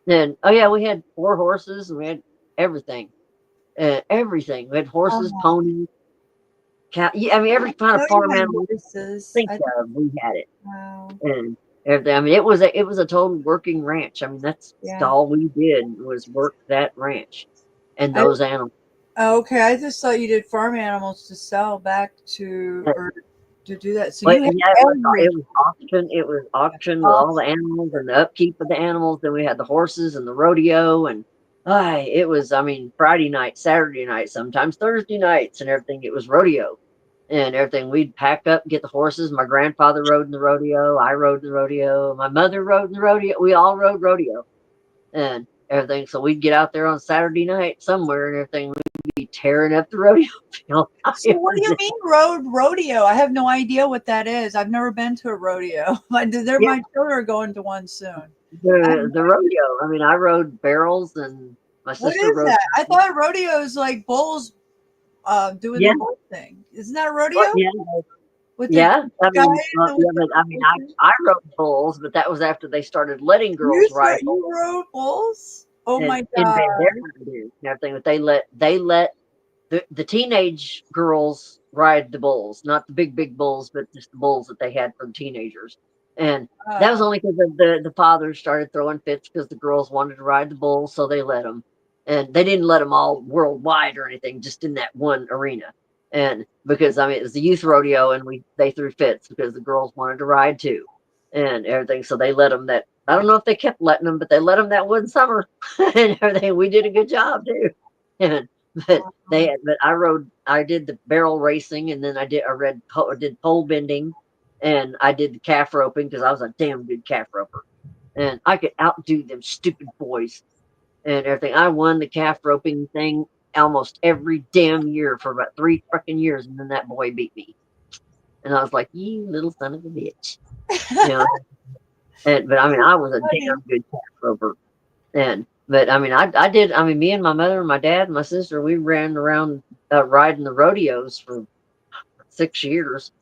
And oh yeah, we had 4 horses and we had everything. Everything. We had horses, ponies, cow. Yeah, I mean, every kind of farm animal you think of, we had it. Wow. And everything. I mean, it was a total working ranch. I mean, that's all we did was work that ranch and those animals. Okay, I just thought you did farm animals to sell back to or to do that. So But you had yeah, it was auction. It was auction with all the animals and the upkeep of the animals. Then we had the horses and the rodeo and it was. I mean, Friday night, Saturday night, sometimes Thursday nights and everything. It was rodeo and everything. We'd pack up, get the horses. My grandfather rode in the rodeo. I rode in the rodeo. My mother rode in the rodeo. We all rode rodeo and everything. So we'd get out there on Saturday night somewhere and everything. We'd be tearing up the rodeo field. So what do you mean rodeo? I have no idea what that is. I've never been to a rodeo. My children are going to one soon. The rodeo. I mean, I rode barrels and my sister What is rode. that? I thought rodeo is like bulls doing the whole thing. Isn't that a rodeo? With the I mean, guys I rode bulls, but that was after they started letting girls ride bulls. You rode bulls? Oh my In god! Bandera and everything, but they let the teenage girls ride the bulls, not the big bulls, but just the bulls that they had for the teenagers. And that was only because the fathers started throwing fits because the girls wanted to ride the bulls, so they let them. And they didn't let them all worldwide or anything, just in that one arena. And because I mean it was the youth rodeo, and they threw fits because the girls wanted to ride too, and everything. So they let them that. I don't know if they kept letting them, but they let them that one summer, and everything. We did a good job too. And but I did the barrel racing, and then I did pole bending, and I did the calf roping because I was a damn good calf roper, and I could outdo them stupid boys, and everything. I won the calf roping thing almost every damn year for about 3 fucking years, and then that boy beat me, and I was like, "You little son of a bitch," you know. But I mean, I was a damn good calf roper, but I mean, I did. I mean, me and my mother and my dad and my sister, we ran around riding the rodeos for 6 years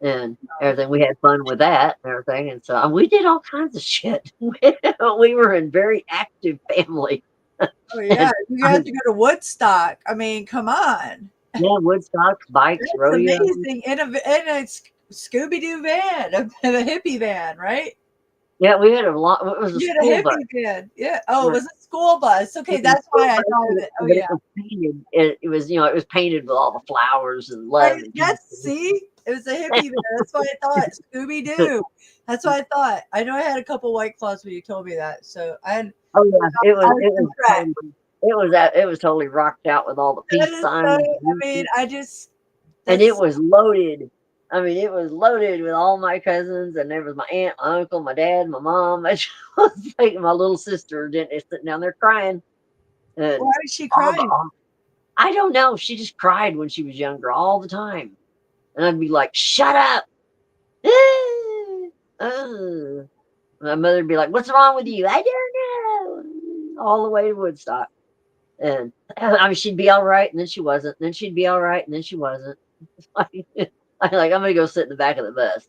and everything. We had fun with that and everything, and so we did all kinds of shit. We were a very active family. Oh yeah, you have to go to Woodstock. I mean, come on. Yeah, Woodstock, bikes, That's rodeo. amazing. In a Scooby-Doo van, a hippie van, right? Yeah, we had a lot. It was a You had school a bus. hippie van. Yeah. Oh, it was a school bus. Okay, that's why I thought of it. Oh But yeah. it was painted. It was, it was painted with all the flowers and love. Right, see, it was a hippie van. That's why I thought Scooby-Doo. That's what I thought. I know I had a couple White Claws when you told me that. So I had. Oh yeah, it was correct. totally rocked out with all the That peace is signs. so, I mean, And it was loaded. I mean, it was loaded with all my cousins, and there was my aunt, my uncle, my dad, my mom. I was like my little sister sitting down there crying. And why is she crying? I don't know. She just cried when she was younger all the time, and I'd be like, "Shut up!" My mother'd be like, "What's wrong with you?" I don't know. All the way to Woodstock, And I mean, she'd be all right, and then she wasn't. And then she'd be all right, and then she wasn't. I'm like, I'm gonna go sit in the back of the bus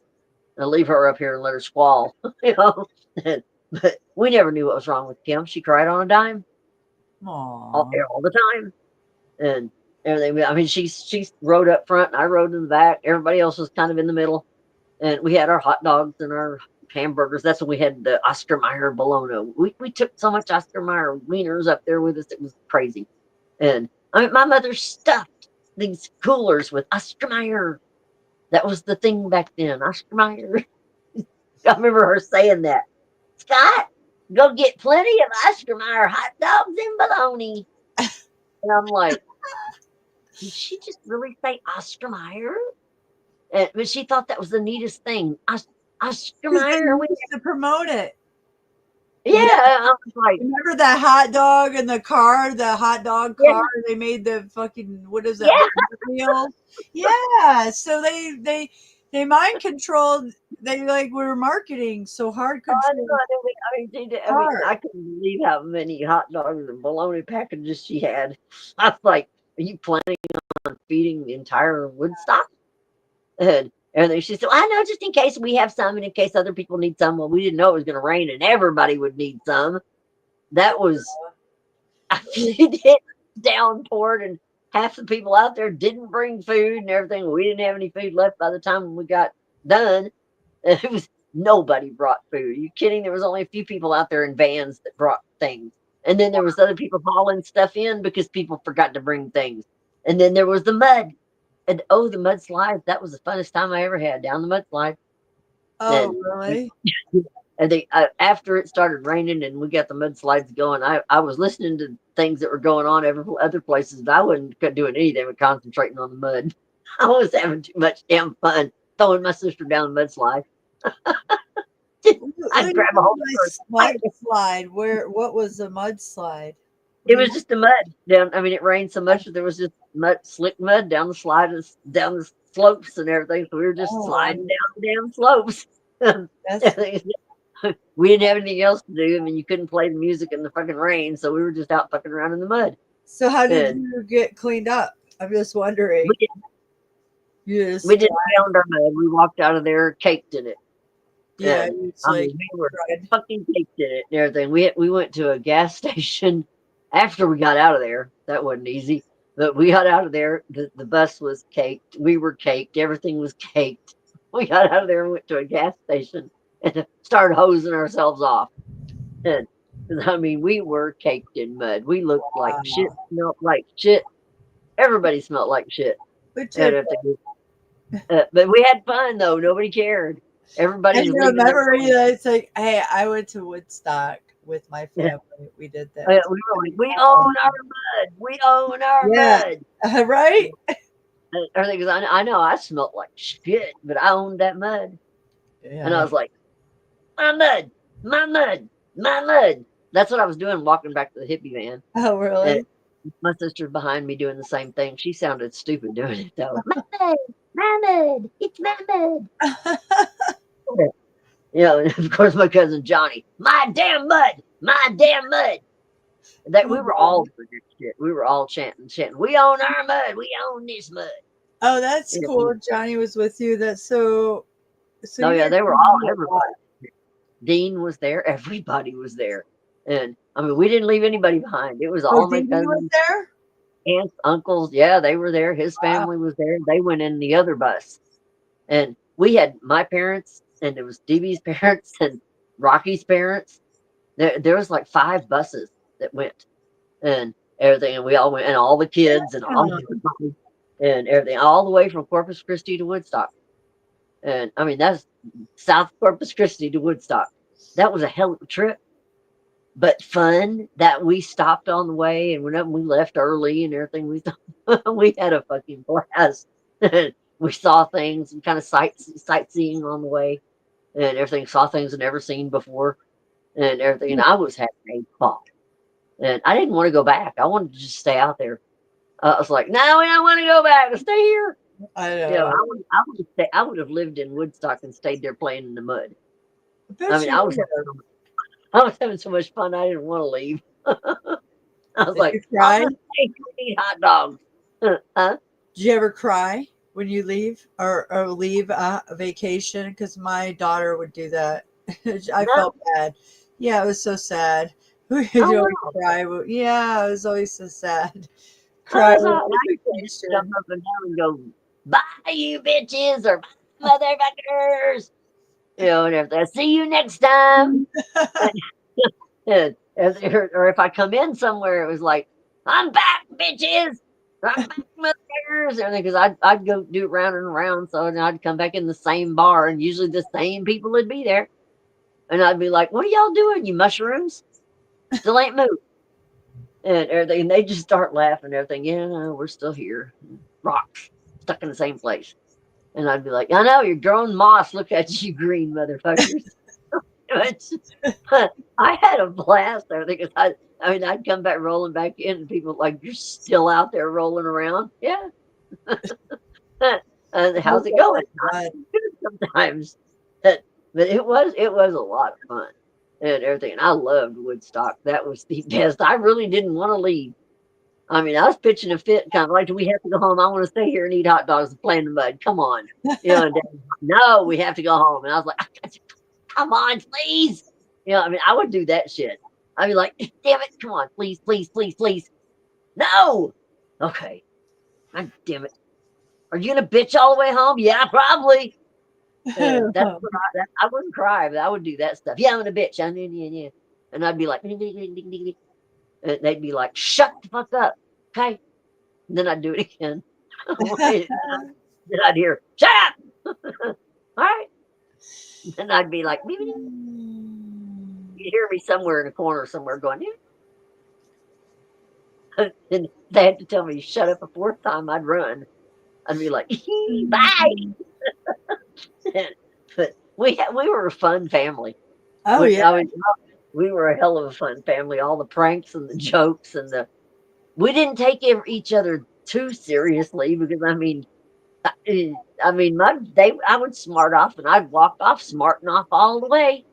and leave her up here and let her squall, you know. But we never knew what was wrong with Kim. She cried on a dime all the time, and everything. I mean, she rode up front, and I rode in the back. Everybody else was kind of in the middle, and we had our hot dogs and our hamburgers. That's when we had the Oscar Mayer bologna. We took so much Oscar Mayer wieners up there with us, it was crazy. And I mean, my mother stuffed these coolers with Oscar Mayer. That was the thing back then, Oscar Mayer. I remember her saying that. Scott, go get plenty of Oscar Mayer hot dogs and bologna. And I'm like, did she just really say Oscar Mayer? But she thought that was the neatest thing. Oscar Mayer. We used to promote it. Yeah, I was like, remember that hot dog in the car, the hot dog car? They made the fucking, what is that? Meal? Yeah. So they mind controlled. They like were marketing so hard. I couldn't believe how many hot dogs and bologna packages she had. I was like, are you planning on feeding the entire Woodstock? And then she said, well, I know, just in case we have some and in case other people need some. Well, we didn't know it was going to rain and everybody would need some. That was, it downpoured and half the people out there didn't bring food and everything. We didn't have any food left by the time we got done. It was, nobody brought food. Are you kidding? There was only a few people out there in vans that brought things. And then there was other people hauling stuff in because people forgot to bring things. And then there was the mud. And the mudslide, that was the funnest time I ever had, down the mudslide. Oh, really? And they after it started raining and we got the mudslides going, I was listening to things that were going on other places, but I wasn't doing anything but concentrating on the mud. I was having too much damn fun throwing my sister down the mudslide. I'd grab a hold of her. Slide. What was the mudslide? It was just the mud down. I mean, it rained so much that there was just slick mud down the slide, down the slopes and everything. So we were just sliding down the damn slopes. We didn't have anything else to do. I mean, you couldn't play the music in the fucking rain, so we were just out fucking around in the mud. So how did you get cleaned up? I'm just wondering. We didn't pound our mud. We walked out of there caked in it. Yeah, we were fucking caked in it and everything. We went to a gas station after we got out of there. That wasn't easy, but we got out of there. The bus was caked. We were caked. Everything was caked. We got out of there and went to a gas station and started hosing ourselves off. And I mean, we were caked in mud. We looked like shit, smelled like shit. Everybody smelled like shit. But we had fun though. Nobody cared. Everybody. I remember it's like, hey, I went to Woodstock with my family. We did that. We were like, we own our mud. We own our mud. Right? Everything. I know I smelled like shit, but I owned that mud. Yeah. And I was like, my mud, my mud, my mud. That's what I was doing walking back to the hippie van. Oh, really? And my sister's behind me doing the same thing. She sounded stupid doing it though. My mud, it's my mud. And of course my cousin Johnny, my damn mud, my damn mud. That we were all doing this shit. We were all chanting. We own our mud. We own this mud. Oh, that's cool. Johnny was with you. That's so. Oh yeah, they were all everybody. Dean was there. Everybody was there, and I mean, we didn't leave anybody behind. It was all my cousins. Was there? Aunts, uncles, yeah, they were there. His family was there. They went in the other bus, and we had my parents, and there was DB's parents and Rocky's parents. There was like 5 buses that went, and everything, and we all went, and all the kids and all everybody, and everything, all the way from Corpus Christi to Woodstock. And I mean, that's South Corpus Christi to Woodstock. That was a hell of a trip. But fun that we stopped on the way and we left early and everything. We had a fucking blast. We saw things and kind of sightseeing on the way and everything. Saw things I'd never seen before and everything. And I was having a ball. And I didn't want to go back. I wanted to just stay out there. I was like, no, I don't want to go back. Stay here. I know. You know, I would have lived in Woodstock and stayed there playing in the mud. I mean, I was having so much fun. I didn't want to leave. I was Did like, you cry? I'm gonna take you and eat hot dogs. Huh? Did you ever cry when you leave or leave a vacation? Because my daughter would do that. I No. felt bad. Yeah, it was so sad. We Oh, would wow. cry. Yeah, it was always so sad. I Cry was on all, I used to just jump vacation. up and down and go, bye, you bitches, or bye, motherfuckers. You know, and everything. See you next time. Or if I come in somewhere, it was like, I'm back, bitches. I'm back, motherfuckers. Everything, because I'd go do it round and around. So then I'd come back in the same bar, and usually the same people would be there. And I'd be like, what are y'all doing, you mushrooms? Still ain't moved. And everything. And they just start laughing and everything. Yeah, no, we're still here. Rocks. Stuck in the same place. And I'd be like, I know, you're growing moss. Look at you, green motherfuckers. I had a blast there because I mean, I'd come back rolling back in, and people like, you're still out there rolling around. Yeah. How's it going? Not good sometimes. But it was a lot of fun and everything. And I loved Woodstock. That was the best. I really didn't want to leave. I mean, I was pitching a fit, kind of like, do we have to go home? I want to stay here and eat hot dogs and play in the mud. Come on. You know, and Dad was like, no, we have to go home. And I was like, come on, please. You know, I mean, I would do that shit. I'd be like, damn it, come on, please, please, please, please. No. Okay. God damn it. Are you gonna bitch all the way home? Yeah, probably. That's what I wouldn't cry, but I would do that stuff. Yeah, I'm gonna bitch. Yeah. And I'd be like, ding, ding, ding, ding, ding, ding. And they'd be like, shut the fuck up. Okay. And then I'd do it again. Then I'd hear, shut up. All right. And I'd be like, you'd hear me somewhere in a corner somewhere going, yeah. And they had to tell me, shut up a fourth time, I'd run. I'd be like, bye. But we were a fun family. Oh, yeah. I mean, we were a hell of a fun family. All the pranks and the jokes and we didn't take each other too seriously because I would smart off and I'd walk off smarting off all the way.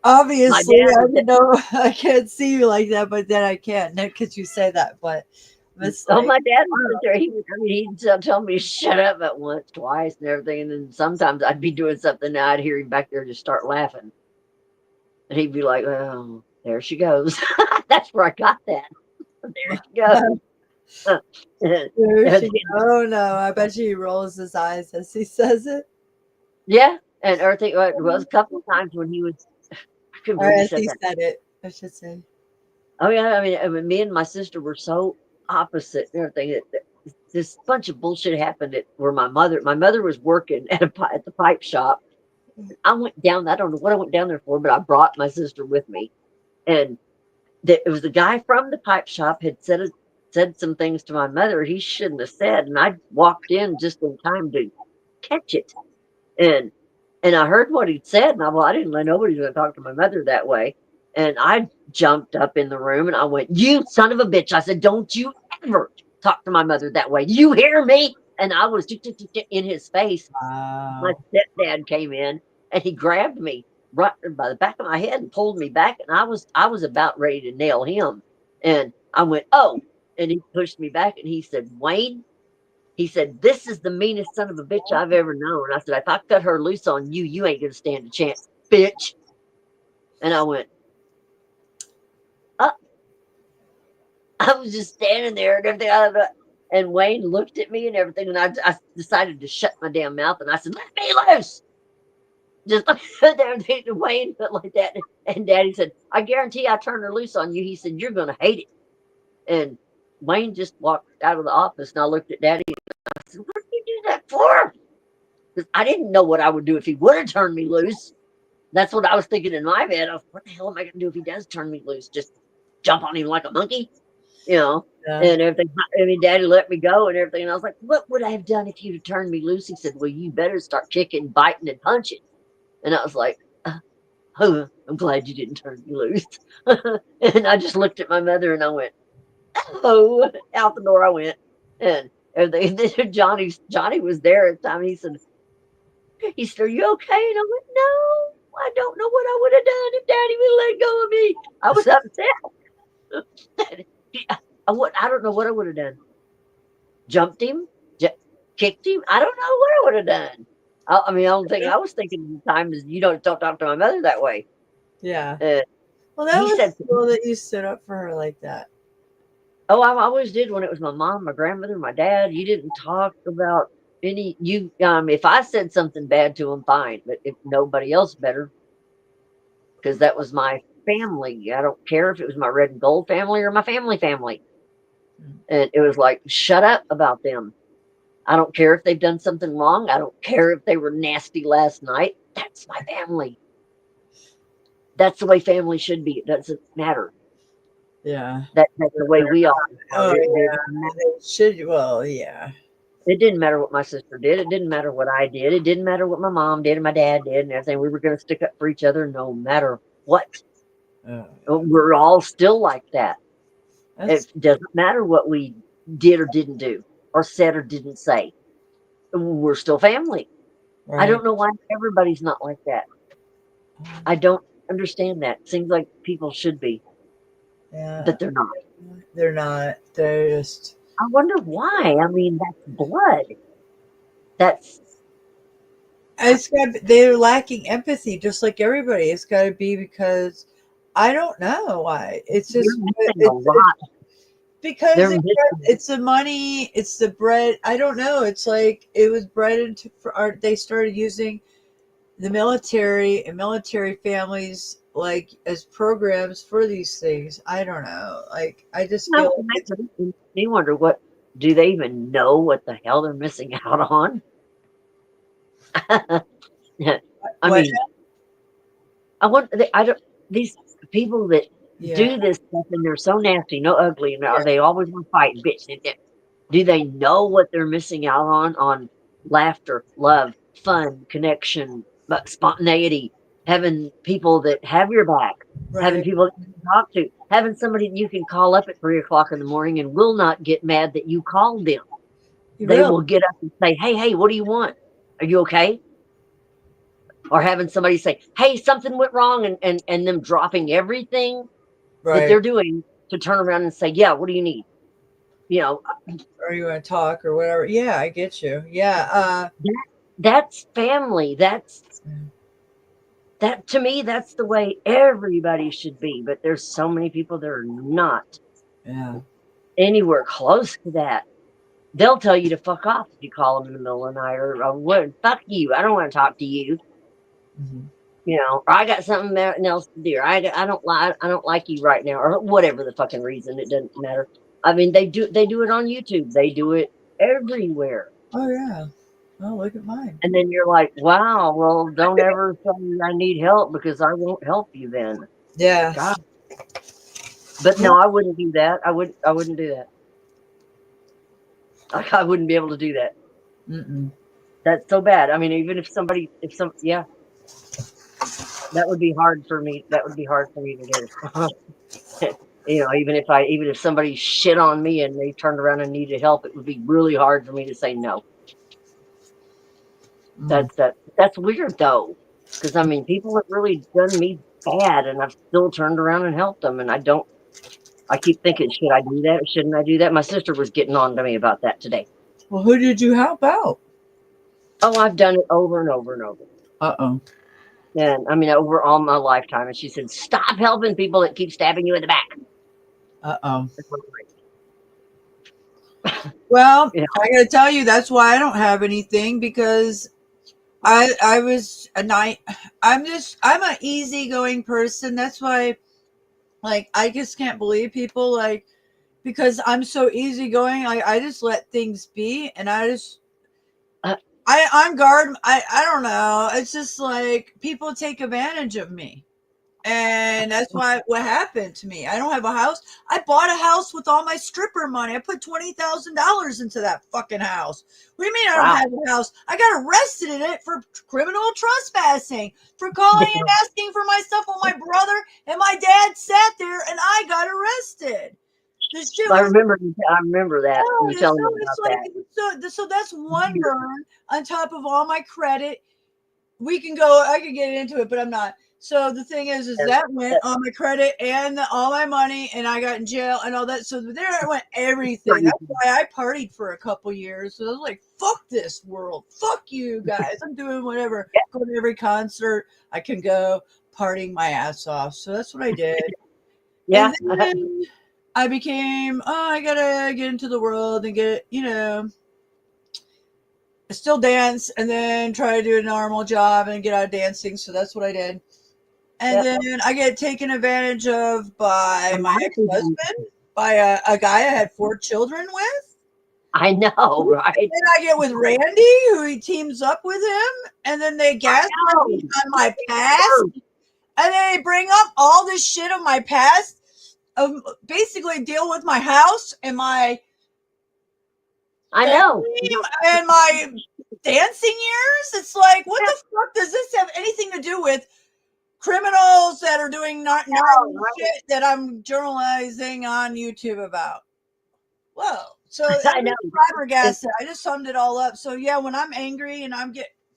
Obviously, I can't see you like that, but then I can't because you say that. But it's my dad was there. He'd tell me to shut up at once, twice, and everything. And then sometimes I'd be doing something and I'd hear him back there just start laughing. And he'd be like, well, there she goes. That's where I got that. There she goes. Oh no, I bet he rolls his eyes as he says it. Yeah, and everything. It was a couple of times when he was. Or as he said it, I should say. Oh yeah, I mean, me and my sister were so opposite and everything. This bunch of bullshit happened where my mother was working at the pipe shop. I went down. I don't know what I went down there for, but I brought my sister with me, and it was the guy from the pipe shop had said some things to my mother he shouldn't have said, and I walked in just in time to catch it, and I heard what he'd said, and I didn't let nobody going to talk to my mother that way, and I jumped up in the room and I went, "You son of a bitch!" I said, "Don't you ever talk to my mother that way. You hear me?" And I was in his face. Wow. My stepdad came in and he grabbed me right by the back of my head and pulled me back, and I was about ready to nail him, and I went, "Oh." And he pushed me back and he said, "Wayne," he said, "this is the meanest son of a bitch I've ever known." I said, "If I cut her loose on you, you ain't gonna stand a chance, bitch." And I went, I was just standing there and everything. And Wayne looked at me and everything, and I decided to shut my damn mouth, and I said, "Let me loose." Just like Wayne like that. And Daddy said, "I guarantee I turn her loose on you." He said, "You're gonna hate it." And Wayne just walked out of the office, and I looked at Daddy and I said, "What did you do that for?" Because I didn't know what I would do if he would have turned me loose. That's what I was thinking in my head. I was, what the hell am I going to do if he does turn me loose? Just jump on him like a monkey, you know? Yeah. And everything. I mean, Daddy let me go and everything. And I was like, "What would I have done if you'd have turned me loose?" He said, "Well, you better start kicking, biting, and punching." And I was like, "I'm glad you didn't turn me loose." And I just looked at my mother and I went, "Oh," out the door I went. And Johnny was there at the time. He said, "Are you okay?" And I went, "No, I don't know what I would have done if Daddy would let go of me." I was upset. I don't know what I would have done. Jumped him, kicked him. I don't know what I would have done. I mean, the only thing I was thinking at the time is you don't talk to my mother that way. Yeah. Well, He that was said, cool that you stood up for her like that. "Oh, I always did when it was my mom, my grandmother, my dad. You didn't talk about any you. If I said something bad to him, fine, but if nobody else better, because that was my family. I don't care if it was my red and gold family or my family. And it was like, shut up about them. I don't care if they've done something wrong. I don't care if they were nasty last night. That's my family. That's the way family should be. It doesn't matter. Yeah. That's the way we are. Oh, It yeah. It should. Well, yeah. didn't matter what my sister did. It didn't matter what I did. It didn't matter what my mom did and my dad did and everything. We were going to stick up for each other no matter what. We're all still like that. It doesn't matter what we did or didn't do or said or didn't say. We're still family. I Right. don't know why everybody's not like that. I don't understand that. Seems like people should be, Yeah. but they're not. They're not. They're just. I wonder why. I mean, that's blood. That's It's got. They're lacking empathy, just like everybody. It's got to be because I don't know why. It's just a lot. because They're it's the money. It's the bread. I don't know. It's like it was bred into. They started using the military and military families like as programs for these things. I don't know. Like I just feel. You wonder what do they even know what the hell they're missing out on? I mean, I don't. These people that do this stuff and they're so nasty, no ugly, and they always want to fight, bitch. Do they know what they're missing out on laughter, love, fun, connection, but spontaneity, having people that have your back, having people that you can talk to, having somebody that you can call up at 3 o'clock in the morning and will not get mad that you called them. They will get up and say, hey, what do you want? Are you okay? Or having somebody say, hey, something went wrong, and them dropping everything that they're doing to turn around and say, yeah, what do you need? You know, or you want to talk or whatever. Yeah, I get you. Yeah. That's family. That to me, that's the way everybody should be. But there's so many people that are not anywhere close to that. They'll tell you to fuck off if you call them in the middle of the night or what? Fuck you. I don't want to talk to you. You know, or I got something else to do. Or I don't like you right now, or whatever the fucking reason. It doesn't matter. I mean, they do it on YouTube. They do it everywhere. Oh yeah. Oh, look at mine. And then you're like, wow. Well, don't ever tell me I need help because I won't help you then. Yeah. God. But no, I wouldn't do that. I wouldn't do that. I wouldn't be able to do that. That's so bad. I mean, even if that would be hard for me. That would be hard for me to do. You know, even if somebody shit on me and they turned around and needed help, it would be really hard for me to say no. That's weird though, because I mean, people have really done me bad, and I've still turned around and helped them, and I keep thinking, should I do that or shouldn't I do that? My sister was getting on to me about that today. Well, who did you help out? Oh, I've done it over and over and over. And I mean, over all my lifetime. And she said, stop helping people that keep stabbing you in the back. Well, I got to tell you, that's why I don't have anything, because I'm an easygoing person. That's why, like, I just can't believe people, like, because I'm so easygoing. I just let things be, and I just, I'm guard. I don't know. It's just like people take advantage of me. And that's what happened to me. I don't have a house. I bought a house with all my stripper money. I put $20,000 into that fucking house. What do you mean I don't have a house? I got arrested in it for criminal trespassing, for calling and asking for my stuff while my brother and my dad sat there, and I got arrested. This shit I remember that. Oh, You telling me about that. So that's one burn on top of all my credit. I can get into it, but I'm not. So the thing is that went on my credit and all my money, and I got in jail and all that. So there went everything. That's why I partied for a couple years. So I was like, fuck this world. Fuck you guys. I'm doing whatever. Go to every concert I can go, partying my ass off. So that's what I did. Yeah. And then I became, I gotta get into the world and get, still dance and then try to do a normal job and get out of dancing. So that's what I did. And then I get taken advantage of by my ex-husband, by a guy I had 4 children with. I know, right? And then I get with Randy, who he teams up with him, and then they gaslight me on my past. And then they bring up all this shit of my past, basically deal with my house and my and my dancing years. It's like, what the fuck does this have anything to do with criminals that are doing not shit that I'm journalizing on YouTube about? Well, so I'm flabbergasted. I just summed it all up. So yeah, when I'm angry and I'm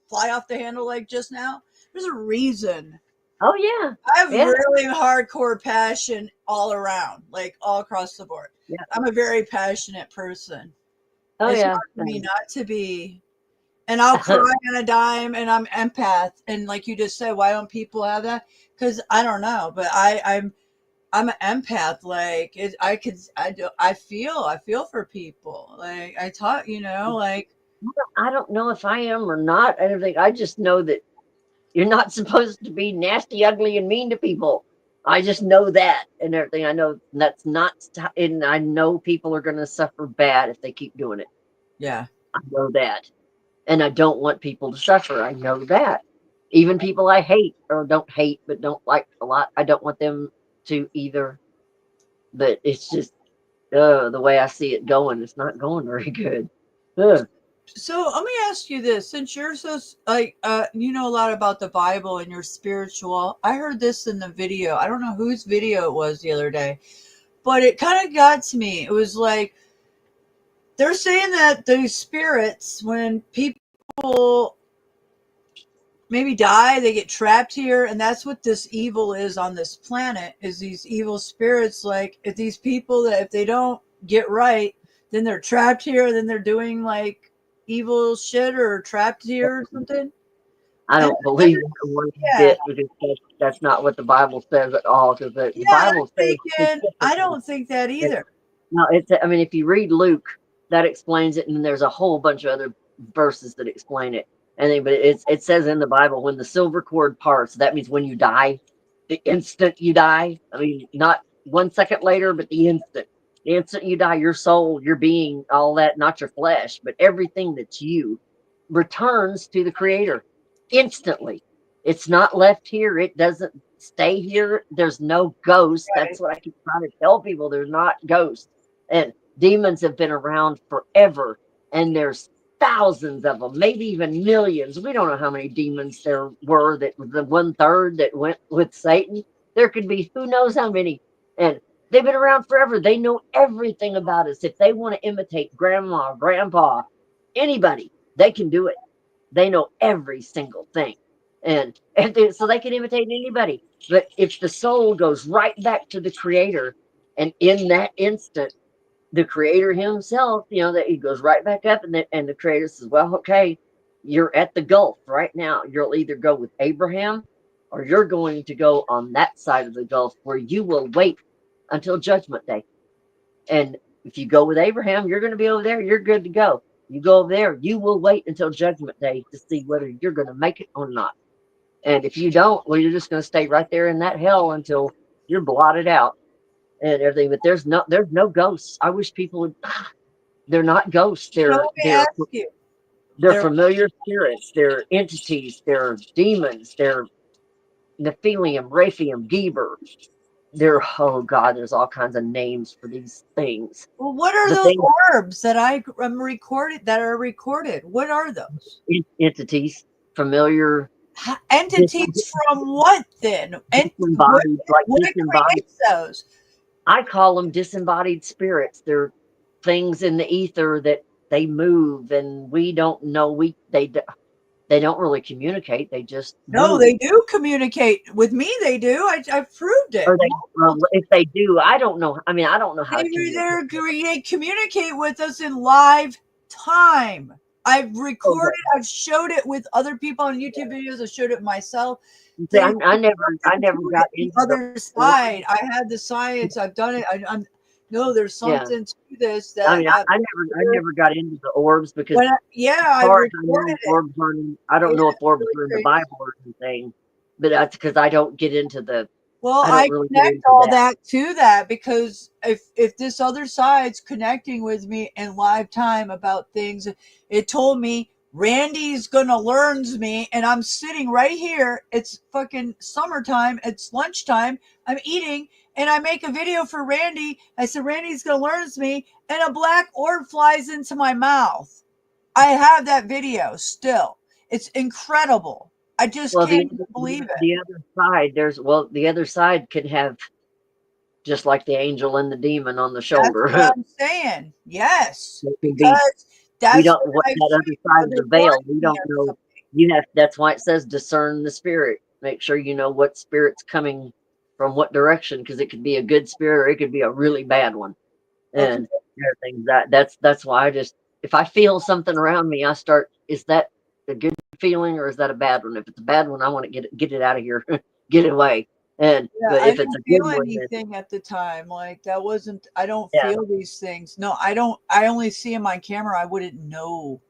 fly off the handle like just now, there's a reason. Oh yeah, I have really hardcore passion all around, like all across the board. Yeah. I'm a very passionate person. Oh it's yeah, hard for me not to be. And I'll cry on a dime, and I'm empath. And like you just said, why don't people have that? Because I don't know, but I'm an empath. Like I feel for people. Like I taught, like I don't know if I am or not. I don't think. I just know that you're not supposed to be nasty, ugly, and mean to people. I just know that and everything. I know that's not, and I know people are going to suffer bad if they keep doing it. Yeah, I know that. And I don't want people to suffer. I know that. Even people I hate or don't hate, but don't like a lot, I don't want them to either. But it's just the way I see it going. It's not going very good. So let me ask you this: since you're so you know a lot about the Bible and you're spiritual, I heard this in the video. I don't know whose video it was the other day, but it kind of got to me. It was like, they're saying that those spirits, when people maybe die, they get trapped here, and that's what this evil is on this planet, is these evil spirits. Like, if these people, that if they don't get right, then they're trapped here, then they're doing like evil shit or trapped here or something. I don't believe it one bit, because that's not what the Bible says at all. Because the Bible says, I don't think that either. No, I mean, if you read Luke, that explains it, and there's a whole bunch of other verses that explain it. But it says in the Bible, when the silver cord parts, that means when you die, the instant you die. I mean, not 1 second later, but the instant. The instant you die, your soul, your being, all that, not your flesh, but everything that's you, returns to the Creator instantly. It's not left here. It doesn't stay here. There's no ghost. Right. That's what I keep trying to tell people. There's not ghosts. And demons have been around forever, and there's thousands of them, maybe even millions. We don't know how many demons there were, that the 1/3 that went with Satan. There could be who knows how many. And they've been around forever. They know everything about us. If they want to imitate grandma, grandpa, anybody, they can do it. They know every single thing. And so they can imitate anybody. But if the soul goes right back to the Creator, and in that instant, the Creator himself, that he goes right back up, and the Creator says, well, okay, you're at the gulf right now. You'll either go with Abraham, or you're going to go on that side of the gulf, where you will wait until Judgment Day. And if you go with Abraham, you're going to be over there. You're good to go. You go over there, you will wait until Judgment Day to see whether you're going to make it or not. And if you don't, well, you're just going to stay right there in that hell until you're blotted out and everything. But there's no ghosts. I wish people would. They're not ghosts. They're familiar spirits. They're entities. They're demons. They're Nephilim, Raphaim, Geber. Oh God, there's all kinds of names for these things. Well, what are those orbs that are recorded? What are those? Entities, familiar entities from what then? What creates those? I call them disembodied spirits. They're things in the ether that they move, and we don't know. they don't really communicate. They just No, do. they do communicate with me. They do. I've proved it. Or they, well, if they do, I don't know. I mean, I don't know how to They communicate with us in live time. I've recorded. I've showed it with other people on YouTube videos. I showed it myself. See, I never got into the other side. I had the science. I've done it. I'm no. There's Yeah. something to this that I mean, I never got into the orbs because When I as far as I know, recorded it. orbs aren't, I don't know if orbs are in the crazy. Bible or anything, but that's because I don't get into the. Well, I I don't really get connect into all that to that because if this other side's connecting with me in live time about things, it told me Randy's gonna learns me, and I'm sitting right here. It's fucking summertime. It's lunchtime. I'm eating, and I make a video for Randy. I said Randy's gonna learns me, and a black orb flies into my mouth. I have that video still. It's incredible. I just can't believe it. The other side, the other side can have just like the angel and the demon on the shoulder. That's what I'm saying. Yes, It can be- because that's we don't what what I've that seen other side of other the veil. ones We don't here. know. You have. That's why it says discern the spirit. Make sure you know what spirit's coming from what direction, because it could be a good spirit or it could be a really bad one. And everything that's why I just, if I feel something around me, I start. Is that a good feeling or is that a bad one? If it's a bad one, I want to get it out of here, get it away. And Yeah, but I if didn't it's a good feel one, then anything at the time. Like that wasn't. I don't Yeah. feel these things. No, I don't. I only see them on camera. I wouldn't know.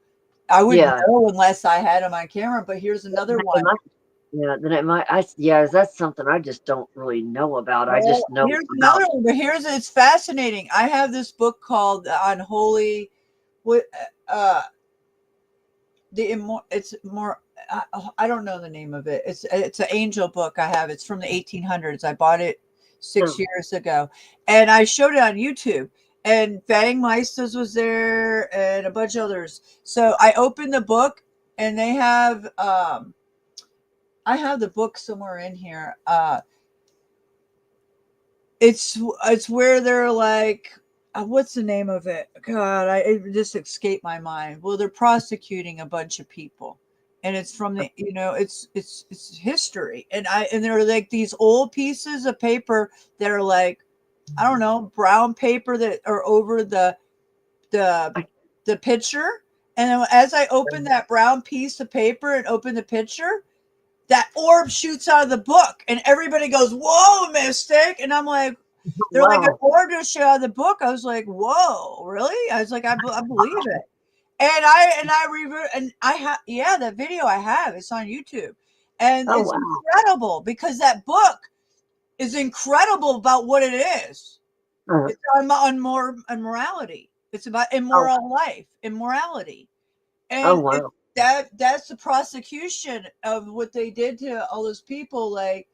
I wouldn't Yeah. know unless I had them on camera. But here's another one. Then it might. That's something I just don't really know about. I just know. Here's about- another one. But it's fascinating. I have this book called Unholy. What? It's more. I don't know the name of it. It's an angel book I have. It's from the 1800s. I bought it 6 years ago, and I showed it on YouTube. And Fang Meisters was there, and a bunch of others. So I opened the book, and they have. I have the book somewhere in here. It's where they're like. What's the name of it? God, it just escaped my mind. Well, they're prosecuting a bunch of people, and it's from the, it's history, and there are like these old pieces of paper that are like, I don't know, brown paper that are over the picture, and then as I open that brown piece of paper and open the picture, that orb shoots out of the book, and everybody goes, "Whoa, Mystic!" And I'm like. They're like an order show out of the book. I was like, "Whoa, really?" I was like, "I believe it." And I have that video I have. It's on YouTube, and it's incredible because that book is incredible about what it is. It's on morality. It's about immoral life, immorality, and that's the prosecution of what they did to all those people. Like.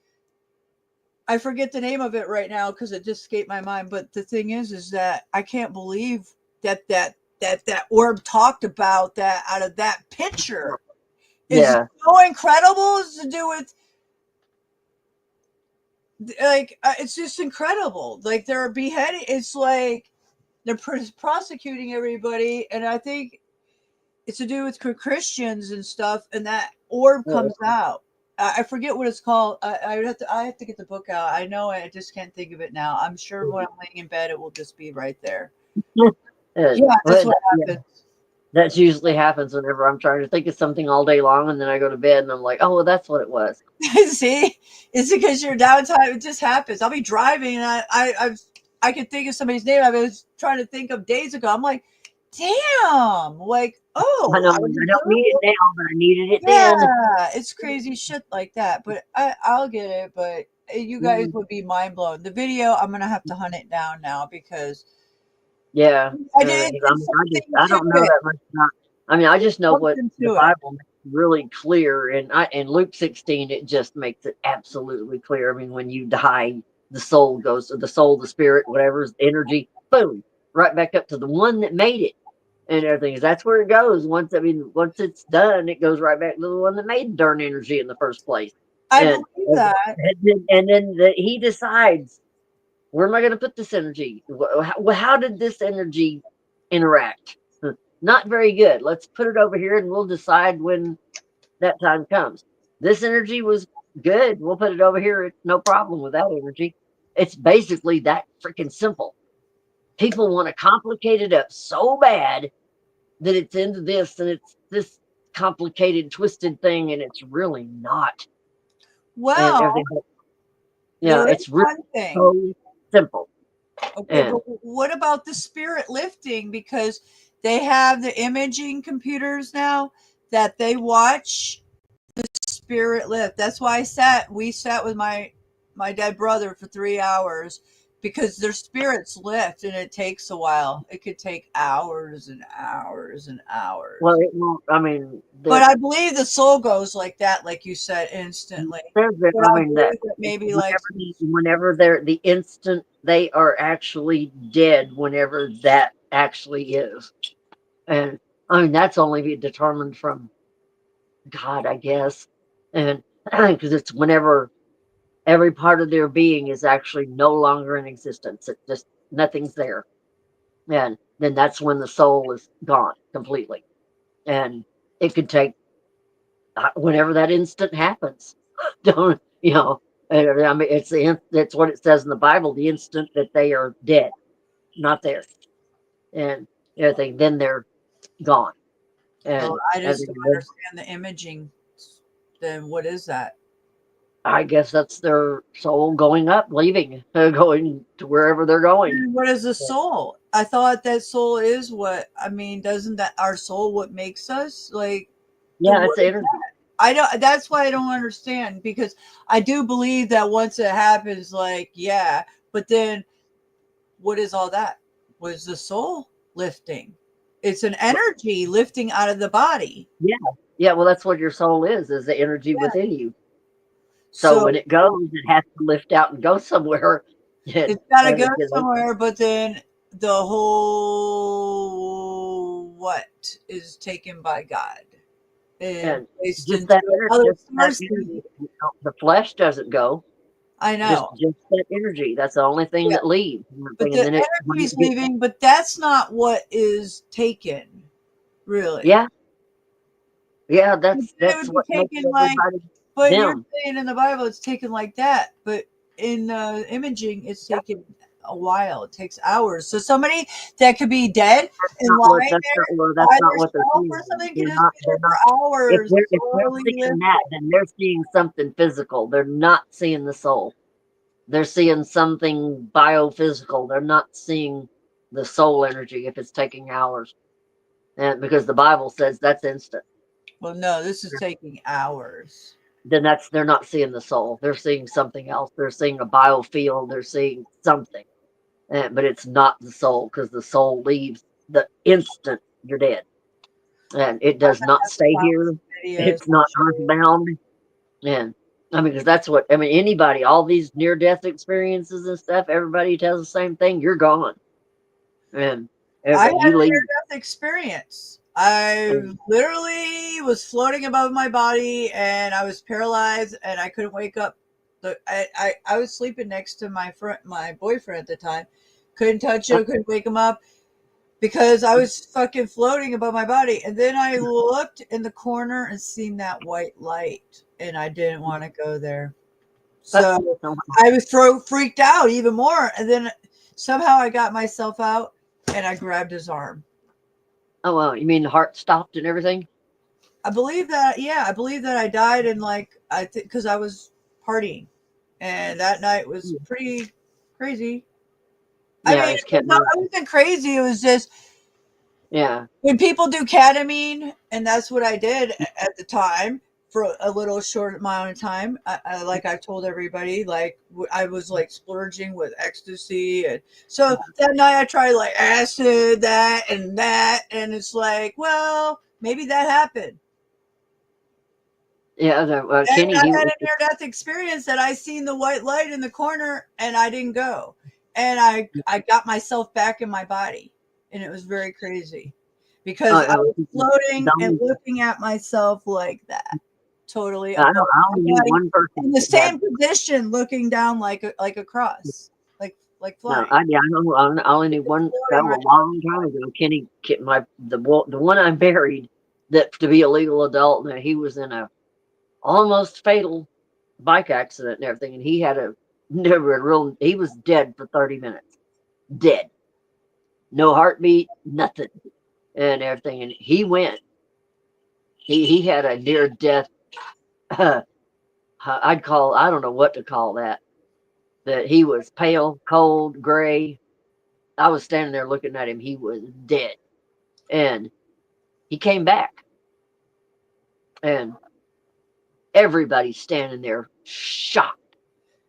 I forget the name of it right now because it just escaped my mind. But the thing is that I can't believe that orb talked about that out of that picture. It's so incredible. It's to do with like it's just incredible. Like they're beheading. It's like they're prosecuting everybody, and I think it's to do with Christians and stuff. And that orb comes out. I forget what it's called. I have to get the book out. I know I just can't think of it now. I'm sure when I'm laying in bed, it will just be right there. That's what happens. That usually happens whenever I'm trying to think of something all day long, and then I go to bed and I'm like, "Oh, well, that's what it was." See, it's because you're downtime. It just happens. I'll be driving and I could think of somebody's name. I was trying to think of days ago. I'm like, damn, like, oh, I know I don't need it now, but I needed it then. Yeah, it's crazy shit like that. But I'll get it. But you guys would be mind blown. The video, I'm gonna have to hunt it down now because I I don't know that much about. I mean, I just know what the Bible makes really clear, and in Luke 16, it just makes it absolutely clear. I mean, when you die, the soul goes to the soul, the spirit, whatever's energy, boom, right back up to the one that made it. And everything. That's where it goes. Once it's done, it goes right back to the one that made the darn energy in the first place. I believe that. And then he decides, where am I going to put this energy? How did this energy interact? Not very good. Let's put it over here, and we'll decide when that time comes. This energy was good. We'll put it over here. It's no problem with that energy. It's basically that freaking simple. People want to complicate it up so bad that it's into this and it's this complicated, twisted thing, and it's really not. Well, there it's is really one thing. so simple. Okay, And but what about the spirit lifting? Because they have the imaging computers now that they watch the spirit lift. That's why we sat with my dead brother for 3 hours, because their spirits lift, and it takes a while. It could take hours and hours and hours. well, it won't. I mean, But I believe the soul goes like that, like you said, instantly. there's that. But I I mean, believe that that maybe like whenever they're the instant they are actually dead, whenever that actually is, and I mean that's only determined from God, I guess, and because it's whenever every part of their being is actually no longer in existence. It just nothing's there, and then that's when the soul is gone completely, and it could take whenever that instant happens. Don't you know? I mean, it's what it says in the Bible: the instant that they are dead, not there, and everything, then they're gone. And well, I just everything- don't understand the imaging. Then what is that? I guess that's their soul going up, leaving, going to wherever they're going. And what is the soul? I thought that soul is what I mean. Doesn't that our soul what makes us like? Yeah, what it's is energy. that? I don't. That's why I don't understand, because I do believe that once it happens, like yeah, but then what is all that? What is the soul lifting? It's an energy lifting out of the body. Yeah, yeah. Well, that's what your soul is the energy within you. So when it goes, it has to lift out and go somewhere. It's got to go somewhere, but then the whole what is taken by God. And placed just into that other energy, sources. the flesh doesn't go. I know. Just that energy. That's the only thing that leaves. But And the then when energy's it gets- leaving, but that's not what is taken, really. Yeah. Yeah, that's It would what be makes taken like, everybody but you're them. saying in the Bible it's taken like that, but in imaging it's taken a while. It takes hours. So somebody that could be dead and lying there That's by not what they're themselves seeing. or something They're can just not, be there for if hours. they're slowly seeing lifting. that, then they're seeing something physical. They're not seeing the soul. They're seeing something biophysical. They're not seeing the soul energy if it's taking hours. And because the Bible says that's instant. Well, no, this is taking hours. Then they're not seeing the soul. They're seeing something else. They're seeing a biofield. They're seeing something. But it's not the soul, because the soul leaves the instant you're dead. And it does not stay here. It's not earthbound. And I mean, because that's what, I mean, anybody, all these near-death experiences and stuff, everybody tells the same thing. You're gone. And I had you a leave. near-death experience. I literally was floating above my body, and I was paralyzed, and I couldn't wake up. I was sleeping next to my boyfriend at the time. Couldn't touch him, couldn't wake him up, because I was fucking floating above my body. And then I looked in the corner and seen that white light, and I didn't want to go there. So I was freaked out even more. And then somehow I got myself out, and I grabbed his arm. Oh, well, you mean the heart stopped and everything? I believe that, yeah, I believe that I died in because I was partying, and that night was pretty crazy. Yeah, I mean, it wasn't crazy. It was just, yeah. when people do ketamine, and that's what I did at the time for a little short amount of time. Like I told everybody, like I was like splurging with ecstasy, and so that night I tried like acid, that, and it's like, well, maybe that happened. Yeah, Kenny, and I had a near-death experience that I seen the white light in the corner, and I didn't go, and I got myself back in my body, and it was very crazy because I was floating and looking at myself like that, totally. I only knew one person in the same position, looking down like a cross, like flying. No, I only knew one. That was a long time ago. Kenny, the one I buried that to be a legal adult, and he was in a almost fatal bike accident and everything, and he had he was dead for 30 minutes. Dead. No heartbeat, nothing, and everything. And he went. He had a near death. I don't know what to call that. That he was pale, cold, gray. I was standing there looking at him. He was dead. And he came back. And everybody's standing there shocked.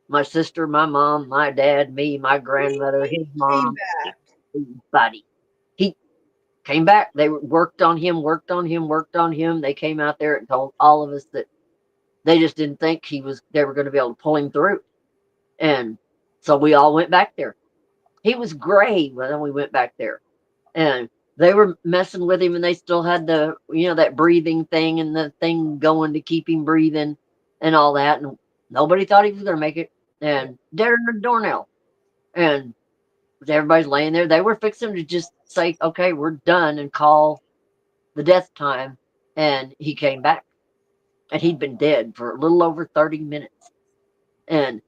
My sister, my mom, my dad, me, my grandmother, his mom, everybody. He came back. They worked on him. They came out there and told all of us that they just didn't think they were going to be able to pull him through. And so we all went back there. He was gray when we went back there. And they were messing with him, and they still had that breathing thing and the thing going to keep him breathing and all that. And nobody thought he was going to make it. And dead in the doornail. And everybody's laying there. They were fixing to just say, okay, we're done, and call the death time. And he came back. And he'd been dead for a little over 30 minutes. And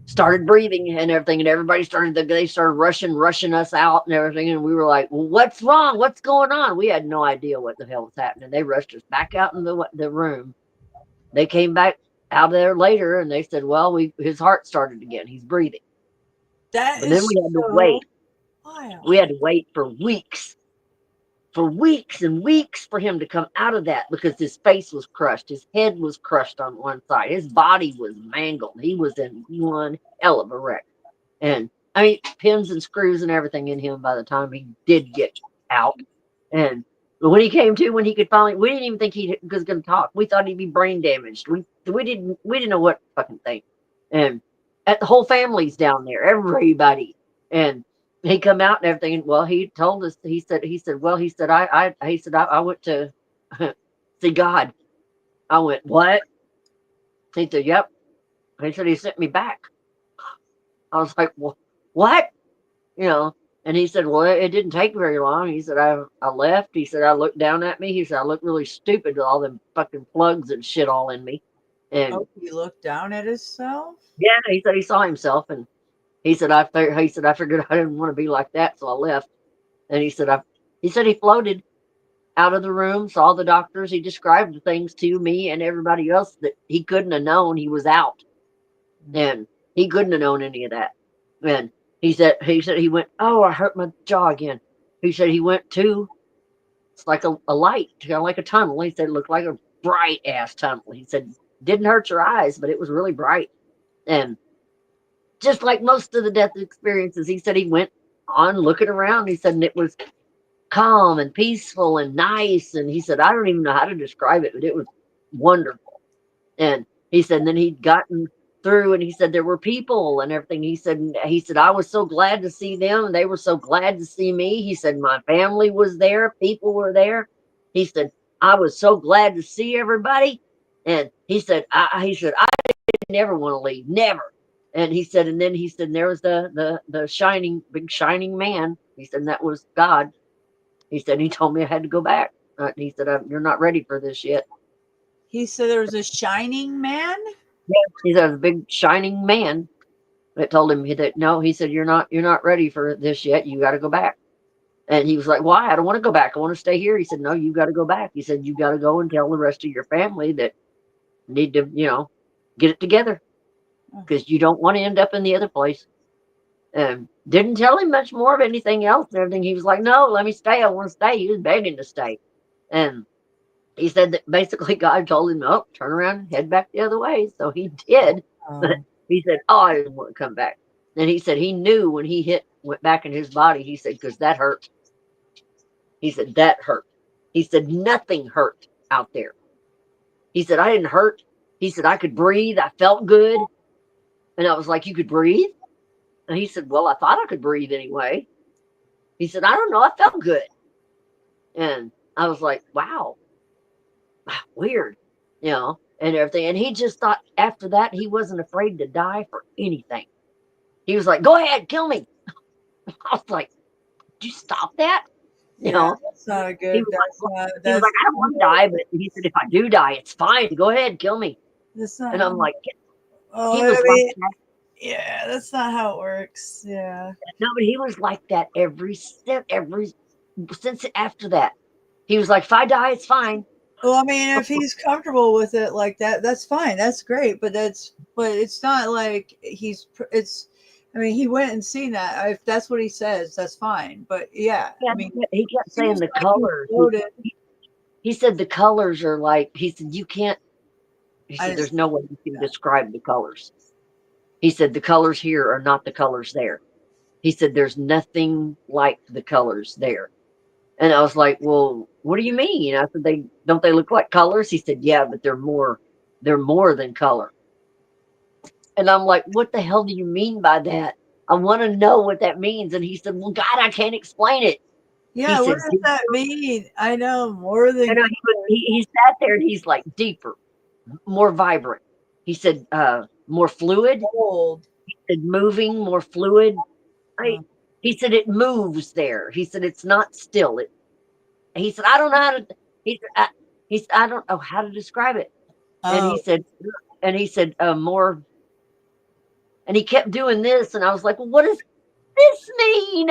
started breathing and everything, and everybody they started rushing us out and everything, and we were like, well, what's wrong? What's going on? We had no idea what the hell was happening. They rushed us back out in the room. They came back out of there later, and they said, well, his heart started again. He's breathing. Then we had to wait. Wild. We had to wait for weeks and weeks for him to come out of that, because his face was crushed. His head was crushed on one side. His body was mangled. He was in one hell of a wreck. And I mean, pins and screws and everything in him by the time he did get out. And when he came to, when he could finally, we didn't even think he was going to talk. We thought he'd be brain damaged. We didn't know what fucking thing. And the whole family's down there, everybody. And he come out and everything. Well, he told us. He said, I went to see God. I went, what? He said, yep. He said he sent me back. I was like, well, what? And he said, well, it didn't take very long. He said, I left. He said, I looked down at me. He said, I looked really stupid with all them fucking plugs and shit all in me. And he looked down at himself? Yeah, he said he saw himself, and he said, I figured I didn't want to be like that, so I left. And he said, he floated out of the room, saw the doctors. He described the things to me and everybody else that he couldn't have known. He was out, and he couldn't have known any of that. And he said he went, oh, I hurt my jaw again. He said he went to, it's like a light, kind of like a tunnel. He said it looked like a bright ass tunnel. He said didn't hurt your eyes, but it was really bright. And just like most of the death experiences, he said he went on looking around. He said, and it was calm and peaceful and nice. And he said, I don't even know how to describe it, but it was wonderful. And he said, and then he'd gotten through, and he said there were people and everything. He said, I was so glad to see them, and they were so glad to see me. He said, my family was there, people were there. He said, I was so glad to see everybody. And he said, I didn't never want to leave, never. And he said, and then he said, there was the big shining man. He said, that was God. He said, he told me I had to go back. He said, you're not ready for this yet. He said there was a shining man? Yeah, he said, a big shining man that told him that, no, he said, you're not ready for this yet. You got to go back. And he was like, why? I don't want to go back. I want to stay here. He said, no, you got to go back. He said, you got to go and tell the rest of your family that need to, get it together, because you don't want to end up in the other place. And didn't tell him much more of anything else and everything. He was like, no, let me stay. I want to stay. He was begging to stay. And he said that basically God told him, oh, turn around and head back the other way. So he did. But he said, oh, I didn't want to come back. And he said he knew when he went back in his body. He said, because that hurt. He said, that hurt. He said, nothing hurt out there. He said, I didn't hurt. He said, I could breathe. I felt good. And I was like, you could breathe? And he said, well, I thought I could breathe anyway. He said, I don't know. I felt good. And I was like, wow, weird, and everything. And he just thought after that, he wasn't afraid to die for anything. He was like, go ahead, kill me. I was like, did you stop that? You know, that's not he good. was That's like, not. he was That's like, I don't want to die, but he said, if I do die, it's fine. Go ahead, kill me. that's not. And I'm like, Oh, he I was like mean, that. yeah, that's not how it works. Yeah. No, but he was like that since after that. He was like, if I die, it's fine. Well, I mean, if he's comfortable with it like that, that's fine. That's great. But it's not like I mean, he went and seen that. If that's what he says, that's fine. But yeah, Yeah, I mean, he kept saying seems the like he colors. floated. He said the colors are like, he said, you can't, he I said, there's just, no way you can describe the colors. He said, the colors here are not the colors there. He said, there's nothing like the colors there. And I was like, well, what do you mean? I said, don't they look like colors? He said, yeah, but they're more than color. And I'm like, what the hell do you mean by that? I want to know what that means. And he said, well, God, I can't explain it. yeah, He what said, does that mean? I know more than. and he sat there and he's like, deeper, more vibrant. He said, more fluid. He said, moving, more fluid. He said, it moves there. He said, it's not still. He said, I don't know how to. He said, I don't know how to describe it. And he said, more. And he kept doing this, and I was like, well, what does this mean?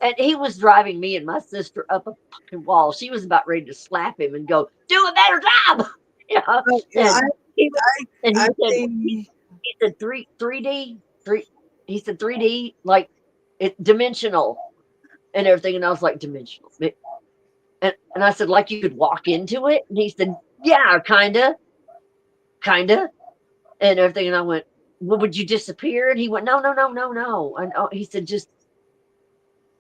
And he was driving me and my sister up a fucking wall. She was about ready to slap him and go, do a better job. You know? He said 3D, he said 3D, like it dimensional and everything. And I was like, dimensional. And I said, like you could walk into it? And he said, yeah, kinda. And everything. And I went, well, would you disappear? And he went, no. And he said, just,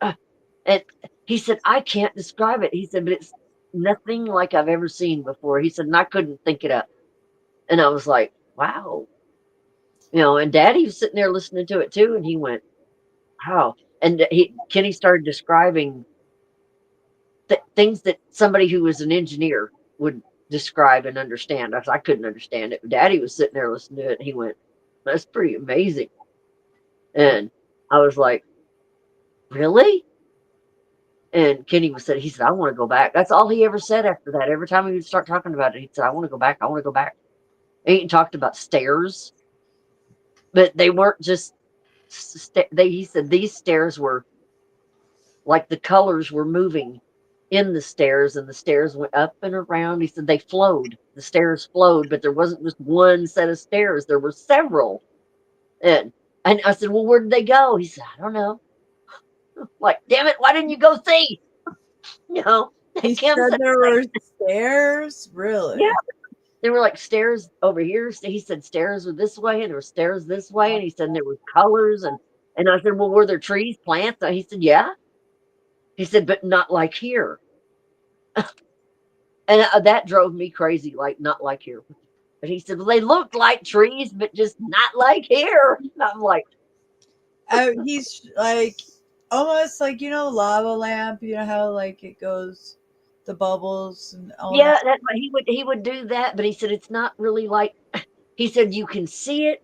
and he said, I can't describe it. He said, but it's nothing like I've ever seen before. He said, and I couldn't think it up. And I was like, wow. You know, and Daddy was sitting there listening to it too. And he went, wow. And Kenny started describing things that somebody who was an engineer would describe and understand. I couldn't understand it. Daddy was sitting there listening to it. And he went, that's pretty amazing. And I was like, really? And Kenny he said, I want to go back. That's all he ever said after that. Every time he would start talking about it, he said, I want to go back. I want to go back. He talked about stairs, but they weren't just, he said these stairs were like the colors were moving in the stairs, and the stairs went up and around. He said they flowed. The stairs flowed, but there wasn't just one set of stairs. There were several. And I said, well, where did they go? He said, I don't know. Like, damn it, why didn't you go see? You know, He said there were stairs? Really? Yeah. There were like stairs over here. He said stairs were this way, and there were stairs this way. And he said there were colors. And I said, well, were there trees, plants? And he said, yeah. He said, but not like here. And that drove me crazy, like not like here. But he said, well, they looked like trees, but just not like here. And I'm like, he's like almost like, you know, lava lamp, you know how like it goes, the bubbles and all yeah, that. he would do that, but he said it's not really like, he said you can see it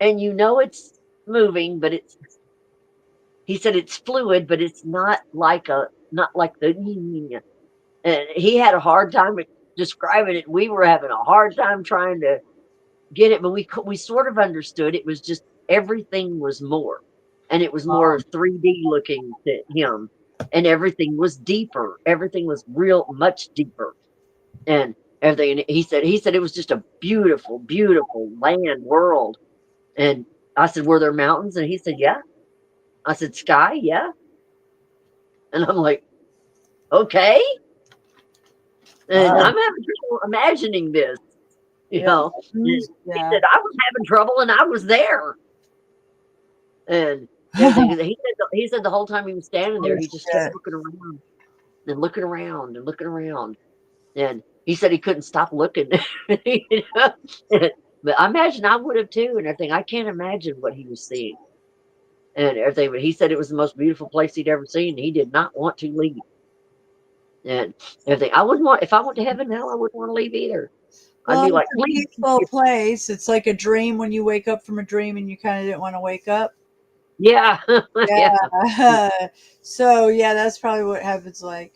and you know it's moving, but he said it's fluid, but it's not like the, and he had a hard time describing it. We were having a hard time trying to get it, but we sort of understood. It was just everything was more, and it was more 3D looking to him, and everything was deeper. Everything was much deeper, and everything. And he said it was just a beautiful, beautiful land world. And I said, were there mountains? And he said, yeah. I said, sky, yeah. And I'm like, okay. And I'm having trouble imagining this, you know. He said, I was having trouble and I was there. And he said the whole time he was standing there, he just kept looking around and looking around and looking around. And he said he couldn't stop looking. You know? But I imagine I would have too, and everything. I can't imagine what he was seeing and everything. But he said it was the most beautiful place he'd ever seen. He did not want to leave. And everything. I wouldn't want, if I went to heaven now, I wouldn't want to leave either. Well, I'd be like, it's a peaceful place. It's like a dream when you wake up from a dream and you kind of didn't want to wake up. Yeah. Yeah. So yeah, that's probably what happens. Like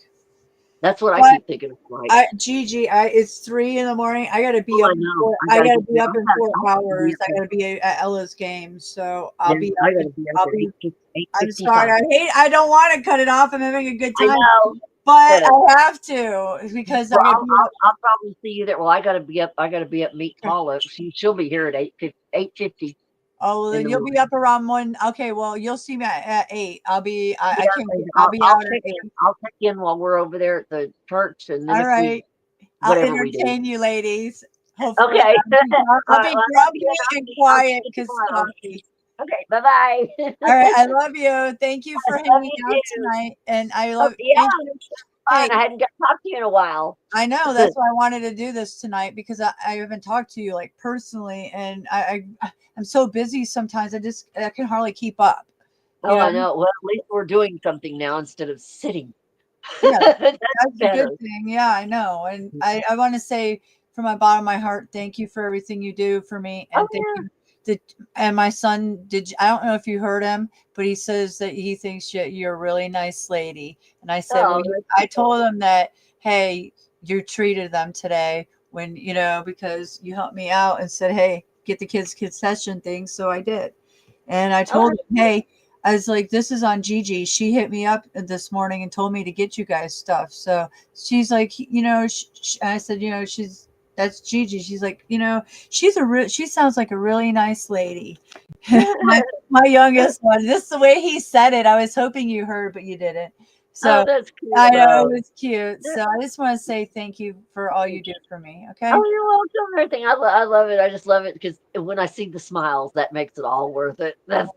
That's what I but keep thinking of. Like, Gigi, it's 3 in the morning. I gotta be oh, up. I know. I gotta gotta get be there. up in 4 I'm gonna be hours. up I gotta be at Ella's game, so there. I'll be I up. gotta be up I'll at be. 8:55. I'm sorry. I don't want to cut it off. I'm having a good I time, know. but But, I have to because I well, gotta be up. I'll probably see you there. Well, I gotta be up. I gotta be up. Meet Paula. She'll be here at 8:50 Oh, well, in then the you'll be morning. up around 1. Okay, well, you'll see me at 8. I'll be. I Yeah, can't. and I'll be I'll out at check 8. in. I'll check in while we're over there at the church, and then All if we right. I'll whatever we do. entertain you, ladies. Hopefully, Okay. I'll All be right. Well, grumpy I'll and see quiet you because tomorrow. stuffy. Okay. Bye bye. All right, I love you. Thank you for Love hanging you out too. tonight, and I Oh, love. yeah, Thank you. it's fun. Hey, I hadn't got to talk to you in a while. I know that's why I wanted to do this tonight because I haven't talked to you like personally, and I'm so busy sometimes. I can hardly keep up. Oh, I know. Well, at least we're doing something now instead of sitting. Yeah, That's that's a better. good thing. Yeah, I know, and I want to say from my bottom of my heart, thank you for everything you do for me, and thank you. And my son I don't know if you heard him, but he says that he thinks you're a really nice lady. And I said, well, Oh, that's I told him that, hey, you treated them today when, because you helped me out and said, hey, get the kids concession thing. So I did. And I told him, hey, I was like, this is on Gigi. She hit me up this morning and told me to get you guys stuff. So she's like, I said, that's Gigi. She's like, she sounds like a really nice lady. my youngest one. This is the way he said it. I was hoping you heard, but you didn't. So that's cute. I know it was cute. So I just want to say thank you for all you do for me. Okay. Oh, you're welcome. Everything. I love it. I just love it because when I see the smiles, that makes it all worth it. That's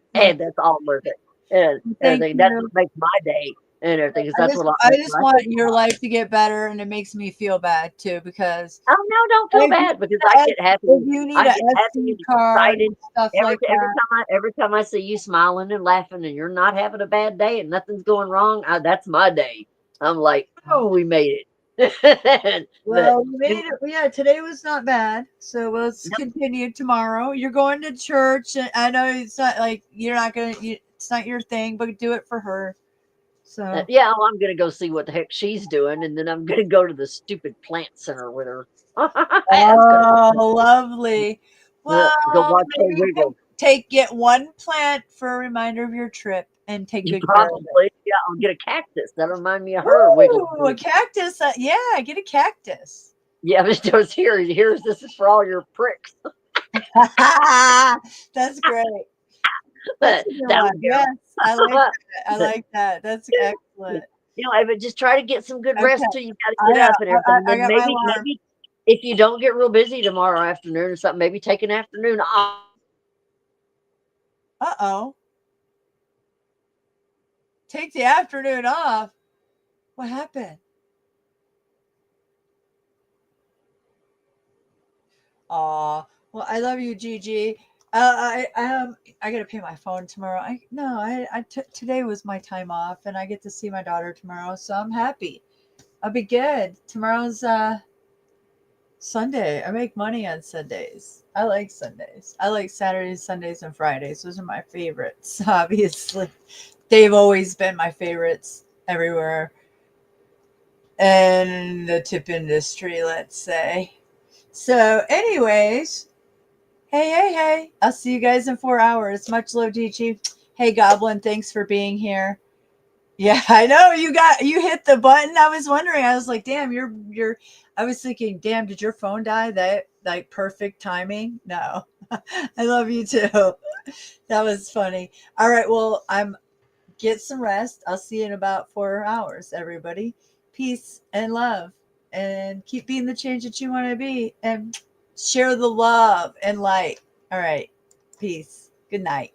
all worth it. And Thank everything. That's you. what makes my day and everything. Because that's what I just want your life to get better, and it makes me feel bad too because. Oh no, don't feel bad because I get happy. If you need I an get happy SD and card excited and stuff like that. every time I see you smiling and laughing and you're not having a bad day and nothing's going wrong, that's my day. I'm like, oh, we made it. Well, we made it. Yeah, today was not bad. So let's continue tomorrow. You're going to church, and I know it's not like you're not gonna. It's not your thing, but do it for her. So yeah, well, I'm gonna go see what the heck she's doing, and then I'm gonna go to the stupid plant center with her. oh, lovely. Well, go watch her maybe wiggle. get one plant for a reminder of your trip and take good care of it. Probably, yeah. I'll get a cactus. That'll remind me of her wiggle. Ooh, a cactus. Yeah, get a cactus. Yeah, but just here's this is for all your pricks. That's great. That yes, I like that. I like that. That's excellent. But just try to get some good rest till you got to get up and I everything. Maybe if you don't get real busy tomorrow afternoon or something, maybe take an afternoon off. Uh-oh. Take the afternoon off. What happened? Aw. Well, I love you, Gigi. I gotta pay my phone tomorrow. Today was my time off, and I get to see my daughter tomorrow, so I'm happy. I'll be good. Tomorrow's Sunday. I make money on Sundays. I like Sundays. I like Saturdays, Sundays, and Fridays. Those are my favorites. Obviously, they've always been my favorites everywhere in the tip industry, let's say. So, anyways, hey, I'll see you guys in 4 hours. Much love, Gigi. Hey, Goblin, thanks for being here. Yeah, I know you hit the button. I was wondering. I was like, damn, I was thinking, damn, did your phone die? That like perfect timing? No. I love you too. That was funny. All right, well, get some rest. I'll see you in about 4 hours, everybody. Peace and love. And keep being the change that you want to be. And share the love and light. All right. Peace. Good night.